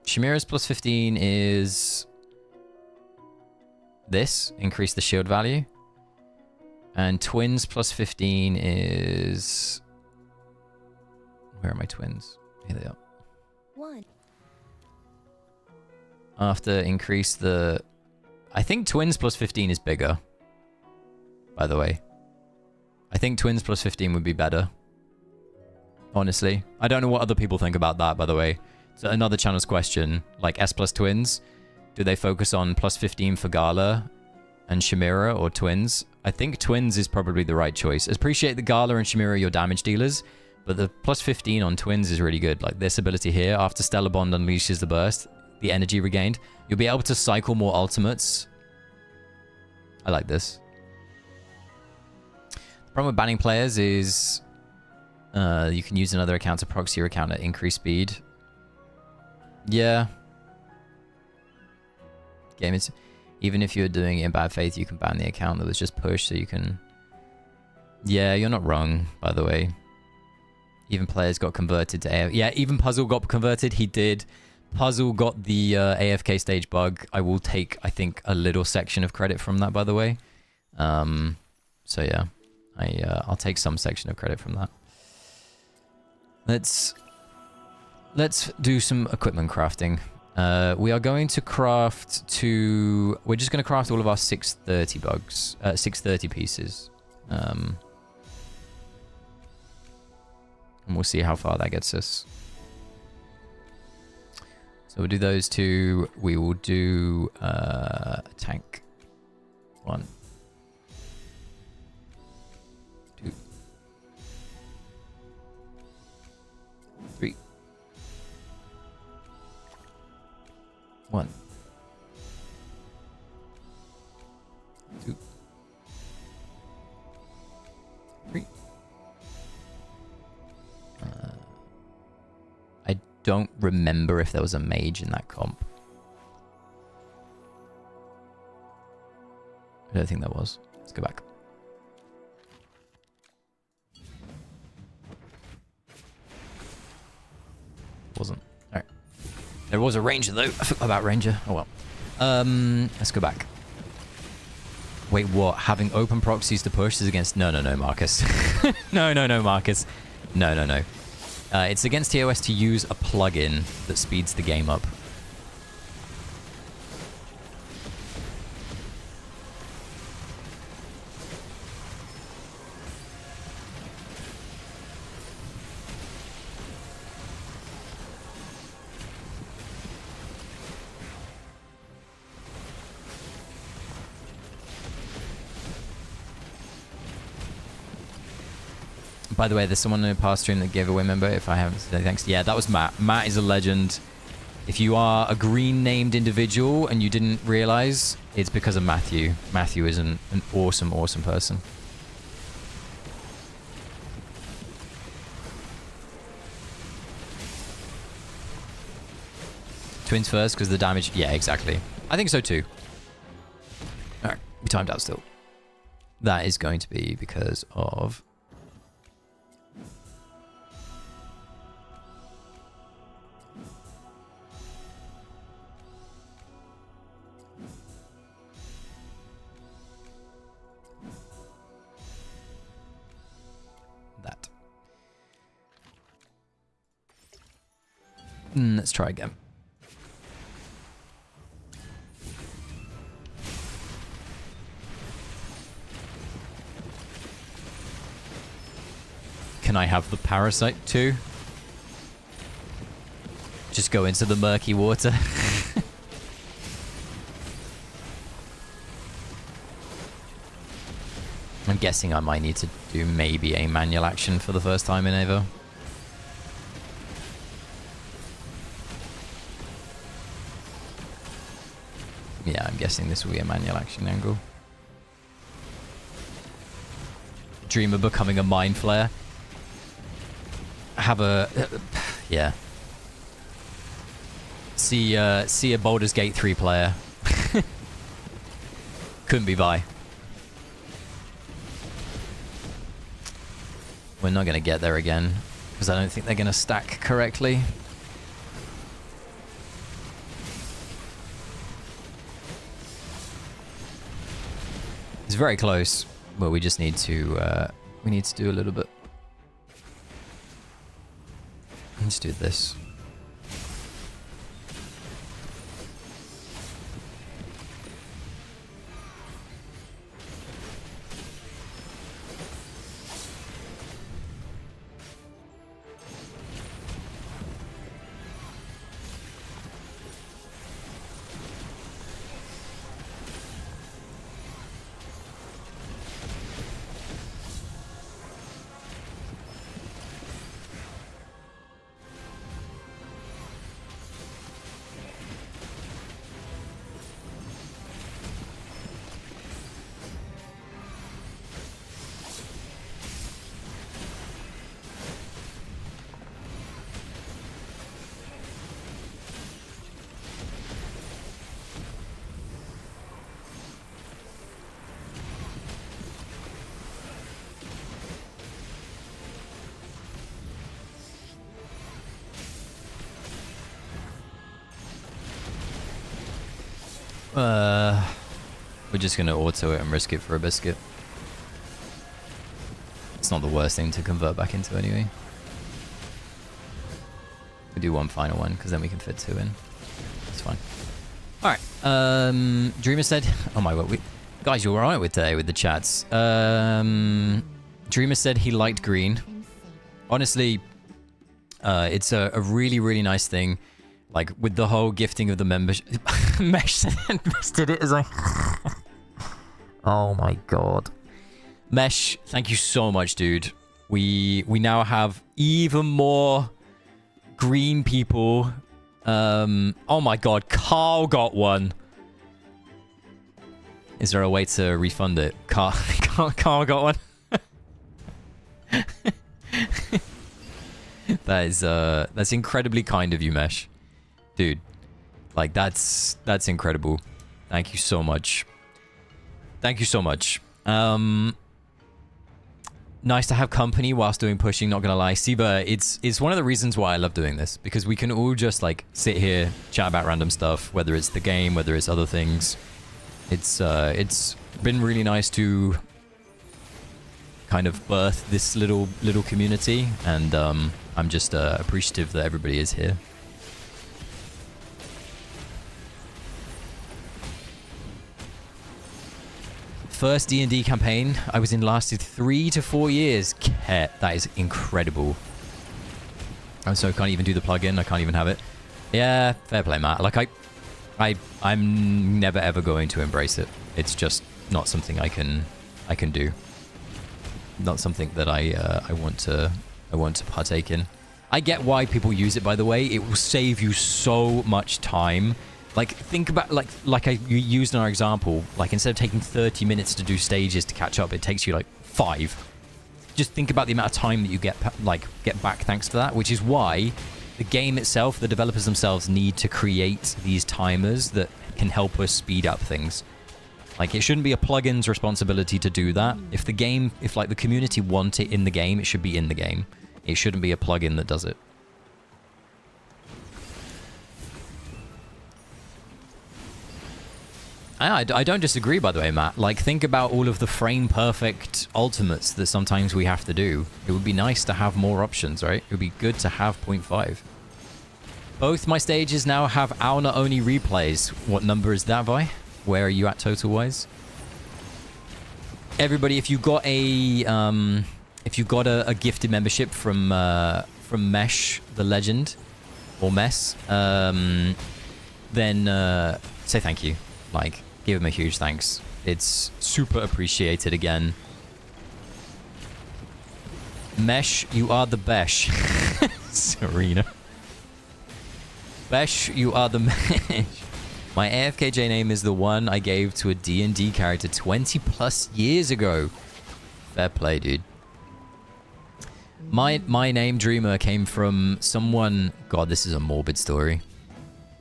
Shamira's plus 15 is... this. Increase the shield value. And twins plus 15 is... Where are my twins? Here they are. 1. After increase the... I think twins plus 15 is bigger. By the way. I think twins plus 15 would be better. Honestly. I don't know what other people think about that, by the way. So another channel's question. Like S plus twins. Do they focus on plus 15 for Gala and Chimera or twins? I think twins is probably the right choice. Appreciate the Gala and Chimera are your damage dealers. But the plus 15 on twins is really good. Like this ability here. After Stellar Bond unleashes the burst. The energy regained. You'll be able to cycle more ultimates. I like this. The problem with banning players is you can use another account to proxy your account at increased speed. Yeah. Game is... Even if you're doing it in bad faith, you can ban the account that was just pushed so you can... Yeah, you're not wrong, by the way. Even players got converted to AFK. Yeah, even Puzzle got converted. He did. Puzzle got the AFK stage bug. I will take, I think, a little section of credit from that, by the way. So yeah, I'll take some section of credit from that. Let's do some equipment crafting. We are going to craft to... We're just going to craft all of our 630 bugs. 630 pieces. And we'll see how far that gets us. So we'll do those two. We will do a tank. 1, 2, 3. 1, 2, 3. I don't remember if there was a mage in that comp. I don't think there was. Let's go back. Wasn't. Alright. There was a ranger though. I forgot about ranger. Oh well. Let's go back. Wait, what? Having open proxies to push is against... No, Marcus. No, Marcus. No. It's against TOS to use a plugin that speeds the game up. By the way, there's someone in the past stream that gave away member. If I haven't said thanks. Yeah, that was Matt. Matt is a legend. If you are a green named individual and you didn't realize, it's because of Matthew. Matthew is an awesome, awesome person. Twins first because the damage... Yeah, exactly. I think so too. Alright, we timed out still. That is going to be because of... that. Let's try again. Can I have the parasite too? Just go into the murky water. I'm guessing I might need to do maybe a manual action for the first time in Evo. Yeah, I'm guessing this will be a manual action angle. Dream of becoming a mind flayer. Have a... yeah. See a Baldur's Gate 3 player. Couldn't be by. We're not going to get there again, because I don't think they're going to stack correctly. It's very close. But we just need to do a little bit. Let's do this. We're just gonna auto it and risk it for a biscuit. It's not the worst thing to convert back into anyway. We do one final one because then we can fit 2 in. It's fine. All right. Dreamer said, "Oh my god, guys, you're alright with today with the chats." Dreamer said he liked green. Honestly, it's a really, really nice thing. Like, with the whole gifting of the membership... Mesh said invested it as I... Oh my god. Mesh, thank you so much, dude. We now have even more green people. Oh my god, Carl got one. Is there a way to refund it? Carl got one. That's incredibly kind of you, Mesh. Dude, like, that's incredible. Thank you so much. Thank you so much. Nice to have company whilst doing pushing, not gonna lie. Siba, it's one of the reasons why I love doing this, because we can all just, like, sit here, chat about random stuff, whether it's the game, whether it's other things. It's been really nice to kind of birth this little community, and I'm just appreciative that everybody is here. First D&D campaign I was in lasted 3 to 4 years. That is incredible. And so I can't even do the plugin. I can't even have it. Yeah, fair play, Matt. Like, I'm never ever going to embrace it. It's just not something I can do. Not something that I want to partake in. I get why people use it, by the way. It will save you so much time. Like, think about, like I used in our example, like, instead of taking 30 minutes to do stages to catch up, it takes you, like, 5. Just think about the amount of time that you get back thanks to that, which is why the game itself, the developers themselves, need to create these timers that can help us speed up things. Like, it shouldn't be a plugin's responsibility to do that. If the community want it in the game, it should be in the game. It shouldn't be a plugin that does it. I don't disagree, by the way, Matt. Like, think about all of the frame-perfect ultimates that sometimes we have to do. It would be nice to have more options, right? It would be good to have 0.5. Both my stages now have Auna-only replays. What number is that, Vi? Where are you at total-wise? Everybody, if you got a gifted membership from Mesh, the legend, or Mess, then say thank you. Like, give him a huge thanks. It's super appreciated again. Mesh, you are the besh. Serena. Besh, you are the mesh. My AFKJ name is the one I gave to a D&D character 20 plus years ago. Fair play, dude. My name, Dreamer, came from someone... God, this is a morbid story.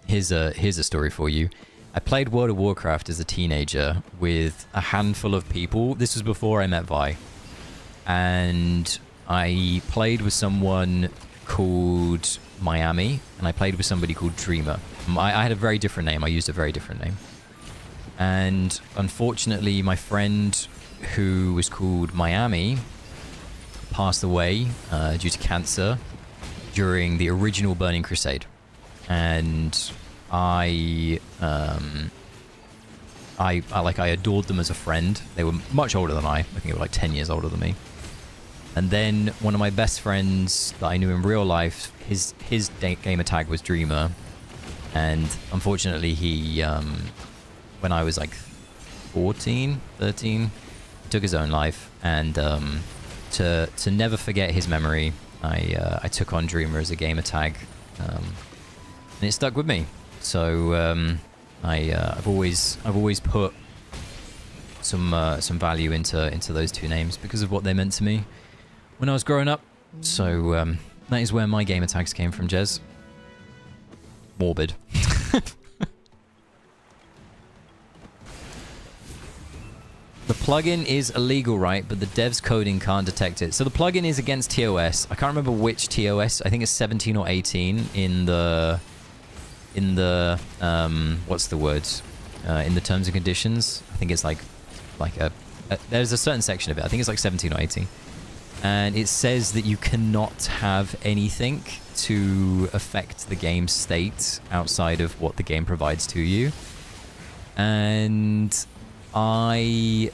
Here's a story for you. I played World of Warcraft as a teenager with a handful of people. This was before I met Vi. And I played with someone called Miami, and I played with somebody called Dreamer. I had a very different name. I used a very different name. And unfortunately, my friend who was called Miami passed away due to cancer during the original Burning Crusade, and I adored them as a friend. They were much older than I think they were like 10 years older than me. And then one of my best friends that I knew in real life, his gamer tag was Dreamer, and unfortunately he when I was like 13, took his own life. And to never forget his memory, I took on Dreamer as a gamer tag, and it stuck with me. So I've always put some value into those two names because of what they meant to me when I was growing up. So that is where my gamer tags came from, Jez. Morbid. The plugin is illegal, right? But the dev's coding can't detect it. So the plugin is against TOS. I can't remember which TOS. I think it's 17 or 18 in the what's the words? In the terms and conditions. I think it's like a there's a certain section of it. I think it's like 17 or 18. And it says that you cannot have anything to affect the game state outside of what the game provides to you. And I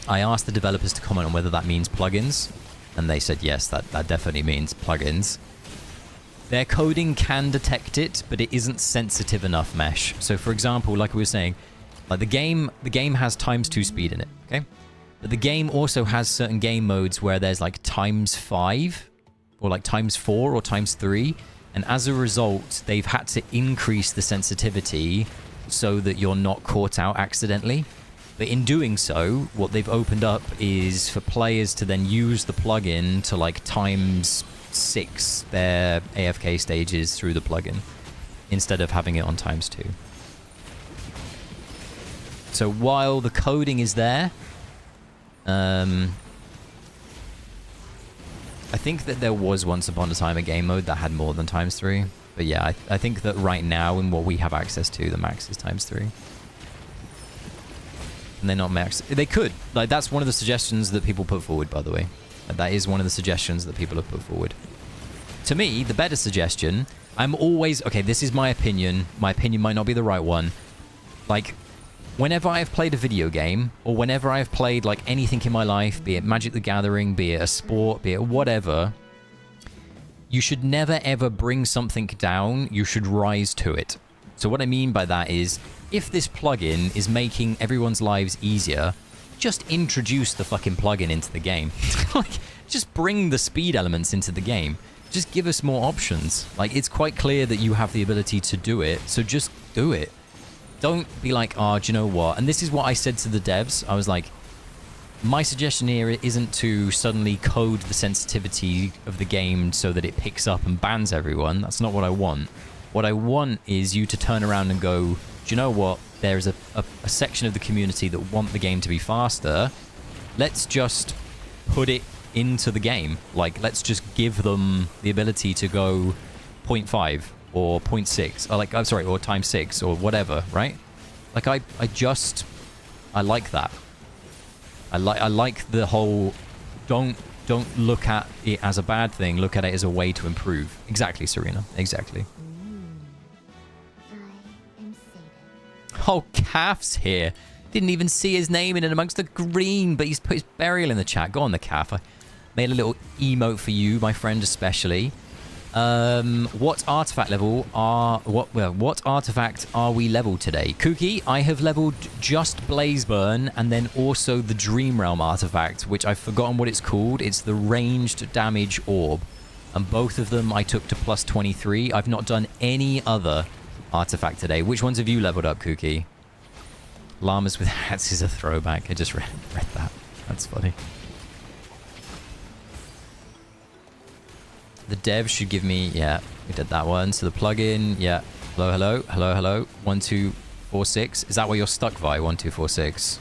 asked the developers to comment on whether that means plugins, and they said yes, that definitely means plugins. Their coding can detect it, but it isn't sensitive enough mesh. So for example, like we were saying, like the game has ×2 speed in it, okay? But the game also has certain game modes where there's like ×5 or like ×4 or ×3, and as a result, they've had to increase the sensitivity so that you're not caught out accidentally. But in doing so, what they've opened up is for players to then use the plugin to like ×6 their AFK stages through the plugin instead of having it on ×2. So while the coding is there, I think that there was once upon a time a game mode that had more than ×3. But yeah, I think that right now in what we have access to, the max is ×3. And they're not max. They could. Like, that's one of the suggestions that people put forward, by the way. That is one of the suggestions that people have put forward. To me, the better suggestion, I'm always... Okay, this is my opinion. My opinion might not be the right one. Like, whenever I've played a video game, or whenever I've played, like, anything in my life, be it Magic the Gathering, be it a sport, be it whatever, you should never, ever bring something down. You should rise to it. So what I mean by that is, if this plugin is making everyone's lives easier, just introduce the fucking plugin into the game. Like, just bring the speed elements into the game. Just give us more options. Like, it's quite clear that you have the ability to do it, so just do it. Don't be like, oh, do you know what? And this is what I said to the devs. I was like, my suggestion here isn't to suddenly code the sensitivity of the game so that it picks up and bans everyone. That's not what I want. What I want is you to turn around and go, do you know what? There's a section of the community that want the game to be faster. Let's just put it into the game. Like, let's just give them the ability to go 0.5 or 0.6 or like, I'm sorry, or ×6 or whatever, right? Like, I like that. I like the whole don't look at it as a bad thing, look at it as a way to improve. Exactly, Serena. Exactly. Oh, Calf's here. Didn't even see his name in and amongst the green, but he's put his burial in the chat. Go on, the Calf. I made a little emote for you, my friend, especially. What artifact level are... What artifact are we leveled today? Kooky, I have leveled just Blazeburn and then also the Dream Realm artifact, which I've forgotten what it's called. It's the ranged damage orb. And both of them I took to plus 23. I've not done any other artifact today. Which ones have you leveled up, Kooky? Llamas with hats is a throwback. I just read that. That's funny. The dev should give me... Yeah, we did that one. So the plugin... Yeah. Hello, hello. Hello, hello. 1246. Is that where you're stuck, Vi? 1246.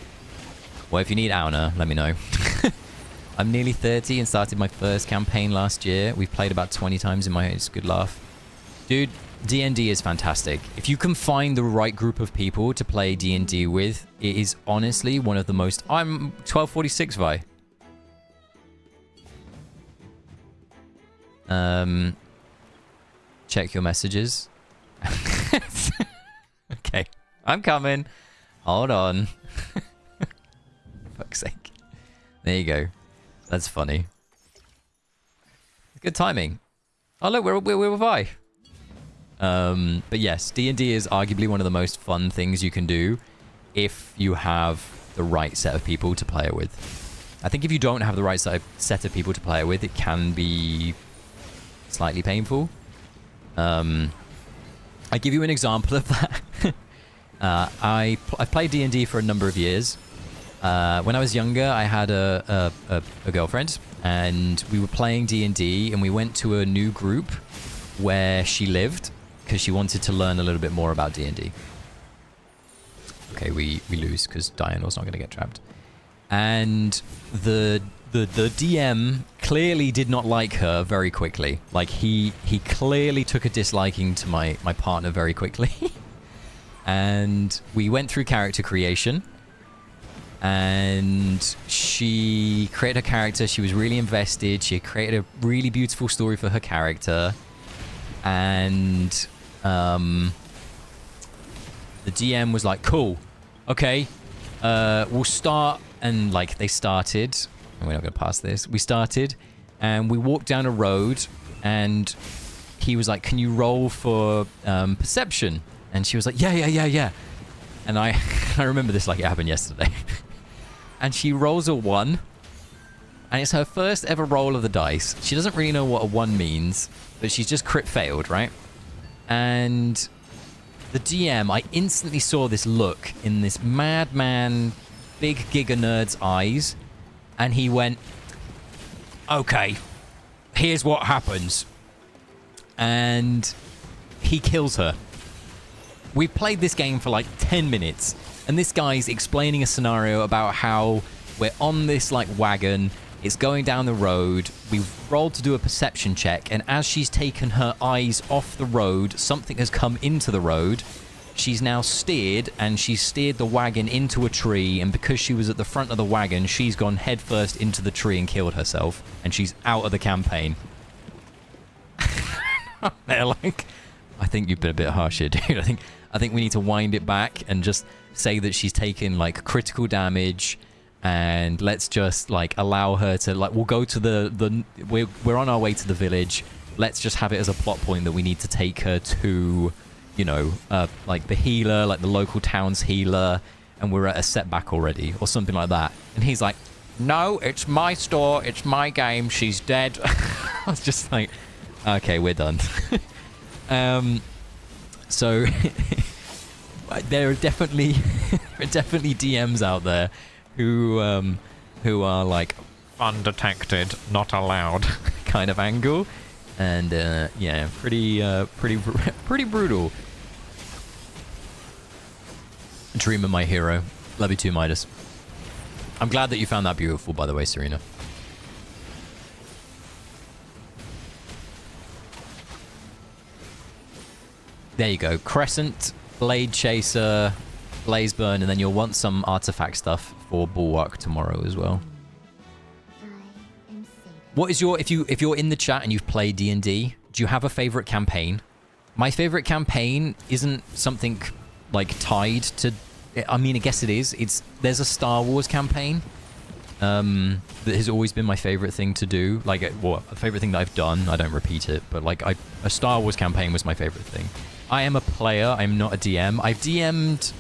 Well, if you need Auna, let me know. I'm nearly 30 and started my first campaign last year. We've played about 20 times in my... It's a good laugh. Dude, D&D is fantastic. If you can find the right group of people to play D&D with, it is honestly one of the most... I'm 1246, Vi. Check your messages. Okay. I'm coming. Hold on. Fuck's sake. There you go. That's funny. Good timing. Oh, look, we're with Vi. But yes, D&D is arguably one of the most fun things you can do if you have the right set of people to play it with. I think if you don't have the right set of people to play it with, it can be slightly painful. I give you an example of that. I've played D&D for a number of years. When I was younger, I had a girlfriend, and we were playing D&D, and we went to a new group where she lived because she wanted to learn a little bit more about D&D. Okay, we lose because Dianor's not going to get trapped. And the DM clearly did not like her very quickly. Like, he clearly took a disliking to my partner very quickly. And we went through character creation. And she created her character. She was really invested. She created a really beautiful story for her character. And the DM was like, cool, okay, we'll start. And like, they started, and we're not gonna pass this. We started and we walked down a road, and he was like, can you roll for perception? And she was like, yeah. And I remember this like it happened yesterday. And she rolls a 1, and it's her first ever roll of the dice. She doesn't really know what a 1 means, but she's just crit failed, right? And the DM, I instantly saw this look in this madman, big giga nerd's eyes, and he went, okay, here's what happens. And he kills her. We played this game for like 10 minutes, and this guy's explaining a scenario about how we're on this like wagon, it's going down the road, we've rolled to do a perception check, and as she's taken her eyes off the road, something has come into the road. She's now steered, and she's steered the wagon into a tree, and because she was at the front of the wagon, she's gone headfirst into the tree and killed herself, and she's out of the campaign. They're like, I think you've been a bit harsh here, dude. I think we need to wind it back and just say that she's taken like critical damage, and let's just like allow her to like, we'll go to we're on our way to the village. Let's just have it as a plot point that we need to take her to, you know, like the healer, like the local town's healer, and we're at a setback already or something like that. And he's like, no, it's my store, it's my game, she's dead. I was just like, okay, we're done. So there are definitely DMs out there who are like undetected, not allowed kind of angle, and yeah, pretty brutal. Dreamer, my hero. Love you too, Midas. I'm glad that you found that beautiful, by the way, Serena. There you go. Crescent, Blade Chaser, Blazeburn, and then you'll want some artifact stuff for Bulwark tomorrow as well. What is your, if you're in the chat and you've played D&D, do you have a favorite campaign? My favorite campaign isn't something like tied to, I mean, I guess it is. There's a Star Wars campaign that has always been my favorite thing to do. Like, well, a favorite thing that I've done. I don't repeat it, but like a Star Wars campaign was my favorite thing. I am a player. I'm not a DM. I've DM'd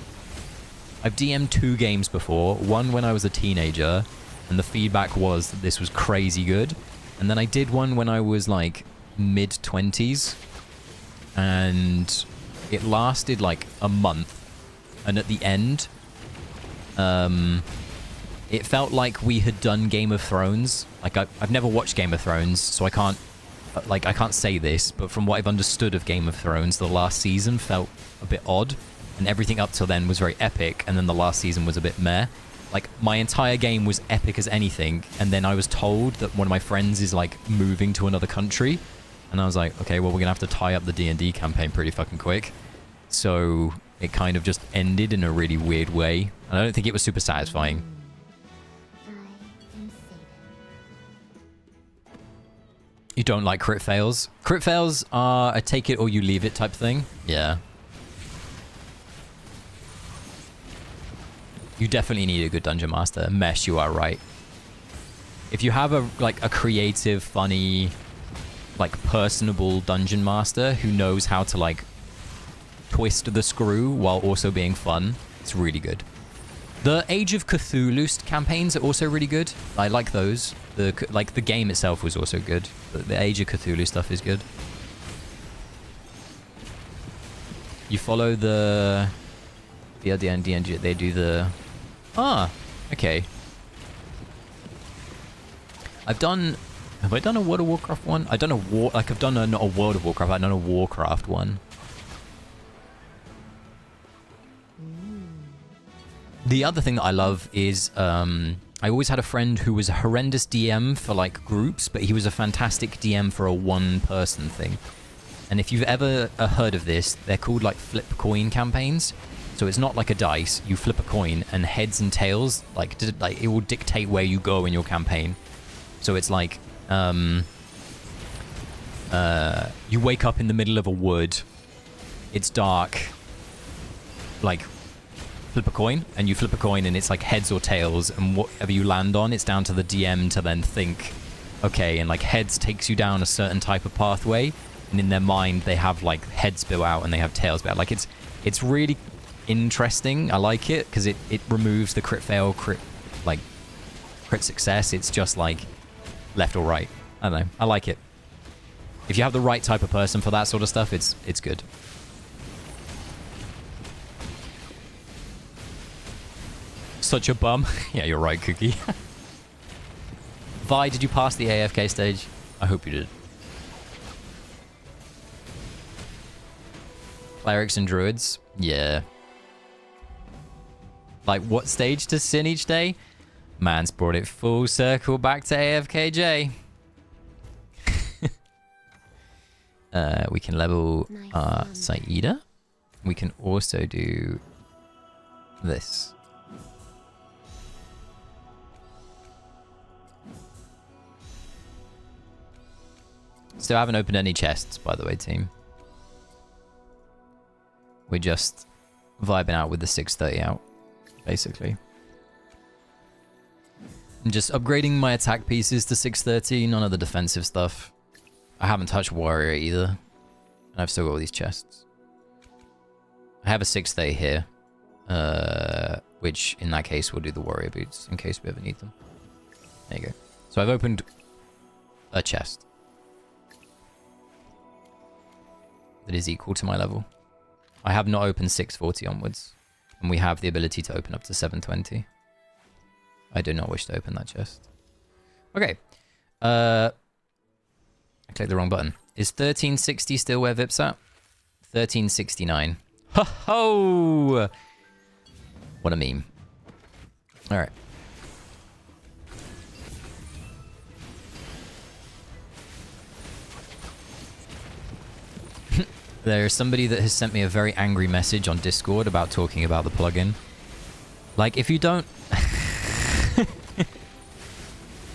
2 games before. One when I was a teenager, and the feedback was that this was crazy good. And then I did one when I was like mid-20s, and it lasted like a month. And at the end, it felt like we had done Game of Thrones. Like, I've never watched Game of Thrones, so I can't say this, but from what I've understood of Game of Thrones, the last season felt a bit odd, and everything up till then was very epic, and then the last season was a bit meh. Like, my entire game was epic as anything, and then I was told that one of my friends is like moving to another country, And I was like, okay, well, we're gonna have to tie up the D&D campaign pretty fucking quick. So it kind of just ended in a really weird way. And I don't think it was super satisfying. You don't like crit fails? Crit fails are a take it or you leave it type thing. Yeah. You definitely need a good dungeon master. Mesh, you are right. If you have a creative, funny, like personable dungeon master who knows how to like twist the screw while also being fun, it's really good. The Age of Cthulhu campaigns are also really good. I like those. The game itself was also good. But the Age of Cthulhu stuff is good. You follow the DND, they do the... Ah, okay. Have I done a World of Warcraft one? I've done I've done not a World of Warcraft, I've done a Warcraft one. The other thing that I love is, I always had a friend who was a horrendous DM for like groups, but he was a fantastic DM for a one-person thing. And if you've ever heard of this, they're called like flip coin campaigns. So it's not like a dice, you flip a coin and heads and tails, like it will dictate where you go in your campaign. So it's like, you wake up in the middle of a wood, it's dark, like flip a coin, and you flip a coin and it's like heads or tails, and whatever you land on, it's down to the DM to then think, okay, and like heads takes you down a certain type of pathway, and in their mind they have like heads spill out and they have tails spill out. Like it's really interesting. I like it because it removes the crit fail, crit success. It's just like left or right. I don't know. I like it. If you have the right type of person for that sort of stuff, it's good. Such a bum. Yeah, you're right, Cookie. Vi, did you pass the AFK stage? I hope you did. Clerics and druids? Yeah. Like, what stage to sin each day? Man's brought it full circle back to AFKJ. We can level Saida. We can also do this. Still haven't opened any chests, by the way, team. We're just vibing out with the 630 out, basically. I'm just upgrading my attack pieces to 630, none of the defensive stuff. I haven't touched warrior either. And I've still got all these chests. I have a 630 here. Which, in that case, we'll do the warrior boots, in case we ever need them. There you go. So I've opened a chest that is equal to my level. I have not opened 640 onwards. And we have the ability to open up to 720. I do not wish to open that chest. Okay. I clicked the wrong button. Is 1360 still where Vip's at? 1369. Ho ho! What a meme. Alright. There's somebody that has sent me a very angry message on Discord about talking about the plugin. Like, if you don't...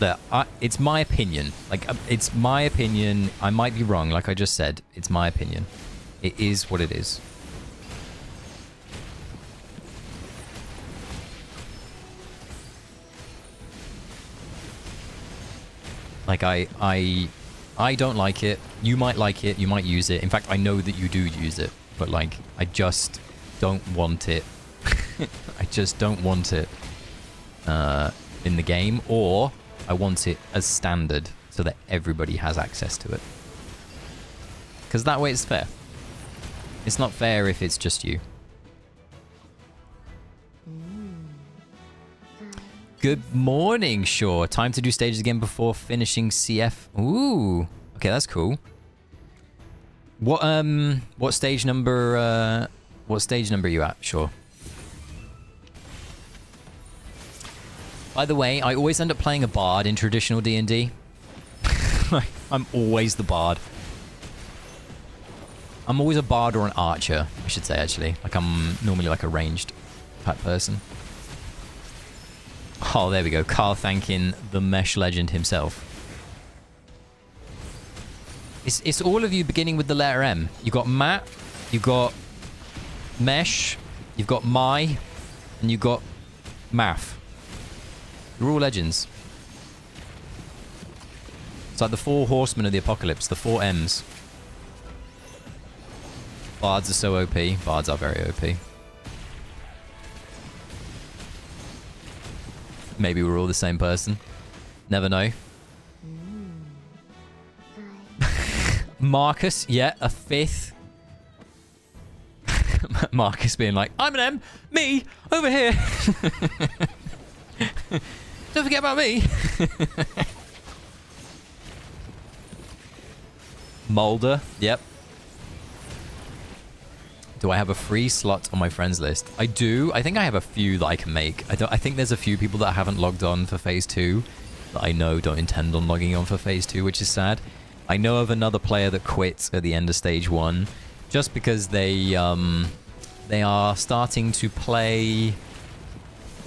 Look, it's my opinion. Like, it's my opinion. I might be wrong, like I just said. It's my opinion. It is what it is. Like, I don't like it. You might like it. You might use it. In fact, I know that you do use it. But, like, I just don't want it. I just don't want it in the game. Or I want it as standard so that everybody has access to it. Because that way it's fair. It's not fair if it's just you. Good morning, Shaw. Time to do stages again before finishing CF. Ooh. Okay, that's cool. What stage number are you at, Shaw? By the way, I always end up playing a bard in traditional D&D. I'm always the bard. I'm always a bard or an archer, I should say, actually. Like, I'm normally like a ranged type person. Oh, there we go. Carl thanking the Mesh legend himself. It's all of you beginning with the letter M. You got Matt, you got Mesh, you've got Mai, and you got Math. You're all legends. It's like the 4 horsemen of the apocalypse, the 4 M's. Bards are so OP. Bards are very OP. Maybe we're all the same person. Never know. Marcus, yeah, a 5th. Marcus being like, I'm an M. Me, over here. Don't forget about me. Mulder, yep. Do I have a free slot on my friends list? I do. I think I have a few that I can make. I think there's a few people that haven't logged on for phase 2 that I know don't intend on logging on for phase 2, which is sad. I know of another player that quit at the end of stage 1 just because they are starting to play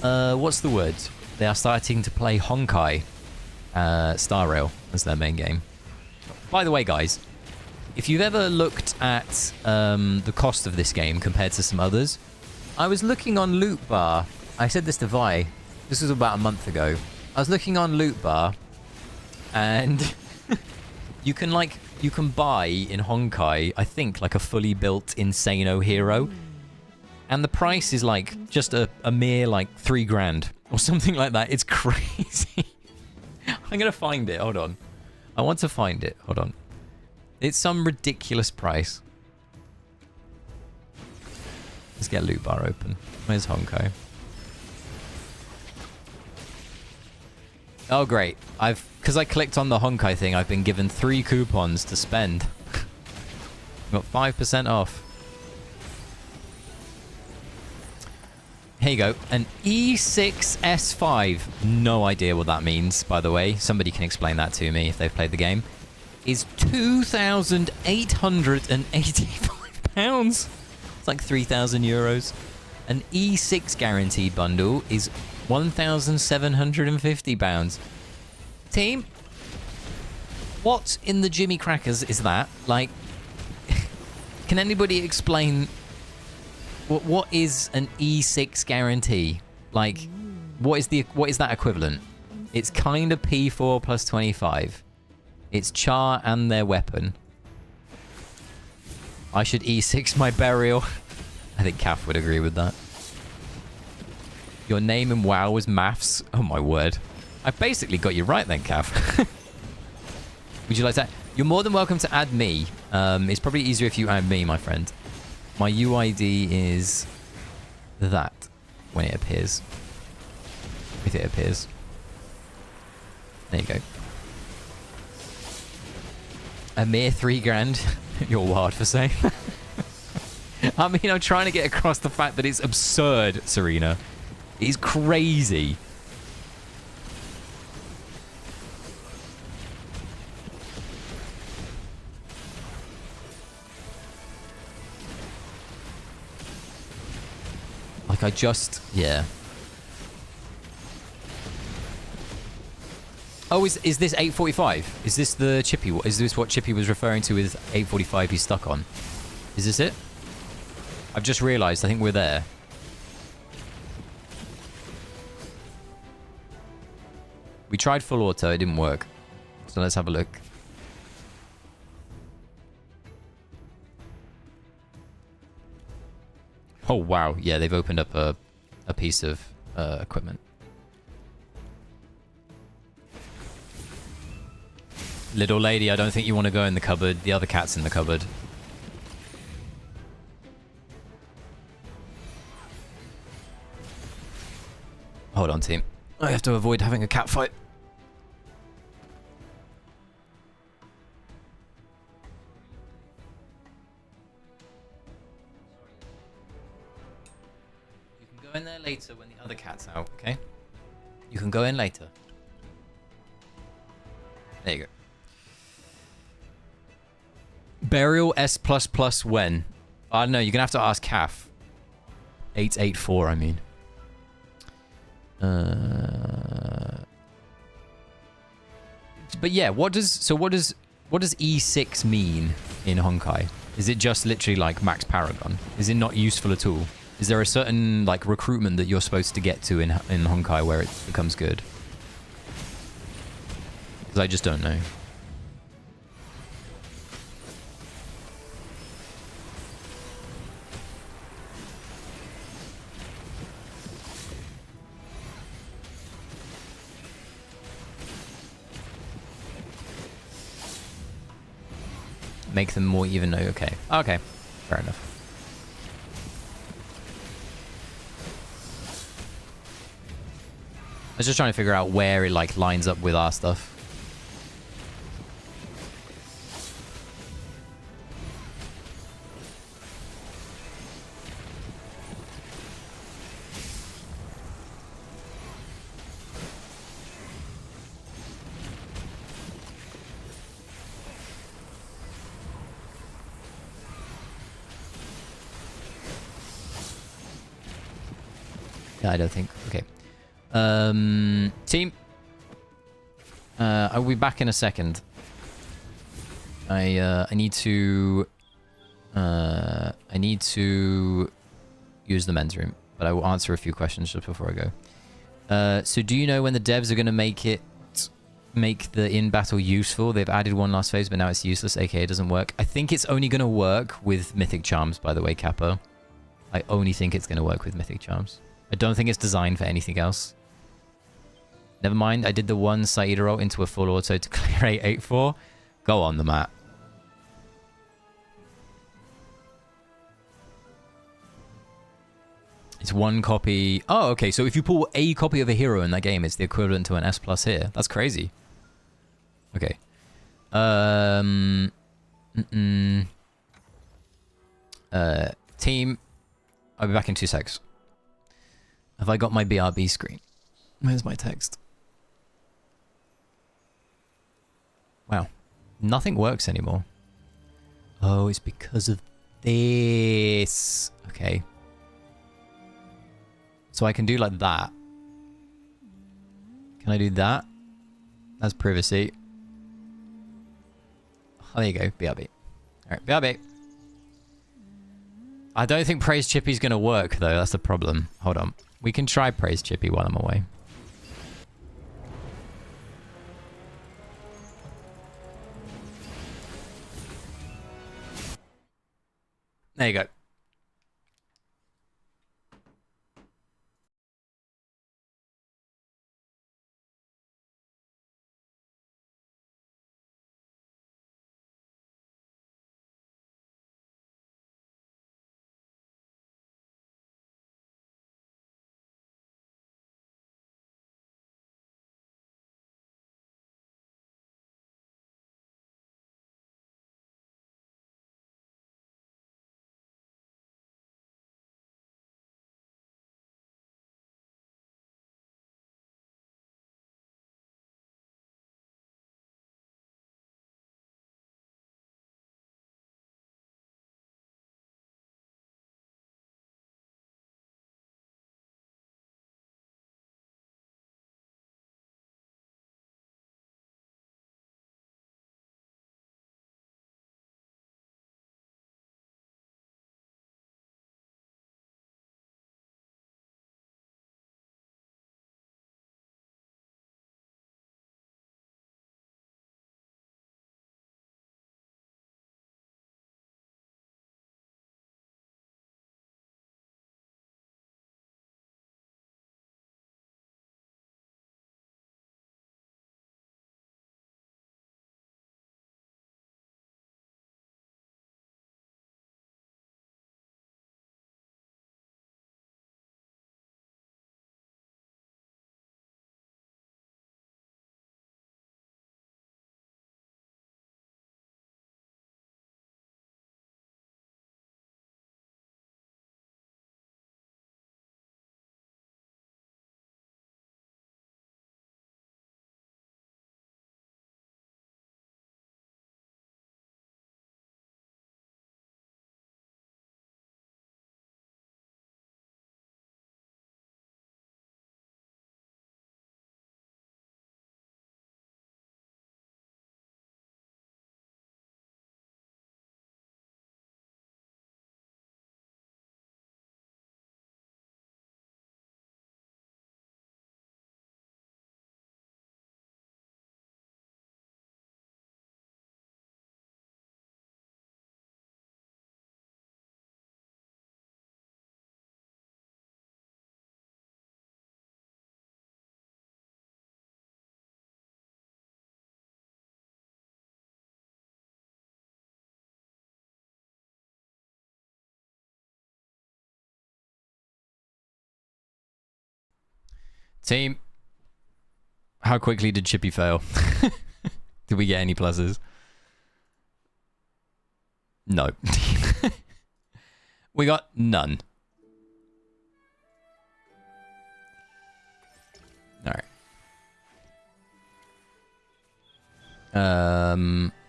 what's the word? They are starting to play Honkai Star Rail as their main game. By the way, guys, if you've ever looked at the cost of this game compared to some others, I was looking on Loot Bar. I said this to Vi. This was about a month ago. I was looking on Loot Bar, and you can buy in Honkai, I think, like a fully built Insano hero, and the price is like just a mere like $3,000 or something like that. It's crazy. I'm gonna find it. Hold on. I want to find it. Hold on. It's some ridiculous price. Let's get Loot Bar open. Where's Honkai? Oh, great. Because I clicked on the Honkai thing, I've been given 3 coupons to spend. Got 5% off. Here you go. An E6S5. No idea what that means, by the way. Somebody can explain that to me if they've played the game. Is £2,885. It's like 3,000 euros. An E6 guaranteed bundle is £1,750. Team, what in the Jimmy Crackers is that? Like, can anybody explain what is an E6 guarantee? Like, what is that equivalent? It's kind of P4 plus 25. It's Char and their weapon. I should E6 my burial. I think Kath would agree with that. Your name in WoW was Maths. Oh my word. I basically got you right then, Kath. Would you like that? You're more than welcome to add me. It's probably easier if you add me, my friend. My UID is that when it appears. If it appears. There you go. A mere $3,000. You're wild for saying that. I mean, I'm trying to get across the fact that it's absurd, Serena. It's crazy. Like, I just... yeah. Oh, is this 845? Is this the Chippy? Is this what Chippy was referring to with 845 he's stuck on? Is this it? I've just realised. I think we're there. We tried full auto. It didn't work. So let's have a look. Oh, wow. Yeah, they've opened up a piece of equipment. Little lady, I don't think you want to go in the cupboard. The other cat's in the cupboard. Hold on, team. I have to avoid having a cat fight. You can go in there later when the other cat's out, okay? You can go in later. There you go. Burial S++ when? I don't know. You're gonna have to ask Calf. 884. I mean. But yeah, what does E6 mean in Honkai? Is it just literally like Max Paragon? Is it not useful at all? Is there a certain like recruitment that you're supposed to get to in Honkai where it becomes good? Because I just don't know. Make them more even. No, okay. Okay. Fair enough. I was just trying to figure out where it like lines up with our stuff. I don't think. Okay. Team. I'll be back in a second. I need to use the men's room, but I will answer a few questions just before I go. So do you know when the devs are going to make the in-battle useful? They've added one last phase, but now it's useless, aka it doesn't work. I think it's only going to work with Mythic Charms, by the way, Capo. I only think it's going to work with Mythic Charms. I don't think it's designed for anything else. Never mind, I did the one Saida roll into a full auto to clear 884. Go on the map. It's one copy. Oh, okay, so if you pull a copy of a hero in that game, it's the equivalent to an S+ here. That's crazy. Okay. Team, I'll be back in 2 secs. Have I got my BRB screen? Where's my text? Wow. Nothing works anymore. Oh, it's because of this. Okay. So I can do like that. Can I do that? That's privacy. Oh, there you go. BRB. Alright, BRB. I don't think Praise Chippy's gonna work, though. That's the problem. Hold on. We can try Praise Chippy while I'm away. There you go. Team, how quickly did Chippy fail? Did we get any pluses? No. We got none. Alright.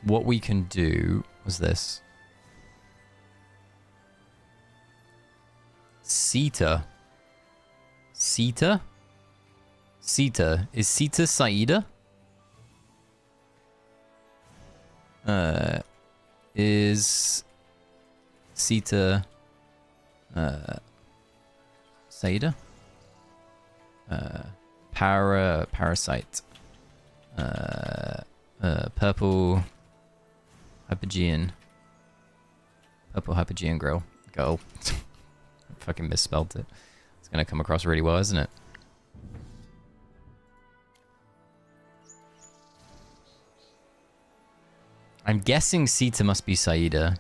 What we can do was this. Sita. Sita? Sita. Is Sita Saida? Is Sita Saida? Parasite. Purple Hypogean. Purple Hypogean girl. Fucking misspelled it. It's gonna come across really well, isn't it? I'm guessing Sita must be Saida.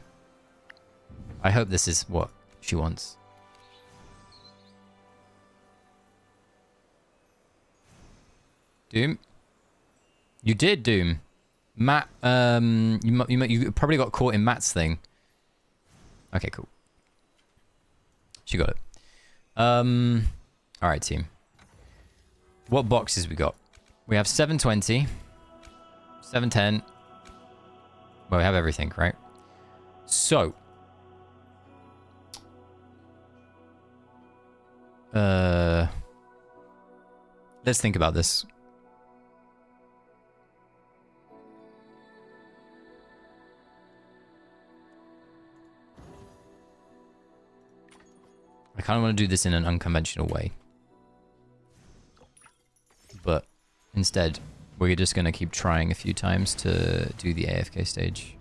I hope this is what she wants. Doom? You did, Doom. Matt, you probably got caught in Matt's thing. Okay, cool. She got it. Alright, team. What boxes we got? We have 720. 710. Well, we have everything, right? So. Let's think about this. I kind of want to do this in an unconventional way. But instead, we're just going to keep trying a few times to do the AFK stage.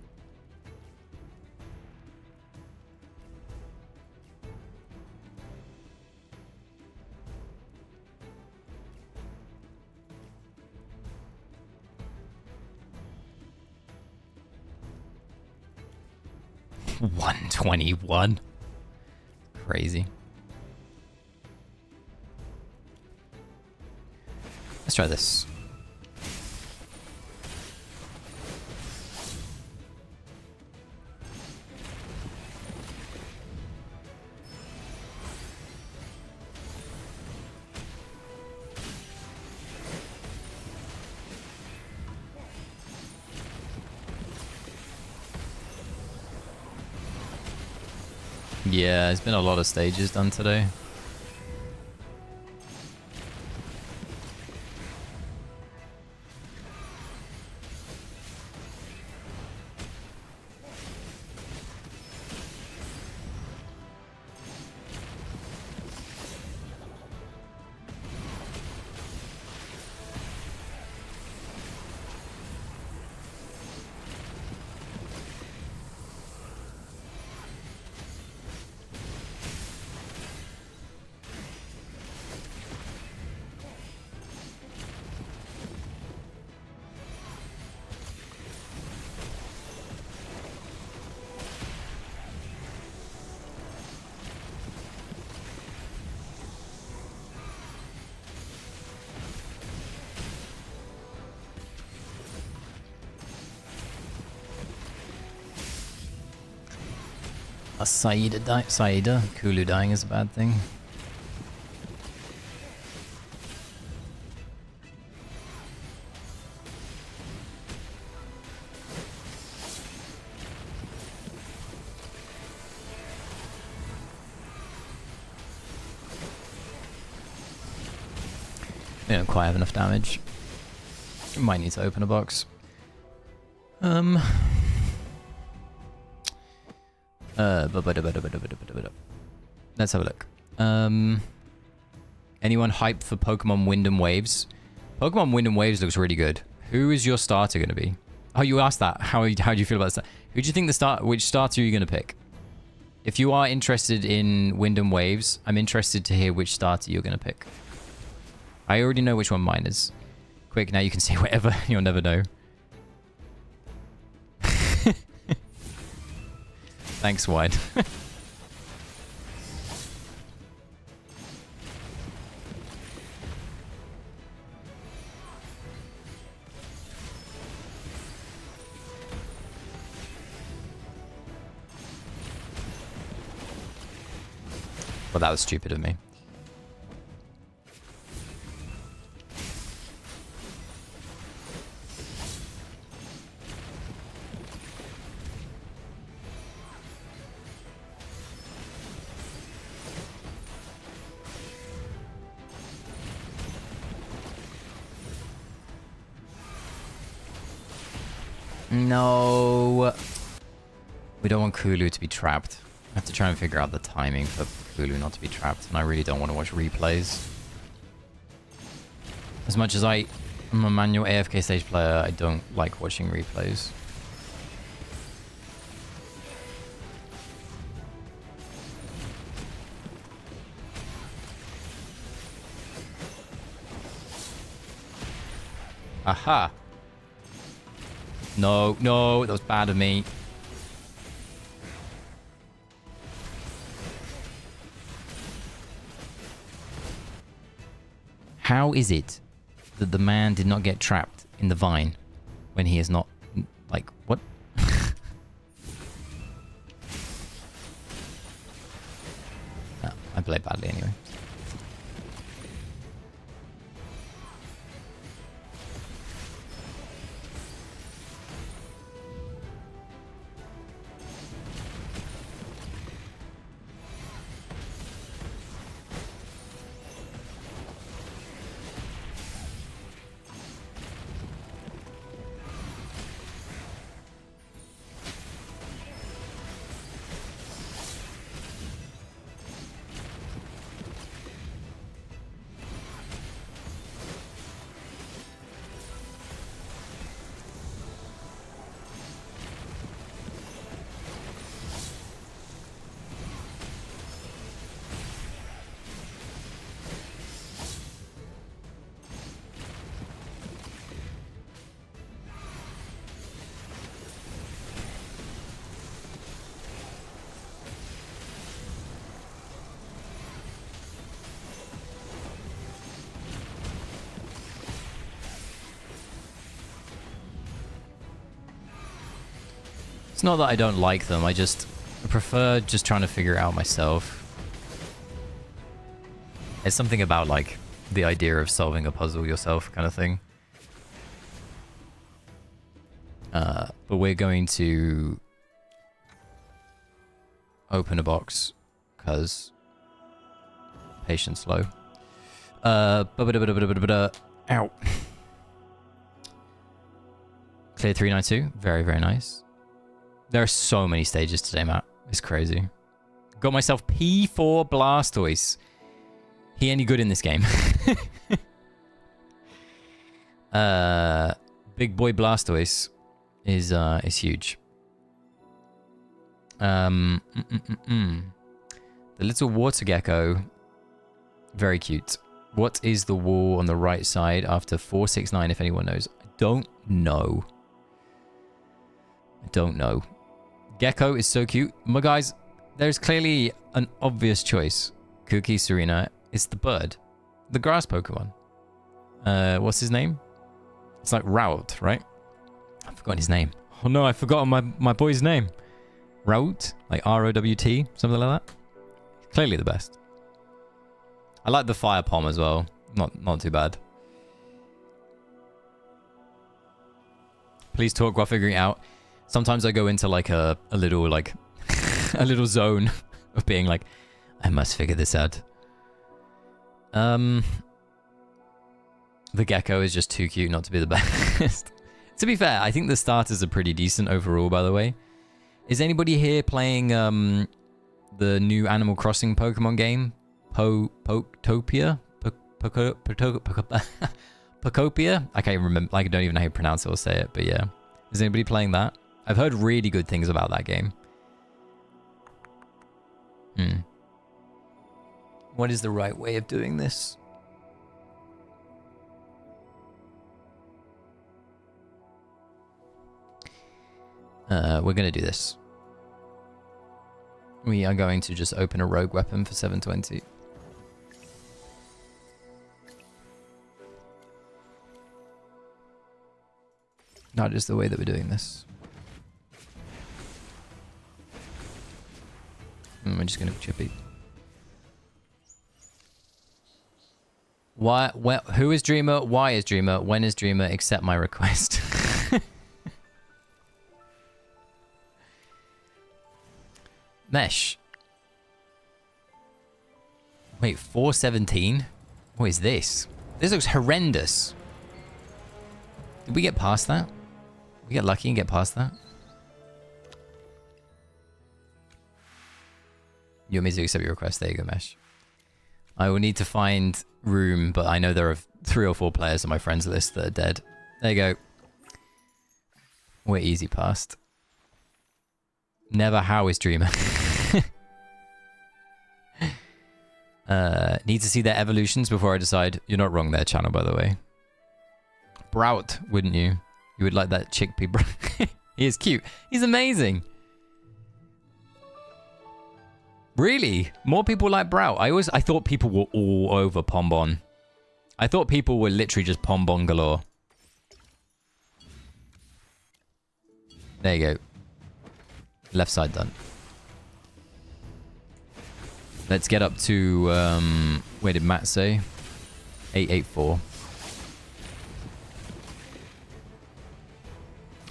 $121. Crazy. Let's try this. Yeah, there's been a lot of stages done today. A Saida Kulu dying is a bad thing. We don't quite have enough damage. We might need to open a box. Let's have a look. Anyone hyped for Pokemon Wind and Waves? Pokemon Wind and Waves looks really good. Who is your starter going to be? Oh, you asked that. How do you feel about that? Who do you think which starter are you going to pick? If you are interested in Wind and Waves, I'm interested to hear which starter you're going to pick. I already know which one mine is. Quick, now you can say whatever. You'll never know. Thanks, Wide. Well, that was stupid of me. No. We don't want Kulu to be trapped. I have to try and figure out the timing for Kulu not to be trapped, and I really don't want to watch replays. As much as I'm a manual AFK stage player, I don't like watching replays. Aha! No, no, that was bad of me. How is it that the man did not get trapped in the vine when he is not... Like, what? No, I played badly anyway. It's not that I don't like them, I prefer just trying to figure it out myself. It's something about, like, the idea of solving a puzzle yourself kind of thing. But we're going to open a box, because patience low. Ow. Clear 392, very, very nice. There are so many stages today, Matt. It's crazy. Got myself P4 Blastoise. He any good in this game? Big boy Blastoise is huge. The little water gecko, very cute. What is the wall on the right side after 469, if anyone knows? I don't know. I don't know. Gecko is so cute. My guys, there's clearly an obvious choice. Cookie Serena is the bird. The grass Pokemon. What's his name? It's like Route, right? I've forgotten his name. Oh no, I've forgotten my boy's name. Route? Like R-O-W-T? Something like that? Clearly the best. I like the Fire Palm as well. Not too bad. Please talk while figuring it out. Sometimes I go into like a little like a little zone of being like, I must figure this out. The gecko is just too cute not to be the best. To be fair, I think the starters are pretty decent overall, by the way. Is anybody here playing the new Animal Crossing Pokemon game? Poketopia? Pokopia? I can't remember. Like, I don't even know how to pronounce it or say it, but yeah. Is anybody playing that? I've heard really good things about that game. What is the right way of doing this? We're going to do this. We are going to just open a rogue weapon for 720. That is the way that we're doing this. We're just going to be chippy. Why? Who is Dreamer? Why is Dreamer? When is Dreamer? Accept my request. Mesh. Wait, 417? What is this? This looks horrendous. Did we get past that? We get lucky and get past that? You want me to accept your request? There you go, Mesh. I will need to find room, but I know there are 3 or 4 players on my friends list that are dead. There you go. We're easy past. Never how is Dreamer. Need to see their evolutions before I decide. You're not wrong there, channel, by the way. Brout, wouldn't you? You would like that chickpea bro. He is cute. He's amazing. Really? More people like Brout? I thought people were all over Pombon. I thought people were literally just Pombon galore. There you go. Left side done. Let's get up to, where did Matt say? 884.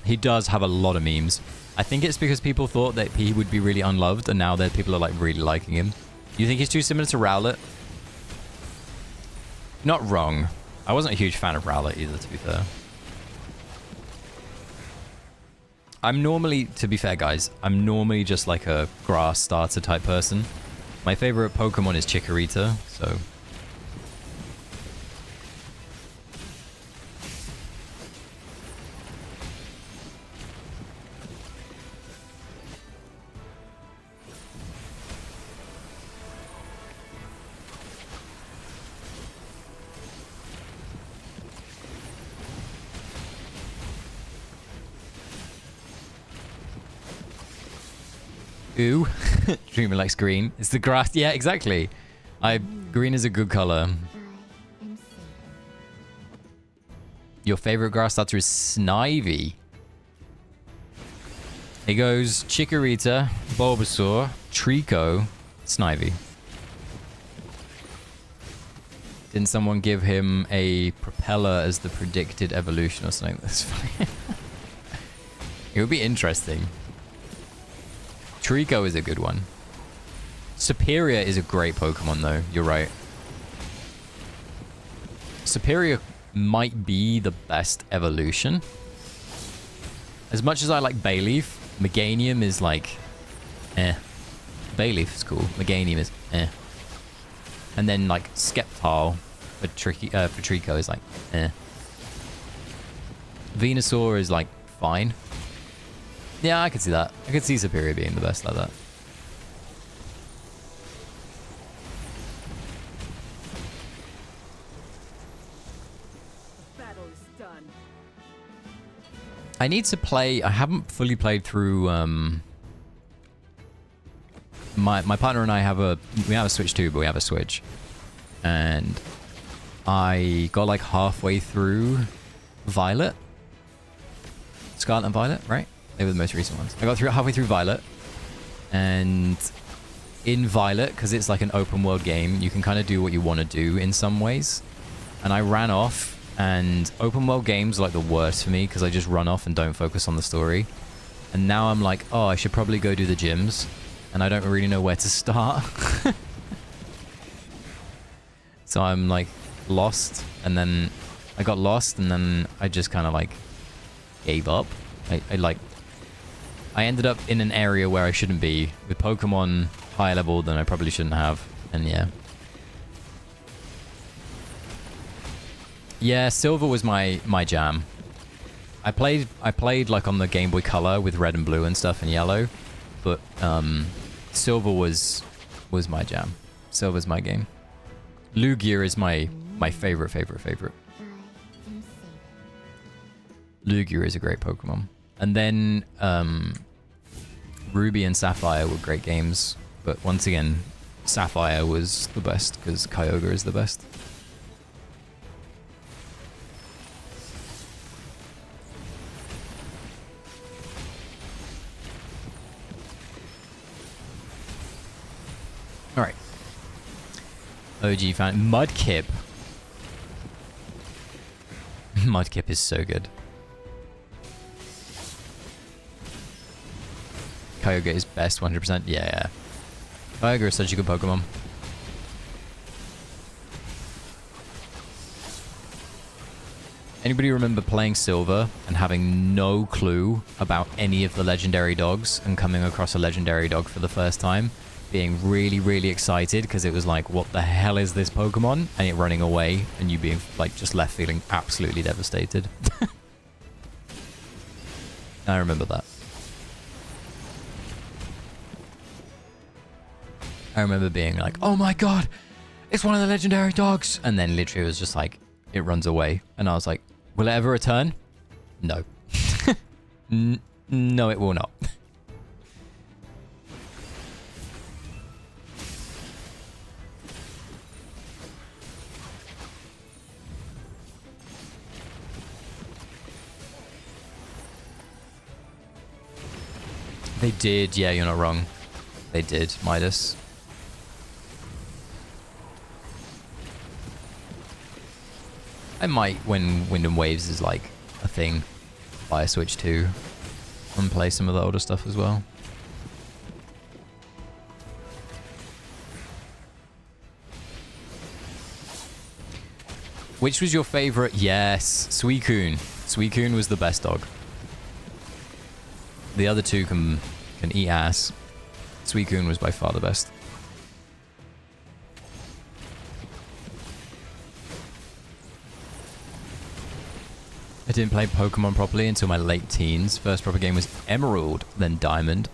He does have a lot of memes. I think it's because people thought that he would be really unloved, and now that people are like really liking him. You think he's too similar to Rowlet? Not wrong. I wasn't a huge fan of Rowlet either, to be fair. I'm normally, to be fair guys, I'm normally just like a grass starter type person. My favorite Pokemon is Chikorita, so... Ooh, Dreamer likes green. It's the grass. Yeah, exactly. Green is a good color. Your favorite grass starter is Snivy. It goes Chikorita, Bulbasaur, Trico, Snivy. Didn't someone give him a propeller as the predicted evolution or something? That's fine. It would be interesting. Trico is a good one. Superior is a great Pokemon, though. You're right. Superior might be the best evolution. As much as I like Bayleaf, Meganium is like, eh. Bayleaf is cool. Meganium is, eh. And then like Sceptile for Trico is like, eh. Venusaur is like fine. Yeah, I could see that. I could see Superior being the best like that. The battle is done. I need to play. I haven't fully played through. My partner and I have a Switch too, but we have a Switch, and I got like halfway through Violet, Scarlet and Violet, right? They were the most recent ones. I got halfway through Violet, and in Violet, because it's like an open world game, you can kind of do what you want to do in some ways. And I ran off, and open world games are like the worst for me because I just run off and don't focus on the story. And now I'm like, oh, I should probably go do the gyms, and I don't really know where to start. So I'm like lost, and then I got lost, and then I just kind of like gave up. I ended up in an area where I shouldn't be, with Pokemon higher level than I probably shouldn't have, and yeah. Yeah, Silver was my jam. I played like on the Game Boy Color with red and blue and stuff and yellow, but Silver was my jam. Silver's my game. Lugia is my favorite. Lugia is a great Pokemon. And then Ruby and Sapphire were great games, but once again, Sapphire was the best because Kyogre is the best. All right. OG fan Mudkip. Mudkip is so good. Kyogre is best 100%. Yeah. Kyogre is such a good Pokemon. Anybody remember playing Silver and having no clue about any of the legendary dogs and coming across a legendary dog for the first time? Being really, really excited because it was like, what the hell is this Pokemon? And it running away and you being like just left feeling absolutely devastated. I remember that. I remember being like, oh my god, it's one of the legendary dogs. And then literally it was just like, it runs away. And I was like, will it ever return? No. No, it will not. They did. Yeah, you're not wrong. They did, Midas. I might, when Wind and Waves is like a thing, buy a Switch 2 and play some of the older stuff as well. Which was your favorite? Yes, Suicune. Suicune was the best dog. The other two can eat ass. Suicune was by far the best. I didn't play Pokemon properly until my late teens. First proper game was Emerald, then Diamond.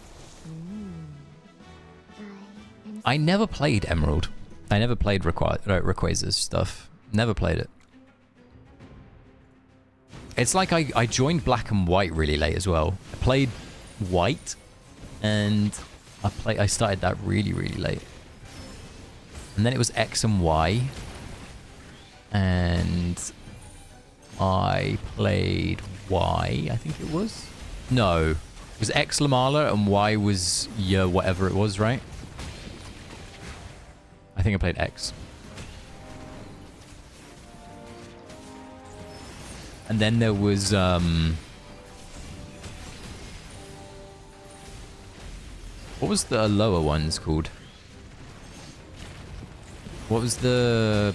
I never played Emerald. I never played Rayquaza's stuff. Never played it. It's like I joined Black and White really late as well. I played White, and I started that really, really late. And then it was X and Y, and I played Y, I think it was. No, it was X Lamala and Y was whatever it was, right? I think I played X. And then there was what was the lower ones called? What was the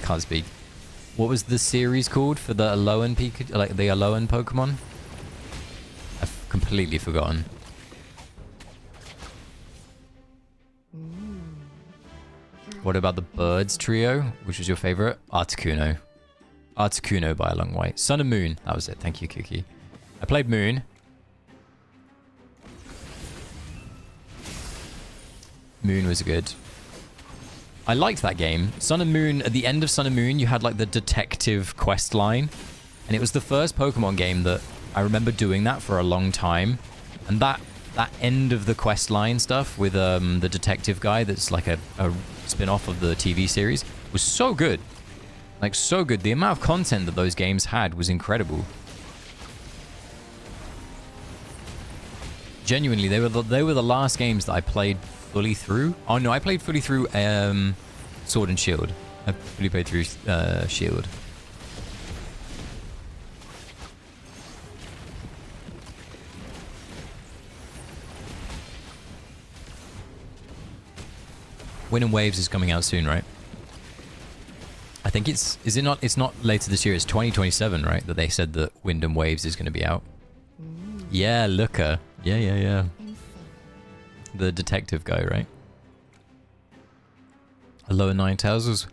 can't speak. What was the series called for the Alolan Pikachu, like the Alolan Pokemon? I've completely forgotten. What about the Birds trio? Which was your favorite? Articuno. Articuno by a long way. Sun and Moon. That was it. Thank you, Kiki. I played Moon. Moon was good. I liked that game. Sun and Moon, at the end of Sun and Moon, you had like the detective quest line. And it was the first Pokemon game that I remember doing that for a long time. And that end of the quest line stuff with the detective guy that's like a spin-off of the TV series was so good. Like, so good. The amount of content that those games had was incredible. Genuinely, they were the last games that I played fully through. Oh no, I played fully through Sword and Shield. I fully played through Shield. Wind and Waves is coming out soon, right? I think it's not later this year, it's 2027, right? That they said that Wind and Waves is going to be out. Yeah, Looker. Yeah. The detective guy, right? Alolan Ninetales was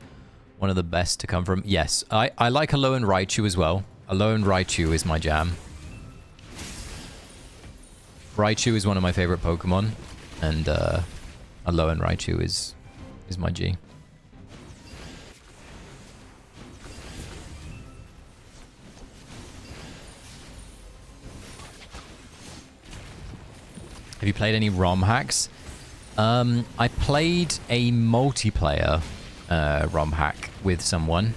one of the best to come from. Yes, I like Alolan Raichu as well. Alolan Raichu is my jam. Raichu is one of my favorite Pokemon, and Alolan Raichu is my G. Have you played any ROM hacks? I played a multiplayer ROM hack with someone.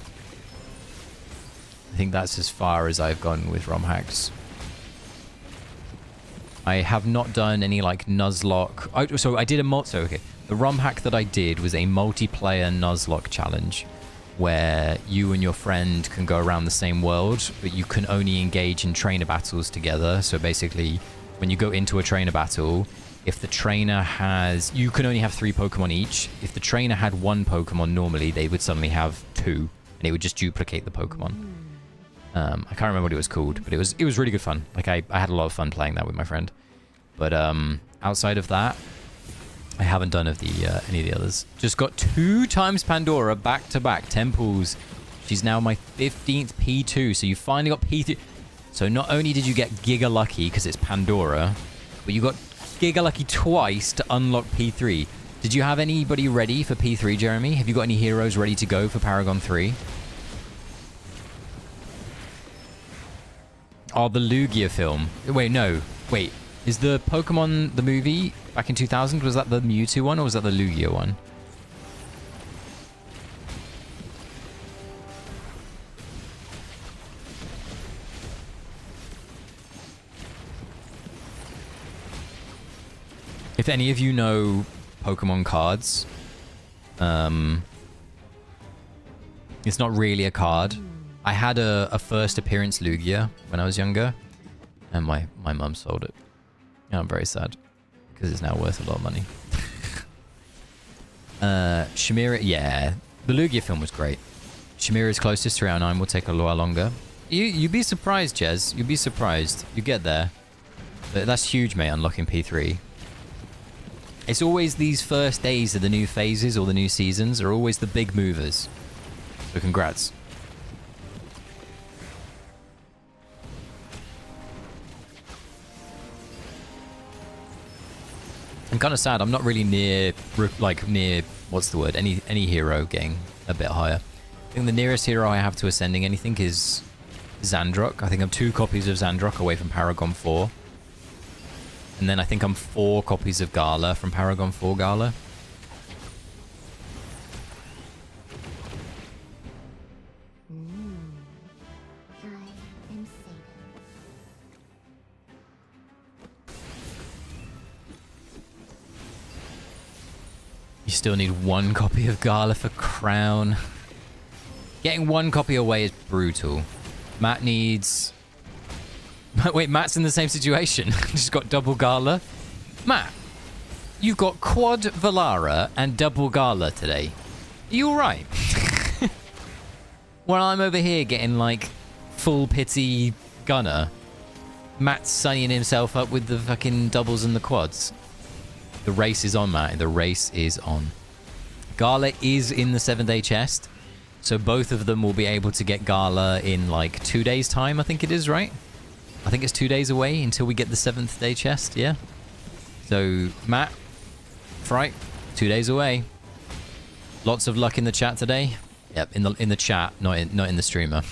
I think that's as far as I've gone with ROM hacks. I have not done any like Nuzlocke. So I did a The ROM hack that I did was a multiplayer Nuzlocke challenge where you and your friend can go around the same world, but you can only engage in trainer battles together. So basically, when you go into a trainer battle, if the trainer has... You can only have 3 Pokemon each. If the trainer had 1 Pokemon normally, they would suddenly have 2, and it would just duplicate the Pokemon. I can't remember what it was called, but it was really good fun. Like, I had a lot of fun playing that with my friend. But outside of that, I haven't done any of the others. Just got 2 times Pandora back-to-back. 10 pulls. She's now my 15th P2, so you finally got P3. So not only did you get Giga Lucky, because it's Pandora, but you got Giga Lucky twice to unlock P3. Did you have anybody ready for P3, Jeremy? Have you got any heroes ready to go for Paragon 3? Oh, the Lugia film. Wait, no. Wait. Is the Pokemon, the movie, back in 2000, was that the Mewtwo one or was that the Lugia one? If any of you know Pokemon cards, it's not really a card. I had a first appearance Lugia when I was younger, and my mum sold it. And I'm very sad, because it's now worth a lot of money. Shamira, yeah. The Lugia film was great. Shamira's closest to Round 9 will take a while longer. You'd be surprised, Jez. You'd be surprised. You get there. But that's huge, mate, unlocking P3. It's always these first days of the new phases or the new seasons are always the big movers. So congrats. I'm kind of sad. I'm not really near, what's the word? Any hero getting a bit higher. I think the nearest hero I have to ascending anything is Xandrock. I think I'm 2 copies of Xandrock away from Paragon 4. And then I think I'm 4 copies of Gala from Paragon 4 Gala. You still need 1 copy of Gala for Crown. Getting 1 copy away is brutal. Matt needs... Wait, Matt's in the same situation. Just got double Gala. Matt, you got quad Valara and double Gala today. Are you alright? While I'm over here getting, like, full pity Gunner, Matt's sunnying himself up with the fucking doubles and the quads. The race is on, Matt. The race is on. Gala is in the 7-day chest. So both of them will be able to get Gala in, like, 2 days' time, I think it is, right? I think it's 2 days away until we get the 7th day chest, yeah? So, Matt, Fright, 2 days away. Lots of luck in the chat today. Yep, in the chat, not in the streamer.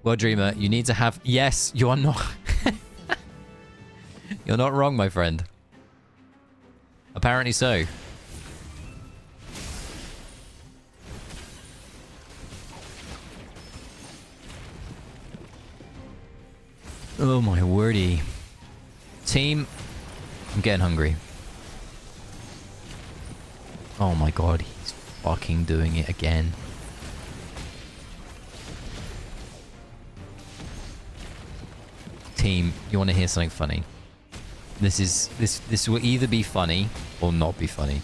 Well, Dreamer, you need to have... Yes, you are not... You're not wrong, my friend. Apparently so. Oh my wordy. Team, I'm getting hungry. Oh my god, he's fucking doing it again. Team, you want to hear something funny? This will either be funny or not be funny.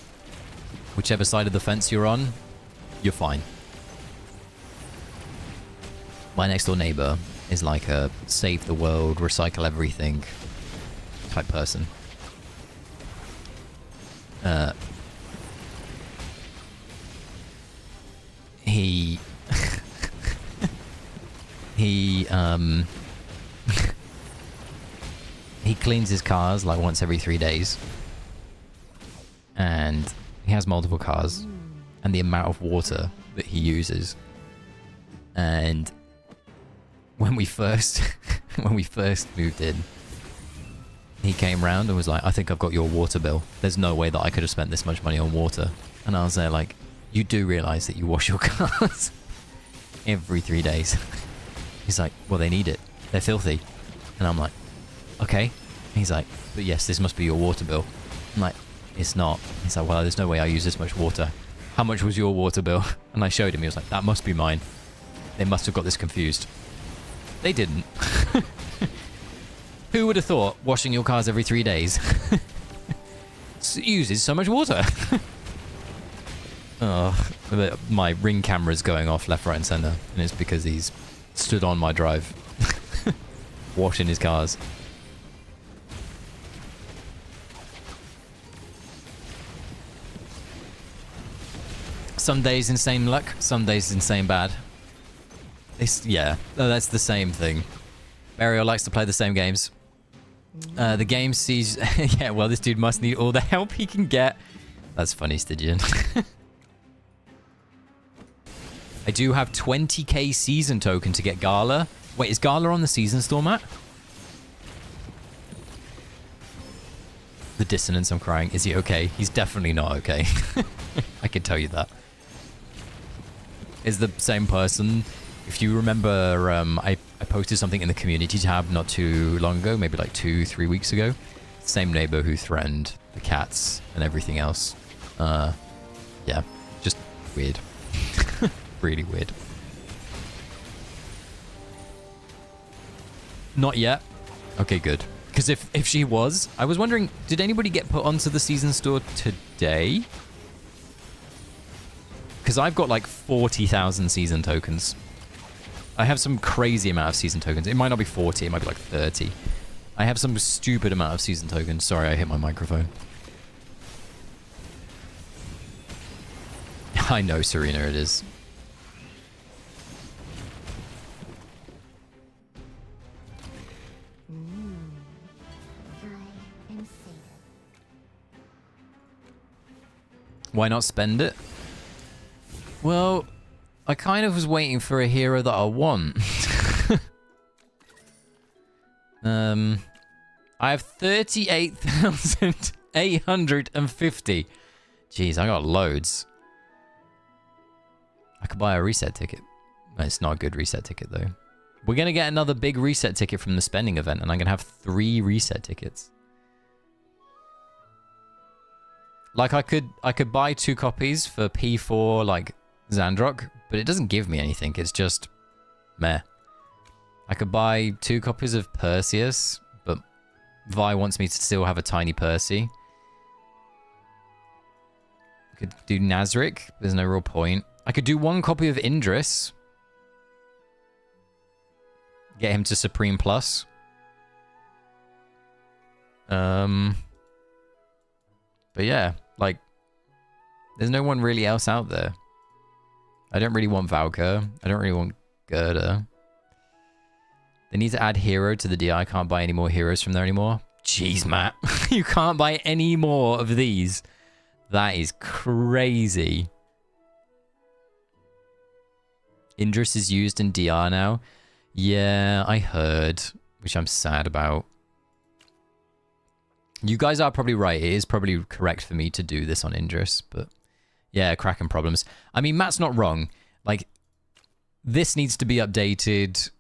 Whichever side of the fence you're on, you're fine. My next door neighbor is like a save the world, recycle everything type person. He he cleans his cars like once every 3 days. And he has multiple cars. And the amount of water that he uses. And when we first moved in, he came round and was like, I think I've got your water bill. There's no way that I could have spent this much money on water. And I was there like, you do realise that you wash your cars every 3 days. He's like, well, they need it. They're filthy. And I'm like, okay. He's like, but yes, this must be your water bill. I'm like, it's not. He's like, well, there's no way I use this much water. How much was your water bill? And I showed him. He was like, that must be mine. They must have got this confused. They didn't. Who would have thought washing your cars every 3 days uses so much water? Oh, my ring camera's going off left, right, and center, and it's because he's stood on my drive, washing his cars. Some days insane luck, some days insane bad. Yeah, that's the same thing. Burial likes to play the same games. The game sees... yeah, well, this dude must need all the help he can get. That's funny, Stygian. I do have 20k season token to get Gala. Wait, is Gala on the season store, Matt? The dissonance, I'm crying. Is he okay? He's definitely not okay. I can tell you that. Is the same person... If you remember, I posted something in the community tab not too long ago, maybe like 2-3 weeks ago. Same neighbor who threatened the cats and everything else. Yeah, just weird. Really weird. Not yet. Okay, good. Because if she was, I was wondering, did anybody get put onto the season store today? Because I've got like 40,000 season tokens. I have some crazy amount of season tokens. It might not be 40, it might be like 30. I have some stupid amount of season tokens. Sorry, I hit my microphone. I know, Serena, it is. Why not spend it? Well, I kind of was waiting for a hero that I want. I have 38,850. Jeez, I got loads. I could buy a reset ticket. It's not a good reset ticket, though. We're going to get another big reset ticket from the spending event, and I'm going to have 3 reset tickets. Like, I could buy 2 copies for P4, like, Xandrock, but it doesn't give me anything. It's just meh. I could buy 2 copies of Perseus, but Vi wants me to still have a tiny Percy. I could do Nazarick. There's no real point. I could do 1 copy of Indris. Get him to Supreme Plus. But yeah, like, there's no one really else out there. I don't really want Valkyr. I don't really want Gerda. They need to add hero to the DI. I can't buy any more heroes from there anymore. Jeez, Matt. You can't buy any more of these. That is crazy. Indris is used in DR now. Yeah, I heard, which I'm sad about. You guys are probably right. It is probably correct for me to do this on Indris, but yeah, Kraken problems. I mean, Matt's not wrong. Like, this needs to be updated.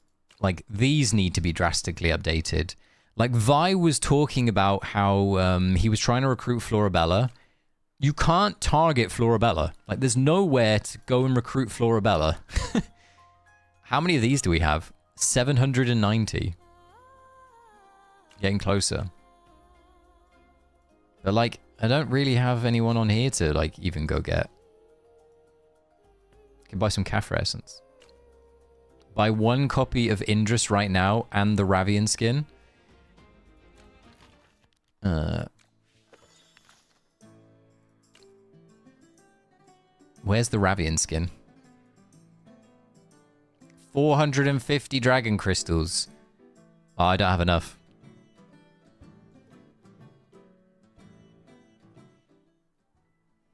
Like, these need to be drastically updated. Like, Vi was talking about how he was trying to recruit Florabella. You can't target Florabella. Like, there's nowhere to go and recruit Florabella. How many of these do we have? 790. Getting closer. But, like, I don't really have anyone on here to, like, even go get. I can buy some Kaffir Essence. Buy 1 copy of Indris right now and the Ravian skin. Where's the Ravian skin? 450 dragon crystals. Oh, I don't have enough.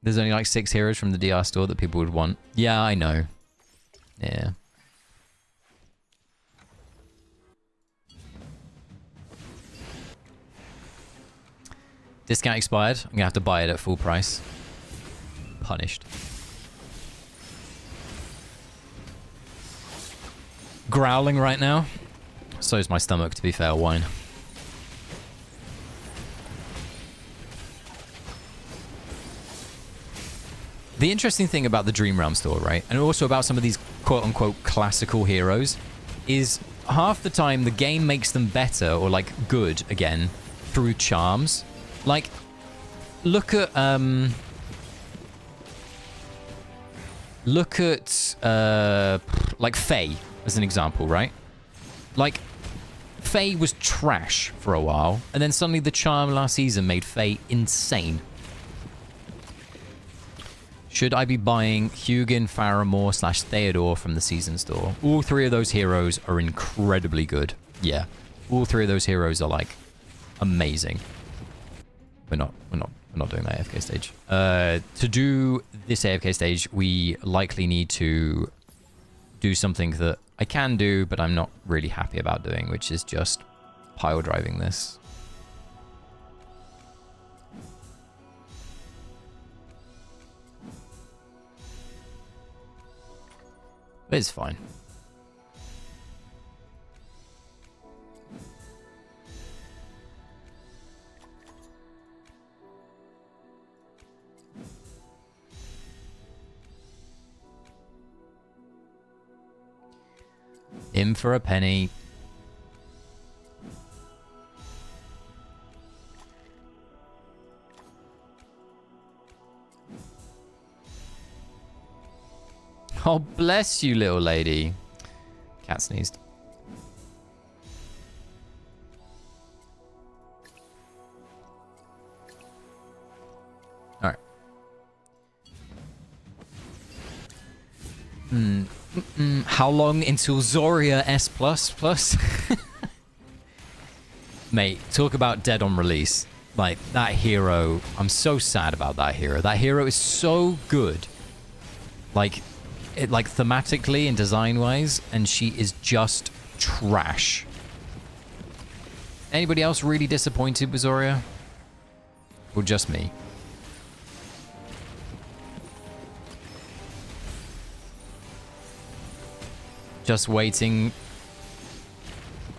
There's only like 6 heroes from the DR store that people would want. Yeah, I know. Yeah. Discount expired. I'm gonna have to buy it at full price. Punished. Growling right now. So is my stomach, to be fair, wine. The interesting thing about the Dream Realm store, right, and also about some of these quote-unquote classical heroes, is half the time the game makes them better or like good again through charms. Like, look at like Faye as an example, right? Like, Faye was trash for a while, and then suddenly the charm last season made Faye insane. Should I be buying Hugin, Faramore / Theodore from the season store? All three of those heroes are incredibly good. Yeah, all three of those heroes are like amazing. We're not doing that AFK stage. To do this AFK stage, we likely need to do something that I can do, but I'm not really happy about doing, which is just pile driving this. But it's fine. In for a penny. Oh, bless you, little lady. Cat sneezed. All right. How long until Zoria S++? Mate, talk about dead on release. Like, that hero, I'm so sad about that hero. That hero is so good. Like, thematically and design-wise, and she is just trash. Anybody else really disappointed with Zoria? Or just me? Just waiting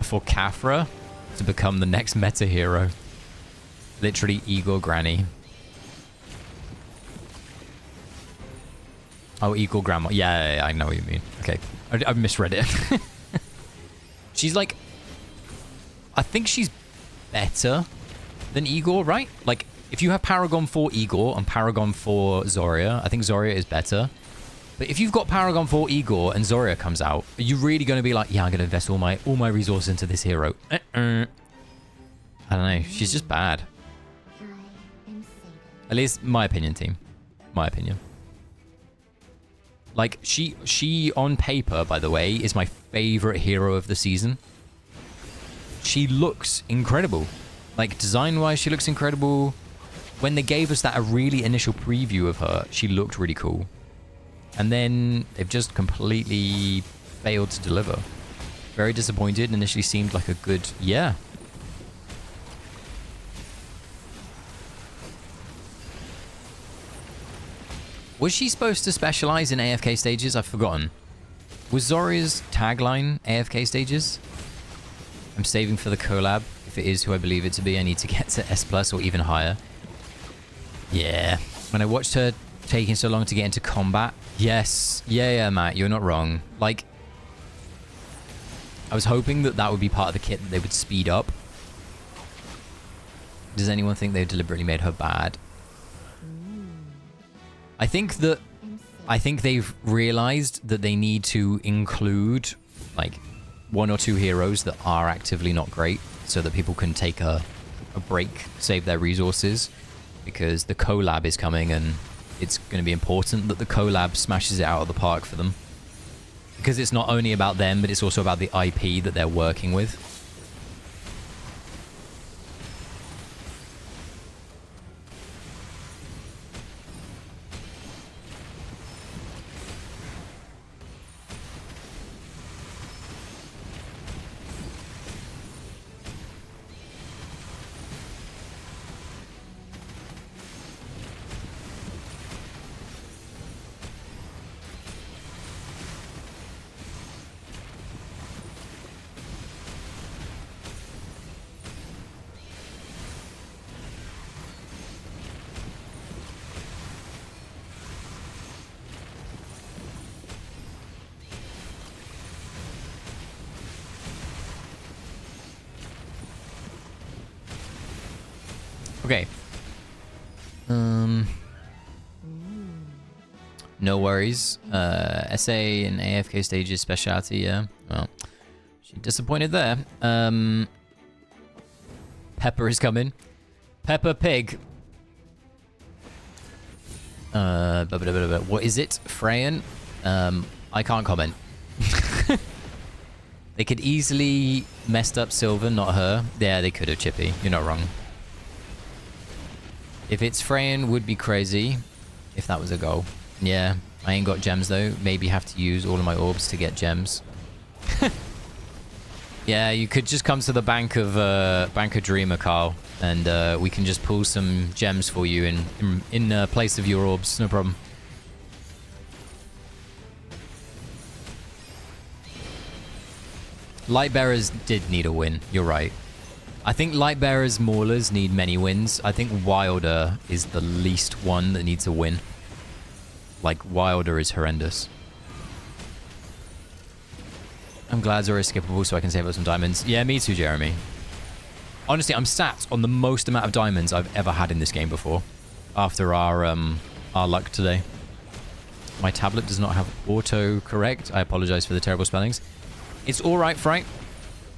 for Kafra to become the next meta hero. Literally Igor Granny. Oh, Igor Grandma. Yeah, I know what you mean. Okay. I misread it. She's like... I think she's better than Igor, right? Like, if you have Paragon 4 Igor and Paragon 4 Zoria, I think Zoria is better. But if you've got Paragon 4 Igor and Zoria comes out, are you really going to be like, yeah, I'm going to invest all my resources into this hero? I don't know. She's just bad. At least my opinion, team. My opinion. Like, she on paper, by the way, is my favorite hero of the season. She looks incredible. Like, design-wise, she looks incredible. When they gave us that a really initial preview of her, she looked really cool. And then they've just completely failed to deliver. Very disappointed. Initially seemed like a good... Yeah. Was she supposed to specialize in AFK stages? I've forgotten. Was Zoria's tagline AFK stages? I'm saving for the collab. If it is who I believe it to be, I need to get to S+ or even higher. Yeah. When I watched her taking so long to get into combat. Yes. Yeah, Matt, you're not wrong. Like, I was hoping that that would be part of the kit that they would speed up. Does anyone think they deliberately made her bad? I think they've realized that they need to include like 1 or 2 heroes that are actively not great so that people can take a break, save their resources, because the collab is coming and it's going to be important that the collab smashes it out of the park for them, because it's not only about them, but it's also about the IP that they're working with. Okay. No worries. SA and AFK Stages specialty, yeah. Well, she disappointed there. Pepper is coming. Pepper Pig. What is it? Freyan? I can't comment. They could easily messed up Silver, not her. Yeah, they could have, Chippy. You're not wrong. If it's Freyan, would be crazy. If that was a goal. Yeah, I ain't got gems though. Maybe have to use all of my orbs to get gems. Yeah, you could just come to the Bank of Dreamer, Carl, and we can just pull some gems for you in place of your orbs. No problem. Lightbearers did need a win. You're right. I think Lightbearers, Maulers need many wins. I think Wilder is the least one that needs a win. Like, Wilder is horrendous. I'm glad Zora is skippable so I can save up some diamonds. Yeah, me too, Jeremy. Honestly, I'm sat on the most amount of diamonds I've ever had in this game before. After our luck today. My tablet does not have auto-correct. I apologize for the terrible spellings. It's alright, Frank.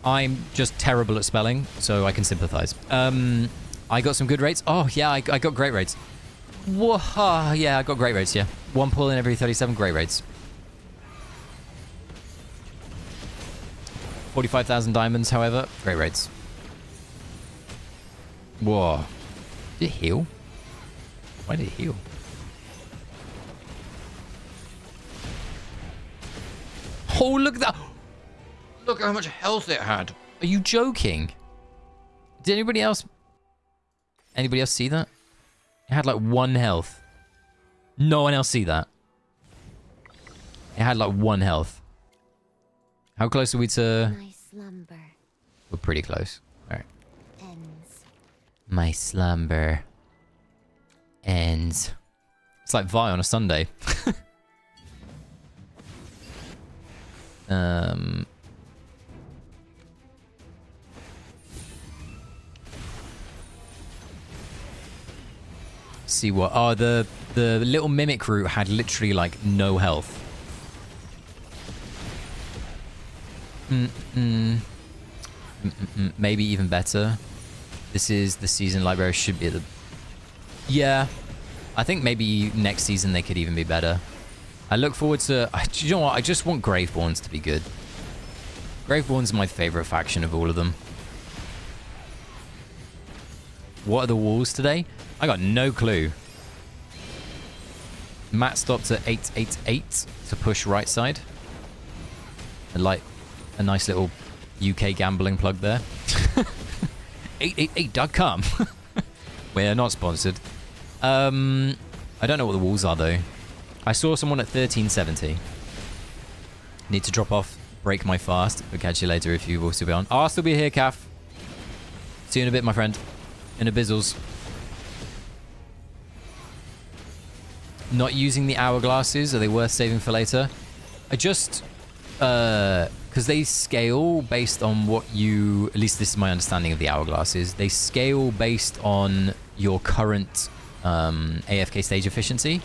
I'm just terrible at spelling, so I can sympathize. I got some good rates. Oh, yeah, I got great rates. Whoa, yeah, I got great rates, yeah. One pull in every 37, great rates. 45,000 diamonds, however, great rates. Whoa. Did it heal? Why did it heal? Oh, look at that. Look how much health it had. Are you joking? Did anybody else see that? It had like 1 health. No one else see that. It had like 1 health. How close are we to... My slumber We're pretty close. All right. ends. My slumber ends. It's like Vi on a Sunday. See what? Oh, the little mimic route had literally like no health. Maybe even better. This is the season library should be at the... Yeah. I think maybe next season they could even be better. I look forward to... You know what? I just want Graveborns to be good. Graveborn's my favorite faction of all of them. What are the walls today? I got no clue. Matt stopped at 888 to push right side. Like a nice little UK gambling plug there. 888.com. We're not sponsored. I don't know what the walls are though. I saw someone at 1370. Need to drop off, break my fast. But catch you later if you will still be on. I'll still be here, Kath. See you in a bit, my friend. In a bizzles. Not using the hourglasses. Are they worth saving for later? I just... because they scale based on what you... At least this is my understanding of the hourglasses. They scale based on your current AFK stage efficiency.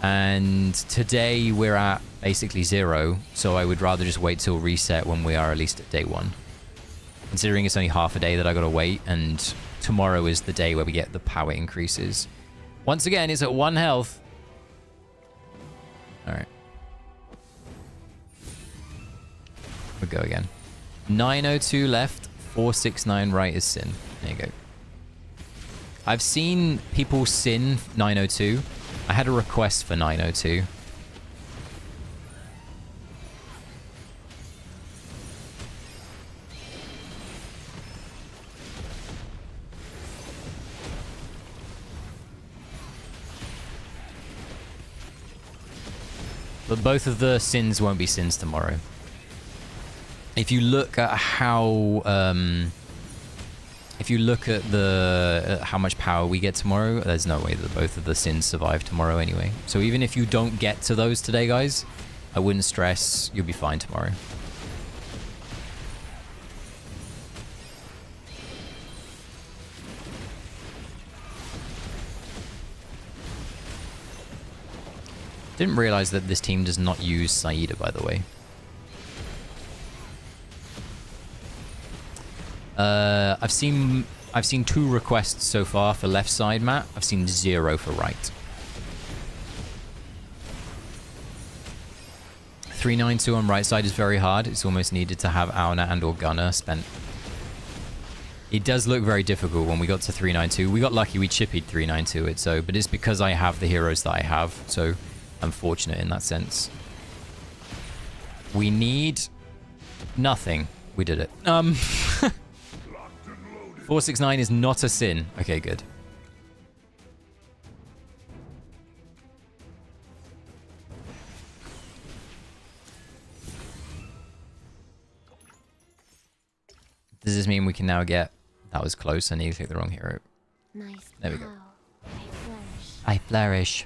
And today we're at basically 0. So I would rather just wait till reset when we are at least at day 1. Considering it's only half a day that I gotta wait. And tomorrow is the day where we get the power increases. Once again, it's at 1 health. Alright. We'll go again. 902 left, 469 right is sin. There you go. I've seen people sin 902. I had a request for 902. But both of the sins won't be sins tomorrow. If you look at how, if you look at the how much power we get tomorrow, there's no way that both of the sins survive tomorrow anyway. So even if you don't get to those today, guys, I wouldn't stress. You'll be fine tomorrow. Didn't realize that this team does not use Saida, by the way. I've seen 2 requests so far for left side, Matt. I've seen 0 for right. 392 on right side is very hard. It's almost needed to have Auna and or Gunner spent. It does look very difficult when we got to 392. We got lucky, we chippied 392 it, so, but it's because I have the heroes that I have, so I'm fortunate in that sense. We need nothing. We did it. 469 is not a sin. Okay, good. Does this mean we can now get... That was close. I need to click the wrong hero. Nice. There we go. bow. I flourish. I flourish.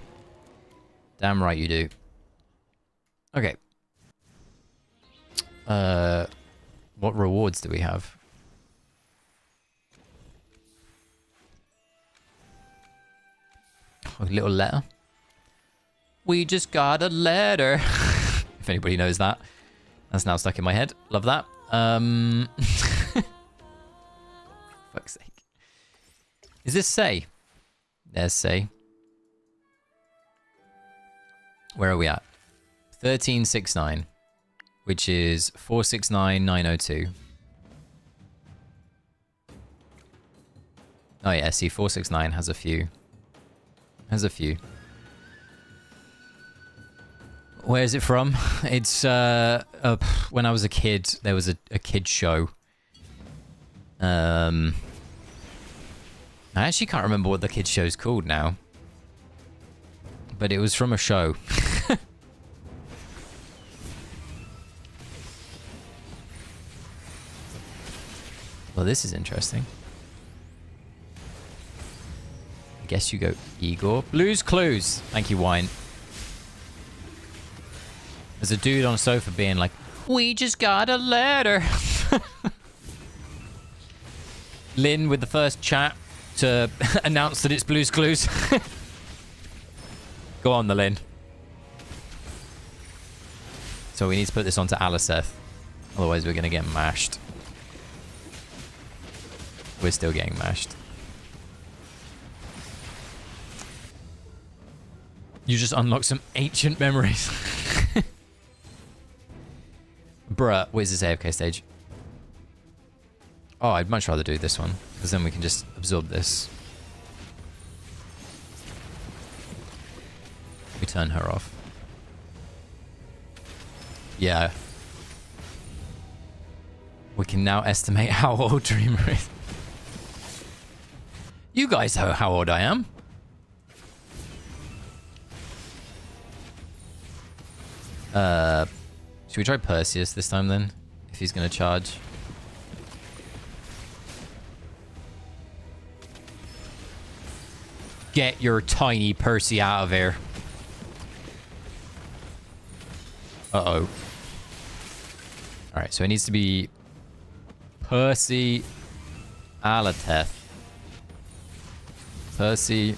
Damn right you do. Okay. What rewards do we have? A little letter. We just got a letter. If anybody knows that. That's now stuck in my head. Love that. Fuck's sake. Is this say? There's say. Where are we at? 1369. Which is 469902. Oh yeah, see 469 has a few. Has a few. Where is it from? It's when I was a kid, there was a kid show. I actually can't remember what the kid show's called now. But it was from a show. Well, this is interesting. I guess you go Igor. Blue's Clues. Thank you, Wine. There's a dude on a sofa being like, we just got a letter. Lynn with the first chat to announce that it's Blue's Clues. Go on, the Lynn. So we need to put this onto Aliceth. Otherwise we're going to get mashed. We're still getting mashed. You just unlock some ancient memories. Bruh, what is this AFK stage? Oh, I'd much rather do this one, because then we can just absorb this. We turn her off. Yeah. We can now estimate how old Dreamer is. You guys know how old I am. Should we try Perseus this time then? If he's gonna charge. Get your tiny Percy out of here. Uh-oh. Alright, so it needs to be Percy Alateth. Percy.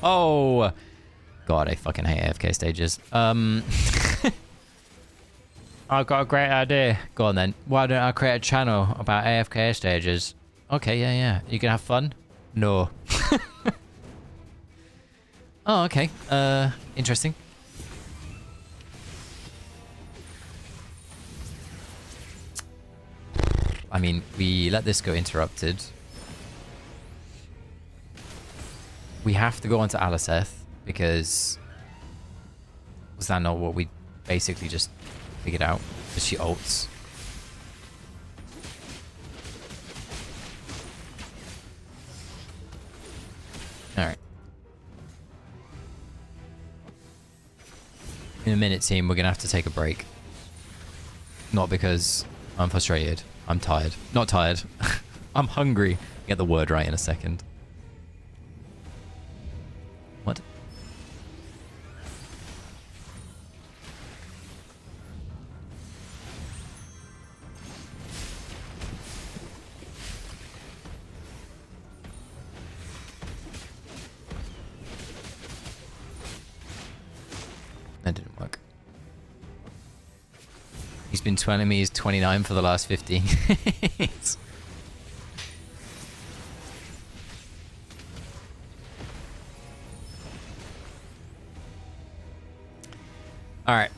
Oh, God, I fucking hate AFK stages. I've got a great idea. Go on then. Why don't I create a channel about AFK stages? Okay, yeah. You can have fun? No. Oh, okay. Interesting. I mean, we let this go interrupted. We have to go on to Aliceth, because... Was that not what we basically just figured out? Because she ults. Alright. In a minute, team, we're going to have to take a break. Not because I'm frustrated. I'm tired. Not tired. I'm hungry. Get the word right in a second. What? That didn't work. He's been telling me he's 29 for the last 15 years. Alright.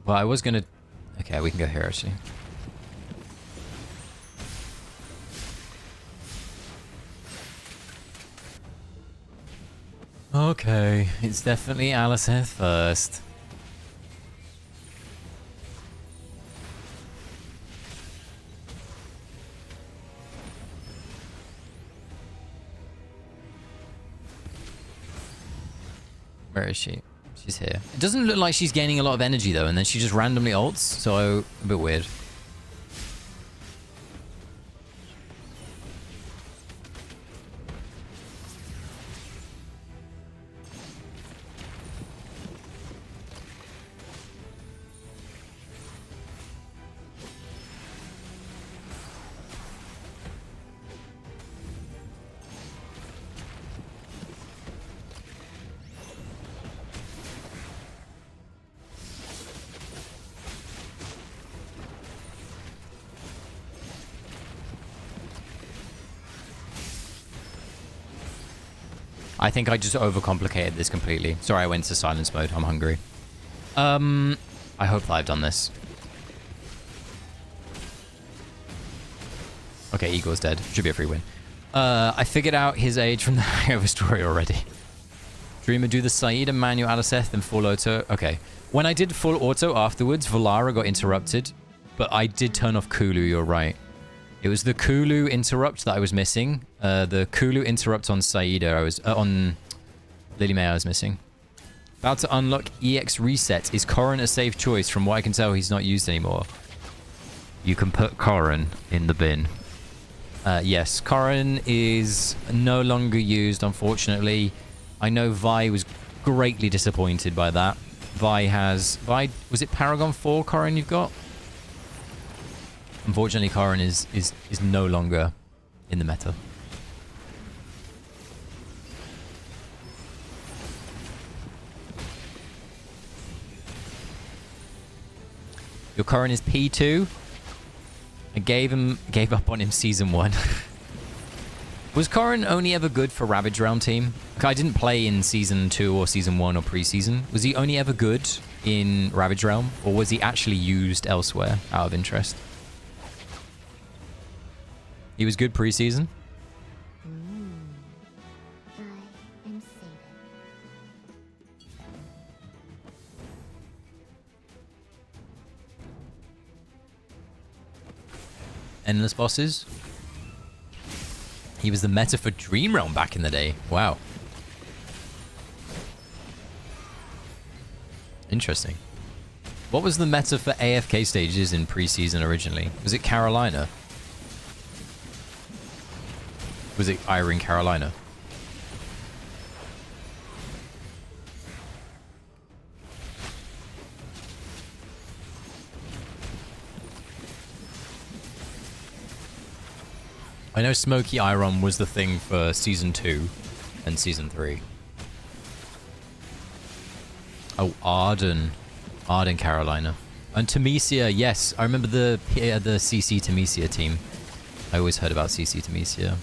Well, I was gonna... Okay, we can go here, actually. Okay, it's definitely Alicent first. Where is she? She's here. It doesn't look like she's gaining a lot of energy though, and then she just randomly ults, so a bit weird. I think I just overcomplicated this completely. Sorry, I went to silence mode. I'm hungry. I hope that I've done this. Okay, Igor's dead. Should be a free win. I figured out his age from the Hangover story already. Dreamer, do the Saeed and manual Aliceth, then full auto. Okay. When I did full auto afterwards, Valara got interrupted, but I did turn off Kulu, you're right. It was the Kulu interrupt that I was missing. The Kulu interrupt on Saida, I was on Lily May I was missing. About to unlock EX reset. Is Corrin a safe choice? From what I can tell, he's not used anymore. You can put Corrin in the bin. Yes, Corrin is no longer used, unfortunately. I know Vi was greatly disappointed by that. Vi, was it Paragon 4 Corrin you've got? Unfortunately, Corrin is no longer in the meta. Your Corrin is P2. I gave up on him season 1. Was Corrin only ever good for Ravage Realm team? I didn't play in season 2 or season 1 or pre-season. Was he only ever good in Ravage Realm, or was he actually used elsewhere out of interest? He was good pre-season. I am sated. Endless bosses. He was the meta for Dream Realm back in the day. Wow. Interesting. What was the meta for AFK stages in pre-season originally? Was it Carolina? Was it Iron Carolina? I know Smoky Iron was the thing for Season 2 and Season 3. Oh, Arden. Arden Carolina. And Temesia, yes. I remember the CC Temesia team. I always heard about CC Temesia.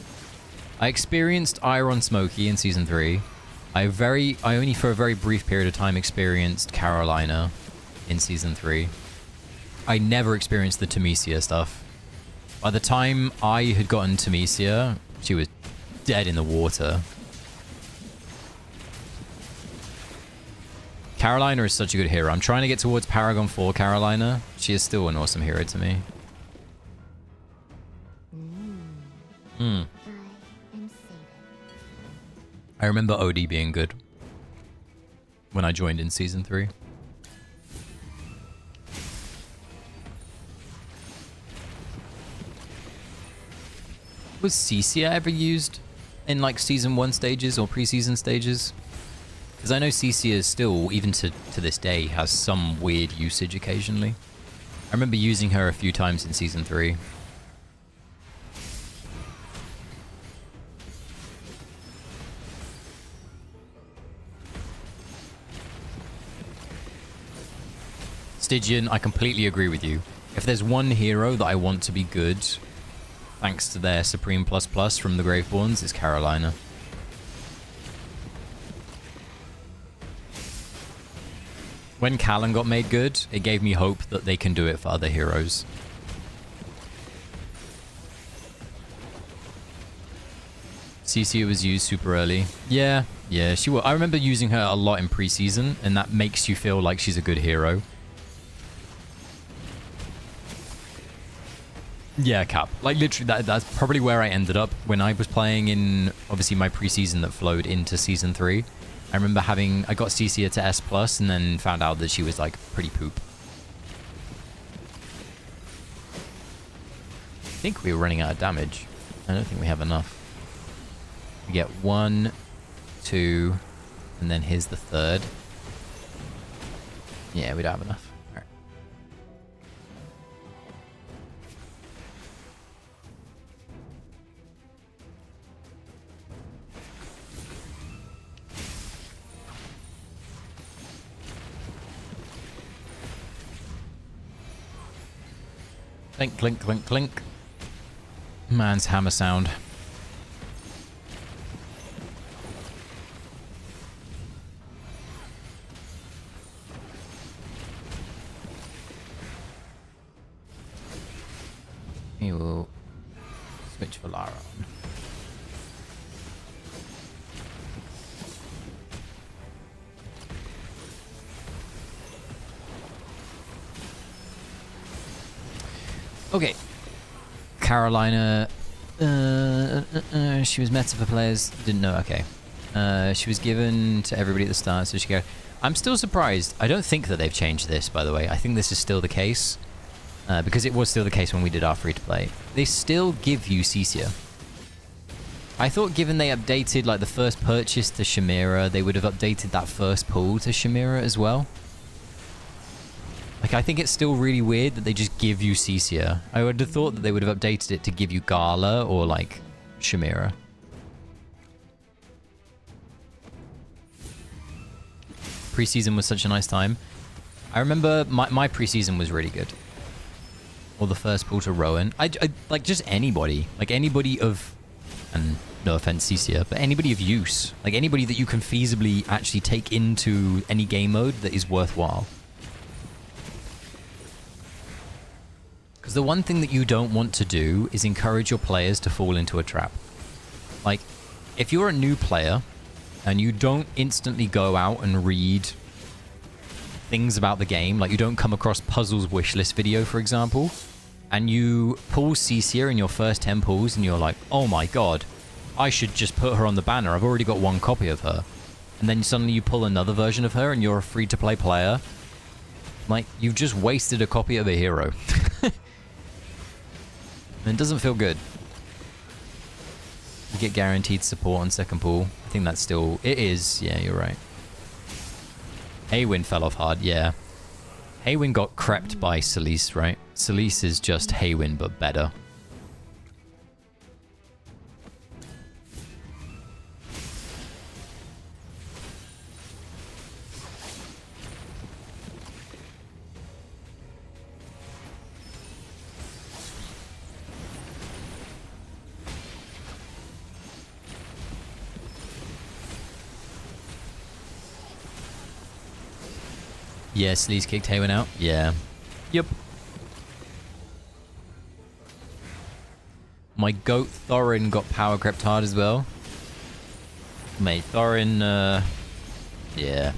I experienced Iron Smoky in Season 3. I only for a very brief period of time experienced Carolina in Season 3. I never experienced the Temesia stuff. By the time I had gotten Temesia, she was dead in the water. Carolina is such a good hero. I'm trying to get towards Paragon 4 Carolina. She is still an awesome hero to me. I remember Odie being good when I joined in Season 3. Was Cecia ever used in like Season 1 stages or pre-season stages? Because I know Cecia is still, even to this day, has some weird usage occasionally. I remember using her a few times in Season 3. Stygian, I completely agree with you. If there's one hero that I want to be good, thanks to their Supreme Plus Plus from the Graveborns, it's Carolina. When Callan got made good, it gave me hope that they can do it for other heroes. CC was used super early. Yeah, she was. I remember using her a lot in preseason, and that makes you feel like she's a good hero. Yeah, Cap. Like, literally, that's probably where I ended up when I was playing in, obviously, my preseason that flowed into Season 3. I remember I got CC to S+, and then found out that she was, like, pretty poop. I think we were running out of damage. I don't think we have enough. We get 1, 2, and then here's the third. Yeah, we don't have enough. All right. Clink, clink, clink, clink. Man's hammer sound. We will switch for Lara on. Okay. Carolina. She was meta for players. Didn't know. Okay. She was given to everybody at the start, so she go. I'm still surprised. I don't think that they've changed this, by the way. I think this is still the case. Because it was still the case when we did our free-to-play. They still give you Cecia. I thought given they updated like the first purchase to Chimera, they would have updated that first pull to Chimera as well. Like, I think it's still really weird that they just give you Cecia. I would have thought that they would have updated it to give you Gala or like Chimera. Preseason was such a nice time. I remember my preseason was really good. Or the first pull to Rowan. I like just anybody. Like anybody of, and no offense Cecia, but anybody of use. Like anybody that you can feasibly actually take into any game mode that is worthwhile. Because the one thing that you don't want to do is encourage your players to fall into a trap. Like, if you're a new player and you don't instantly go out and read things about the game, like you don't come across Puzzle's wishlist video, for example, and you pull Cecia in your first 10 pulls and you're like, oh my god, I should just put her on the banner. I've already got one copy of her. And then suddenly you pull another version of her and you're a free-to-play player. Like, you've just wasted a copy of a hero. And it doesn't feel good. You get guaranteed support on second pull. I think that's still... It is. Yeah, you're right. Haywin fell off hard, yeah. Haywin got crept by Celise, right? Celise is just Haywin, but better. Yeah, Sleaze kicked Haywin out. Yeah. Yep. My goat Thorin got power crept hard as well. Mate, Thorin, yeah.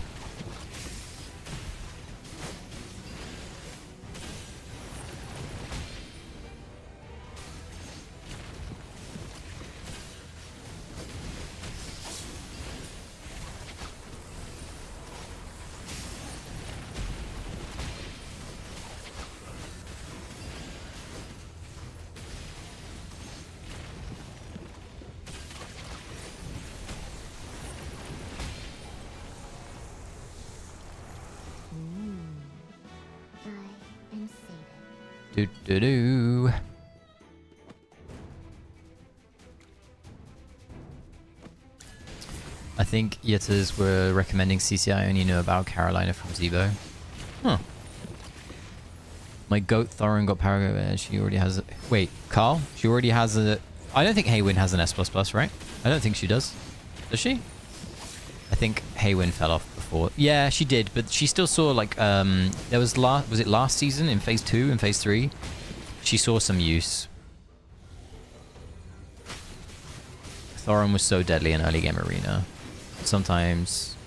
Do-do-do. I think Yetas were recommending CCI. I only knew about Carolina from Zebo. Huh. My goat Thorin got power. She already has a... Wait, Carl? She already has a... I don't think Haywin has an S++, right? I don't think she does. Does she? I think Haywin fell off before. Yeah, she did, but she still saw, like, there was it last season in Phase 2 and Phase 3? She saw some use. Thorin was so deadly in early game arena. Sometimes...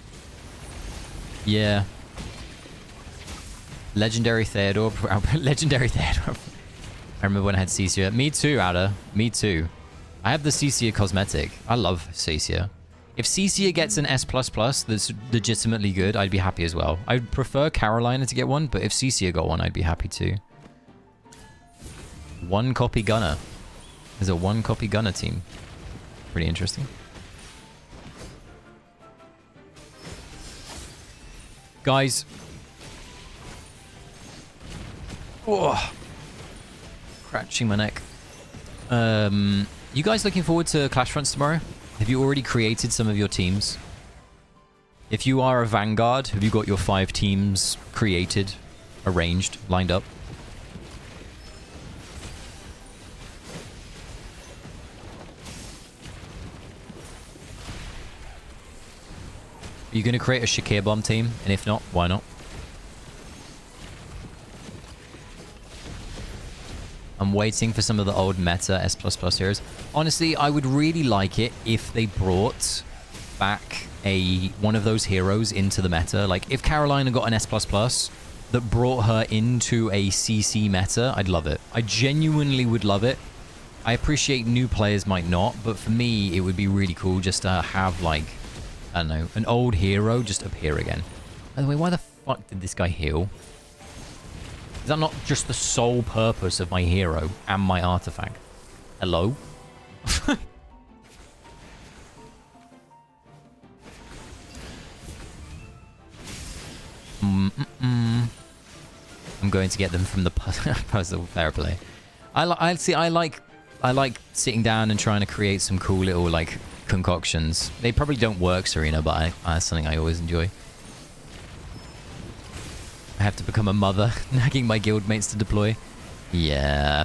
Yeah. Legendary Theodore. Legendary Theodore. I remember when I had Cecia. Me too, Ada. Me too. I have the Cecia cosmetic. I love Cecia. If Cecia gets an S++ that's legitimately good, I'd be happy as well. I'd prefer Carolina to get one, but if Cecia got one, I'd be happy too. One copy gunner. There's a one copy gunner team. Pretty interesting. Guys. Oh. Scratching my neck. You guys looking forward to Clash Fronts tomorrow? Have you already created some of your teams? If you are a Vanguard, have you got your 5 teams created, arranged, lined up? Are you going to create a Shakir Bomb team? And if not, why not? I'm waiting for some of the old meta S++ heroes. Honestly, I would really like it if they brought back one of those heroes into the meta. Like, if Carolina got an S++ that brought her into a CC meta, I'd love it. I genuinely would love it. I appreciate new players might not, but for me, it would be really cool just to have, like, I don't know, an old hero just appear again. By the way, why the fuck did this guy heal? Is that not just the sole purpose of my hero and my artifact? Hello? I'm going to get them from the puzzle fair play. I like sitting down and trying to create some cool little like concoctions. They probably don't work, Serena, but that's something I always enjoy. I have to become a mother, nagging my guildmates to deploy. Yeah.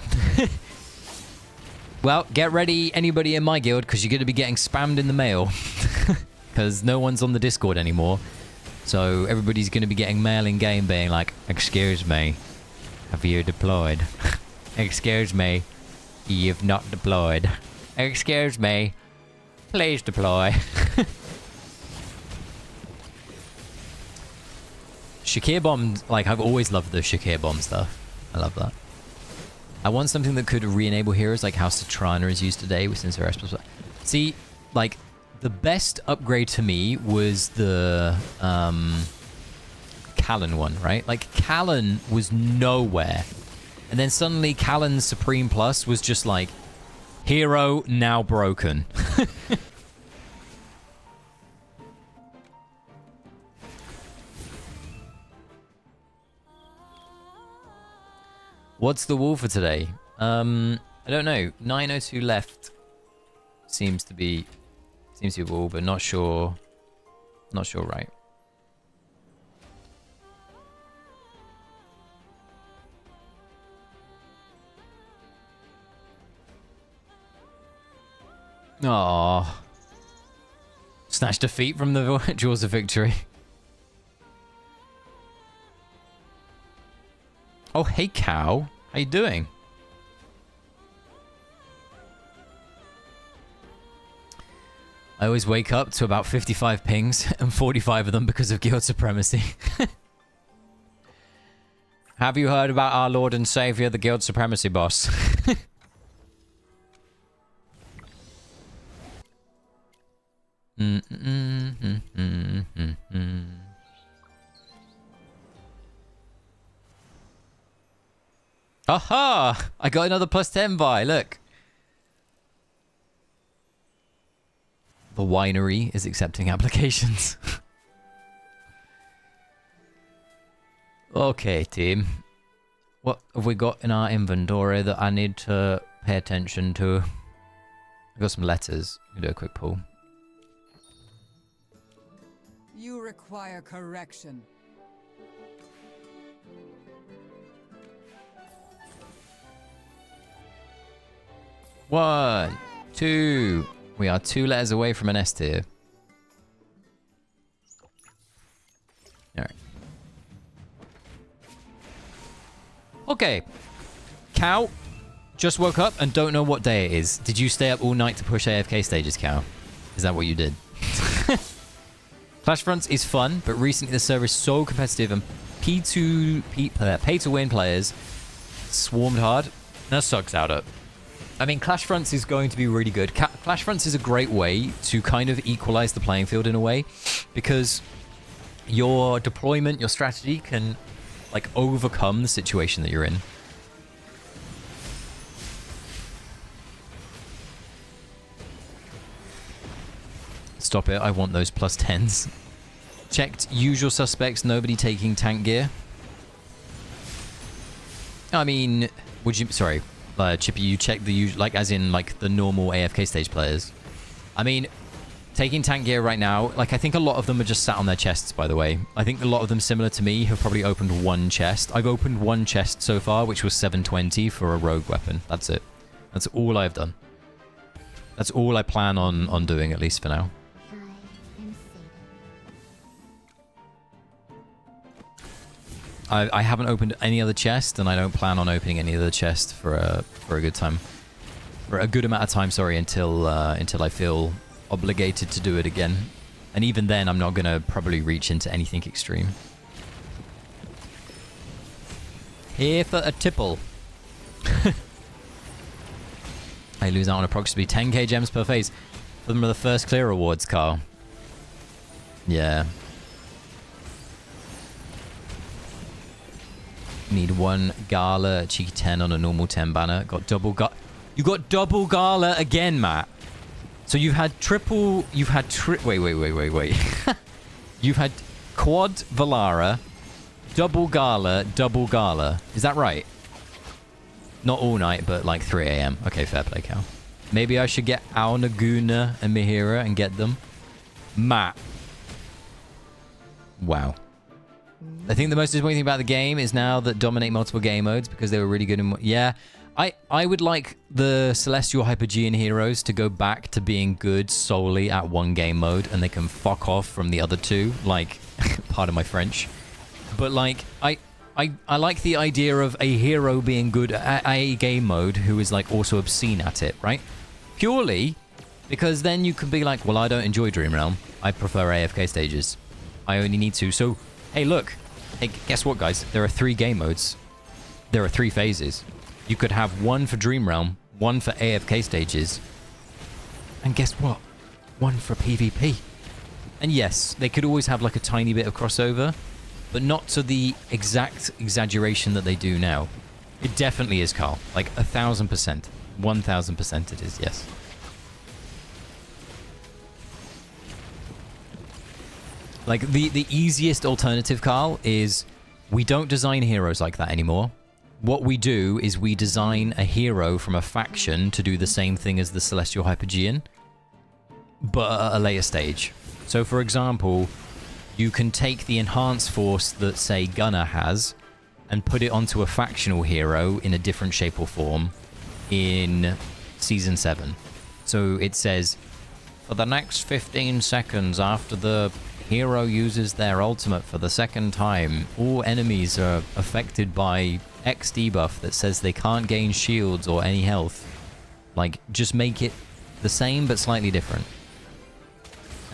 Well, get ready, anybody in my guild, because you're going to be getting spammed in the mail. Because no one's on the Discord anymore. So everybody's going to be getting mail in game being like, excuse me, have you deployed? Excuse me, you've not deployed. Excuse me, please deploy. Shakir Bomb, like, I've always loved the Shakir Bomb stuff. I love that. I want something that could re-enable heroes like how Satrana is used today since her S++. See, like, the best upgrade to me was the Callan one, right? Like, Callan was nowhere. And then suddenly Callan's Supreme Plus was just like, hero now broken. What's the wall for today? I don't know. 902 left seems to be a wall, but not sure. Not sure, right? Aww. Snatched defeat from the Jaws of Victory. Oh, hey, cow. How you doing? I always wake up to about 55 pings, and 45 of them because of guild supremacy. Have you heard about our Lord and Savior, the guild supremacy boss? Aha! I got another +10 buy, look. The winery is accepting applications. Okay, team. What have we got in our inventory that I need to pay attention to? I've got some letters. I'll do a quick pull. You require correction. 1, 2. We are 2 letters away from an S tier. Alright. Okay. Cow. Just woke up and don't know what day it is. Did you stay up all night to push AFK stages, Cow? Is that what you did? Clash Fronts is fun, but recently the server is so competitive and pay-to-win players swarmed hard. That sucks out up. I mean, Clash Fronts is going to be really good. Clash Fronts is a great way to kind of equalize the playing field in a way, because your deployment, your strategy can like overcome the situation that you're in. Stop it, I want those plus 10s. Checked usual suspects, nobody taking tank gear. I mean, would you... Sorry, Chippy, you checked the usual... Like, as in, like, the normal AFK stage players. I mean, taking tank gear right now, like, I think a lot of them are just sat on their chests, by the way. I think a lot of them, similar to me, have probably opened one chest. I've opened one chest so far, which was 720 for a rogue weapon. That's it. That's all I've done. That's all I plan on doing, at least for now. I haven't opened any other chest, and I don't plan on opening any other chest for a good time, for a good amount of time. Sorry, until I feel obligated to do it again, and even then, I'm not gonna probably reach into anything extreme. Here for a tipple. I lose out on approximately 10k gems per phase for the first clear awards, Carl. Yeah. Need 1 Gala, cheeky 10 on a normal 10 banner. Got double You got double Gala again, Matt. So you've had triple... You've had wait. You've had quad Valara, double Gala. Is that right? Not all night, but like 3 a.m. Okay, fair play, Cal. Maybe I should get Ao Naguna and Mihira and get them. Matt. Wow. I think the most disappointing thing about the game is now that dominate multiple game modes because they were really good in... Yeah, I would like the Celestial Hypergean heroes to go back to being good solely at one game mode, and they can fuck off from the other two, like, pardon my French. But, like, I like the idea of a hero being good at a game mode who is, like, also obscene at it, right? Purely because then you can be like, well, I don't enjoy Dream Realm. I prefer AFK stages. I only need to. So, hey, look. Hey, guess what, guys? There are 3 game modes. There are 3 phases. You could have 1 for Dream Realm, 1 for AFK stages, and guess what? 1 for PvP. And yes, they could always have like a tiny bit of crossover, but not to the exact exaggeration that they do now. It definitely is, Carl. Like 1,000%. 1,000% it is, yes. Like, the easiest alternative, Carl, is we don't design heroes like that anymore. What we do is we design a hero from a faction to do the same thing as the Celestial Hypergean, but at a later stage. So, for example, you can take the enhanced force that, say, Gunner has, and put it onto a factional hero in a different shape or form in Season 7. So it says, for the next 15 seconds after the hero uses their ultimate for the second time, all enemies are affected by X debuff that says they can't gain shields or any health. Like, just make it the same but slightly different.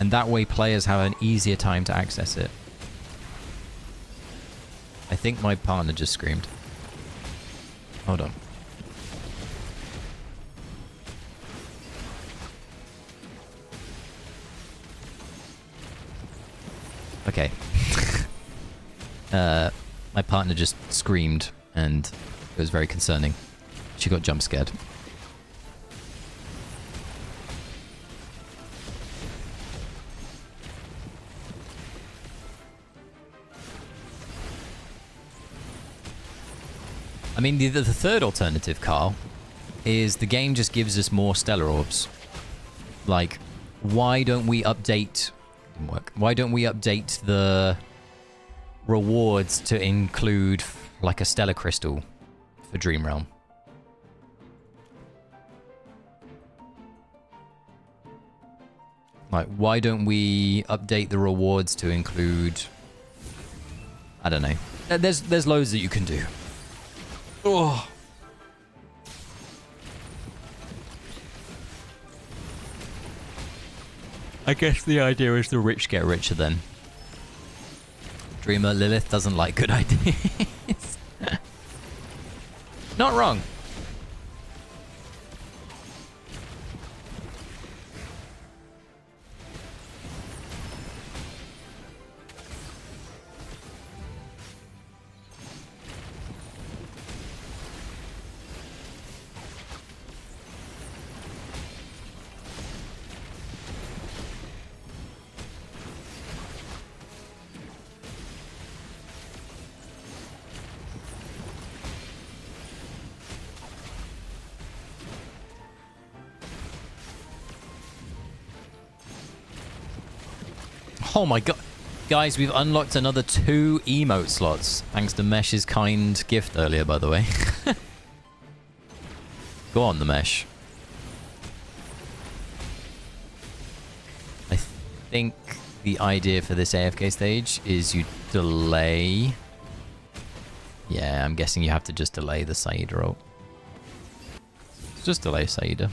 And that way players have an easier time to access it. I think my partner just screamed. Hold on. Okay. My partner just screamed, and it was very concerning. She got jump scared. I mean, the third alternative, Carl, is the game just gives us more stellar orbs. Like, why don't we update... Didn't work. Why don't we update the rewards to include, like, a stellar crystal for Dream Realm? Like, why don't we update the rewards to include... I don't know. There's loads that you can do. Oh. I guess the idea is the rich get richer then. Dreamer Lilith doesn't like good ideas. Not wrong. Oh my god. Guys, we've unlocked another 2 emote slots. Thanks to Mesh's kind gift earlier, by the way. Go on, the Mesh. I think the idea for this AFK stage is you delay... Yeah, I'm guessing you have to just delay the Saida ult. Just delay Saida.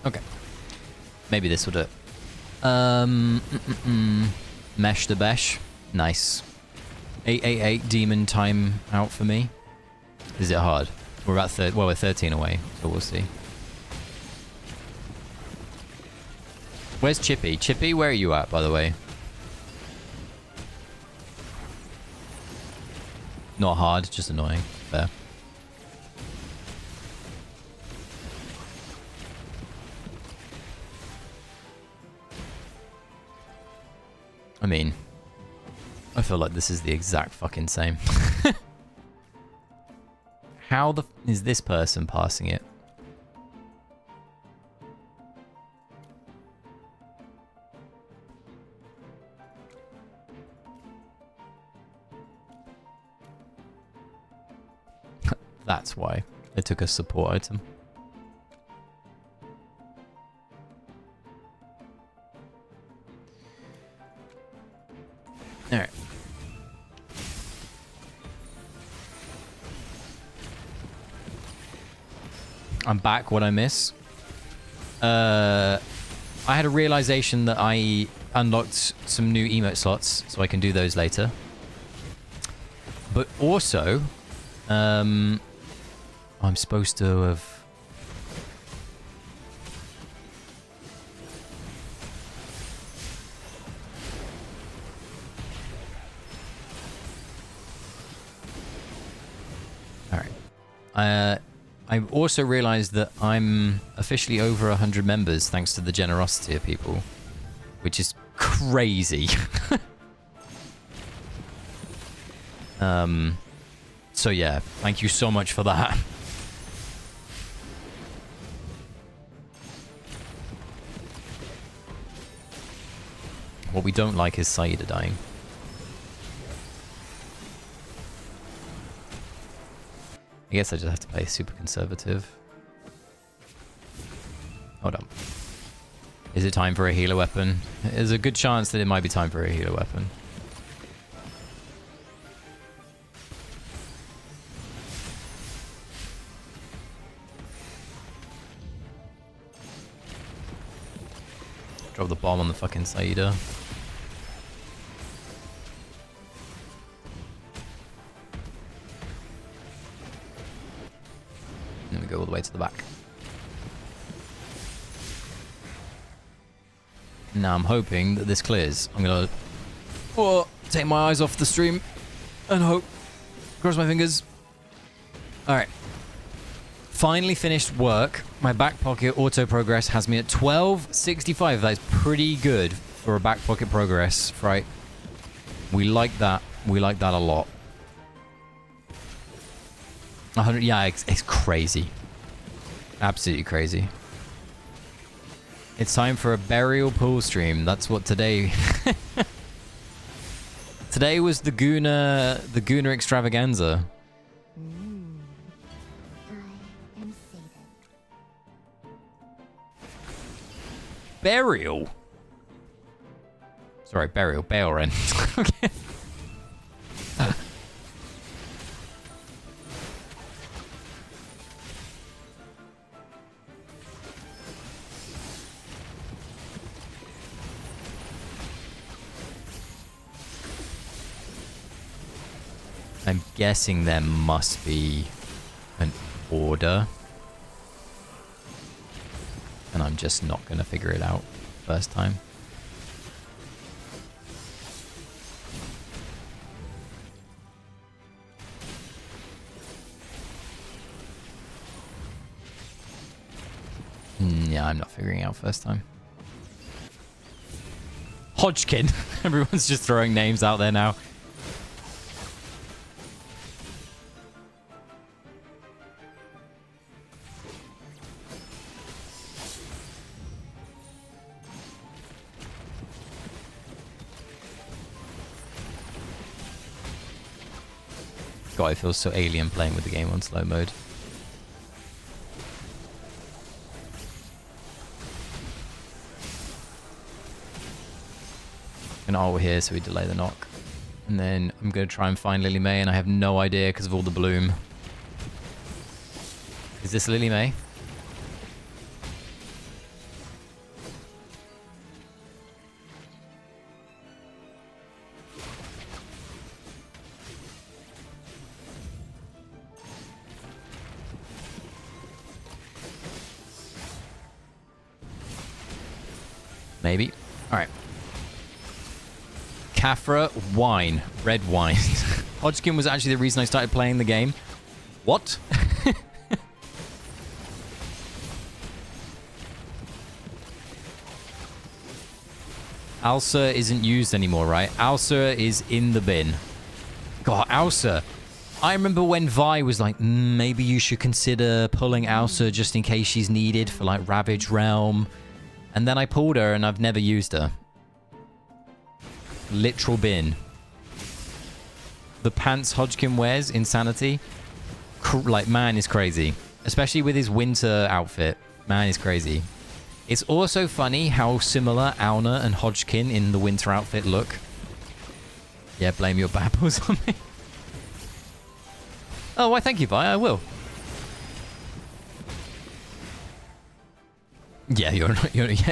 Okay. Maybe this will do it. Mesh the Besh. Nice. 888 demon time out for me. Is it hard? We're about we're 13 away, so we'll see. Where's Chippy? Chippy, where are you at, by the way? Not hard, just annoying. Fair. I mean, I feel like this is the exact fucking same. How the is this person passing it? That's why they took a support item. Alright. I'm back. What I miss? I had a realization that I unlocked some new emote slots, so I can do those later. But also, I'm supposed to have... I also realized that I'm officially over 100 members thanks to the generosity of people, which is crazy. So yeah, thank you so much for that. What we don't like is Saida dying. I guess I just have to play super conservative. Hold on. Is it time for a healer weapon? There's a good chance that it might be time for a healer weapon. Drop the bomb on the fucking Saida. Then we go all the way to the back. Now I'm hoping that this clears. I'm gonna take my eyes off the stream and hope. Cross my fingers. All right. Finally finished work. My back pocket auto progress has me at 1265. That is pretty good for a back pocket progress, right? We like that. We like that a lot. 100. Yeah, it's crazy. Absolutely crazy. It's time for a burial pool stream. That's what today... Today was the Guna extravaganza. Burial. Sorry, burial. Bailren. Okay. I'm guessing there must be an order. And I'm just not going to figure it out first time. Yeah, I'm not figuring it out first time. Hodgkin. Everyone's just throwing names out there now. God, it feels so alien playing with the game on slow mode. An ult here, so we delay the knock. And then I'm going to try and find Lily May, and I have no idea because of all the bloom. Is this Lily May? Maybe. All right. Kafra wine. Red wine. Hodgkin was actually the reason I started playing the game. What? Alsa isn't used anymore, right? Alsa is in the bin. God, Alsa. I remember when Vi was like, maybe you should consider pulling Alsa just in case she's needed for like Ravage Realm. And then I pulled her and I've never used her. Literal bin. The pants Hodgkin wears, insanity. Like, man is crazy. Especially with his winter outfit. Man is crazy. It's also funny how similar Auna and Hodgkin in the winter outfit look. Yeah, blame your babbles on me. Oh, why thank you, Vi. I will. Yeah,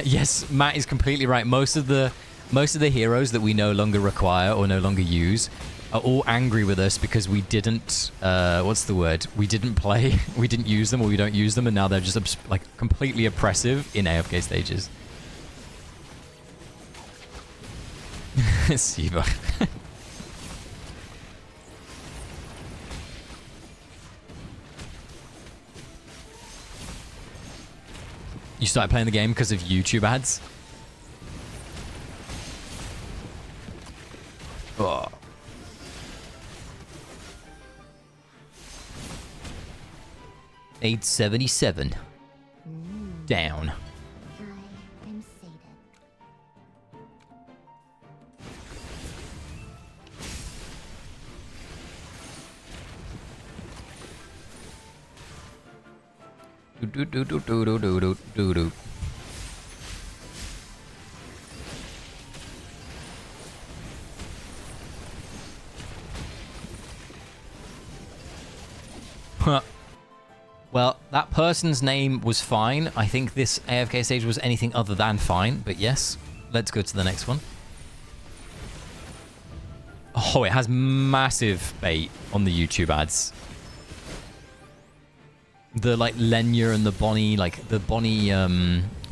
yes, Matt is completely right. Most of the heroes that we no longer require or no longer use are all angry with us because we didn't what's the word? We didn't play, we didn't use them, or we don't use them, and now they're just like completely oppressive in AFK stages. Siva. You started playing the game because of YouTube ads? Oh. $877. Down. I'm sated. Do. Well, that person's name was fine. I think this AFK stage was anything other than fine, but yes. Let's go to the next one. Oh, it has massive bait on the YouTube ads. The, like, Lenya and the Bonnie, like, the Bonnie,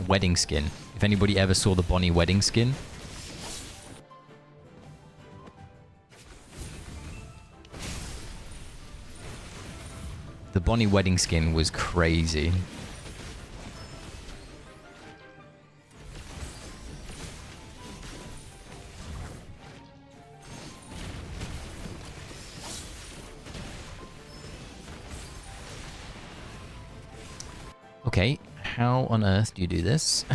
wedding skin. If anybody ever saw the Bonnie wedding skin. The Bonnie wedding skin was crazy. Okay, how on earth do you do this?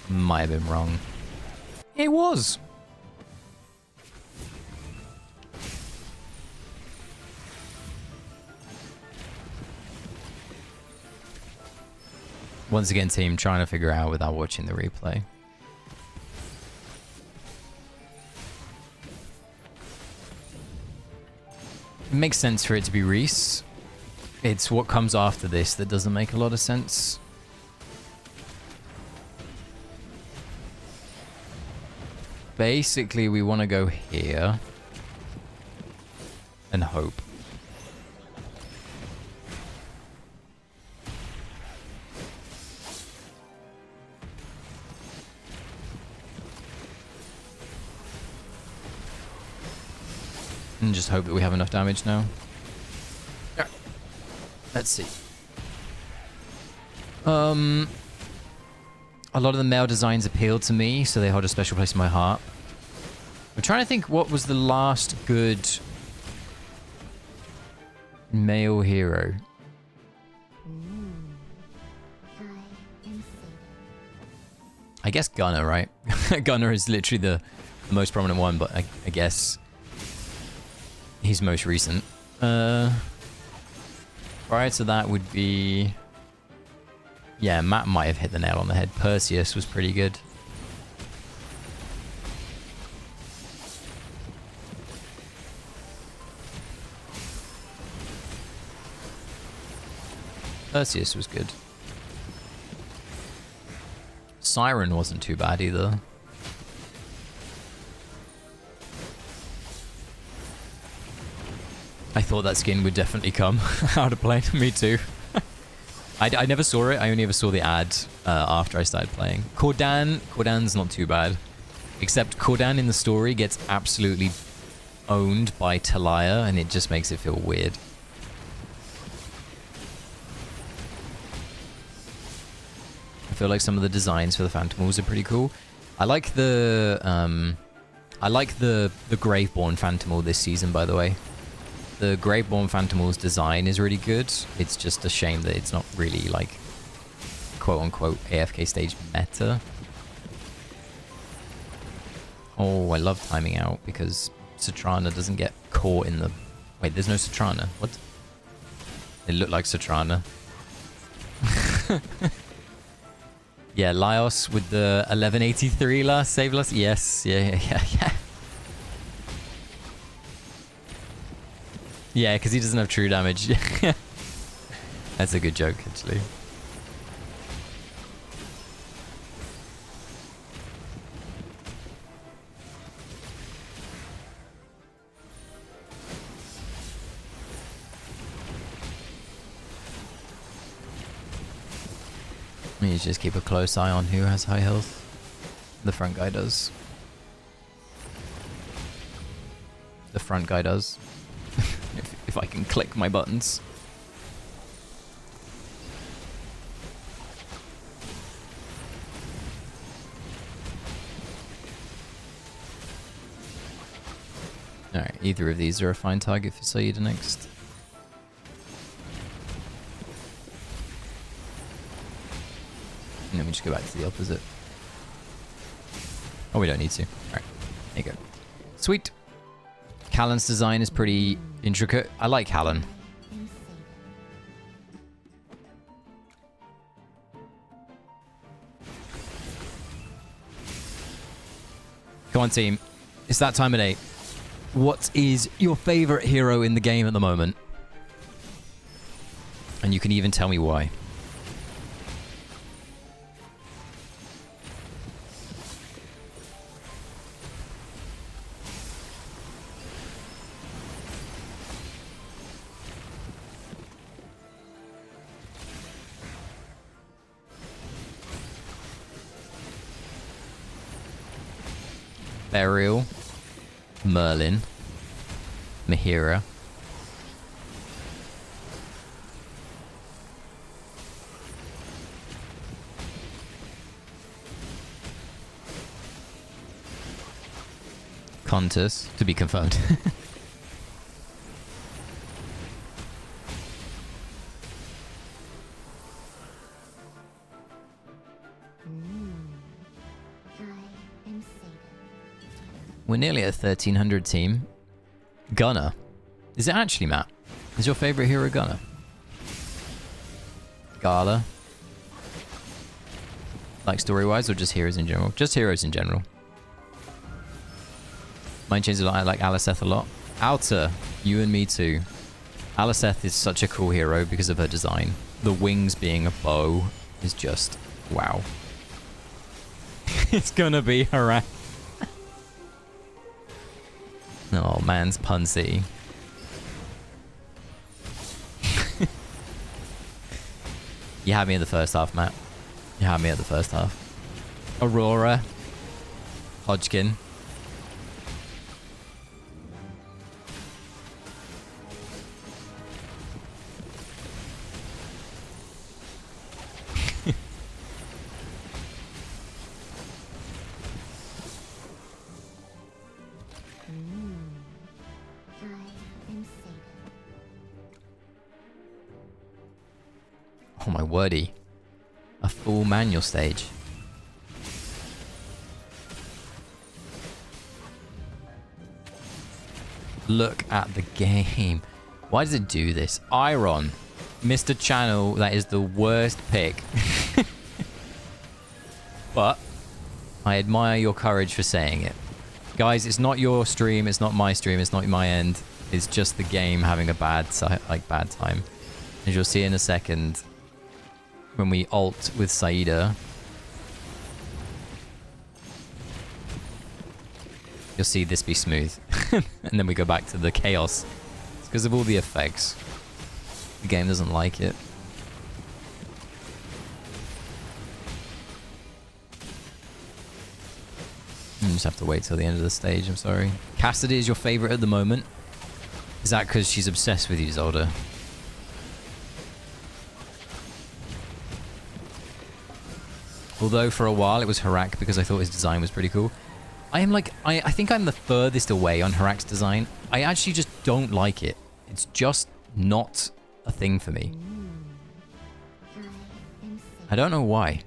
Might have been wrong. It was! Once again, team, trying to figure out without watching the replay. It makes sense for it to be Reese. It's what comes after this that doesn't make a lot of sense. Basically, we want to go here and hope. And just hope that we have enough damage now. Yeah. Let's see. A lot of the male designs appealed to me, so they hold a special place in my heart. I'm trying to think what was the last good male hero. I guess Gunner, right? Gunner is literally the most prominent one, but I guess he's most recent. Prior to that would be... Yeah, Matt might have hit the nail on the head. Perseus was pretty good. Perseus was good. Siren wasn't too bad either. I thought that skin would definitely come out of play. Me too. I never saw it. I only ever saw the ad after I started playing. Cordan's not too bad. Except Cordan in the story gets absolutely owned by Talia, and it just makes it feel weird. I feel like some of the designs for the Phantomals are pretty cool. I like the Graveborn Phantomal this season, by the way. The Graveborn Phantomal's design is really good. It's just a shame that it's not really like quote-unquote AFK stage meta. Oh, I love timing out because Satrana doesn't get caught in the... Wait, there's no Satrana. What? It looked like Satrana. Yeah, Laios with the 1183 last save last. Yes, yeah. Yeah, because he doesn't have true damage. That's a good joke, actually. You need to just keep a close eye on who has high health. The front guy does. The front guy does. If I can click my buttons. Alright, either of these are a fine target for Saida next. And then we just go back to the opposite. Oh, we don't need to. Alright, there you go. Sweet. Callan's design is pretty intricate. I like Callan. Come on, team. It's that time of day. What is your favorite hero in the game at the moment? And you can even tell me why. Burial, Merlin, Mahira. Contus, to be confirmed. We're nearly at 1300 team. Gunner. Is it actually, Matt? Is your favorite hero Gunner? Gala? Like story-wise or just heroes in general? Just heroes in general. Mine changes a lot. I like Aliceth a lot. Outer, you and me too. Aliceth is such a cool hero because of her design. The wings being a bow is just wow. It's gonna be her. Oh, man's pun city. You had me in the first half, Matt. You had me at the first half. Aurora. Hodgkin. Oh my wordy. A full manual stage. Look at the game. Why does it do this? Iron. Mr. Channel, that is the worst pick. But I admire your courage for saying it. Guys, it's not your stream, it's not my stream, it's not my end. It's just the game having a bad time. As you'll see in a second, when we ult with Saida, you'll see this be smooth. And then we go back to the chaos. It's because of all the effects. The game doesn't like it. You just have to wait till the end of the stage, I'm sorry. Cassidy is your favorite at the moment. Is that because she's obsessed with you, Zolda? Although for a while it was Harak because I thought his design was pretty cool. I am like, I think I'm the furthest away on Harak's design. I actually just don't like it. It's just not a thing for me. I don't know why.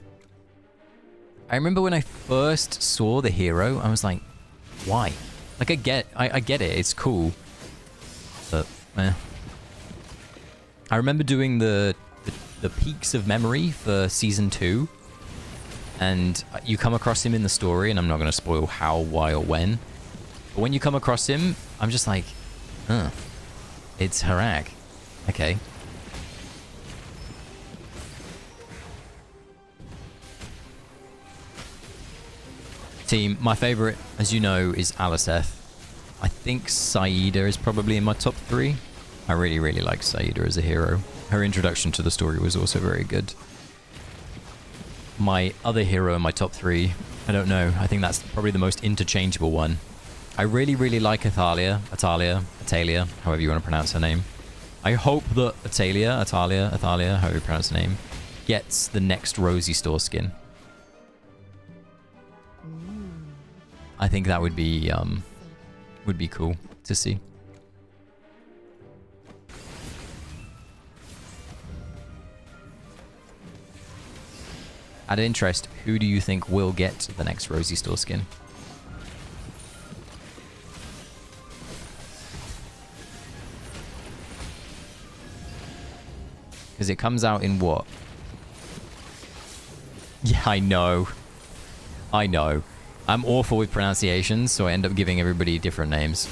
I remember when I first saw the hero, I was like, why? Like I get it, it's cool. But, I remember doing the peaks of memory for season 2. And you come across him in the story, and I'm not going to spoil how, why, or when. But when you come across him, I'm just like, it's Harak. Okay. Team, my favorite, as you know, is Aliceth. I think Saida is probably in my top 3. I really, really like Saida as a hero. Her introduction to the story was also very good. My other hero in my top 3, I don't know. I think that's probably the most interchangeable one. I really, really like Atalia, however you want to pronounce her name. I hope that Atalia, however you pronounce her name, gets the next Rosie Store skin. I think that would be cool to see. Out of interest, who do you think will get the next Rosie Store skin? Because it comes out in what? Yeah, I know. I'm awful with pronunciations, so I end up giving everybody different names.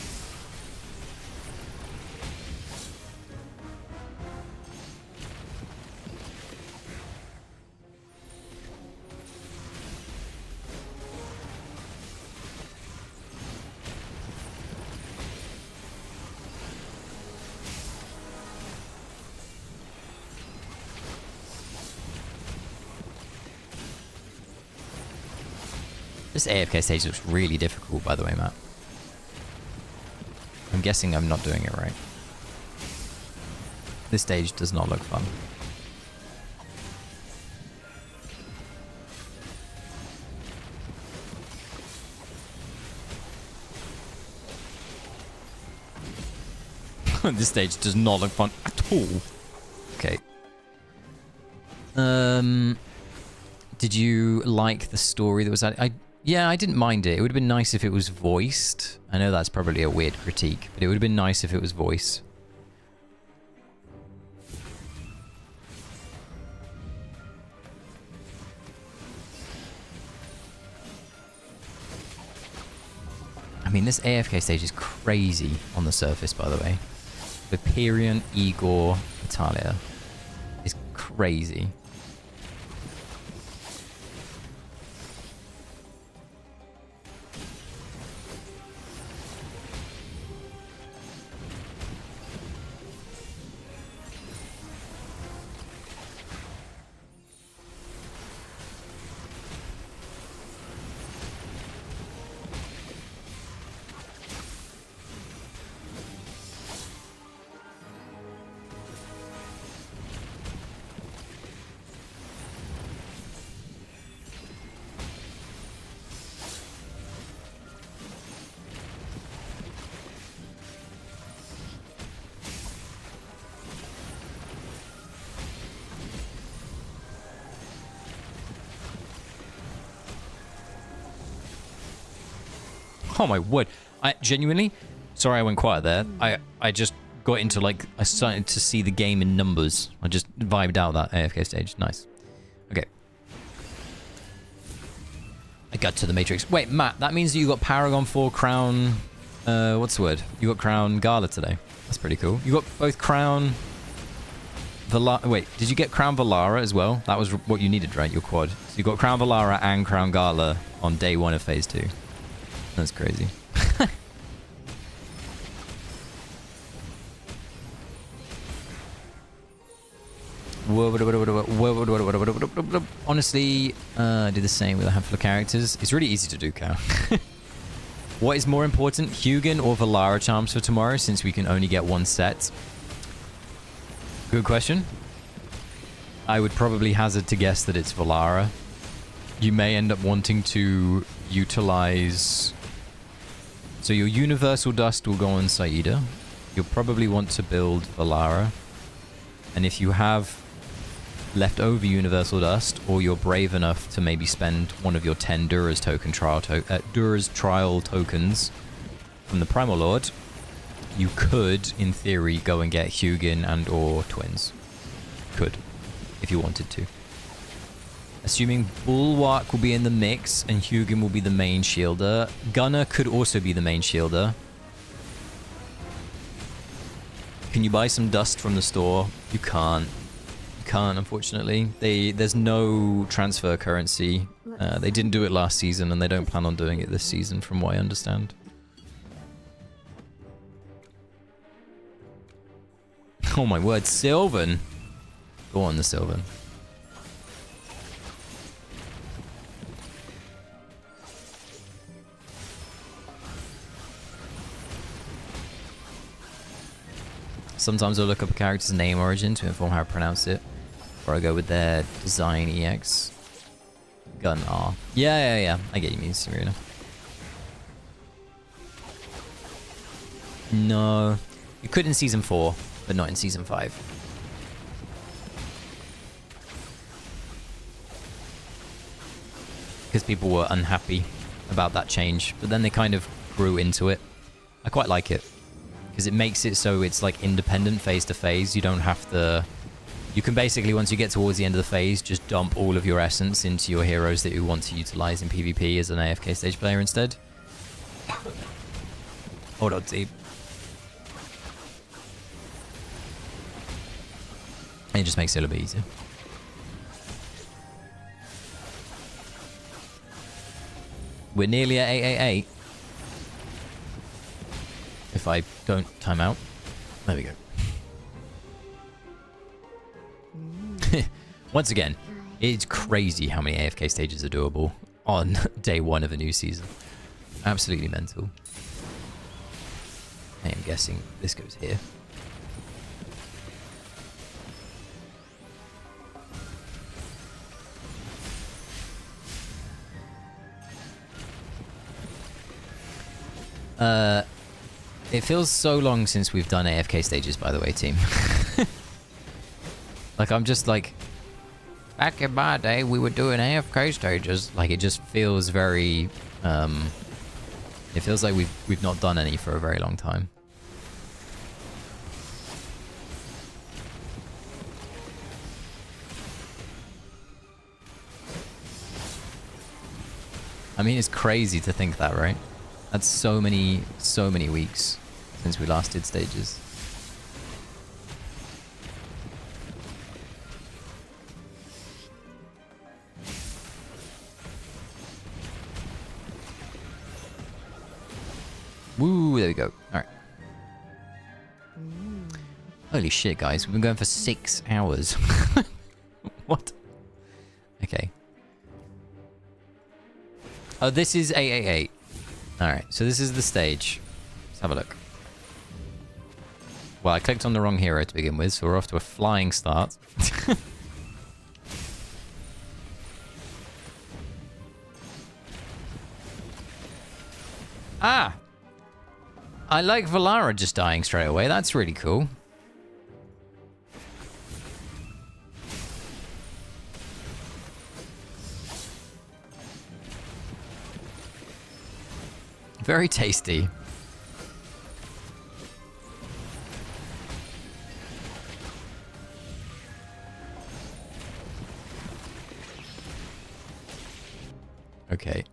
This AFK stage looks really difficult, by the way, Matt. I'm guessing I'm not doing it right. This stage does not look fun. This stage does not look fun at all. Okay. Did you like the story that was added? Yeah, I didn't mind it. It would have been nice if it was voiced. I know that's probably a weird critique, but it would have been nice if it was voiced. I mean, this AFK stage is crazy on the surface, by the way. Viperion, Igor, Italia is crazy. Oh my word. I genuinely, sorry I went quiet there. I just got into like, I started to see the game in numbers. I just vibed out that AFK stage. Nice. Okay. I got to the Matrix. Wait, Matt, that means that you got Paragon 4 Crown, what's the word? You got Crown Gala today. That's pretty cool. You got both Crown wait, did you get Crown Valara as well? That was what you needed, right? Your quad. So you got Crown Valara and Crown Gala on day 1 of phase 2. That's crazy. Honestly, do the same with a handful of characters. It's really easy to do, Cal. What is more important, Hugin or Valara charms for tomorrow, since we can only get 1 set? Good question. I would probably hazard to guess that it's Valara. You may end up wanting to utilize... So your Universal Dust will go on Saida. You'll probably want to build Valara. And if you have leftover Universal Dust, or you're brave enough to maybe spend one of your 10 Dura's Trial tokens from the Primal Lord, you could, in theory, go and get Hugin and or Twins. Could, if you wanted to. Assuming Bulwark will be in the mix and Hugin will be the main shielder. Gunner could also be the main shielder. Can you buy some dust from the store? You can't. You can't, unfortunately. There's no transfer currency. They didn't do it last season and they don't plan on doing it this season, from what I understand. Oh my word, Sylvan! Go on, the Sylvan. Sometimes I'll look up a character's name origin to inform how to pronounce it. Or I go with their design EX. Gun R. Yeah. I get you mean, Serena. No. You could in Season 4, but not in Season 5. Because people were unhappy about that change. But then they kind of grew into it. I quite like it. Because it makes it so it's like independent phase to phase. You don't have to... You can basically, once you get towards the end of the phase, just dump all of your essence into your heroes that you want to utilize in PvP as an AFK stage player instead. Hold on, deep. It just makes it a little bit easier. We're nearly at 888. If I don't time out. There we go. Once again, it's crazy how many AFK stages are doable. on day 1 of a new season. Absolutely mental. I am guessing this goes here. It feels so long since we've done AFK stages, by the way, team. Like, I'm just like, back in my day, we were doing AFK stages. Like, it just feels very, it feels like we've not done any for a very long time. I mean, it's crazy to think that, right? That's so many weeks since we last did stages. Woo, there we go. Alright. Holy shit, guys. We've been going for 6 hours. What? Okay. Oh, this is 888. Alright, so this is the stage. Let's have a look. Well, I clicked on the wrong hero to begin with, so we're off to a flying start. Ah! I like Valara just dying straight away. That's really cool. Very tasty. Okay.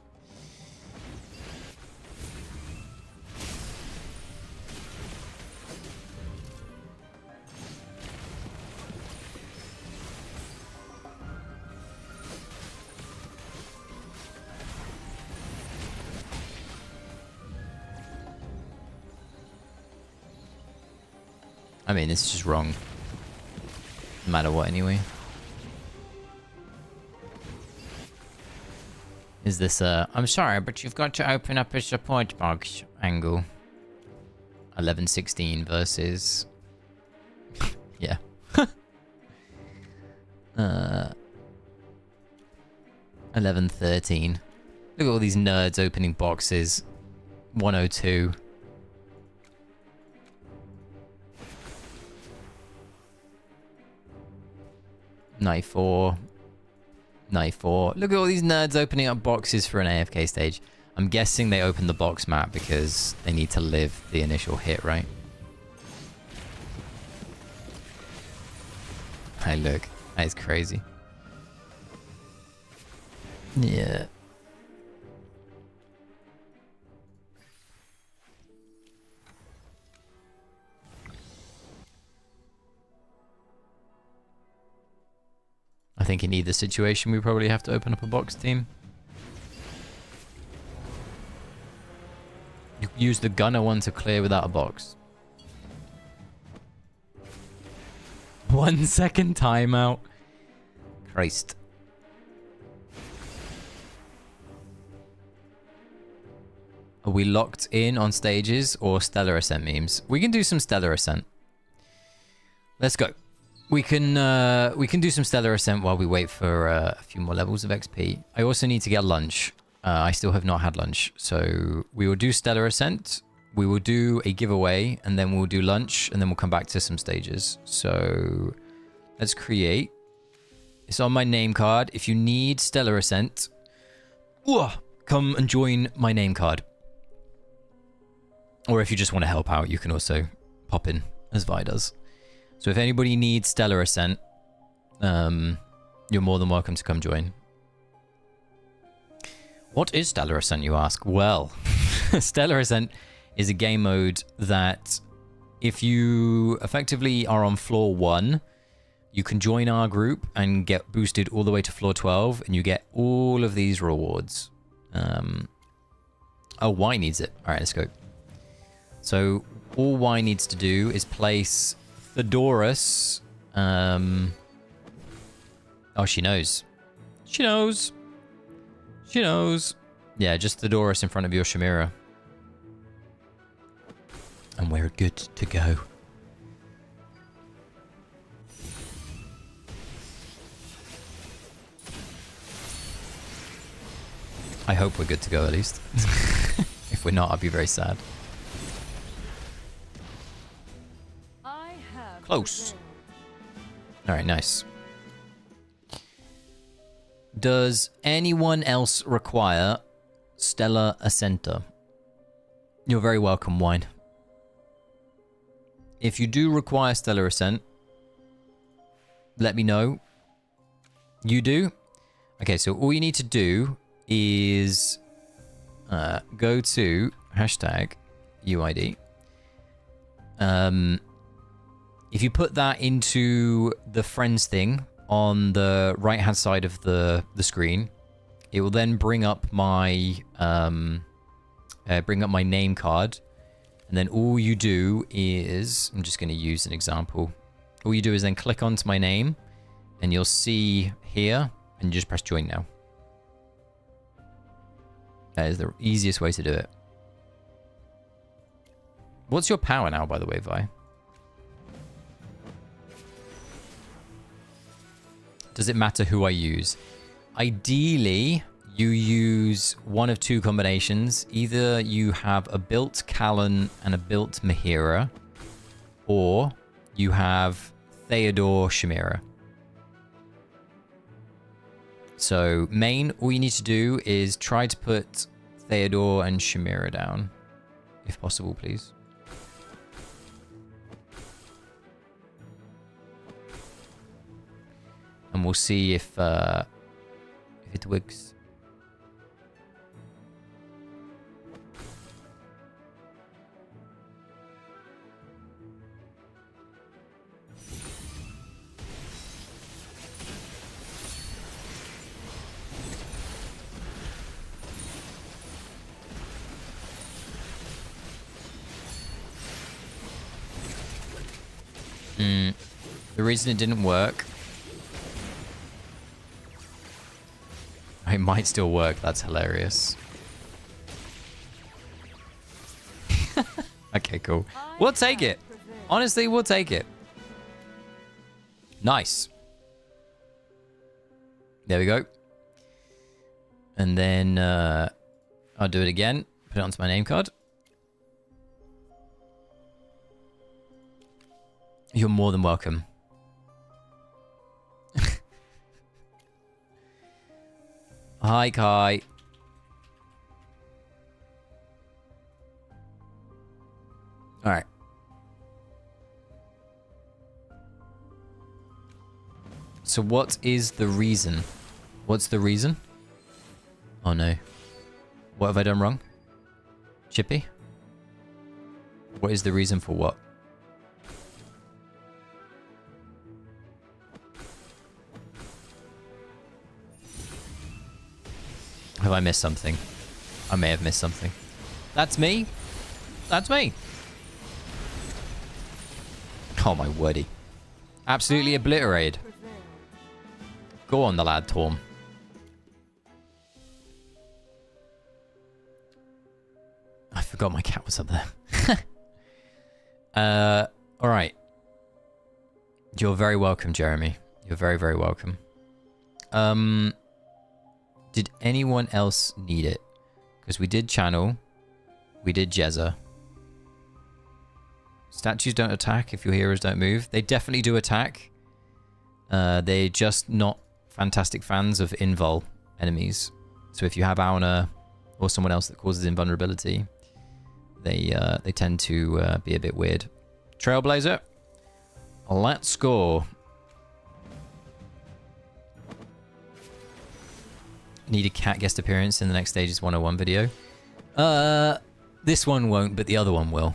I mean, it's just wrong. No matter what, anyway. Is this I'm sorry, but you've got to open up a support box angle. 11:16 versus... yeah. 11:13. Look at all these nerds opening boxes. 102. Night 4. Night 4. Look at all these nerds opening up boxes for an AFK stage. I'm guessing they opened the box map because they need to live the initial hit, right? Hey, look. That is crazy. Yeah. I think in either situation we probably have to open up a box, team. You use the gunner one to clear without a box. 1 second timeout. Christ. Are we locked in on stages or Stellar Ascent memes? We can do some Stellar Ascent. Let's go. We can do some Stellar Ascent while we wait for a few more levels of XP. I also need to get lunch. I still have not had lunch. So we will do Stellar Ascent. We will do a giveaway and then we'll do lunch and then we'll come back to some stages. So let's create. It's on my name card. If you need Stellar Ascent, come and join my name card. Or if you just want to help out, you can also pop in as Vi does. So if anybody needs Stellar Ascent, you're more than welcome to come join. What is Stellar Ascent, you ask? Well, Stellar Ascent is a game mode that if you effectively are on floor 1, you can join our group and get boosted all the way to floor 12, and you get all of these rewards. Oh, Y needs it. All right, let's go. So all Y needs to do is place Theodorus. Oh, she knows. She knows. She knows. Yeah, just the Doris in front of your Chimera. And we're good to go. I hope we're good to go at least. If we're not, I'll be very sad. I have Close. prevailed. Alright, nice. Does anyone else require Stellar Ascenter? You're very welcome, Wine. If you do require Stellar Ascent, let me know. You do? Okay, so all you need to do is go to hashtag UID. If you put that into the friends thing on the right hand side of the screen, it will then bring up my name card, and then all you do is, I'm just going to use an example. All you do is then click onto my name, and you'll see here, and you just press join now. That is the easiest way to do it. What's your power now, by the way, Vi? Does it matter who I use? Ideally, you use one of two combinations. Either you have a built Callan and a built Mahira, or you have Theodore Chimera. So main, all you need to do is try to put Theodore and Chimera down, if possible, please. And we'll see if it works. The reason it didn't work... It might still work, that's hilarious. Okay, cool. We'll take it. Honestly, we'll take it. Nice. There we go. And then I'll do it again. Put it onto my name card. You're more than welcome. Hi, Kai. All right. So what is the reason? What's the reason? Oh no. What have I done wrong? Chippy? What is the reason for what? Have I missed something? I may have missed something. That's me. That's me. Oh my wordy. Absolutely obliterated. Go on, the lad, Torm. I forgot my cat was up there. All right. You're very welcome, Jeremy. You're very, very welcome. Did anyone else need it? Because we did channel. We did Jezza. Statues don't attack if your heroes don't move. They definitely do attack. They're just not fantastic fans of invul enemies. So if you have Auna or someone else that causes invulnerability, they tend to be a bit weird. Trailblazer. Let's go. Need a cat guest appearance in the next Stages 101 video. This one won't, but the other one will.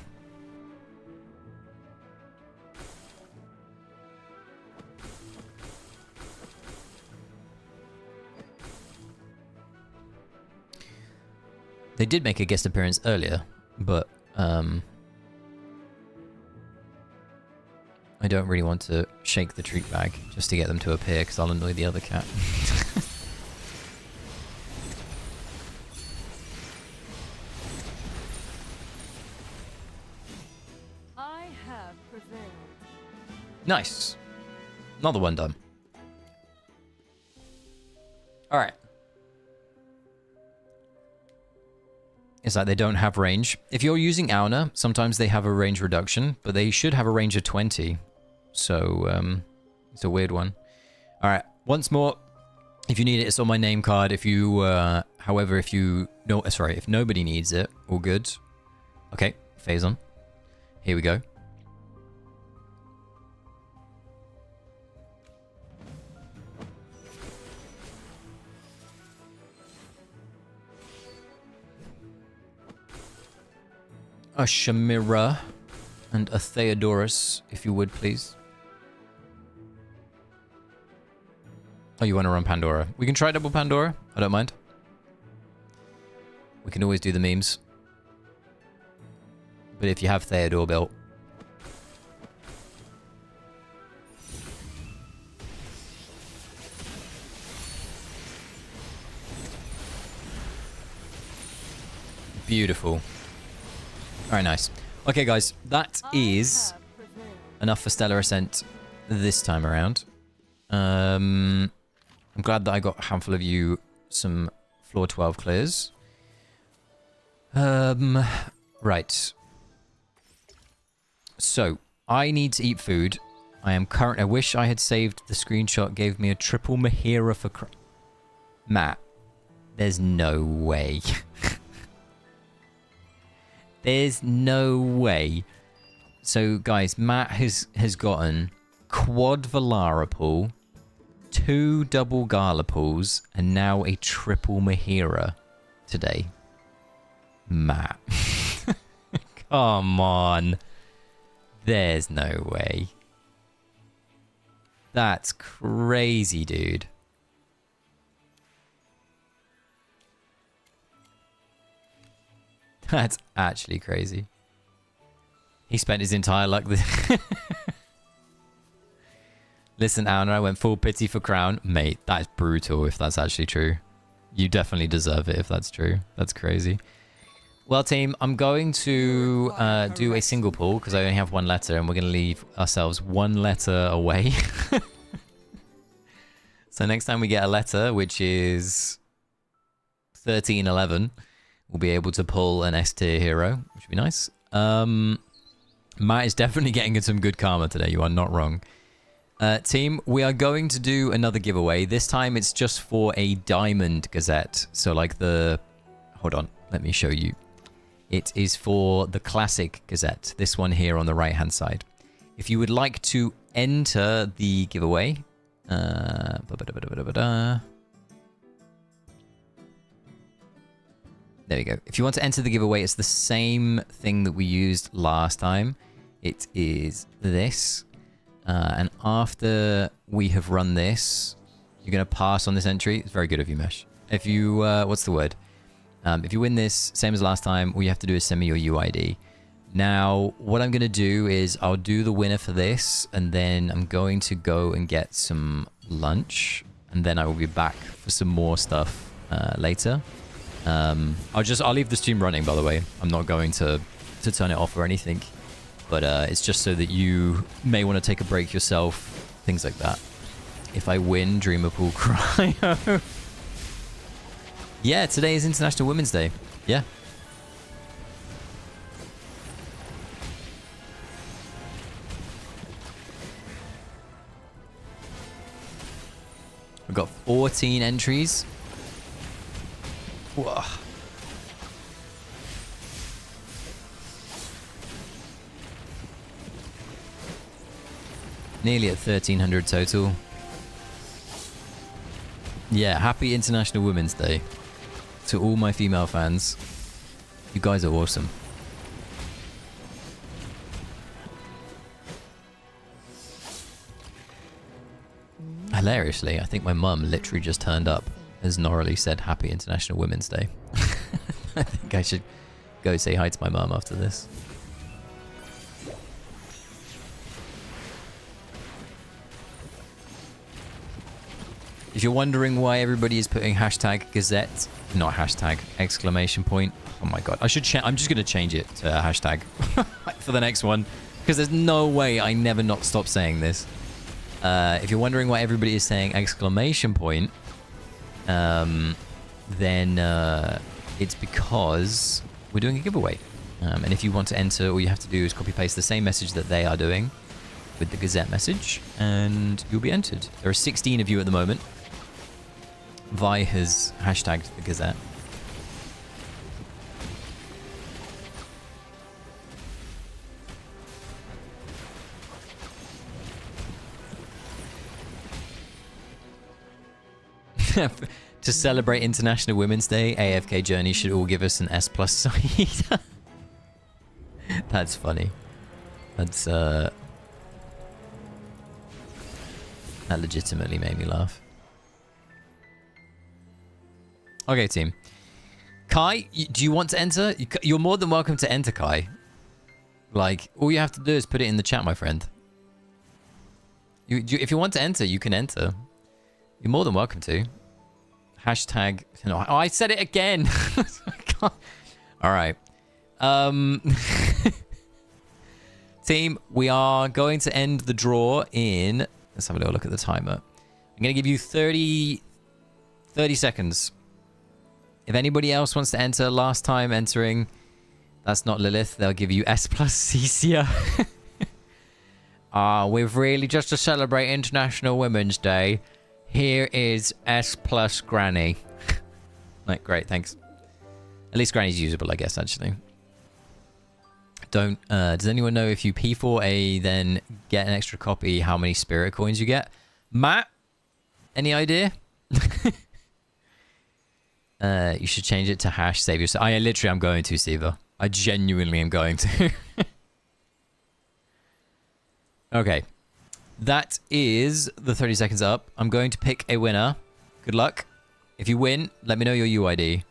They did make a guest appearance earlier, but I don't really want to shake the treat bag just to get them to appear because I'll annoy the other cat. Nice. Another one done. All right. It's like they don't have range. If you're using Auna, sometimes they have a range reduction, but they should have a range of 20. So, it's a weird one. All right. Once more, if you need it, it's on my name card. If you, however, if you... No, sorry, if nobody needs it, all good. Okay, phase on. Here we go. A Shamira and a Theodorus, if you would, please. Oh, you want to run Pandora? We can try double Pandora. I don't mind. We can always do the memes. But if you have Theodore built... Beautiful. Very nice. Okay, guys. That is enough for Stellar Ascent this time around. I'm glad that I got a handful of you some floor 12 clears. Right. So, I need to eat food. I wish I had saved the screenshot, gave me a triple Mahira for... Matt, there's no way. There's no way. So, guys, Matt has gotten quad Velarapal, 2 double Garlapals, and now a triple Mahira today. Matt. Come on. There's no way. That's crazy, dude. That's actually crazy. He spent his entire luck there. Listen, Alan, I went full pity for Crown. Mate, that's brutal if that's actually true. You definitely deserve it if that's true. That's crazy. Well, team, I'm going to do a single pull because I only have one letter and we're going to leave ourselves one letter away. So next time we get a letter, which is 1311, we'll be able to pull an S tier hero, which would be nice. Matt is definitely getting some good karma today. You are not wrong. Team, we are going to do another giveaway. This time it's just for a Diamond Gazette. So like the... Hold on, let me show you. It is for the Classic Gazette. This one here on the right-hand side. If you would like to enter the giveaway... There we go. If you want to enter the giveaway, it's the same thing that we used last time. It is this. And after we have run this, you're going to pass on this entry. It's very good of you, Mesh. If you... what's the word? If you win this, same as last time, all you have to do is send me your UID. Now, what I'm going to do is I'll do the winner for this, and then I'm going to go and get some lunch, and then I will be back for some more stuff later. I'll leave the stream running, by the way. I'm not going to turn it off or anything, but it's just so that you may want to take a break yourself, things like that. If I win, Dreamer Pool Cryo. Yeah, today is International Women's Day. Yeah. We've got 14 entries. Whoa. Nearly at 1,300 total. Yeah, happy International Women's Day to all my female fans. You guys are awesome. Hilariously, I think my mum literally just turned up as Norley said Happy International Women's Day. I think I should go say hi to my mum after this. If you're wondering why everybody is putting hashtag Gazette, not hashtag, exclamation point. Oh my god, I'm just going to change it to hashtag for the next one. Because there's no way I never not stop saying this. If you're wondering why everybody is saying exclamation point, then it's because we're doing a giveaway. And if you want to enter, all you have to do is copy paste the same message that they are doing with the Gazette message, and you'll be entered. There are 16 of you at the moment. Vi has hashtagged the Gazette. To celebrate International Women's Day, AFK Journey should all give us an S+ side. That's funny. That's that legitimately made me laugh. Okay, team. Kai, do you want to enter? You're more than welcome to enter, Kai. Like, all you have to do is put it in the chat, my friend. If you want to enter, you can enter. You're more than welcome to. Hashtag... No, oh, I said it again. All right. Team, we are going to end the draw in... Let's have a little look at the timer. I'm going to give you 30 seconds. If anybody else wants to enter, last time entering, that's not Lilith. They'll give you S+ Cecia. We've really, just to celebrate International Women's Day, here is S+ Granny. Like, great, thanks. At least Granny's usable, I guess, actually. Does anyone know if you P4A, then get an extra copy, how many spirit coins you get? Matt? Any idea? You should change it to hash save yourself. I'm going to, Siva. I genuinely am going to. Okay. That is the 30 seconds up. I'm going to pick a winner. Good luck. If you win, let me know your UID.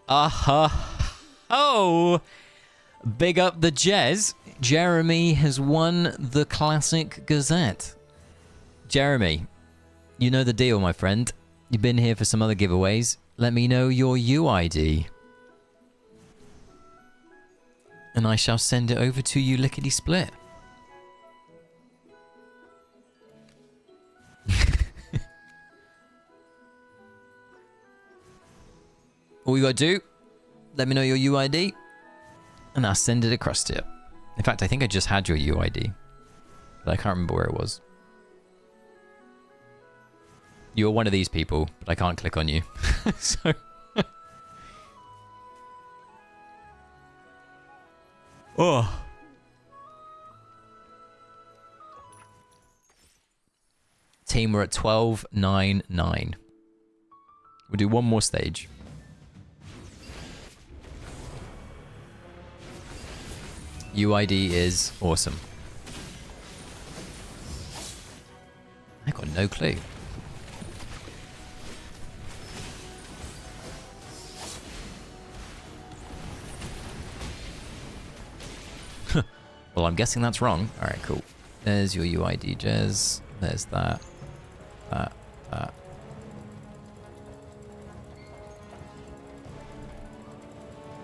Oh! Big up the Jez. Jeremy has won the Classic Gazette. Jeremy, you know the deal, my friend. You've been here for some other giveaways. Let me know your UID. And I shall send it over to you lickety-split. All you gotta do, let me know your UID, and I'll send it across to you. In fact, I think I just had your UID, but I can't remember where it was. You're one of these people, but I can't click on you. So... Oh. Team, we're at 12.99. We'll do one more stage. UID is awesome. I got no clue. Well, I'm guessing that's wrong. Alright, cool. There's your UID, Jez. There's that. That.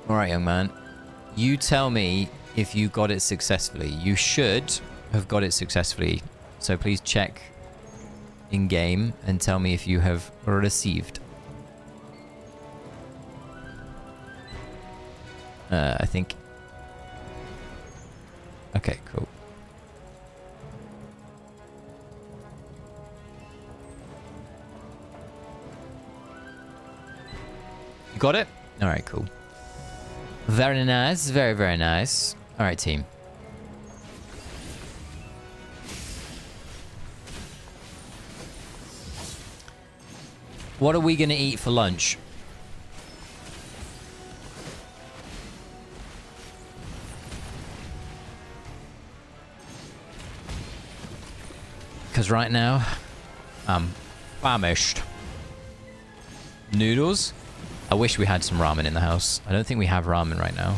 Alright, young man. You tell me if you got it successfully. You should have got it successfully. So please check in-game and tell me if you have received. I think... Okay, cool. You got it? Alright, cool. Very nice. Very, very nice. Alright, team. What are we going to eat for lunch? Because right now, I'm famished. Noodles? I wish we had some ramen in the house. I don't think we have ramen right now.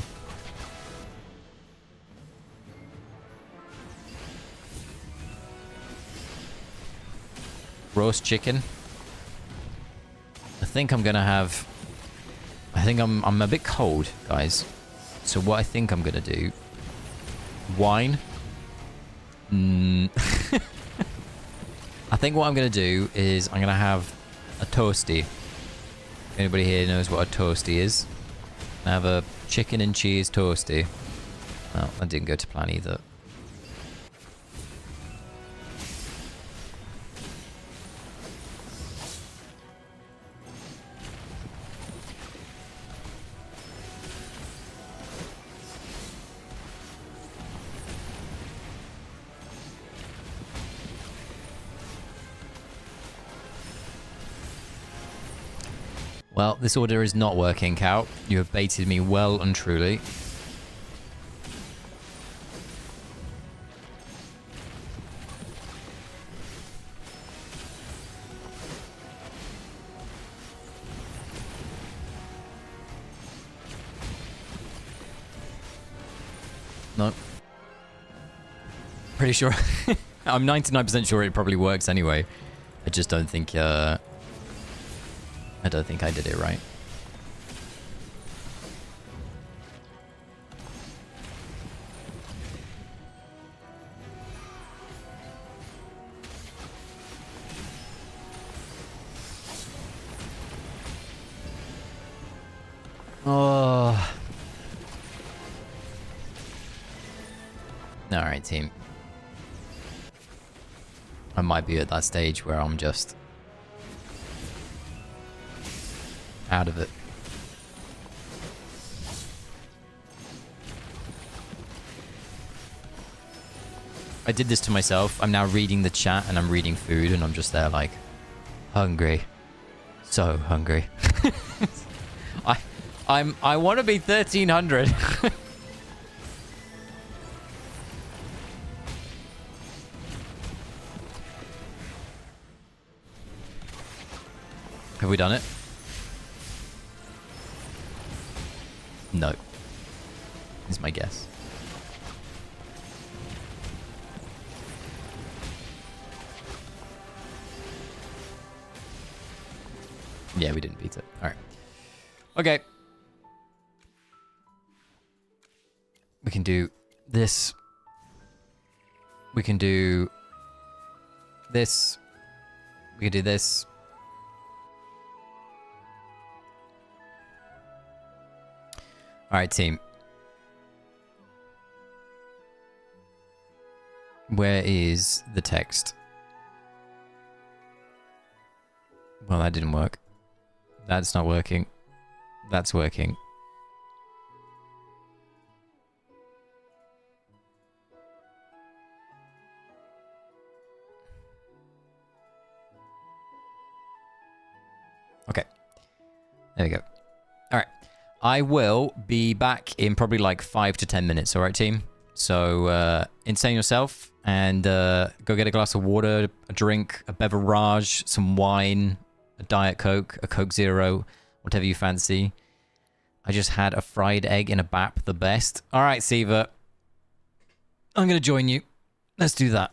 Roast chicken. I think I'm gonna have... I think I'm a bit cold, guys. So what I think I'm gonna do... Wine. Mm. I think what I'm going to do is I'm going to have a toasty. Anybody here knows what a toasty is? I have a chicken and cheese toasty. Oh, that didn't go to plan either. Well, this order is not working, Cow. You have baited me well and truly. No. Pretty sure. I'm 99% sure it probably works anyway. I just don't think, I don't think I did it right. Oh. Alright, team. I might be at that stage where I'm just out of it. I did this to myself. I'm now reading the chat and I'm reading food and I'm just there like hungry. So hungry. I want to be 1300. Have we done it? No. Is my guess. Yeah, we didn't beat it. Alright. Okay. We can do this. We can do this. We can do this. Alright, team. Where is the text? Well, that didn't work. That's not working. That's working. Okay. There we go. Alright. I will be back in probably like 5 to 10 minutes, alright, team? So, insane yourself and go get a glass of water, a drink, a beverage, some wine, a Diet Coke, a Coke Zero, whatever you fancy. I just had a fried egg in a bap, the best. Alright, Siva. I'm going to join you. Let's do that.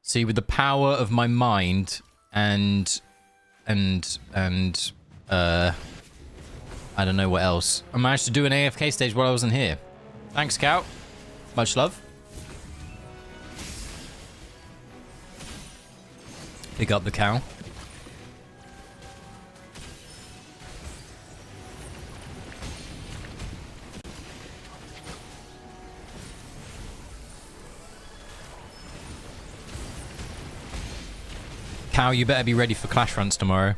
See, with the power of my mind and I don't know what else. I managed to do an AFK stage while I wasn't here. Thanks, Scout. Much love. Pick up the cow. Cow, you better be ready for Clash runs tomorrow.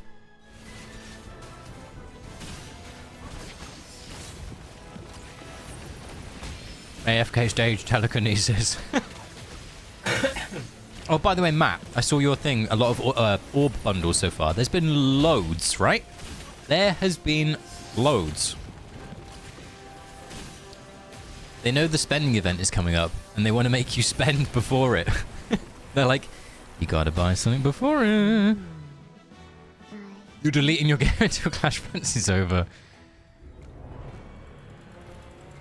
AFK stage telekinesis. Oh, by the way, Matt, I saw your thing. A lot of orb bundles so far. There's been loads, right? There has been loads. They know the spending event is coming up, and they want to make you spend before it. They're like, you gotta buy something before it. You're deleting your game until Clash Fronts is over.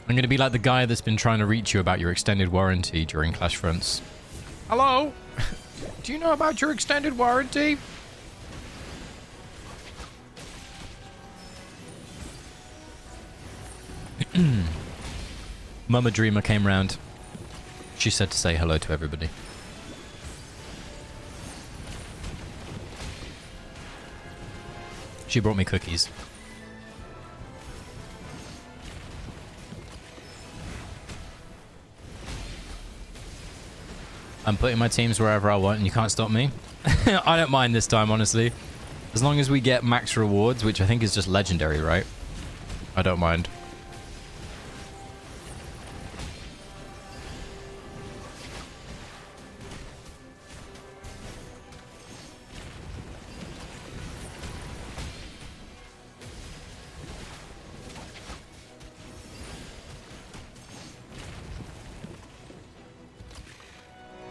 I'm gonna be like the guy that's been trying to reach you about your extended warranty during Clash Fronts. Hello? Do you know about your extended warranty? Mama Dreamer came round. She said to say hello to everybody. She brought me cookies. I'm putting my teams wherever I want and you can't stop me. I don't mind this time, honestly. As long as we get max rewards, which I think is just legendary, right? I don't mind.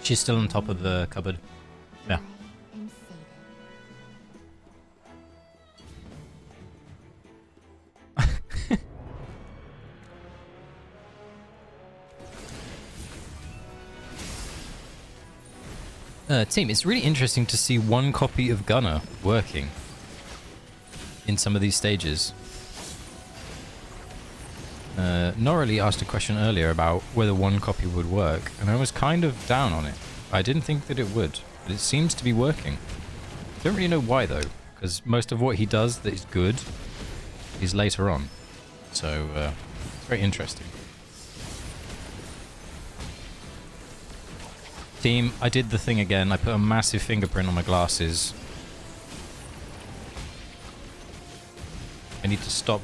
She's still on top of the cupboard. Yeah. Team, it's really interesting to see one copy of Gunner working in some of these stages. Norley asked a question earlier about whether one copy would work, and I was kind of down on it. I didn't think that it would, but it seems to be working. Don't really know why though, because most of what he does that is good is later on. So, it's very interesting. Team, I did the thing again. I put a massive fingerprint on my glasses. I need to stop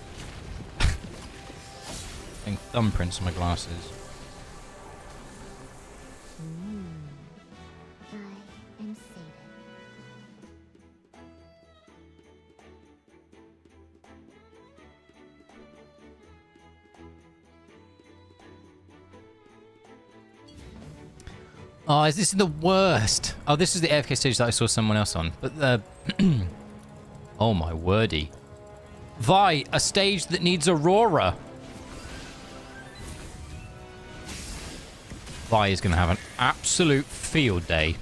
putting thumbprints on my glasses. Oh, this is the worst. Oh, this is the AFK stage that I saw someone else on. But oh my wordy. Vi, a stage that needs Aurora. Vi is going to have an absolute field day.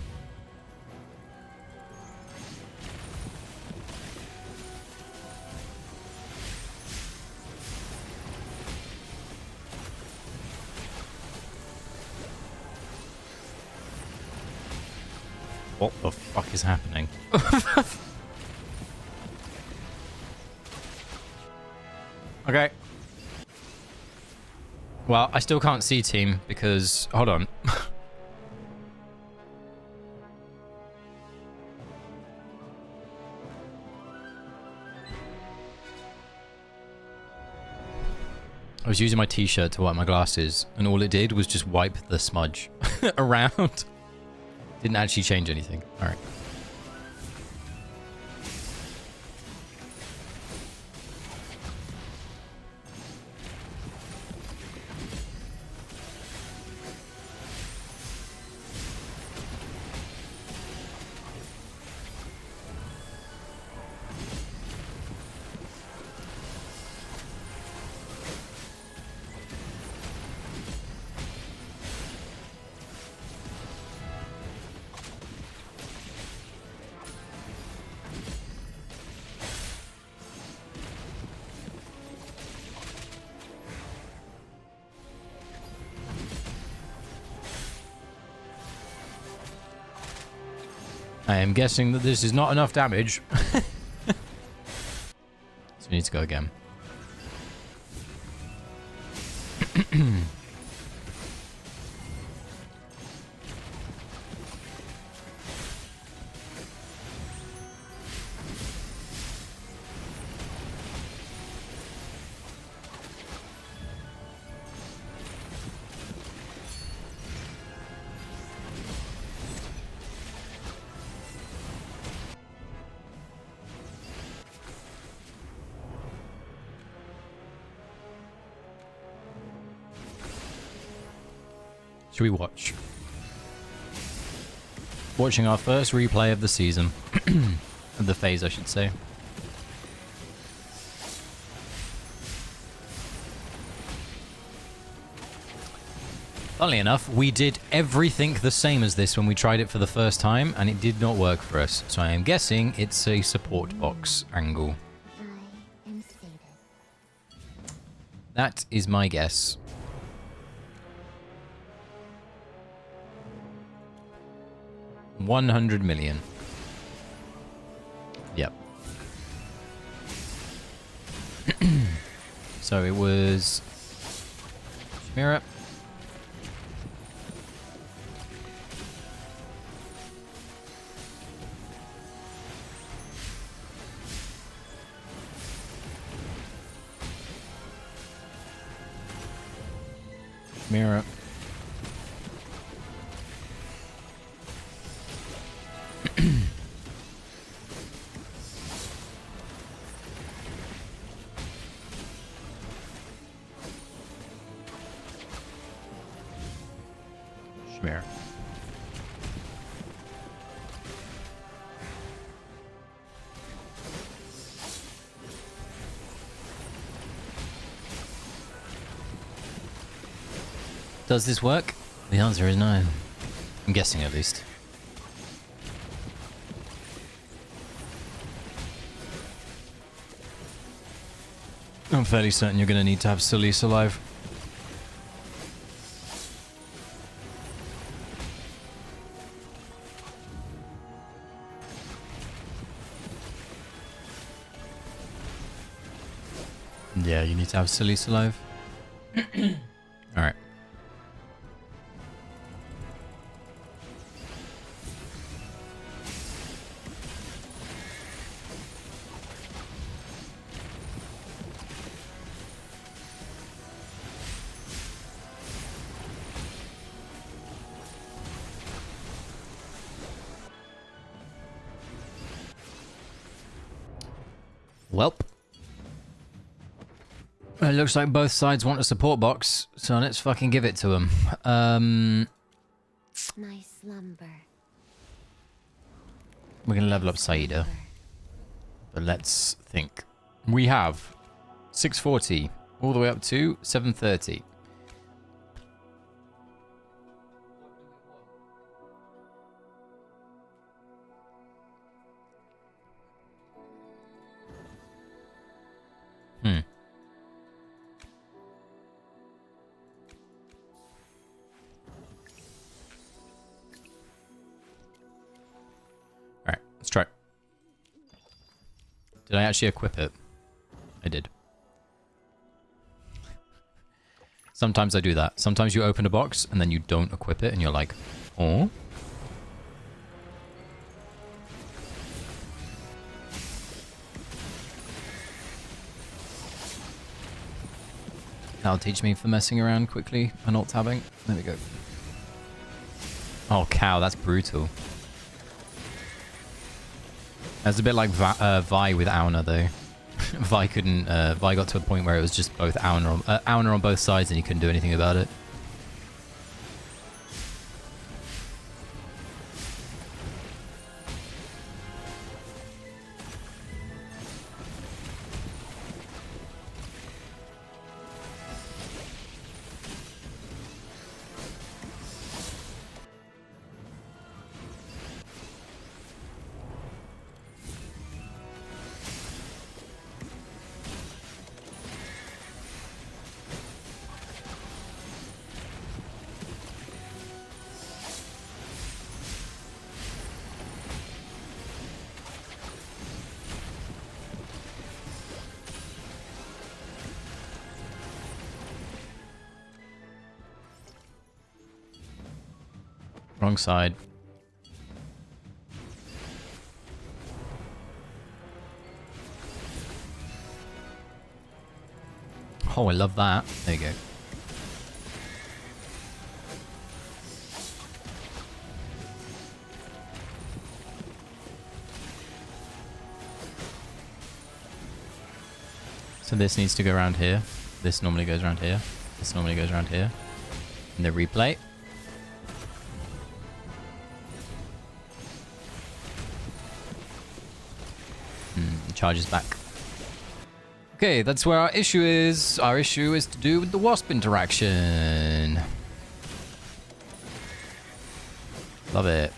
What the fuck is happening? Okay. Well, I still can't see team because... Hold on. I was using my t-shirt to wipe my glasses and all it did was just wipe the smudge around. Didn't actually change anything. All right. I am guessing that this is not enough damage. So we need to go again. Should we watch? Watching our first replay of the season. Of the phase, I should say. Funnily enough, we did everything the same as this when we tried it for the first time, and it did not work for us. So I am guessing it's a support box angle. I am stated. That is my guess. $100 million. Yep. So it was Chimera. Chimera. Schmear. Does this work? The answer is no. I'm guessing at least. I'm fairly certain you're going to need to have Solis alive. Yeah, you need to have Solis alive. Alright. Welp. It looks like both sides want a support box, so let's fucking give it to them. Nice slumber. We're gonna level up Saida. But let's think. We have 640 all the way up to 730. Alright, let's try. Did I actually equip it? I did. Sometimes I do that. Sometimes you open a box and then you don't equip it and you're like, oh? That'll teach me for messing around quickly and alt tabbing. There we go. Oh cow, that's brutal. That's a bit like Vi with Auna though. Vi couldn't. Vi got to a point where it was just both Auna on both sides, and he couldn't do anything about it. Wrong side. Oh, I love that. There you go. So this needs to go around here. This normally goes around here. This normally goes around here. And the replay. Charges back. Okay, that's where our issue is. Our issue is to do with the wasp interaction. Love it.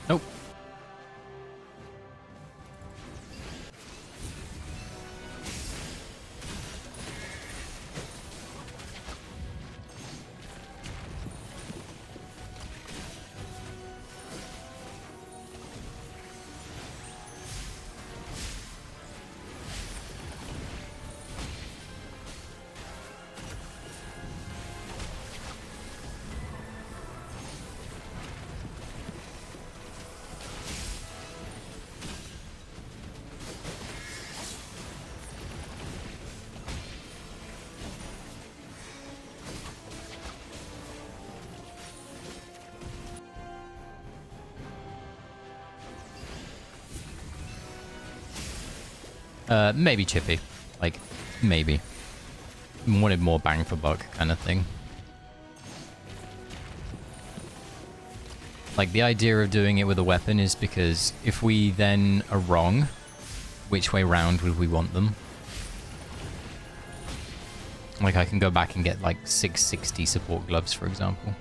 Nope. Maybe chippy. Like, maybe. Wanted more bang for buck kind of thing. Like, the idea of doing it with a weapon is because if we then are wrong, which way round would we want them? Like, I can go back and get, like, 660 support gloves, for example.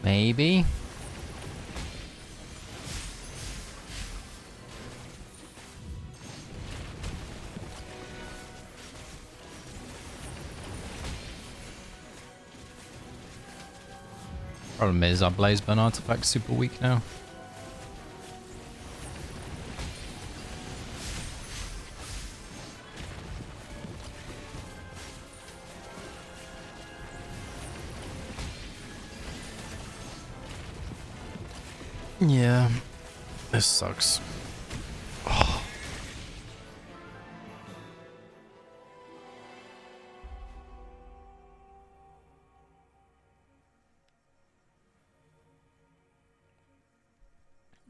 Maybe. Problem is, our Blaze Burn artifact's super weak now. Yeah, this sucks. Oh.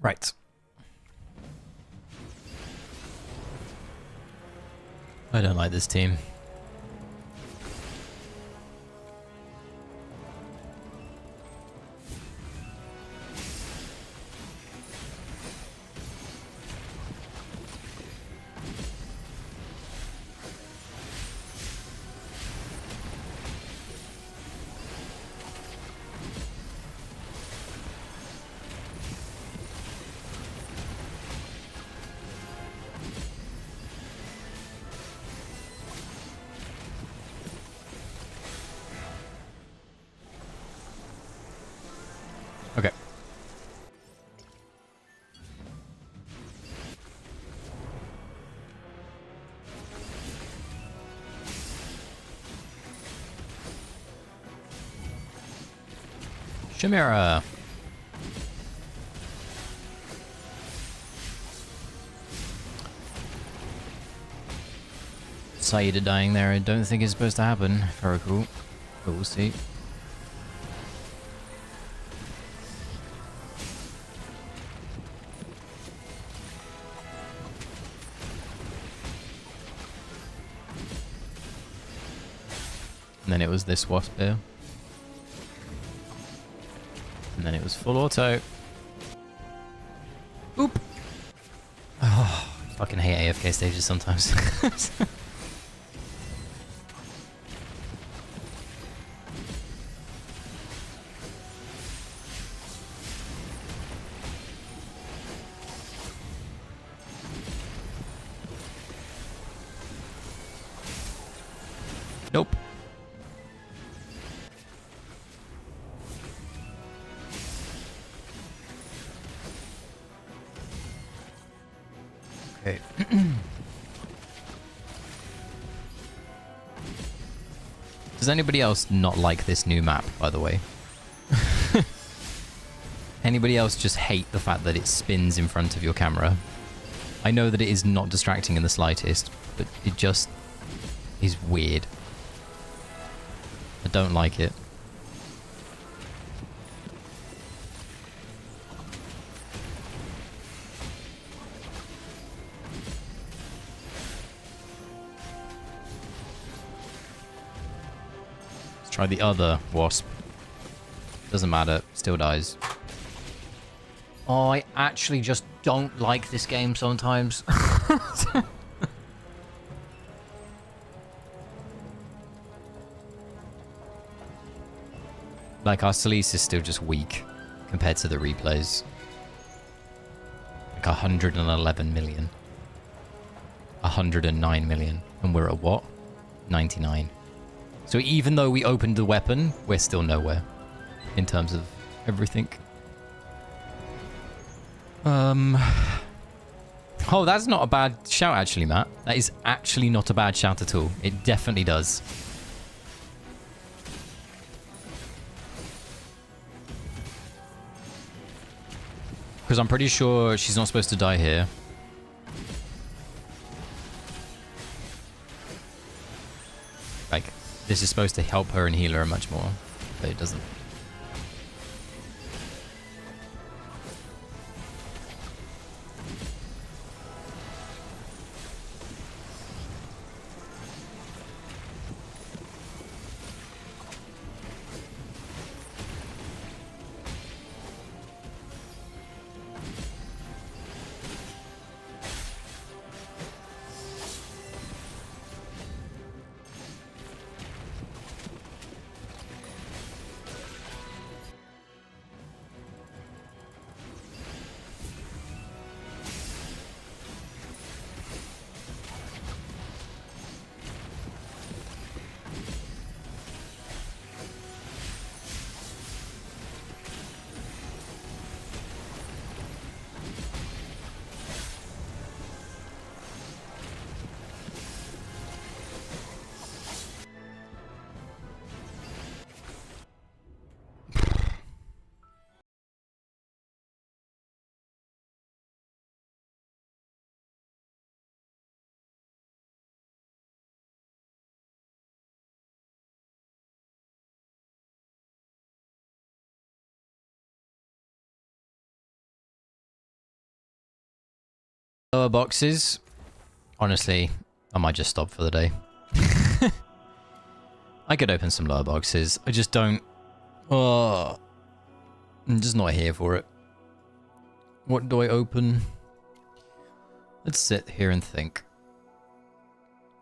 Right. I don't like this team. Okay. Chimera. Saida dying there, I don't think it's supposed to happen. Very cool. But we'll see. And then it was this wasp here. And then it was full auto. Oop! Oh, I fucking hate AFK stages sometimes. Nope. Okay. Does anybody else not like this new map, by the way? Anybody else just hate the fact that it spins in front of your camera? I know that it is not distracting in the slightest, but it just is weird. I don't like it. Let's try the other wasp. Doesn't matter, still dies. Oh, I actually just don't like this game sometimes. Like, our Salice is still just weak compared to the replays. Like 111 million. 109 million. And we're at what? 99. So even though we opened the weapon, we're still nowhere. In terms of everything. Oh, that's not a bad shout, actually, Matt. That is actually not a bad shout at all. It definitely does. Because I'm pretty sure she's not supposed to die here. Like, this is supposed to help her and heal her much more. But it doesn't. Lower boxes. Honestly, I might just stop for the day. I could open some lower boxes. I just don't... Oh, I'm just not here for it. What do I open? Let's sit here and think.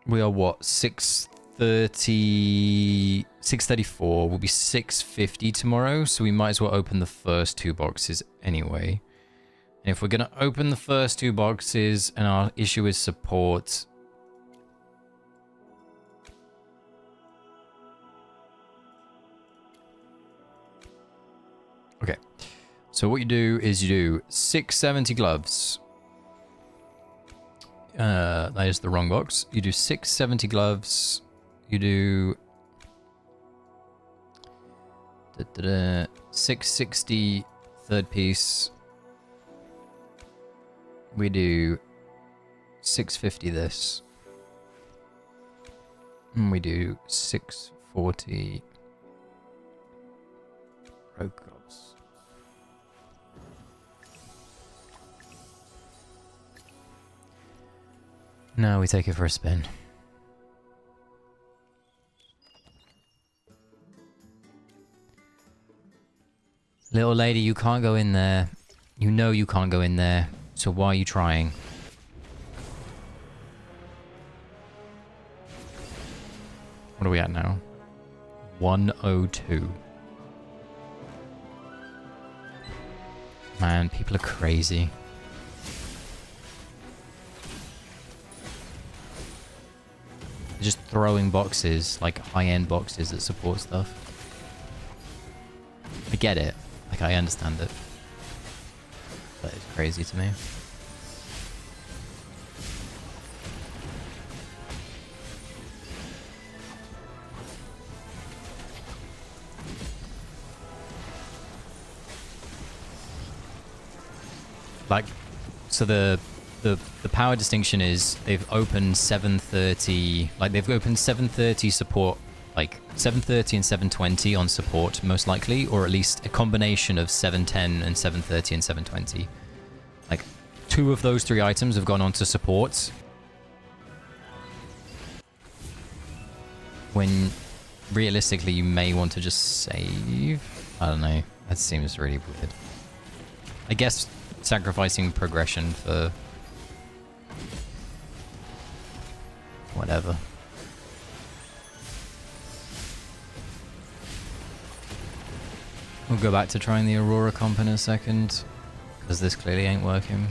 We are what? 6:30... 6:34. We'll be 6:50 tomorrow, so we might as well open the first two boxes anyway. And if we're going to open the first two boxes and our issue is support... Okay. So what you do is you do 670 gloves. That is the wrong box. You do 670 gloves. You do... 660 third piece. We do 650 this. And we do 640 rogue gloves. Now we take it for a spin. Little lady, you can't go in there. You know you can't go in there. So why are you trying? What are we at now? 102. Man, people are crazy. They're just throwing boxes, like high-end boxes that support stuff. I get it. Like, I understand it. But it's crazy to me. Like, so the power distinction is they've opened 730, like they've opened 730 support, like 730 and 720 on support most likely, or at least a combination of 710 and 730 and 720. Like 2 of those 3 items have gone on to support. When realistically you may want to just save. I don't know. That seems really weird. I guess sacrificing progression for whatever. We'll go back to trying the Aurora comp in a second, because this clearly ain't working.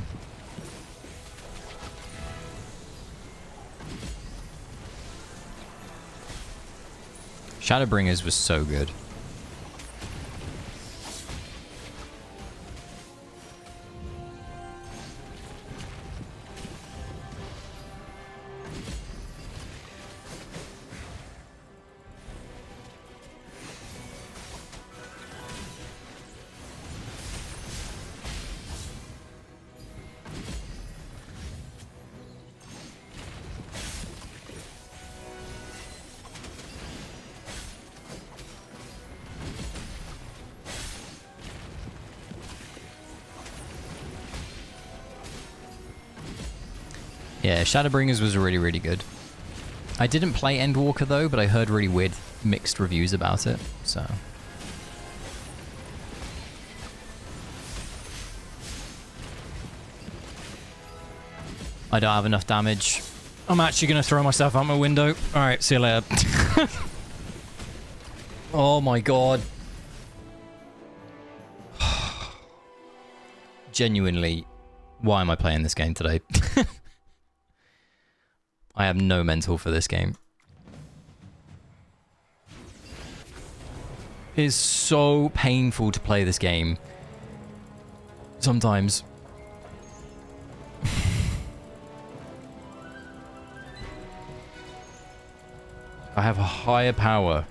Shadowbringers was so good. Yeah, Shadowbringers was really, really good. I didn't play Endwalker though, but I heard really weird mixed reviews about it, so... I don't have enough damage. I'm actually going to throw myself out my window. Alright, see you later. Oh my god. Genuinely, why am I playing this game today? I have no mental for this game. It is so painful to play this game. Sometimes. I have a higher power.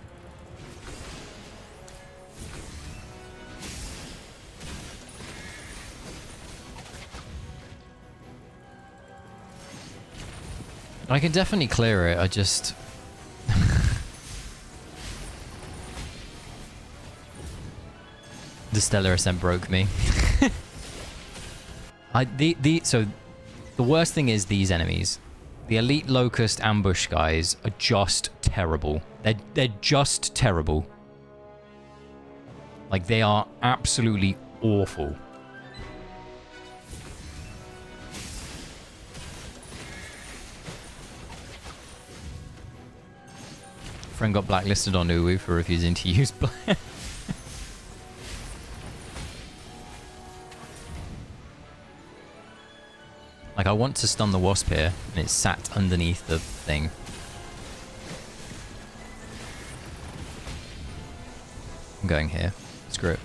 I can definitely clear it, I just... The Stellar Ascent broke me. So, the worst thing is these enemies. The Elite Locust ambush guys are just terrible. They're just terrible. Like, they are absolutely awful. Friend got blacklisted on Uwu for refusing to use Like, I want to stun the wasp here, and it's sat underneath the thing. I'm going here. Screw it.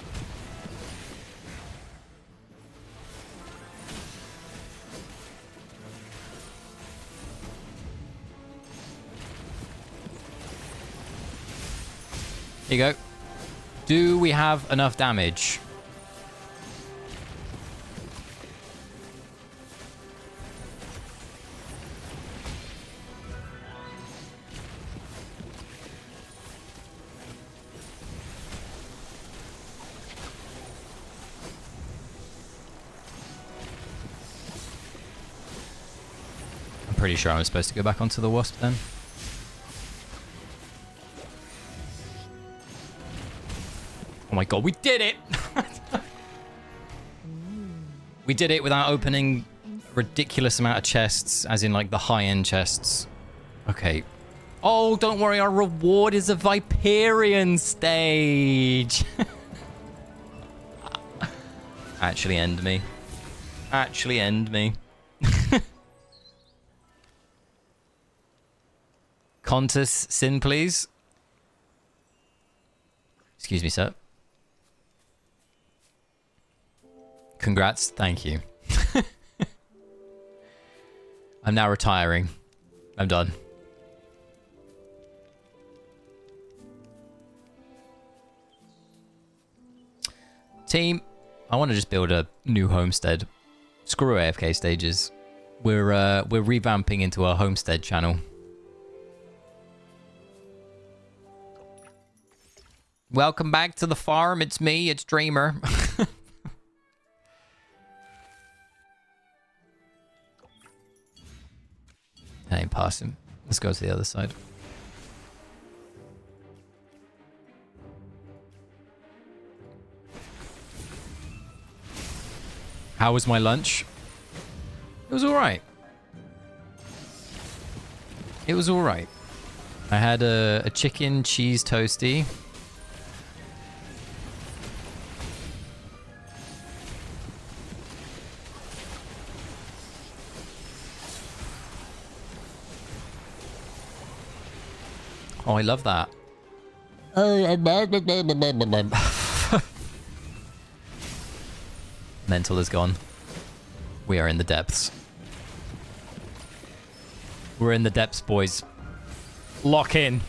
Here you go. Do we have enough damage? I'm pretty sure I'm supposed to go back onto the wasp then. Oh my god, we did it! We did it without opening a ridiculous amount of chests, as in like the high-end chests. Okay. Oh, don't worry, our reward is a Viperian stage. Actually end me. Actually end me. Contus Sin, please. Excuse me, sir. Congrats. Thank you. I'm now retiring. I'm done. Team, I want to just build a new homestead. Screw AFK Stages. We're revamping into a homestead channel. Welcome back to the farm. It's me. It's Dreamer. I ain't passing. Let's go to the other side. How was my lunch? It was alright. It was alright. I had a chicken cheese toasty. Oh, I love that. Mental is gone. We are in the depths. We're in the depths, boys. Lock in.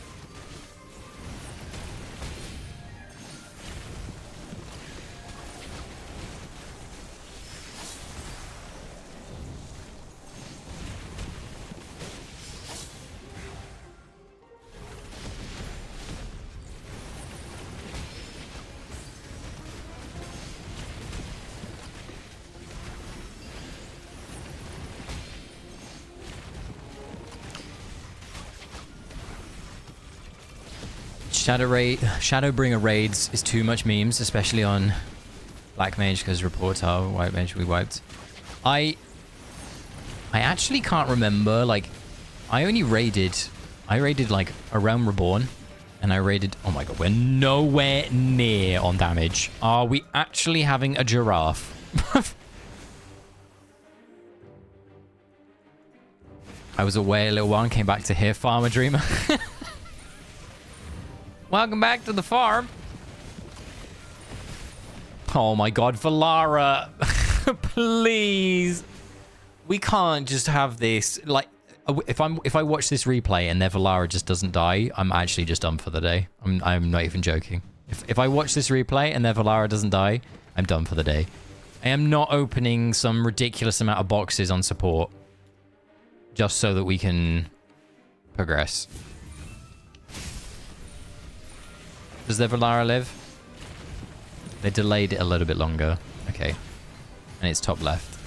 Shadowbringer raids is too much memes, especially on Black Mage, because reports are White Mage we wiped. I actually can't remember, like, I raided like a Realm Reborn, and I raided, oh my god, we're nowhere near on damage. Are we actually having a giraffe? I was away a little while and came back to here, Farmer Dreamer. Welcome back to the farm. Oh my god, Valara. Please. We can't just have this. Like, if I watch this replay and their Valara just doesn't die, I'm actually just done for the day. I'm not even joking. If I watch this replay and their Valara doesn't die, I'm done for the day. I am not opening some ridiculous amount of boxes on support just so that we can progress. Does their Valara live? They delayed it a little bit longer. Okay. And it's top left.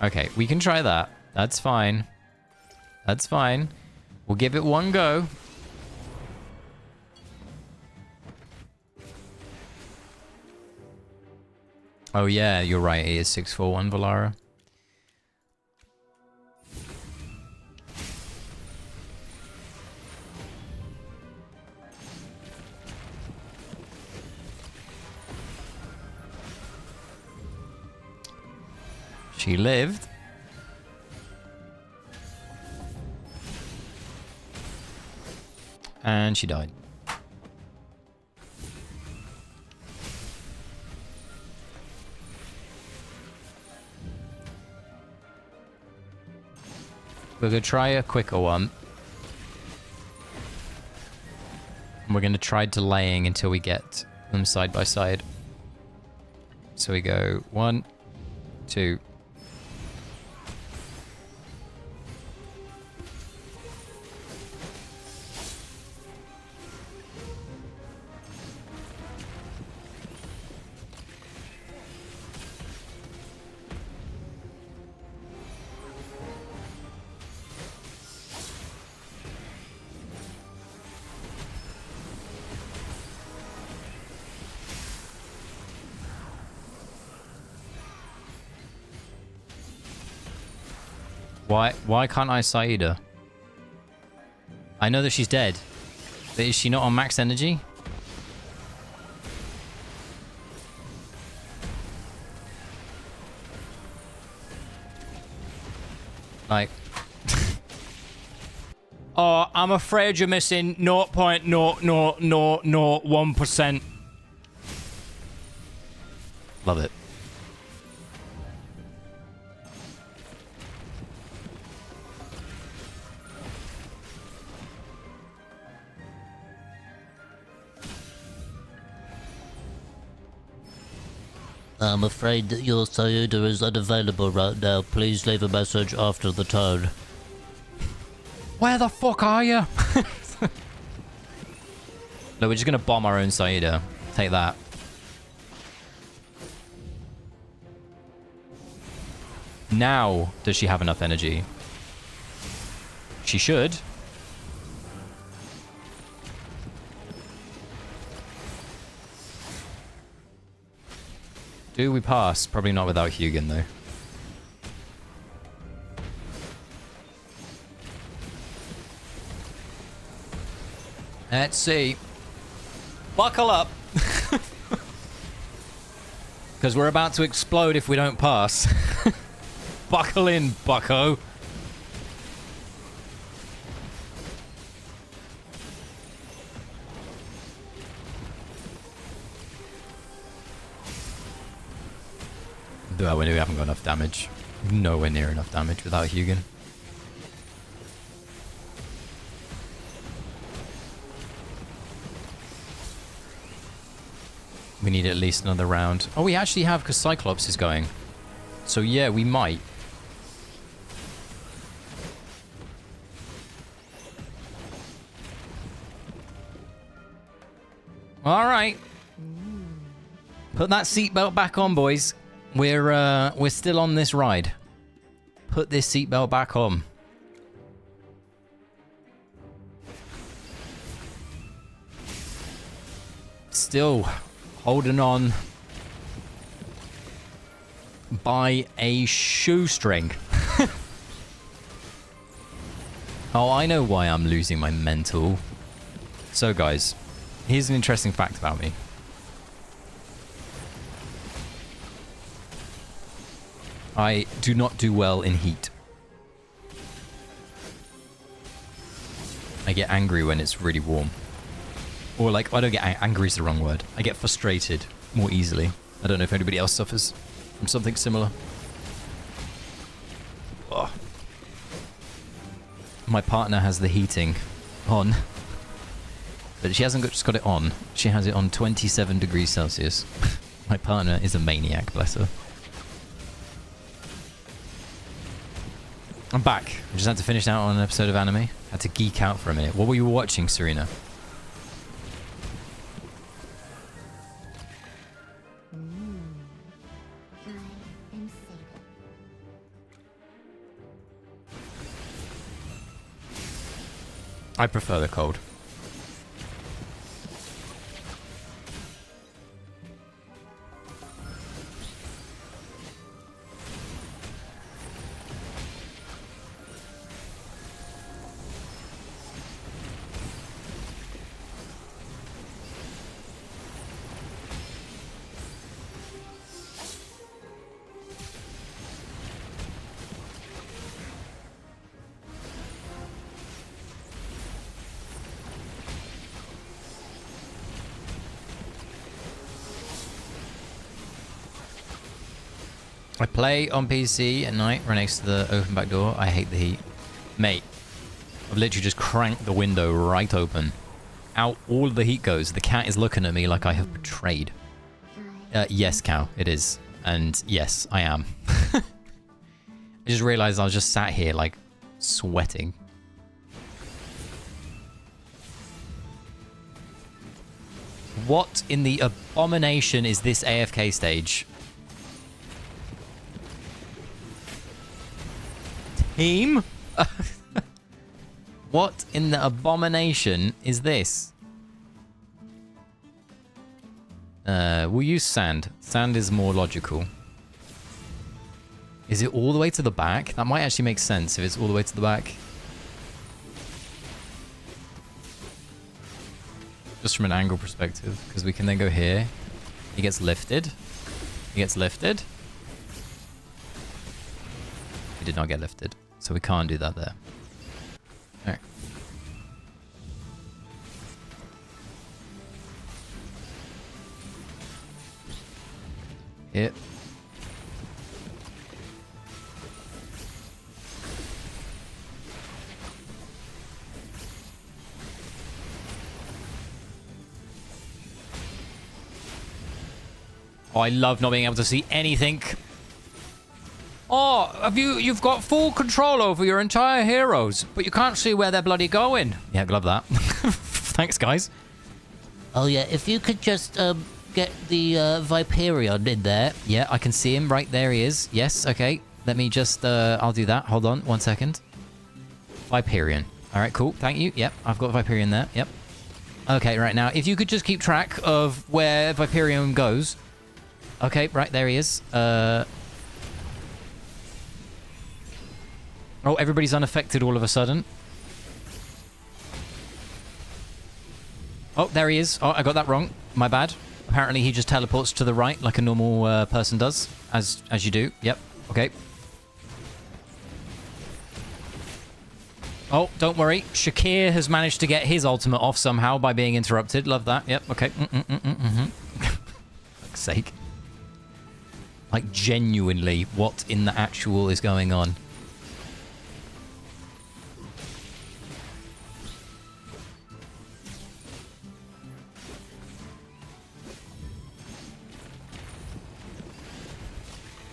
Okay, we can try that. That's fine. That's fine. We'll give it one go. Oh yeah, you're right. It is 641 Valara. She lived. And she died. We're going to try a quicker one. We're going to try delaying until we get them side by side. So we go 1, 2. Why can't I Saida? I know that she's dead. But is she not on max energy? Like... Oh, I'm afraid you're missing 0.00001%. Love it. I'm afraid that your Sayuda is unavailable right now. Please leave a message after the tone. Where the fuck are you? No, we're just gonna bomb our own Saida. Take that. Now, does she have enough energy? She should. Do we pass? Probably not without Hugin, though. Let's see. Buckle up. Because we're about to explode if we don't pass. Buckle in, bucko. We haven't got enough damage. Nowhere near enough damage without Hugin. We need at least another round. Oh, we actually have, because Cyclops is going. So yeah, we might. All right. Put that seatbelt back on, boys. We're still on this ride. Put this seatbelt back on. Still holding on by a shoestring. Oh, I know why I'm losing my mental. So, guys, here's an interesting fact about me. I do not do well in heat. I get angry when it's really warm. Or like, I don't get angry is the wrong word. I get frustrated more easily. I don't know if anybody else suffers from something similar. Oh. My partner has the heating on. But she hasn't just got it on. She has it on 27 degrees Celsius. My partner is a maniac, bless her. I'm back. I just had to finish out on an episode of anime. Had to geek out for a minute. What were you watching, Serena? I prefer the cold. I play on PC at night right next to the open back door. I hate the heat. Mate, I've literally just cranked the window right open. Out all the heat goes. The cat is looking at me like I have betrayed. Yes, cow, it is. And yes, I am. I just realized I was just sat here like sweating. What in the abomination is this AFK stage? Team? What in the abomination is this? We'll use sand. Sand is more logical. Is it all the way to the back? That might actually make sense if it's all the way to the back. Just from an angle perspective, because we can then go here. He gets lifted. He gets lifted. He did not get lifted, so we can't do that there. Alright. Hit. Oh, I love not being able to see anything. Oh, you've got full control over your entire heroes, but you can't see where they're bloody going. Yeah, love that. Thanks, guys. Oh yeah, if you could just get the Viperion in there. Yeah, I can see him right there. He is. Yes, okay. Let me just, I'll do that. Hold on, 1 second. Viperion. All right, cool. Thank you. Yep, I've got Viperion there. Yep. Okay, right now, if you could just keep track of where Viperion goes. Okay, right, there he is. Oh, everybody's unaffected all of a sudden. Oh, there he is. Oh, I got that wrong. My bad. Apparently he just teleports to the right like a normal person does, as you do. Yep. Okay. Oh, don't worry. Shakir has managed to get his ultimate off somehow by being interrupted. Love that. Yep. Okay. Fuck's sake. Like, genuinely, what in the actual is going on?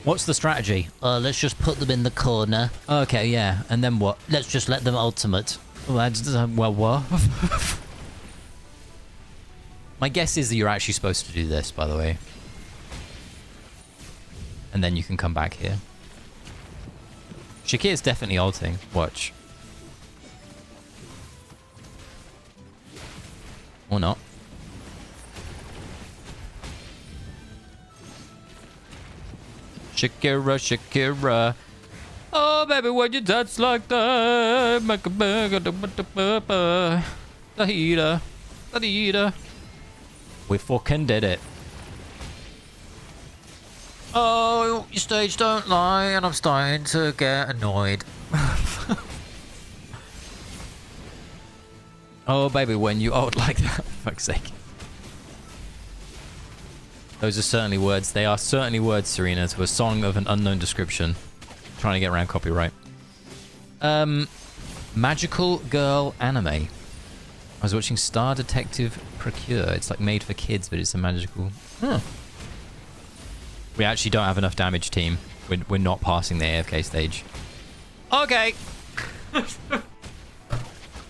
What's the strategy? Let's just put them in the corner. Okay, yeah. And then what? Let's just let them ultimate. Well, what? My guess is that you're actually supposed to do this, by the way. And then you can come back here. Shakir's definitely ulting. Watch. Or not. Shakira, Shakira. Oh, baby, when you dance like that, make a bag da-heater. We fucking did it. Oh, your stage don't lie, and I'm starting to get annoyed. Oh, baby, when you ult like that, for fuck's sake. Those are certainly words. They are certainly words, Serena, to a song of an unknown description. Trying to get around copyright. Magical Girl Anime. I was watching Star Detective Procure. It's like made for kids, but it's a magical... Huh. We actually don't have enough damage, team. We're not passing the AFK stage. Okay.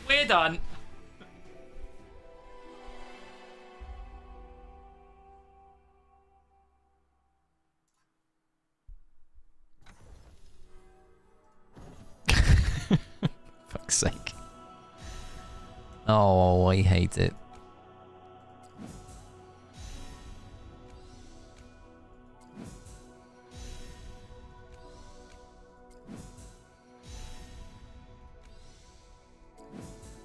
We're done. Fuck's sake. Oh, I hate it.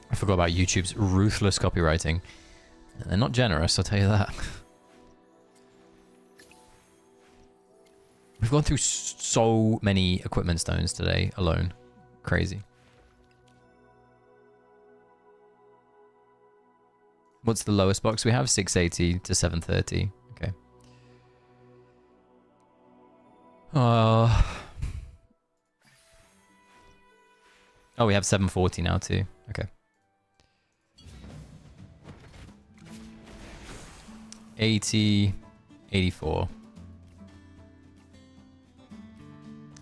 I forgot about YouTube's ruthless copywriting. They're not generous, I'll tell you that. We've gone through so many equipment stones today alone. Crazy. What's the lowest box we have? 680 to 730. Okay. Oh, we have 740 now too. Okay. 80, 84.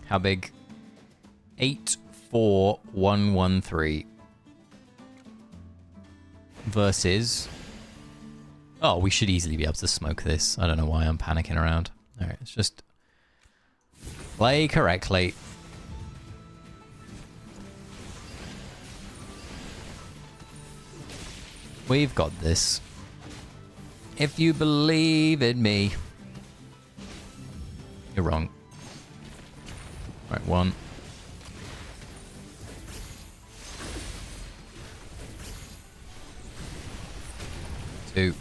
How big? 84113 versus... Oh, we should easily be able to smoke this. I don't know why I'm panicking around. Alright, let's just play correctly. We've got this. If you believe in me. You're wrong. 1. Two.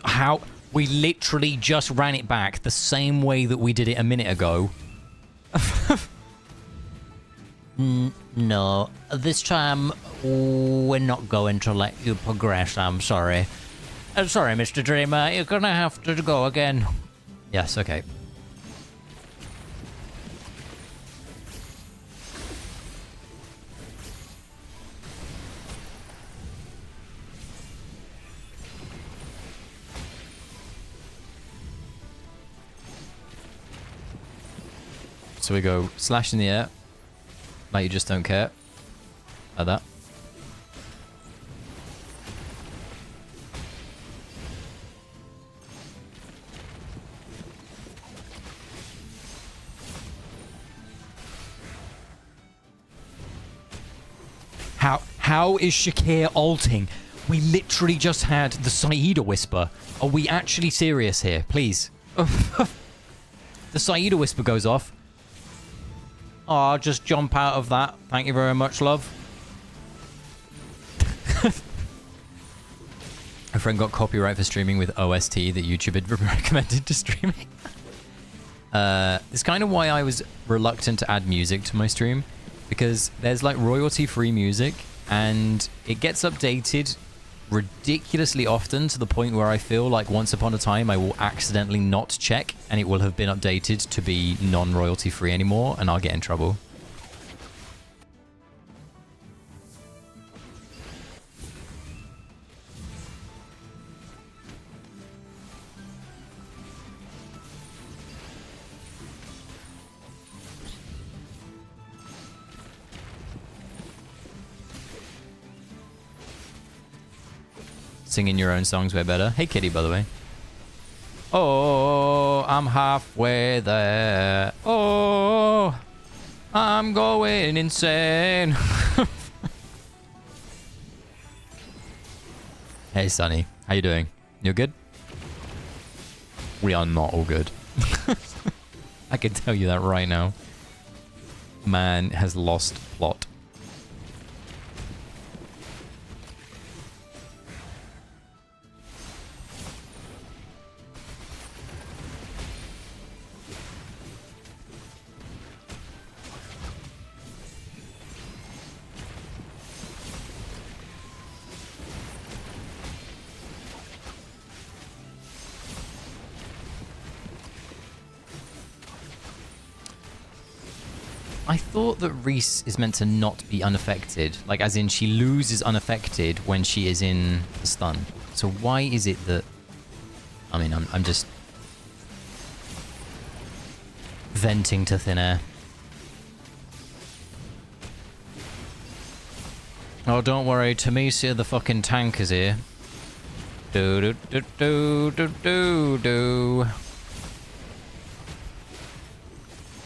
How we literally just ran it back the same way that we did it a minute ago. No, this time we're not going to let you progress, I'm sorry. I'm sorry, Mr. Dreamer, you're gonna have to go again. Yes, okay. So we go slash in the air. Like you just don't care. Like that. How is Shakir ulting? We literally just had the Saida Whisper. Are we actually serious here? Please. The Saida Whisper goes off. Oh, just jump out of that. Thank you very much, love. A friend got copyright for streaming with OST that YouTube had recommended to streaming. It's kind of why I was reluctant to add music to my stream. Because there's like royalty-free music and it gets updated ridiculously often to the point where I feel like once upon a time I will accidentally not check and it will have been updated to be non-royalty free anymore and I'll get in trouble. Singing your own songs way better. Hey, Kitty, by the way. Oh, I'm halfway there. Oh, I'm going insane. Hey, Sonny. How you doing? You good? We are not all good. I can tell you that right now. Man has lost plot. I thought that Reese is meant to not be unaffected. Like, as in, she loses unaffected when she is in the stun. So why is it that... I mean, I'm just... venting to thin air. Oh, don't worry. Tamesia the fucking tank is here. Do do do do do do do.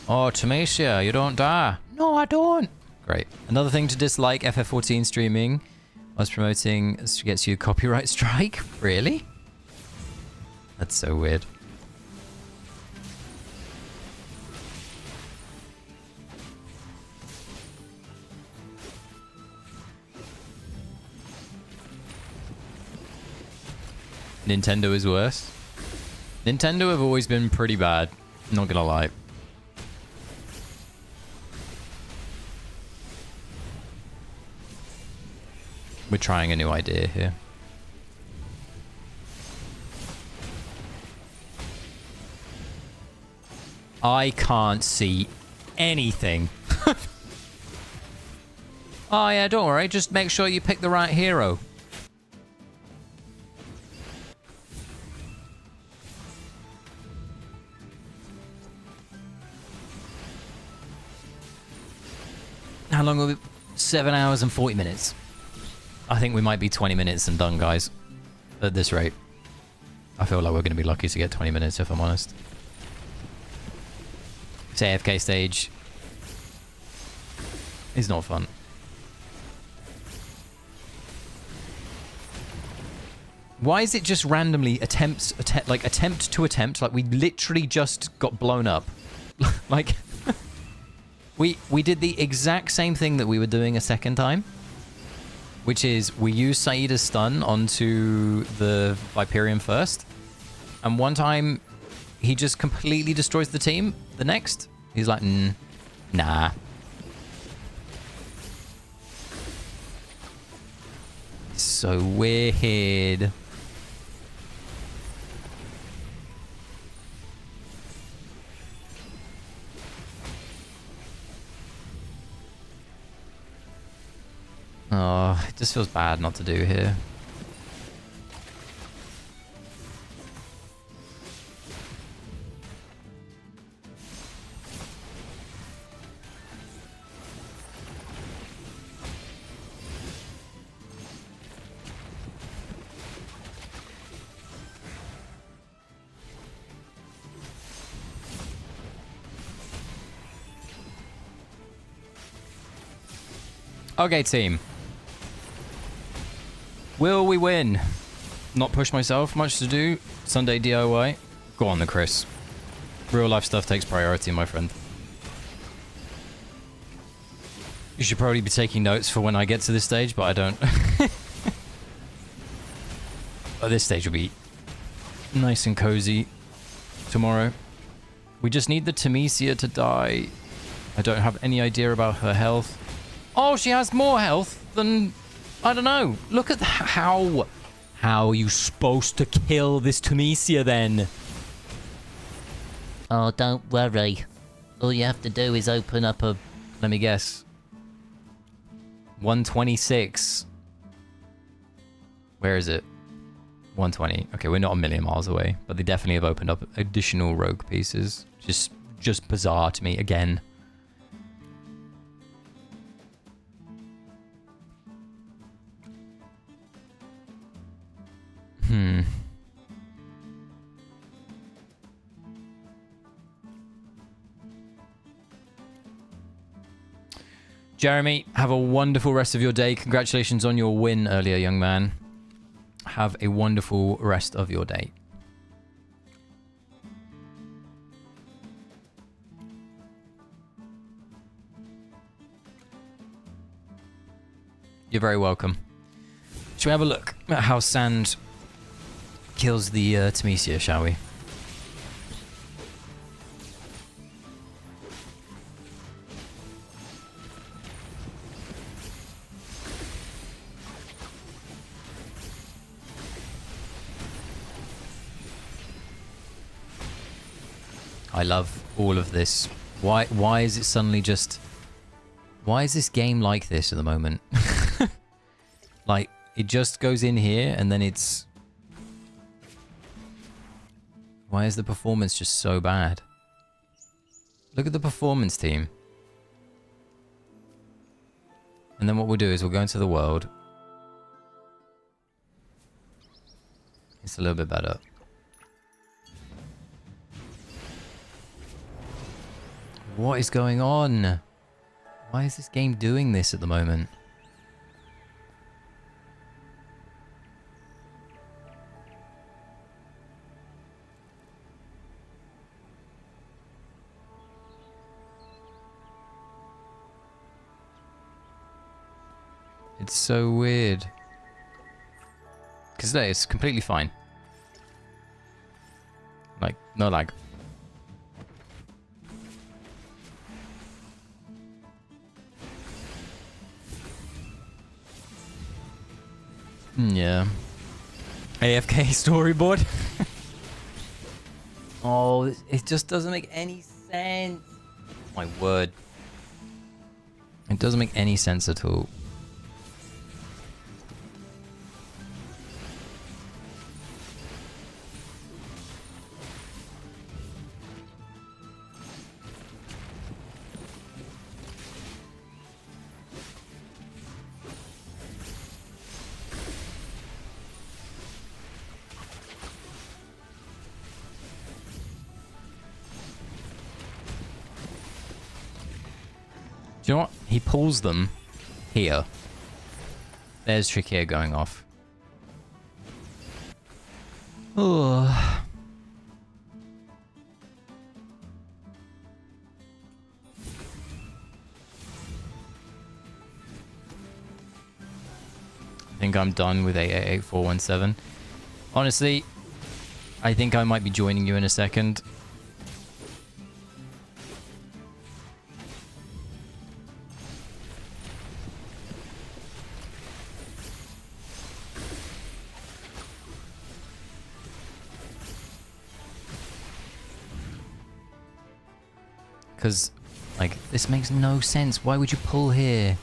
Oh, Tamesia, you don't die. No, I don't. Great. Another thing to dislike FF14 streaming was promoting gets you a copyright strike. Really? That's so weird. Nintendo is worse. Nintendo have always been pretty bad. Not gonna lie. We're trying a new idea here. I can't see anything. Oh yeah, don't worry. Just make sure you pick the right hero. How long will it be? 7 hours and 40 minutes. I think we might be 20 minutes and done, guys. At this rate. I feel like we're going to be lucky to get 20 minutes, if I'm honest. This AFK stage is not fun. Why is it just randomly attempt to attempt? Like, we literally just got blown up. Like, we did the exact same thing that we were doing a second time, which is we used Saida's stun onto the Viperium first, and one time he just completely destroys the team. The next, he's like, nah. So weird. Oh, it just feels bad not to do here. Okay, team. Will we win? Not push myself, much to do. Sunday DIY. Go on then, Chris. Real life stuff takes priority, my friend. You should probably be taking notes for when I get to this stage, but I don't. But this stage will be nice and cozy tomorrow. We just need the Temesia to die. I don't have any idea about her health. Oh, she has more health than... I don't know. Look at how are you supposed to kill this Temesia then? Oh, don't worry. All you have to do is open up a... Let me guess. 126. Where is it? 120. Okay, we're not a million miles away, but they definitely have opened up additional rogue pieces. Just bizarre to me again. Jeremy, have a wonderful rest of your day. Congratulations on your win earlier, young man. Have a wonderful rest of your day. You're very welcome. Shall we have a look at how sand kills the Temesia, shall we? I love all of this. Why is it suddenly just... Why is this game like this at the moment? Like, it just goes in here and then it's... Why is the performance just so bad? Look at the performance team. And then what we'll do is we'll go into the world. It's a little bit better. What is going on? Why is this game doing this at the moment? It's so weird. Because it's completely fine. Like, no lag. Yeah. AFK storyboard. Oh, it just doesn't make any sense. My word. It doesn't make any sense at all. Do you know what? He pulls them here. There's Trick here going off. Oh. I think I'm done with 888417. Honestly, I think I might be joining you in a second. Because, like, this makes no sense. Why would you pull here?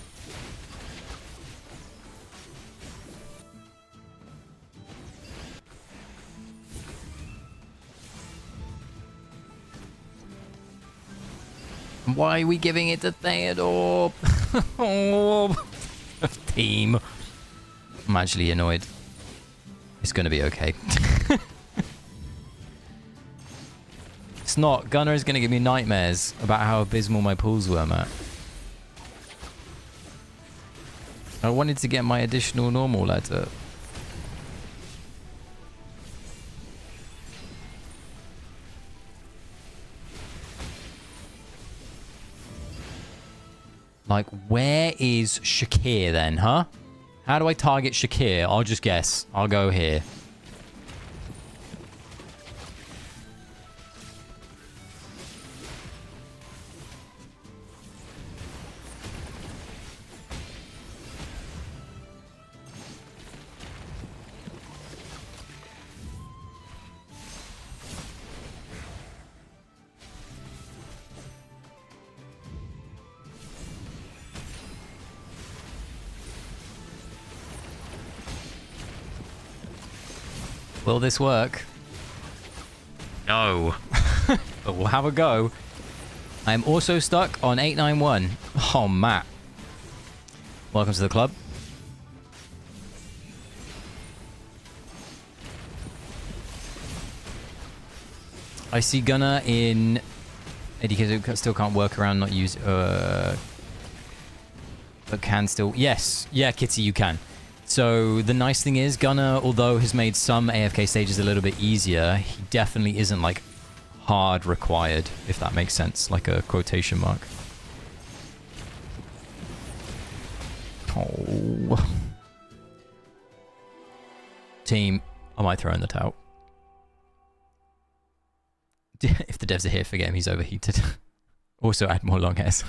Why are we giving it to Theodore? Oh, team. I'm actually annoyed. It's gonna be okay. It's not. Gunner is gonna give me nightmares about how abysmal my pools were, Matt. I wanted to get my additional normal letter. Like, where is Shakir then, huh? How do I target Shakir? I'll just guess. I'll go here. Will this work? No. But we'll have a go. I'm also stuck on 891. Oh, Matt. Welcome to the club. I see Gunner in ADK still can't work around, not use but can still. Yes. Yeah, Kitty, you can. So the nice thing is, Gunner, although has made some AFK stages a little bit easier, he definitely isn't like hard required, if that makes sense, like a quotation mark. Oh. Team, I might throw in the towel. If the devs are here, forget him, he's overheated. Also add more long hairs.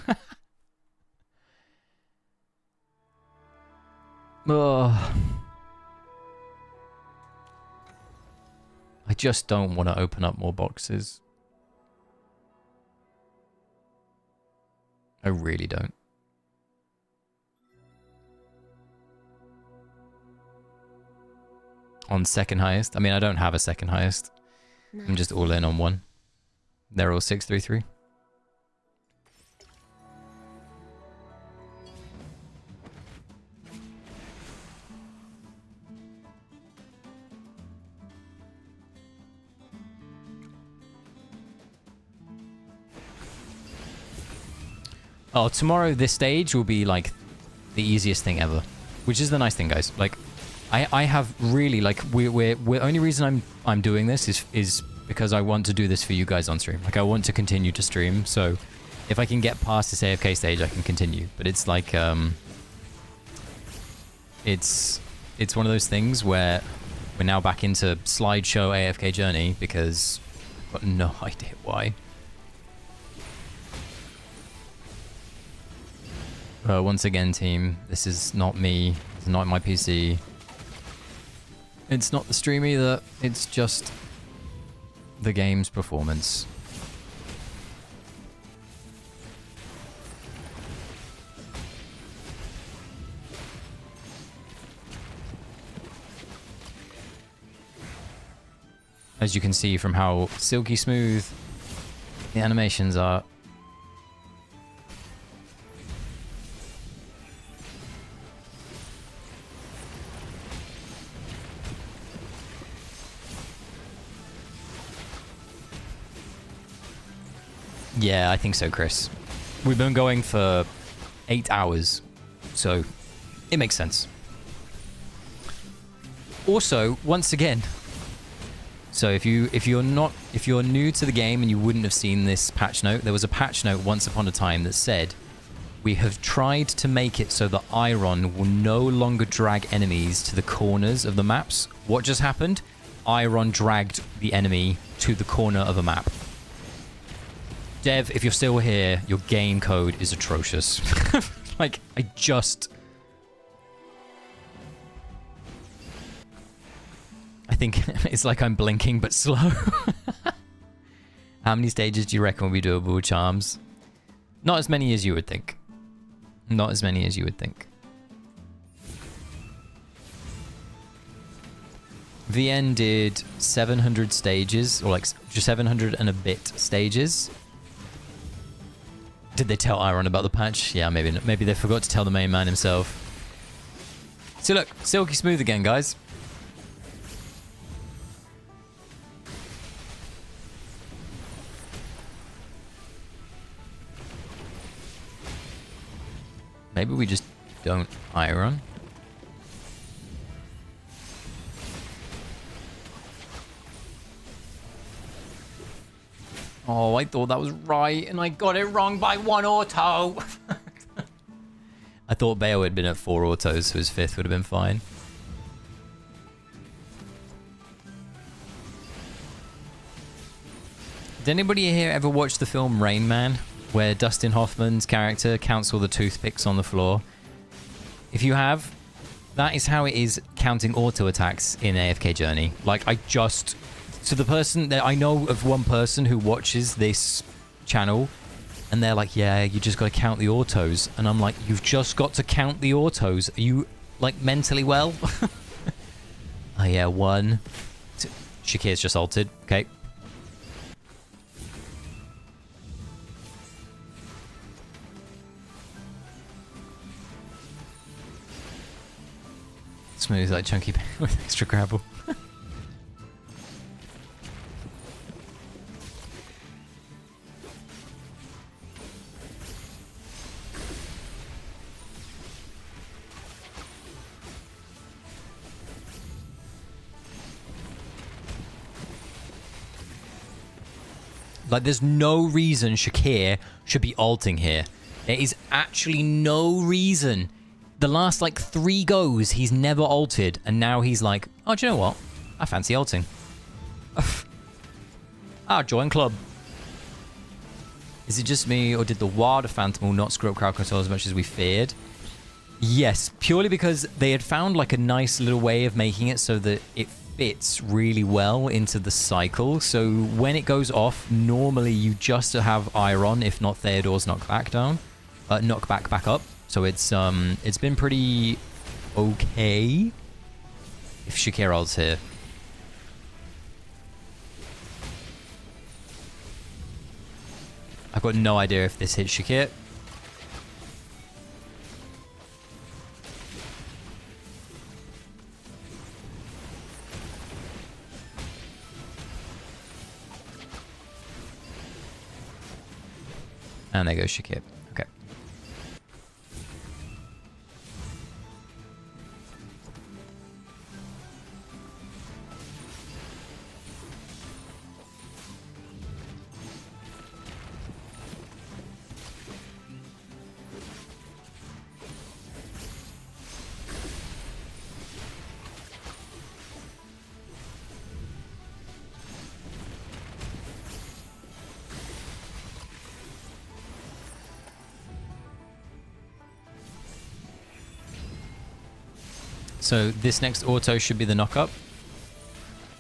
Oh. I just don't want to open up more boxes. I really don't. On second highest? I mean, I don't have a second highest. Nice. I'm just all in on one. They're all 633. Oh, tomorrow this stage will be like the easiest thing ever, which is the nice thing, guys. Like, I have really like we're only reason I'm doing this is because I want to do this for you guys on stream. Like, I want to continue to stream, so if I can get past this AFK stage, I can continue. But it's like it's one of those things where we're now back into slideshow AFK Journey because I've got no idea why. Once again, team, this is not me. It's not my PC. It's not the stream either. It's just the game's performance. As you can see from how silky smooth the animations are. Yeah, I think so, Chris. We've been going for 8 hours, so it makes sense. Also, once again, So if you're new to the game and you wouldn't have seen this patch note, there was a patch note once upon a time that said, we have tried to make it so that iron will no longer drag enemies to the corners of the maps. What just happened? Iron dragged the enemy to the corner of a map. Dev, if you're still here, your game code is atrocious. Like, I think it's like I'm blinking, but slow. How many stages do you reckon will be doable with charms? Not as many as you would think. Not as many as you would think. VN did 700 stages, or like just 700 and a bit stages. Did they tell Iron about the patch? Yeah, maybe not. Maybe they forgot to tell the main man himself. So look, silky smooth again, guys. Maybe we just don't iron. Oh, I thought that was right, and I got it wrong by 1 auto. I thought Bale had been at 4 autos, so his 5th would have been fine. Did anybody here ever watch the film Rain Man, where Dustin Hoffman's character counts all the toothpicks on the floor? If you have, that is how it is counting auto attacks in AFK Journey. Like, to the person that I know of, one person who watches this channel, and they're like, yeah, you just got to count the autos. And I'm like, you've just got to count the autos. Are you, like, mentally well? Oh, yeah, 1. Shakir's just ulted. Okay. Smooth like Chunky Bear with extra gravel. Like, there's no reason Shakir should be ulting here. There is actually no reason. The last, like, 3 goes, he's never ulted, and now he's like, oh, do you know what? I fancy ulting. I'll join club. Is it just me, or did the Wild Phantom not screw up crowd control as much as we feared? Yes, purely because they had found, like, a nice little way of making it so that it fits really well into the cycle. So when it goes off, normally you just have Iron, if not Theodore's knockback down. Knockback back up. So it's been pretty okay if Shakir ults here. I've got no idea if this hits Shakir. And there goes Shakir. Okay. So this next auto should be the knock-up.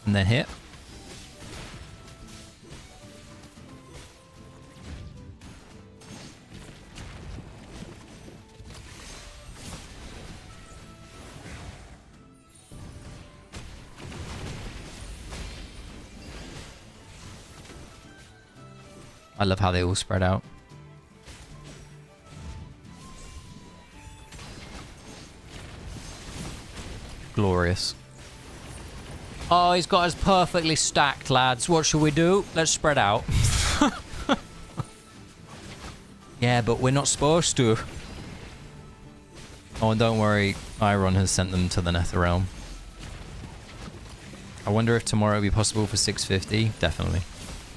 And then hit. I love how they all spread out. Glorious. Oh, he's got us perfectly stacked, lads. What should we do? Let's spread out. Yeah, but we're not supposed to. Oh, and don't worry. Iron has sent them to the Nether Realm. I wonder if tomorrow will be possible for 650. Definitely.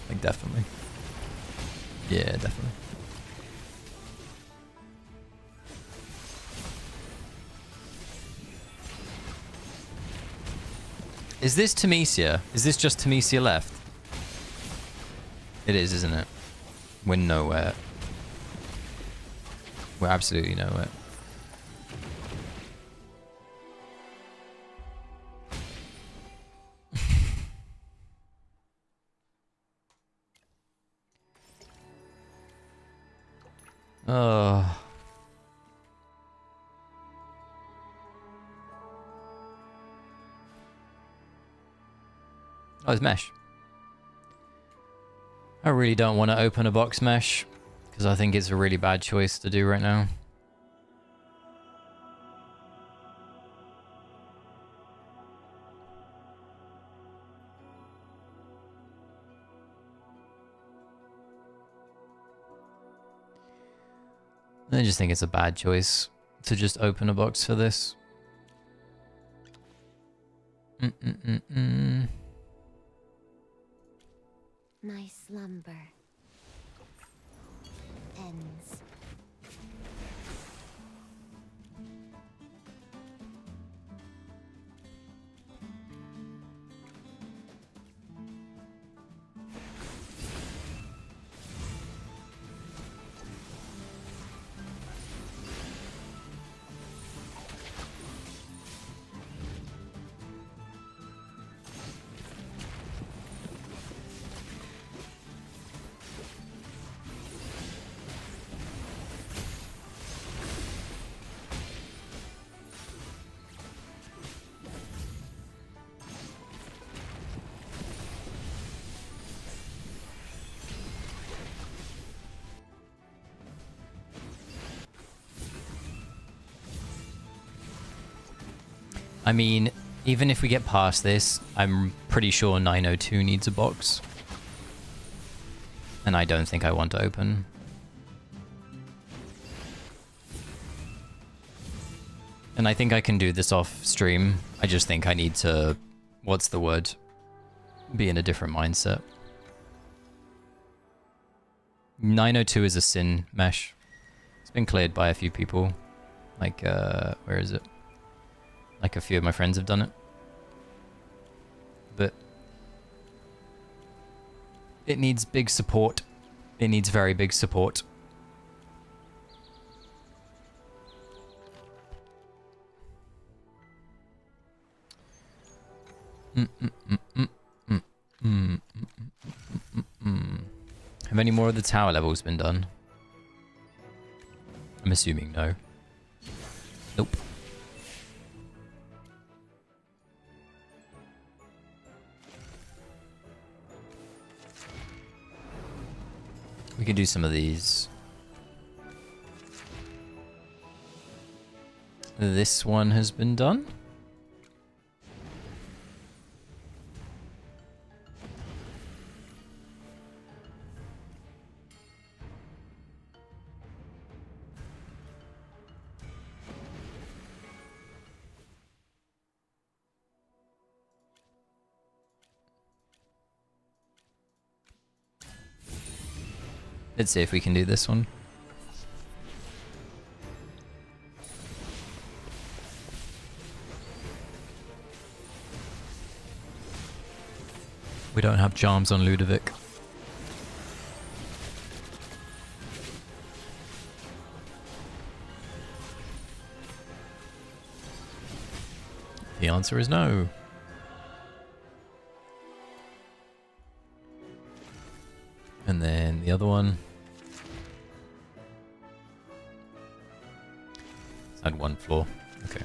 Like, definitely. Yeah, definitely. Is this Temesia? Is this just Temesia left? It is, isn't it? We're nowhere. We're absolutely nowhere. Oh. Oh, it's mesh. I really don't want to open a box mesh because I think it's a really bad choice to do right now. I just think it's a bad choice to just open a box for this. My slumber ends. I mean, even if we get past this, I'm pretty sure 902 needs a box. And I don't think I want to open. And I think I can do this off stream. I just think I need to, what's the word? Be in a different mindset. 902 is a sin mesh. It's been cleared by a few people. Like, where is it? Like a few of my friends have done it. But it needs big support. It needs very big support. Have any more of the tower levels been done? I'm assuming no. Nope. We can do some of these. This one has been done. Let's see if we can do this one. We don't have charms on Ludovic. The answer is no. And then the other one. It's had one floor. Okay.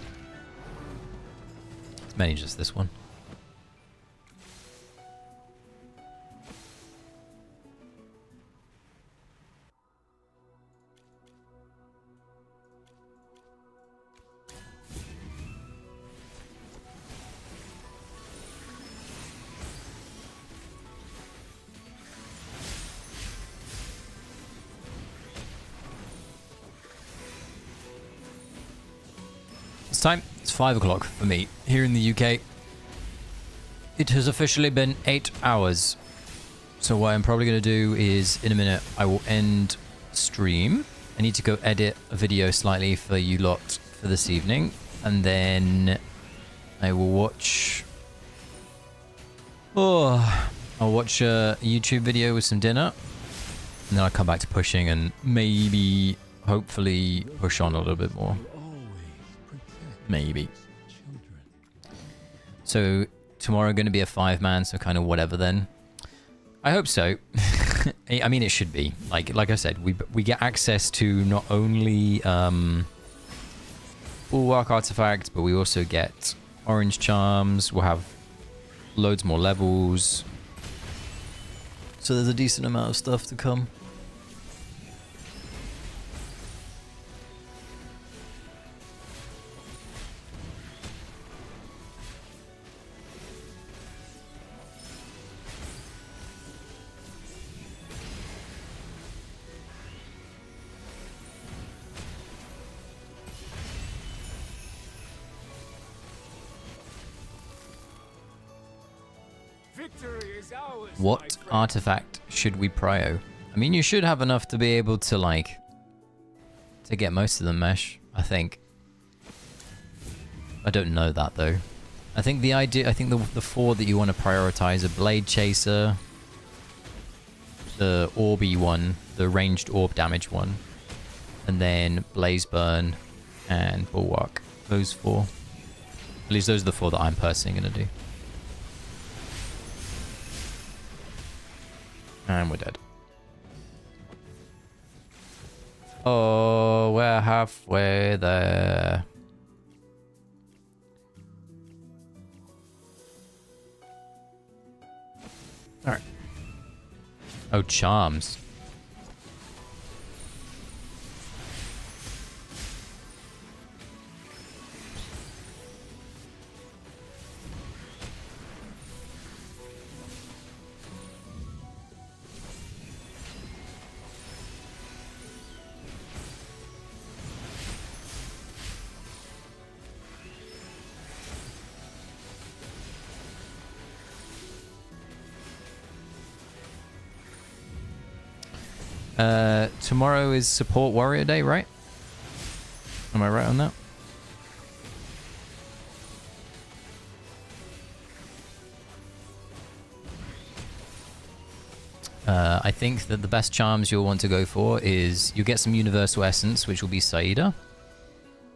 It's mainly just this one. Time. It's 5 o'clock for me here in the UK. It has officially been 8 hours. So what I'm probably going to do is, in a minute, I will end stream. I need to go edit a video slightly for you lot for this evening. And then I will watch... Oh, I'll watch a YouTube video with some dinner. And then I'll come back to pushing and maybe, hopefully, push on a little bit more. Maybe. So tomorrow going to be a 5-man, so kind of whatever then. I hope so. I mean, it should be. Like I said, we get access to not only Bulwark artifacts, but we also get orange charms. We'll have loads more levels. So there's a decent amount of stuff to come. What artifact should we prio? I mean, you should have enough to be able to, like, to get most of the mesh, I think. I don't know that, though. I think the idea, I think the 4 that you want to prioritize are Blade Chaser, the Orby one, the ranged orb damage one, and then Blaze Burn and Bulwark. Those 4. At least those are the 4 that I'm personally going to do. And we're dead. Oh, we're halfway there. Alright. Oh, charms. Tomorrow is Support Warrior Day, right? Am I right on that? I think that the best charms you'll want to go for is you get some Universal Essence, which will be Saida.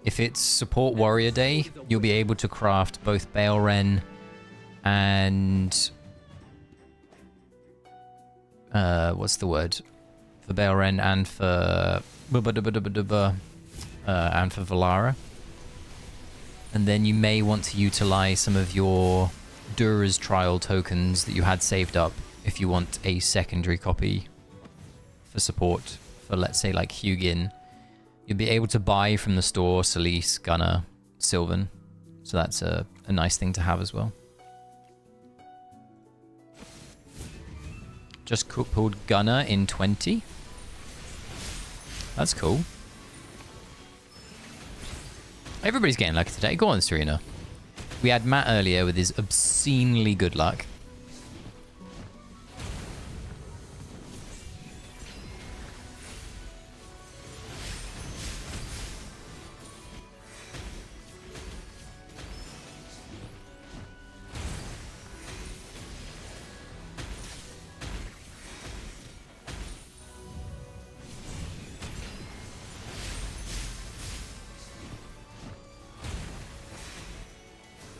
If it's Support Warrior Day, you'll be able to craft both Baleren and... what's the word? For Baleren and for... and for Valara. And then you may want to utilize some of your Dura's Trial tokens that you had saved up if you want a secondary copy for support for, let's say, like Hugin. You'll be able to buy from the store Solis, Gunner, Sylvan. So that's a nice thing to have as well. Just pulled Gunner in 20. That's cool. Everybody's getting lucky today. Go on, Serena. We had Matt earlier with his obscenely good luck.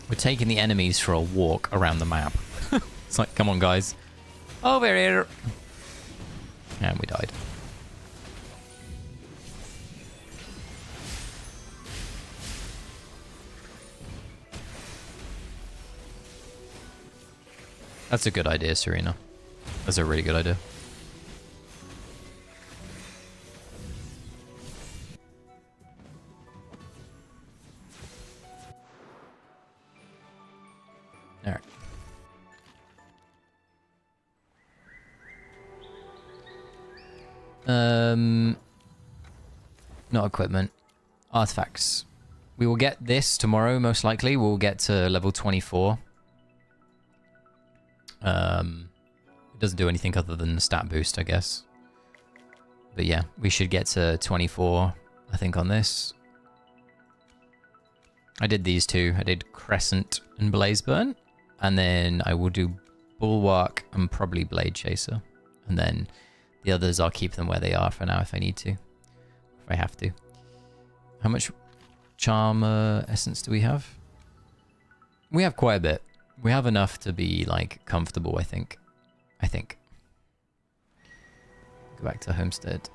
We're taking the enemies for a walk around the map. It's like, come on, guys. Over here. And we died. That's a good idea, Serena. That's a really good idea. Alright. Not equipment. Artifacts. We will get this tomorrow, most likely. We'll get to level 24. It doesn't do anything other than the stat boost, I guess. But yeah, we should get to 24, I think, on this. I did these two. I did Crescent and Blazeburn. And then I will do Bulwark and probably Blade Chaser. And then the others, I'll keep them where they are for now if I need to. If I have to. How much Charmer Essence do we have? We have quite a bit. We have enough to be, like, comfortable, I think. Go back to Homestead.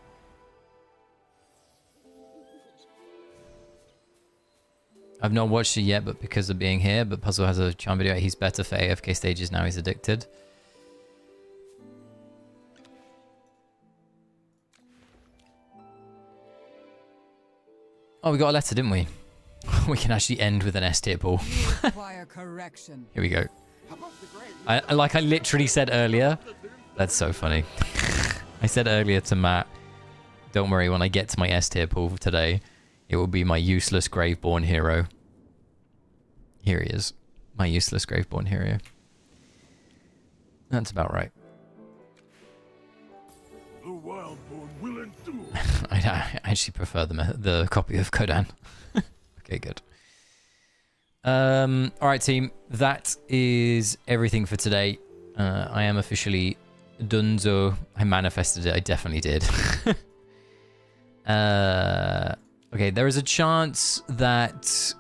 I've not watched it yet, but because of being here, but Puzzle has a charm video. He's better for AFK stages now. He's addicted. Oh, we got a letter, didn't we? We can actually end with an S tier ball. Require correction. Here we go. Like I literally said earlier. That's so funny. I said earlier to Matt, don't worry, when I get to my S tier pool today, it will be my useless Graveborn hero. Here he is. My useless Graveborn hero. That's about right. The Wildborn will endure. I actually prefer the copy of Kodan. Okay, good. Alright, team. That is everything for today. I am officially donezo. I manifested it. I definitely did. Okay, there is a chance that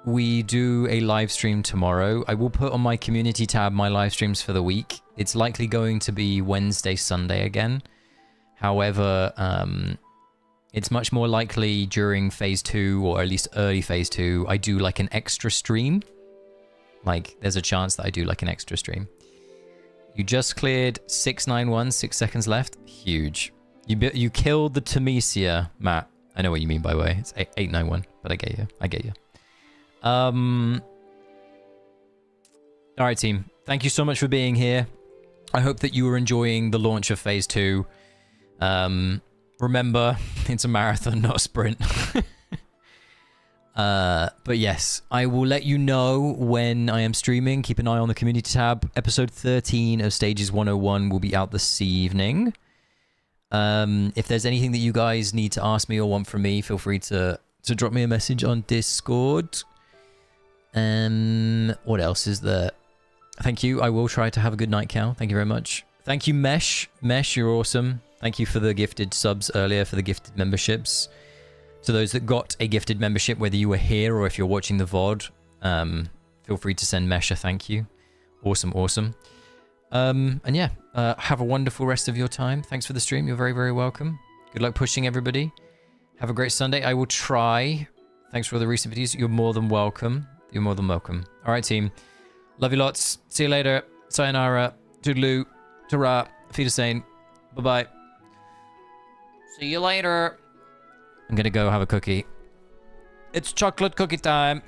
we do a live stream tomorrow. I will put on my community tab my live streams for the week. It's likely going to be Wednesday, Sunday again. However, it's much more likely during phase 2, or at least early phase 2, I do like an extra stream. Like, there's a chance that I do like an extra stream. You just cleared 691, 6 seconds left. Huge. You killed the Temesia, Matt. I know what you mean, by the way. It's 891, but I get you. Alright, team. Thank you so much for being here. I hope that you were enjoying the launch of phase 2. Remember, it's a marathon, not a sprint. But yes, I will let you know when I am streaming. Keep an eye on the community tab. Episode 13 of Stages 101 will be out this evening. If there's anything that you guys need to ask me or want from me, feel free to drop me a message on Discord. What else is there? Thank you. I will try to have a good night, Cal. Thank you very much. Thank you, Mesh. Mesh, you're awesome. Thank you for the gifted subs earlier, for the gifted memberships. To those that got a gifted membership, whether you were here or if you're watching the VOD, feel free to send Mesh a thank you. Awesome, awesome. And yeah, have a wonderful rest of your time. Thanks for the stream. You're very, very welcome. Good luck pushing, everybody. Have a great Sunday. I will try. Thanks for all the recent videos. You're more than welcome. You're more than welcome. All right, team. Love you lots. See you later. Sayonara. Toodaloo. Ta-ra. Auf Wiedersehen. Bye-bye. See you later. I'm gonna go have a cookie. It's chocolate cookie time. Bye.